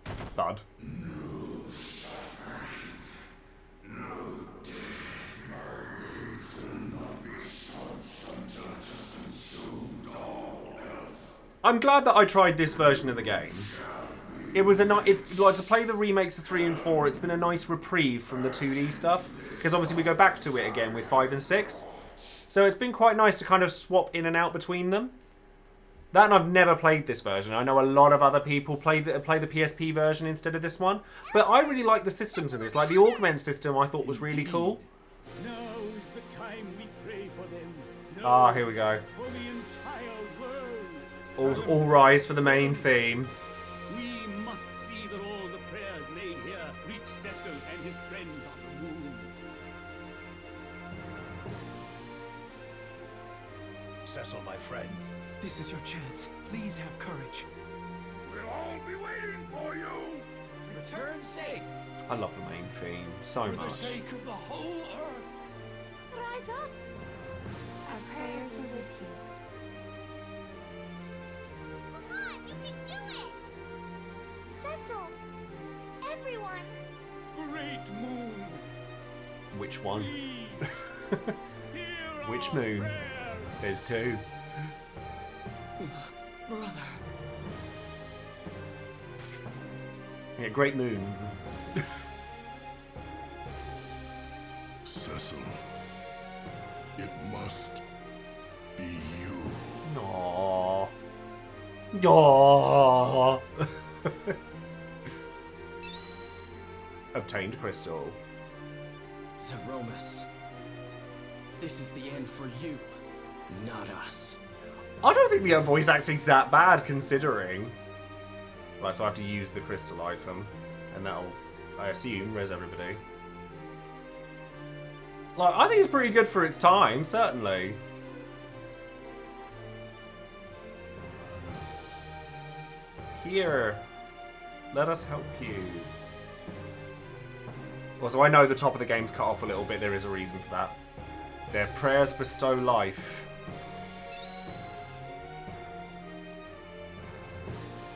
Thud. I'm glad that I tried this version of the game. It was it's like to play the remakes of 3 and 4. It's been a nice reprieve from the 2D stuff because obviously we go back to it again with 5 and 6. So it's been quite nice to kind of swap in and out between them. That and I've never played this version. I know a lot of other people play the PSP version instead of this one, but I really like the systems in this. Like the augment system, I thought was really cool. Now is the time we pray for them. Ah, here we go. For the entire world. All rise for the main theme. We must see that all the prayers made here reach Cecil and his friends on the moon. Cecil, my friend. This is your chance. Please have courage. We'll all be waiting for you. Return safe. I love the main theme so For the much. sake of the whole earth. Rise up! Our prayers are with you. Come on, you can do it! Cecil! Everyone! Great moon! Which one? Please! Hear Which our moon? prayers. There's 2. Brother. Yeah, great moons. Cecil, it must be you. Aww. Aww. Obtained crystal. Zeromus. This is the end for you, not us. I don't think the voice acting's that bad, considering. Right, so I have to use the crystal item, and that'll, I assume, res everybody. Like, I think it's pretty good for its time, certainly. Here, let us help you. Also, I know the top of the game's cut off a little bit. There is a reason for that. Their prayers bestow life.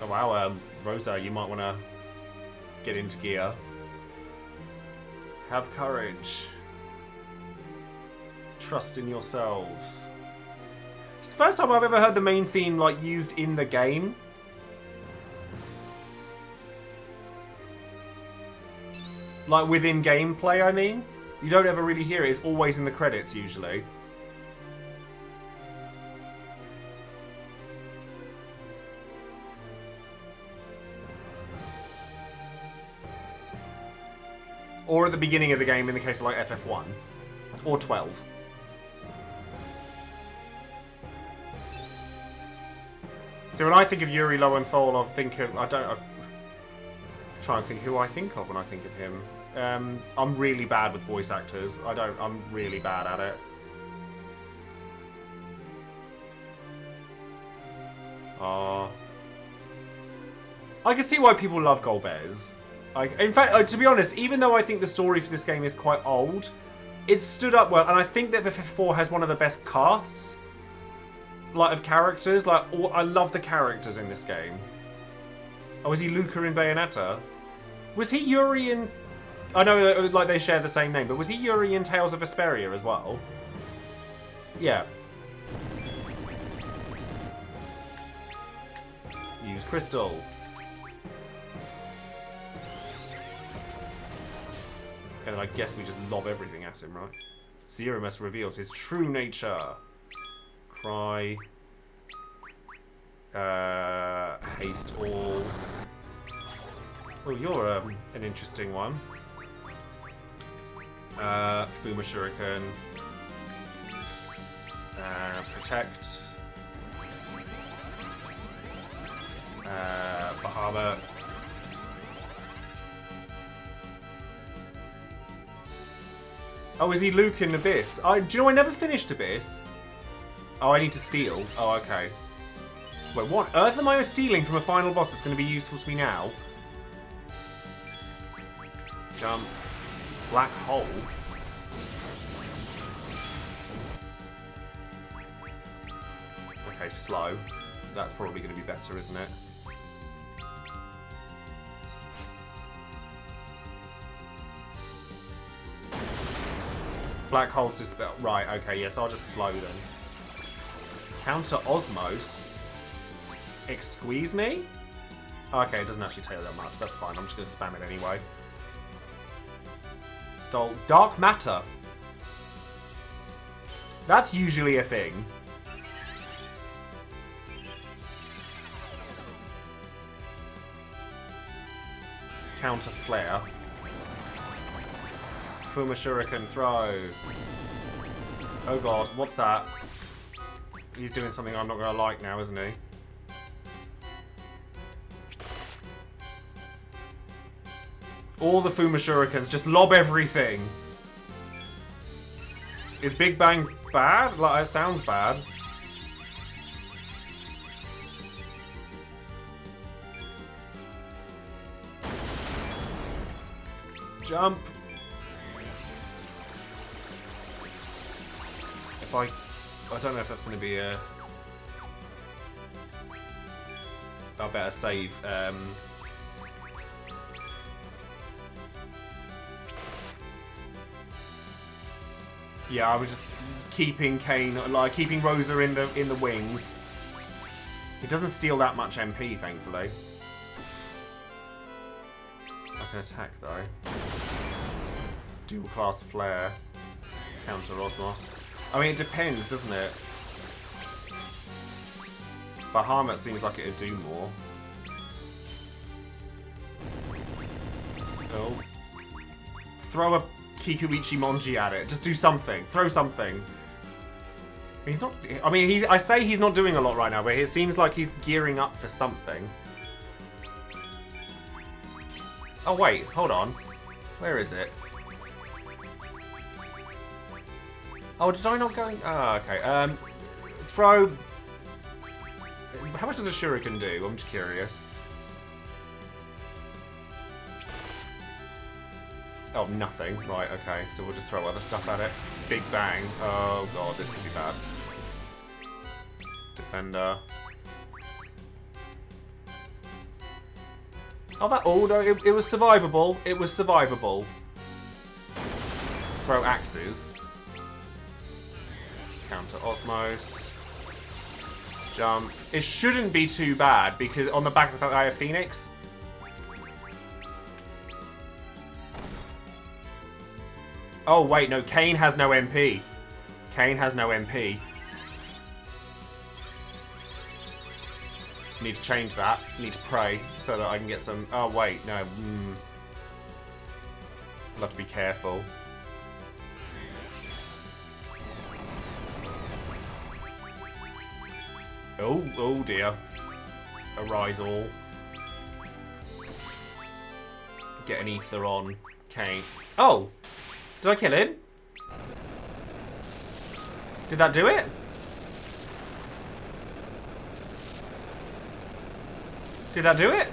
Oh wow, Rosa, you might want to get into gear. Have courage. Trust in yourselves. It's the first time I've ever heard the main theme like used in the game. Like within gameplay, I mean. You don't ever really hear it. It's always in the credits usually. Or at the beginning of the game in the case of like FF1. Or 12. So when I think of Yuri Lowenthal, I think of... I'm trying to think who I think of when I think of him. I'm really bad with voice actors. I'm really bad at it. I can see why people love Golbez. In fact, to be honest, even though I think the story for this game is quite old, it stood up well, and I think that FF4 has one of the best casts, like, of characters. Like, I love the characters in this game. Oh, is he Luca in Bayonetta? Was he Yuri in... I know, like, they share the same name, but was he Yuri in Tales of Vesperia as well? Yeah. Use crystal. And then I guess we just lob everything at him, right? Zeromus reveals his true nature. Cry. Haste all. Oh, you're an interesting one. Fuma Shuriken. Protect. Bahamut. Oh, is he Luke in Abyss? Do you know I never finished Abyss? Oh, I need to steal. Oh, okay. Wait, what on earth am I stealing from a final boss that's going to be useful to me now? Jump. Black hole. Okay, slow. That's probably going to be better, isn't it? Black hole's dispelled. Right, okay, yes, I'll just slow them. Counter Osmos. Squeeze me? Okay, it doesn't actually tell you that much. That's fine. I'm just going to spam it anyway. Stole Dark Matter. That's usually a thing. Counter Flare. Fuma Shuriken throw. Oh god, what's that? He's doing something I'm not going to like now, isn't he? All the Fuma Shurikens, just lob everything. Is Big Bang bad? Like, it sounds bad. Jump. I don't know if that's going to be a... I better save. Yeah, I was just keeping Kane, like keeping Rosa in the wings. It doesn't steal that much MP, thankfully. I can attack though. Dual class flare. Counter Osmos. I mean, it depends, doesn't it? Bahamut seems like it'd do more. Oh. Throw a Kikuichi Monji at it. Just do something. Throw something. He's not... I mean, I say he's not doing a lot right now, but it seems like he's gearing up for something. Oh, wait. Hold on. Where is it? Oh, did I not go... Ah, okay. Throw... How much does a shuriken do? I'm just curious. Oh, nothing. Right, okay. So we'll just throw other stuff at it. Big bang. Oh, God. This could be bad. Defender. Oh, that... Oh, no. It was survivable. It was survivable. Throw axes. Counter Osmos. Jump. It shouldn't be too bad because on the back of the fact that I have Phoenix. Oh wait, no, Kane has no MP. Kane has no MP. Need to change that. Need to pray so that I can get some... Oh wait, no. I'll have to be careful. Oh dear. Arise all. Get an ether on Kane. Oh! Did I kill him? Did that do it? Did that do it?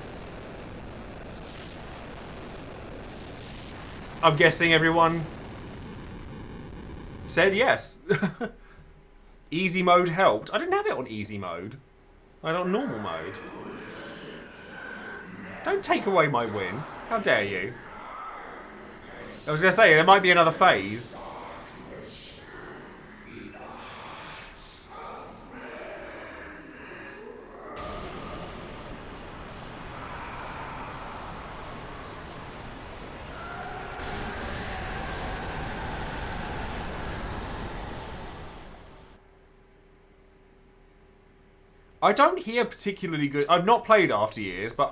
I'm guessing everyone said yes. Easy mode helped. I didn't have it on easy mode. I had it on normal mode. Don't take away my win. How dare you? I was going to say, there might be another phase. I don't hear particularly good... I've not played After Years, but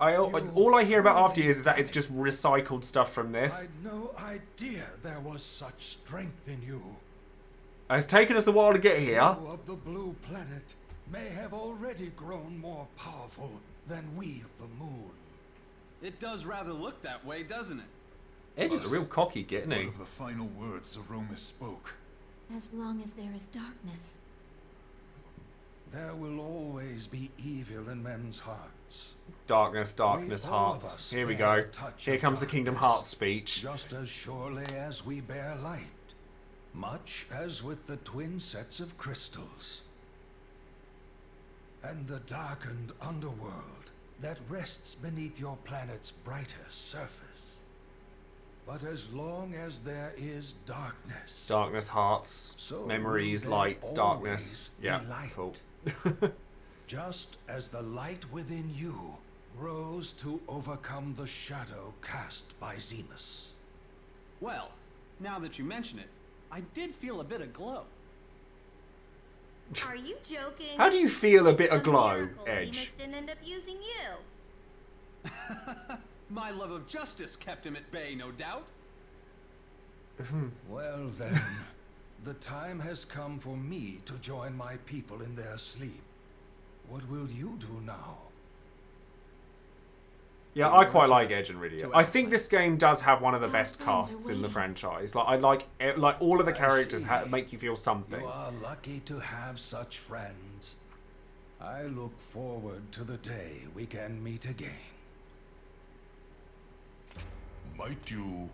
all I hear about After Years is that it's just recycled stuff from this. I had no idea there was such strength in you. It's taken us a while to get here. You of the blue planet may have already grown more powerful than we of the moon. It does rather look that way, doesn't it? Edge is a real cocky git, isn't he? What of the final words Zeromus spoke? As long as there is darkness. There will always be evil in men's hearts. Darkness, darkness, hearts. Here we go. Here comes the Kingdom Hearts speech. Just as surely as we bear light. Much as with the twin sets of crystals. And the darkened underworld that rests beneath your planet's brighter surface. But as long as there is darkness. Darkness, hearts, so memories, lights, darkness. Yeah, light. cool. Just as the light within you rose to overcome the shadow cast by Zemus. Well, now that you mention it, I did feel a bit of glow. Are you joking? How do you feel a bit of glow, Miracle Edge? Zemus didn't end up using you. My love of justice kept him at bay, no doubt. Well then, the time has come for me to join my people in their sleep. What will you do now? Yeah, I quite like Edge and Rydia. I think this game does have one of the best casts in the franchise. Like, I like all of the characters make you feel something. You are lucky to have such friends. I look forward to the day we can meet again. Might you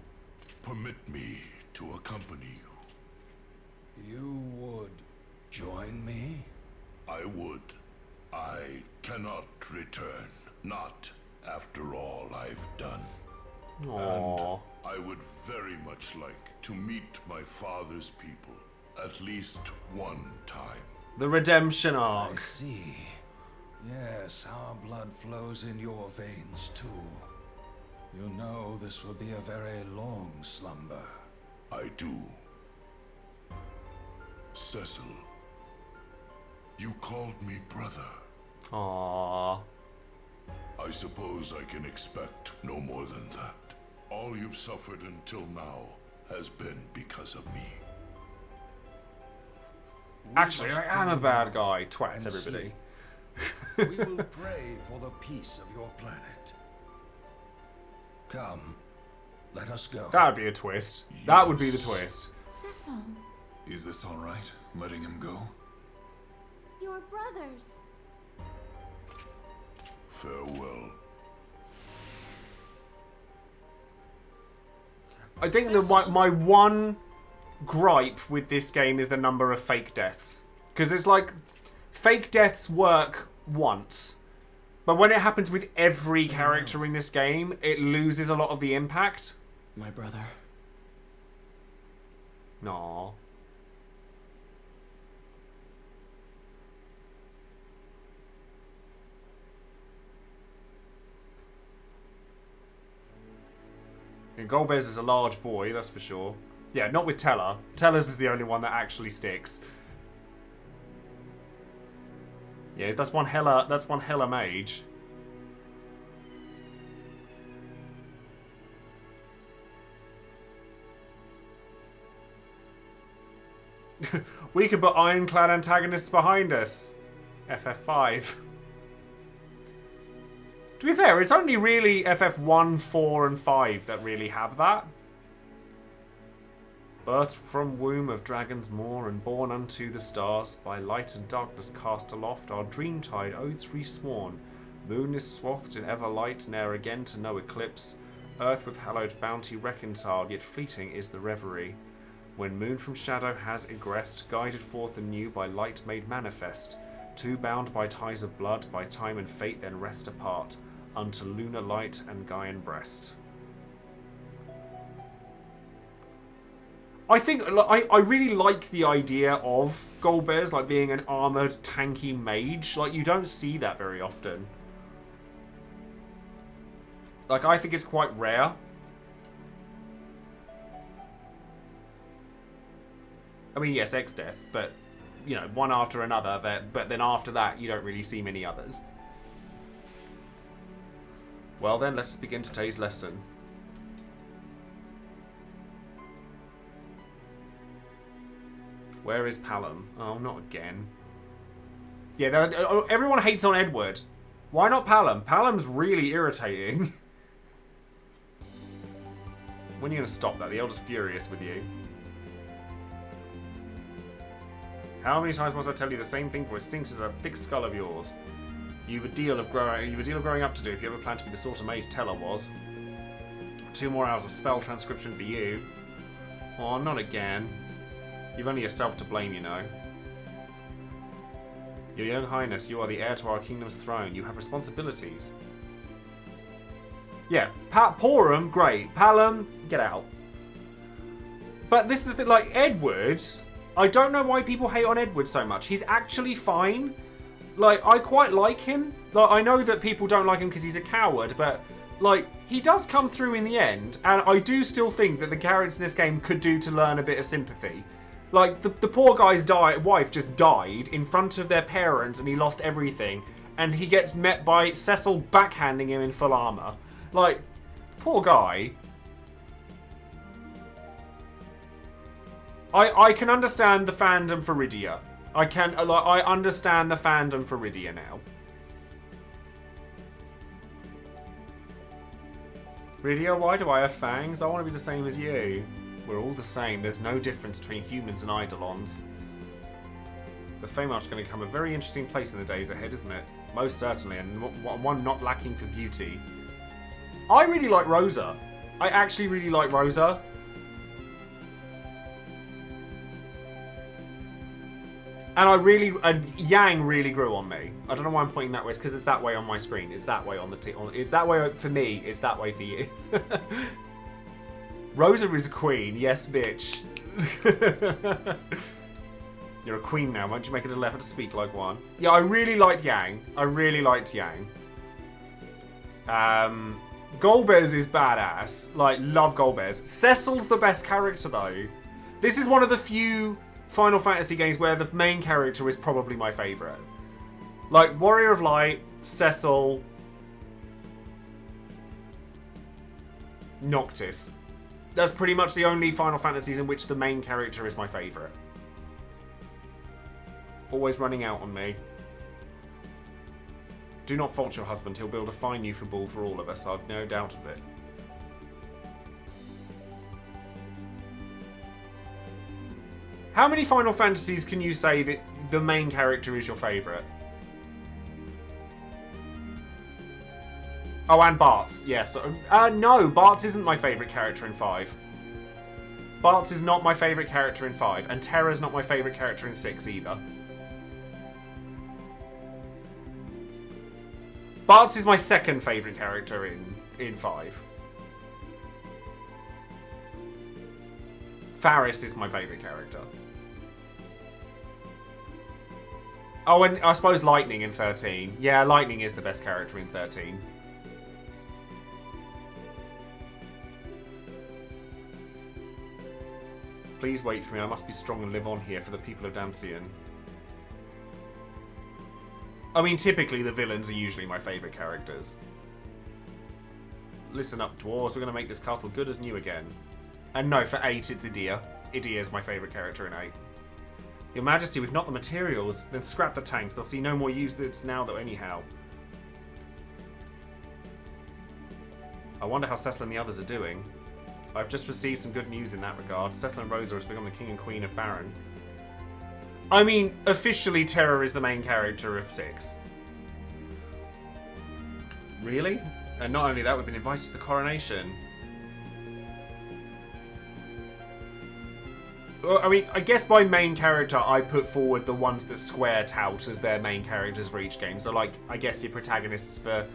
permit me to accompany you? You would join me? I would. I cannot return. Not after all I've done. Aww. And I would very much like to meet my father's people at least one time. The redemption I arc. see. Yes, our blood flows in your veins too. You know this will be a very long slumber. I do. Cecil, you called me brother. Aww. I suppose I can expect no more than that. All you've suffered until now has been because of me. Actually, I am a bad guy. Twats everybody. We will pray for the peace of your planet. Come, let us go. That would be a twist. That would be the twist. Cecil, Is this all right? Letting him go? your brothers. Farewell. I think that my one gripe with this game is the number of fake deaths. Because it's like, fake deaths work once. But when it happens with every character in this game, it loses a lot of the impact. My brother. Aww. And Golbez is a large boy, that's for sure. Yeah, not with Teller. Teller's is the only one that actually sticks. Yeah, that's one hella mage. We could put ironclad antagonists behind us. FF5. To be fair, it's only really FF1, 4, and 5 that really have that. Birthed from womb of dragon's moor and born unto the stars, by light and darkness cast aloft, our dreamtide oaths resworn. Moon is swathed in ever light, ne'er again to know eclipse. Earth with hallowed bounty reconciled, yet fleeting is the reverie. When moon from shadow has egressed, guided forth anew by light made manifest, two bound by ties of blood, by time and fate then rest apart, unto lunar light and Gaian breast. I think I really like the idea of Golbez like being an armored, tanky mage. Like, you don't see that very often. Like, I think it's quite rare. I mean, yes, X-Death, but, you know, one after another. But then after that, you don't really see many others. Well then, let's begin today's lesson. Where is Palom? Oh, not again. Yeah, everyone hates on Edward. Why not Palom? Palom's really irritating. When are you going to stop that? The Elder's furious with you. How many times must I tell you the same thing for it sinks into a thick skull of yours? You've a deal of growing up to do if you ever plan to be the sort of mage Teller was. 2 more hours of spell transcription for you. Oh, not again. You've only yourself to blame, you know. Your young highness, you are the heir to our kingdom's throne. You have responsibilities. Yeah, Porum, great. Palom, get out. But this is the thing, like, Edward, I don't know why people hate on Edward so much. He's actually fine. Like, I quite like him. Like, I know that people don't like him because he's a coward, but, like, he does come through in the end, and I do still think that the characters in this game could do to learn a bit of sympathy. Like, the poor guy's wife just died in front of their parents, and he lost everything, and he gets met by Cecil backhanding him in full armor. Like, poor guy. I can understand the fandom for Rydia. I understand the fandom for Rydia now. Rydia, why do I have fangs? I want to be the same as you. We're all the same. There's no difference between humans and Eidolons. The Feymarch is going to become a very interesting place in the days ahead, isn't it? Most certainly, and one not lacking for beauty. I really like Rosa. I actually really like Rosa. And Yang really grew on me. I don't know why I'm pointing that way. It's because it's that way on my screen. It's that way on the it's that way for me. It's that way for you. Rosa is a queen. Yes, bitch. You're a queen now. Why don't you make it an effort to speak like one? Yeah, I really liked Yang. I really liked Yang. Golbez is badass. Like, love Golbez. Cecil's the best character, though. This is one of the few Final Fantasy games where the main character is probably my favourite. Like, Warrior of Light, Cecil, Noctis. That's pretty much the only Final Fantasies in which the main character is my favourite. Always running out on me. Do not fault your husband. He'll build a fine new ball for all of us. I've no doubt of it. How many Final Fantasies can you say that the main character is your favourite? Oh, and Bart's, yes. No, Bart's isn't my favourite character in 5. Bart's is not my favourite character in 5. And Terra's not my favourite character in 6 either. Bart's is my second favourite character in 5. Faris is my favourite character. Oh, and I suppose Lightning in 13. Yeah, Lightning is the best character in 13. Please wait for me. I must be strong and live on here for the people of Damcian. I mean, typically the villains are usually my favourite characters. Listen up, dwarves. We're going to make this castle good as new again. And no, for 8, it's Idia. Idia is my favourite character in 8. Your Majesty, we've not the materials. Then scrap the tanks. They'll see no more use now, though, anyhow. I wonder how Cecil and the others are doing. I've just received some good news in that regard. Cecil and Rosa has become the King and Queen of Baron. I mean, officially Terra is the main character of 6. Really? And not only that, we've been invited to the coronation. Well, I mean, I guess by main character, I put forward the ones that Square tout as their main characters for each game. So, like, I guess your protagonists for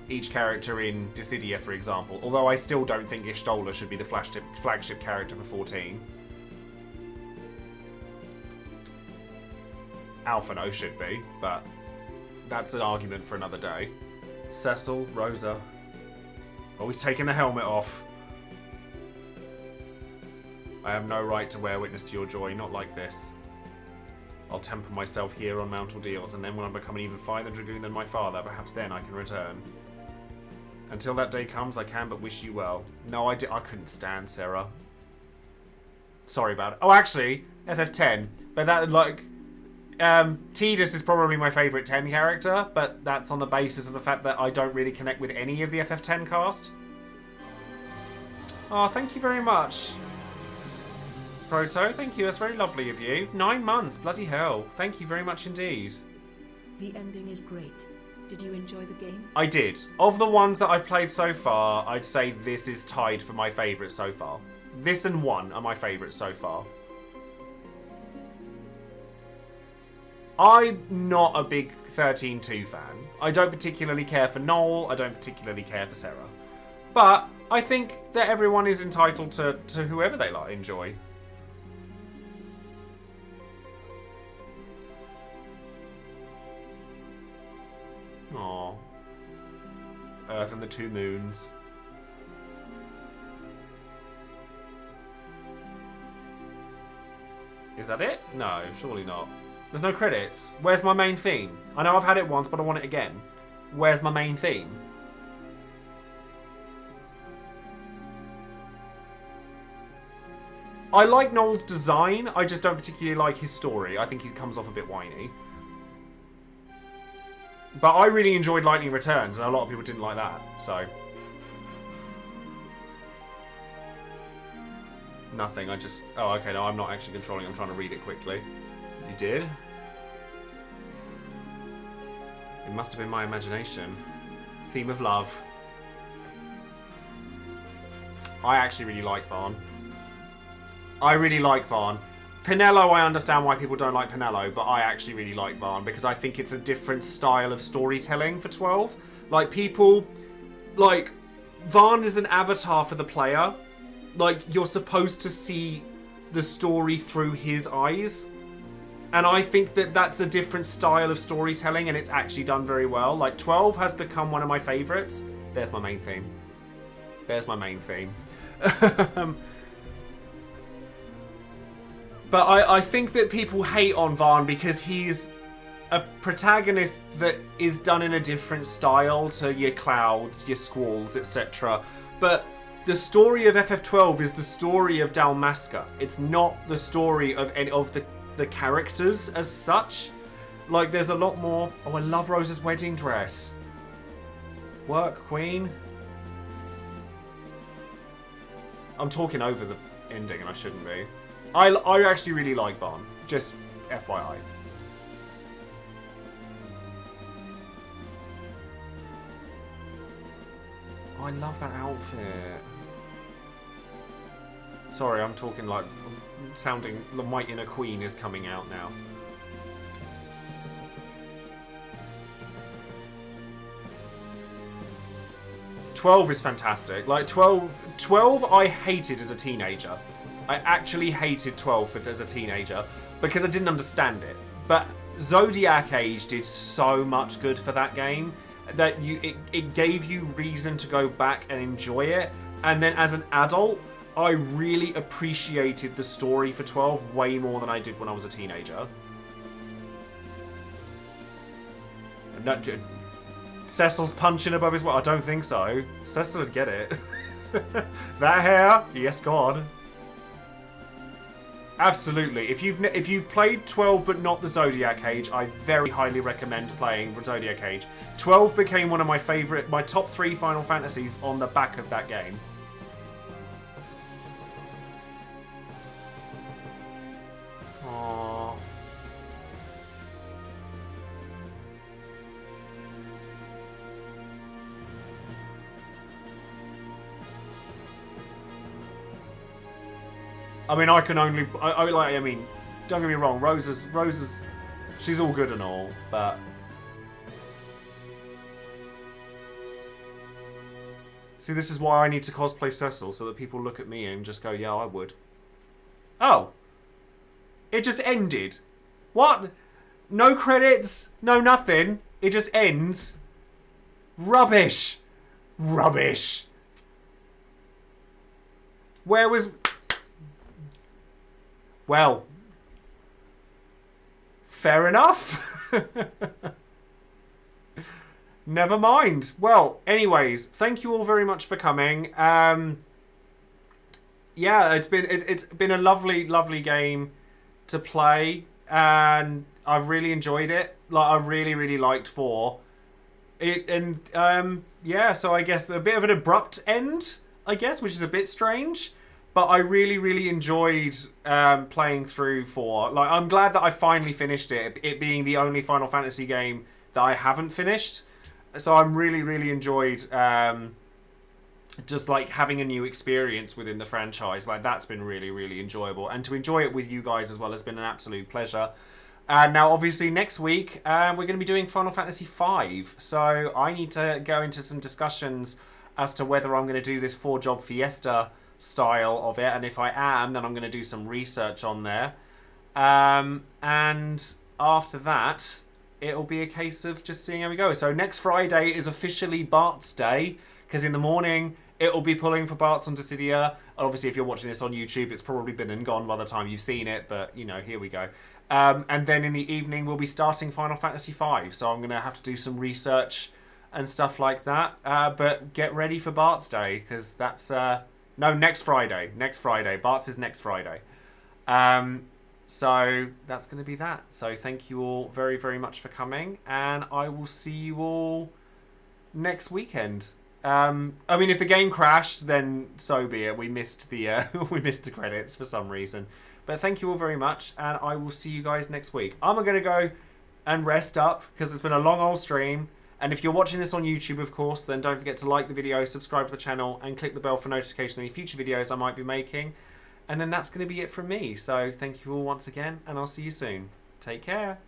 each character in Dissidia, for example. Although I still don't think Ishtola should be the flagship character for 14. Alphino should be, but that's an argument for another day. Cecil, Rosa. Oh, he's taking the helmet off. I have no right to bear witness to your joy, not like this. I'll temper myself here on Mount Ordeals, and then when I become an even finer dragoon than my father, perhaps then I can return. Until that day comes, I can but wish you well. No, I couldn't stand Sarah. Sorry about it. Oh, actually, FF10. But that, like... Tidus is probably my favourite 10 character, but that's on the basis of the fact that I don't really connect with any of the FF10 cast. Oh, thank you very much. Proto, thank you. That's very lovely of you. 9 months, bloody hell. Thank you very much indeed. The ending is great. Did you enjoy the game? I did. Of the ones that I've played so far, I'd say this is tied for my favourite so far. This and 1 are my favourites so far. I'm not a big 13-2 fan. I don't particularly care for Noel. I don't particularly care for Sarah. But I think that everyone is entitled to whoever they like enjoy. Aww. Earth and the Two Moons. Is that it? No, surely not. There's no credits. Where's my main theme? I know I've had it once, but I want it again. Where's my main theme? I like Noel's design, I just don't particularly like his story. I think he comes off a bit whiny. But I really enjoyed Lightning Returns, and a lot of people didn't like that, so... Nothing, I just... Oh, okay, no, I'm not actually controlling, I'm trying to read it quickly. You did? It must have been my imagination. Theme of love. I actually really like Vaughn. I really like Vaughn. Pinello, I understand why people don't like Pinello, but I actually really like Vaughn because I think it's a different style of storytelling for 12. Like, people... Like, Vaughn is an avatar for the player. Like, you're supposed to see the story through his eyes. And I think that that's a different style of storytelling, and it's actually done very well. Like, 12 has become one of my favourites. There's my main theme. There's my main theme. But I think that people hate on Vaughn because he's a protagonist that is done in a different style to your Clouds, your Squalls, etc. But the story of FF12 is the story of Dalmasca. It's not the story of any of the characters as such. Like, there's a lot more... Oh, I love Rosa's wedding dress. Work, Queen. I'm talking over the ending and I shouldn't be. I actually really like Vaughn. Just FYI. Oh, I love that outfit. Sorry, I'm talking like... I'm sounding... My inner queen is coming out now. "12 is fantastic. Like, 12 I hated as a teenager. I actually hated 12 as a teenager because I didn't understand it. But Zodiac Age did so much good for that game that it gave you reason to go back and enjoy it. And then as an adult, I really appreciated the story for 12 way more than I did when I was a teenager. And that, Cecil's punching above his... Well, I don't think so. Cecil would get it. That hair? Yes, God. Absolutely. If you've played 12 but not the Zodiac Age, I very highly recommend playing Zodiac Age. 12 became one of my top 3 Final Fantasies on the back of that game. Aww. I mean, I can only... I mean, don't get me wrong, Rosa's... She's all good and all, but... See, this is why I need to cosplay Cecil, so that people look at me and just go, yeah, I would. Oh. It just ended. What? No credits, no nothing. It just ends. Rubbish. Rubbish. Where was... Well. Fair enough. Never mind. Well, anyways, thank you all very much for coming. Yeah, it's been a lovely game to play, and I've really enjoyed it. Like, I really liked 4. Yeah, so I guess a bit of an abrupt end, I guess, which is a bit strange. But I really enjoyed playing through 4. Like, I'm glad that I finally finished it. It being the only Final Fantasy game that I haven't finished. So I'm really enjoyed just like having a new experience within the franchise. Like, that's been really enjoyable, and to enjoy it with you guys as well has been an absolute pleasure. And now obviously next week we're going to be doing Final Fantasy V, so I need to go into some discussions as to whether I'm going to do this 4-job fiesta style of it, and if I am, then I'm going to do some research on there, and after that it'll be a case of just seeing how we go. So next Friday is officially Bart's day, because in the morning it'll be pulling for Bart's on Dissidia. Obviously, if you're watching this on YouTube, it's probably been and gone by the time you've seen it, but, you know, here we go. And then in the evening, we'll be starting Final Fantasy V, so I'm going to have to do some research and stuff like that. But get ready for Bart's day, because that's... no, next Friday. Next Friday. Bart's is next Friday. So that's going to be that. So thank you all very much for coming, and I will see you all next weekend. I mean, if the game crashed, then so be it. We missed the we missed the credits for some reason. But thank you all very much, and I will see you guys next week. I'm going to go and rest up, because it's been a long old stream. And if you're watching this on YouTube, of course, then don't forget to like the video, subscribe to the channel, and click the bell for notification of any future videos I might be making. And then that's going to be it from me. So thank you all once again, and I'll see you soon. Take care.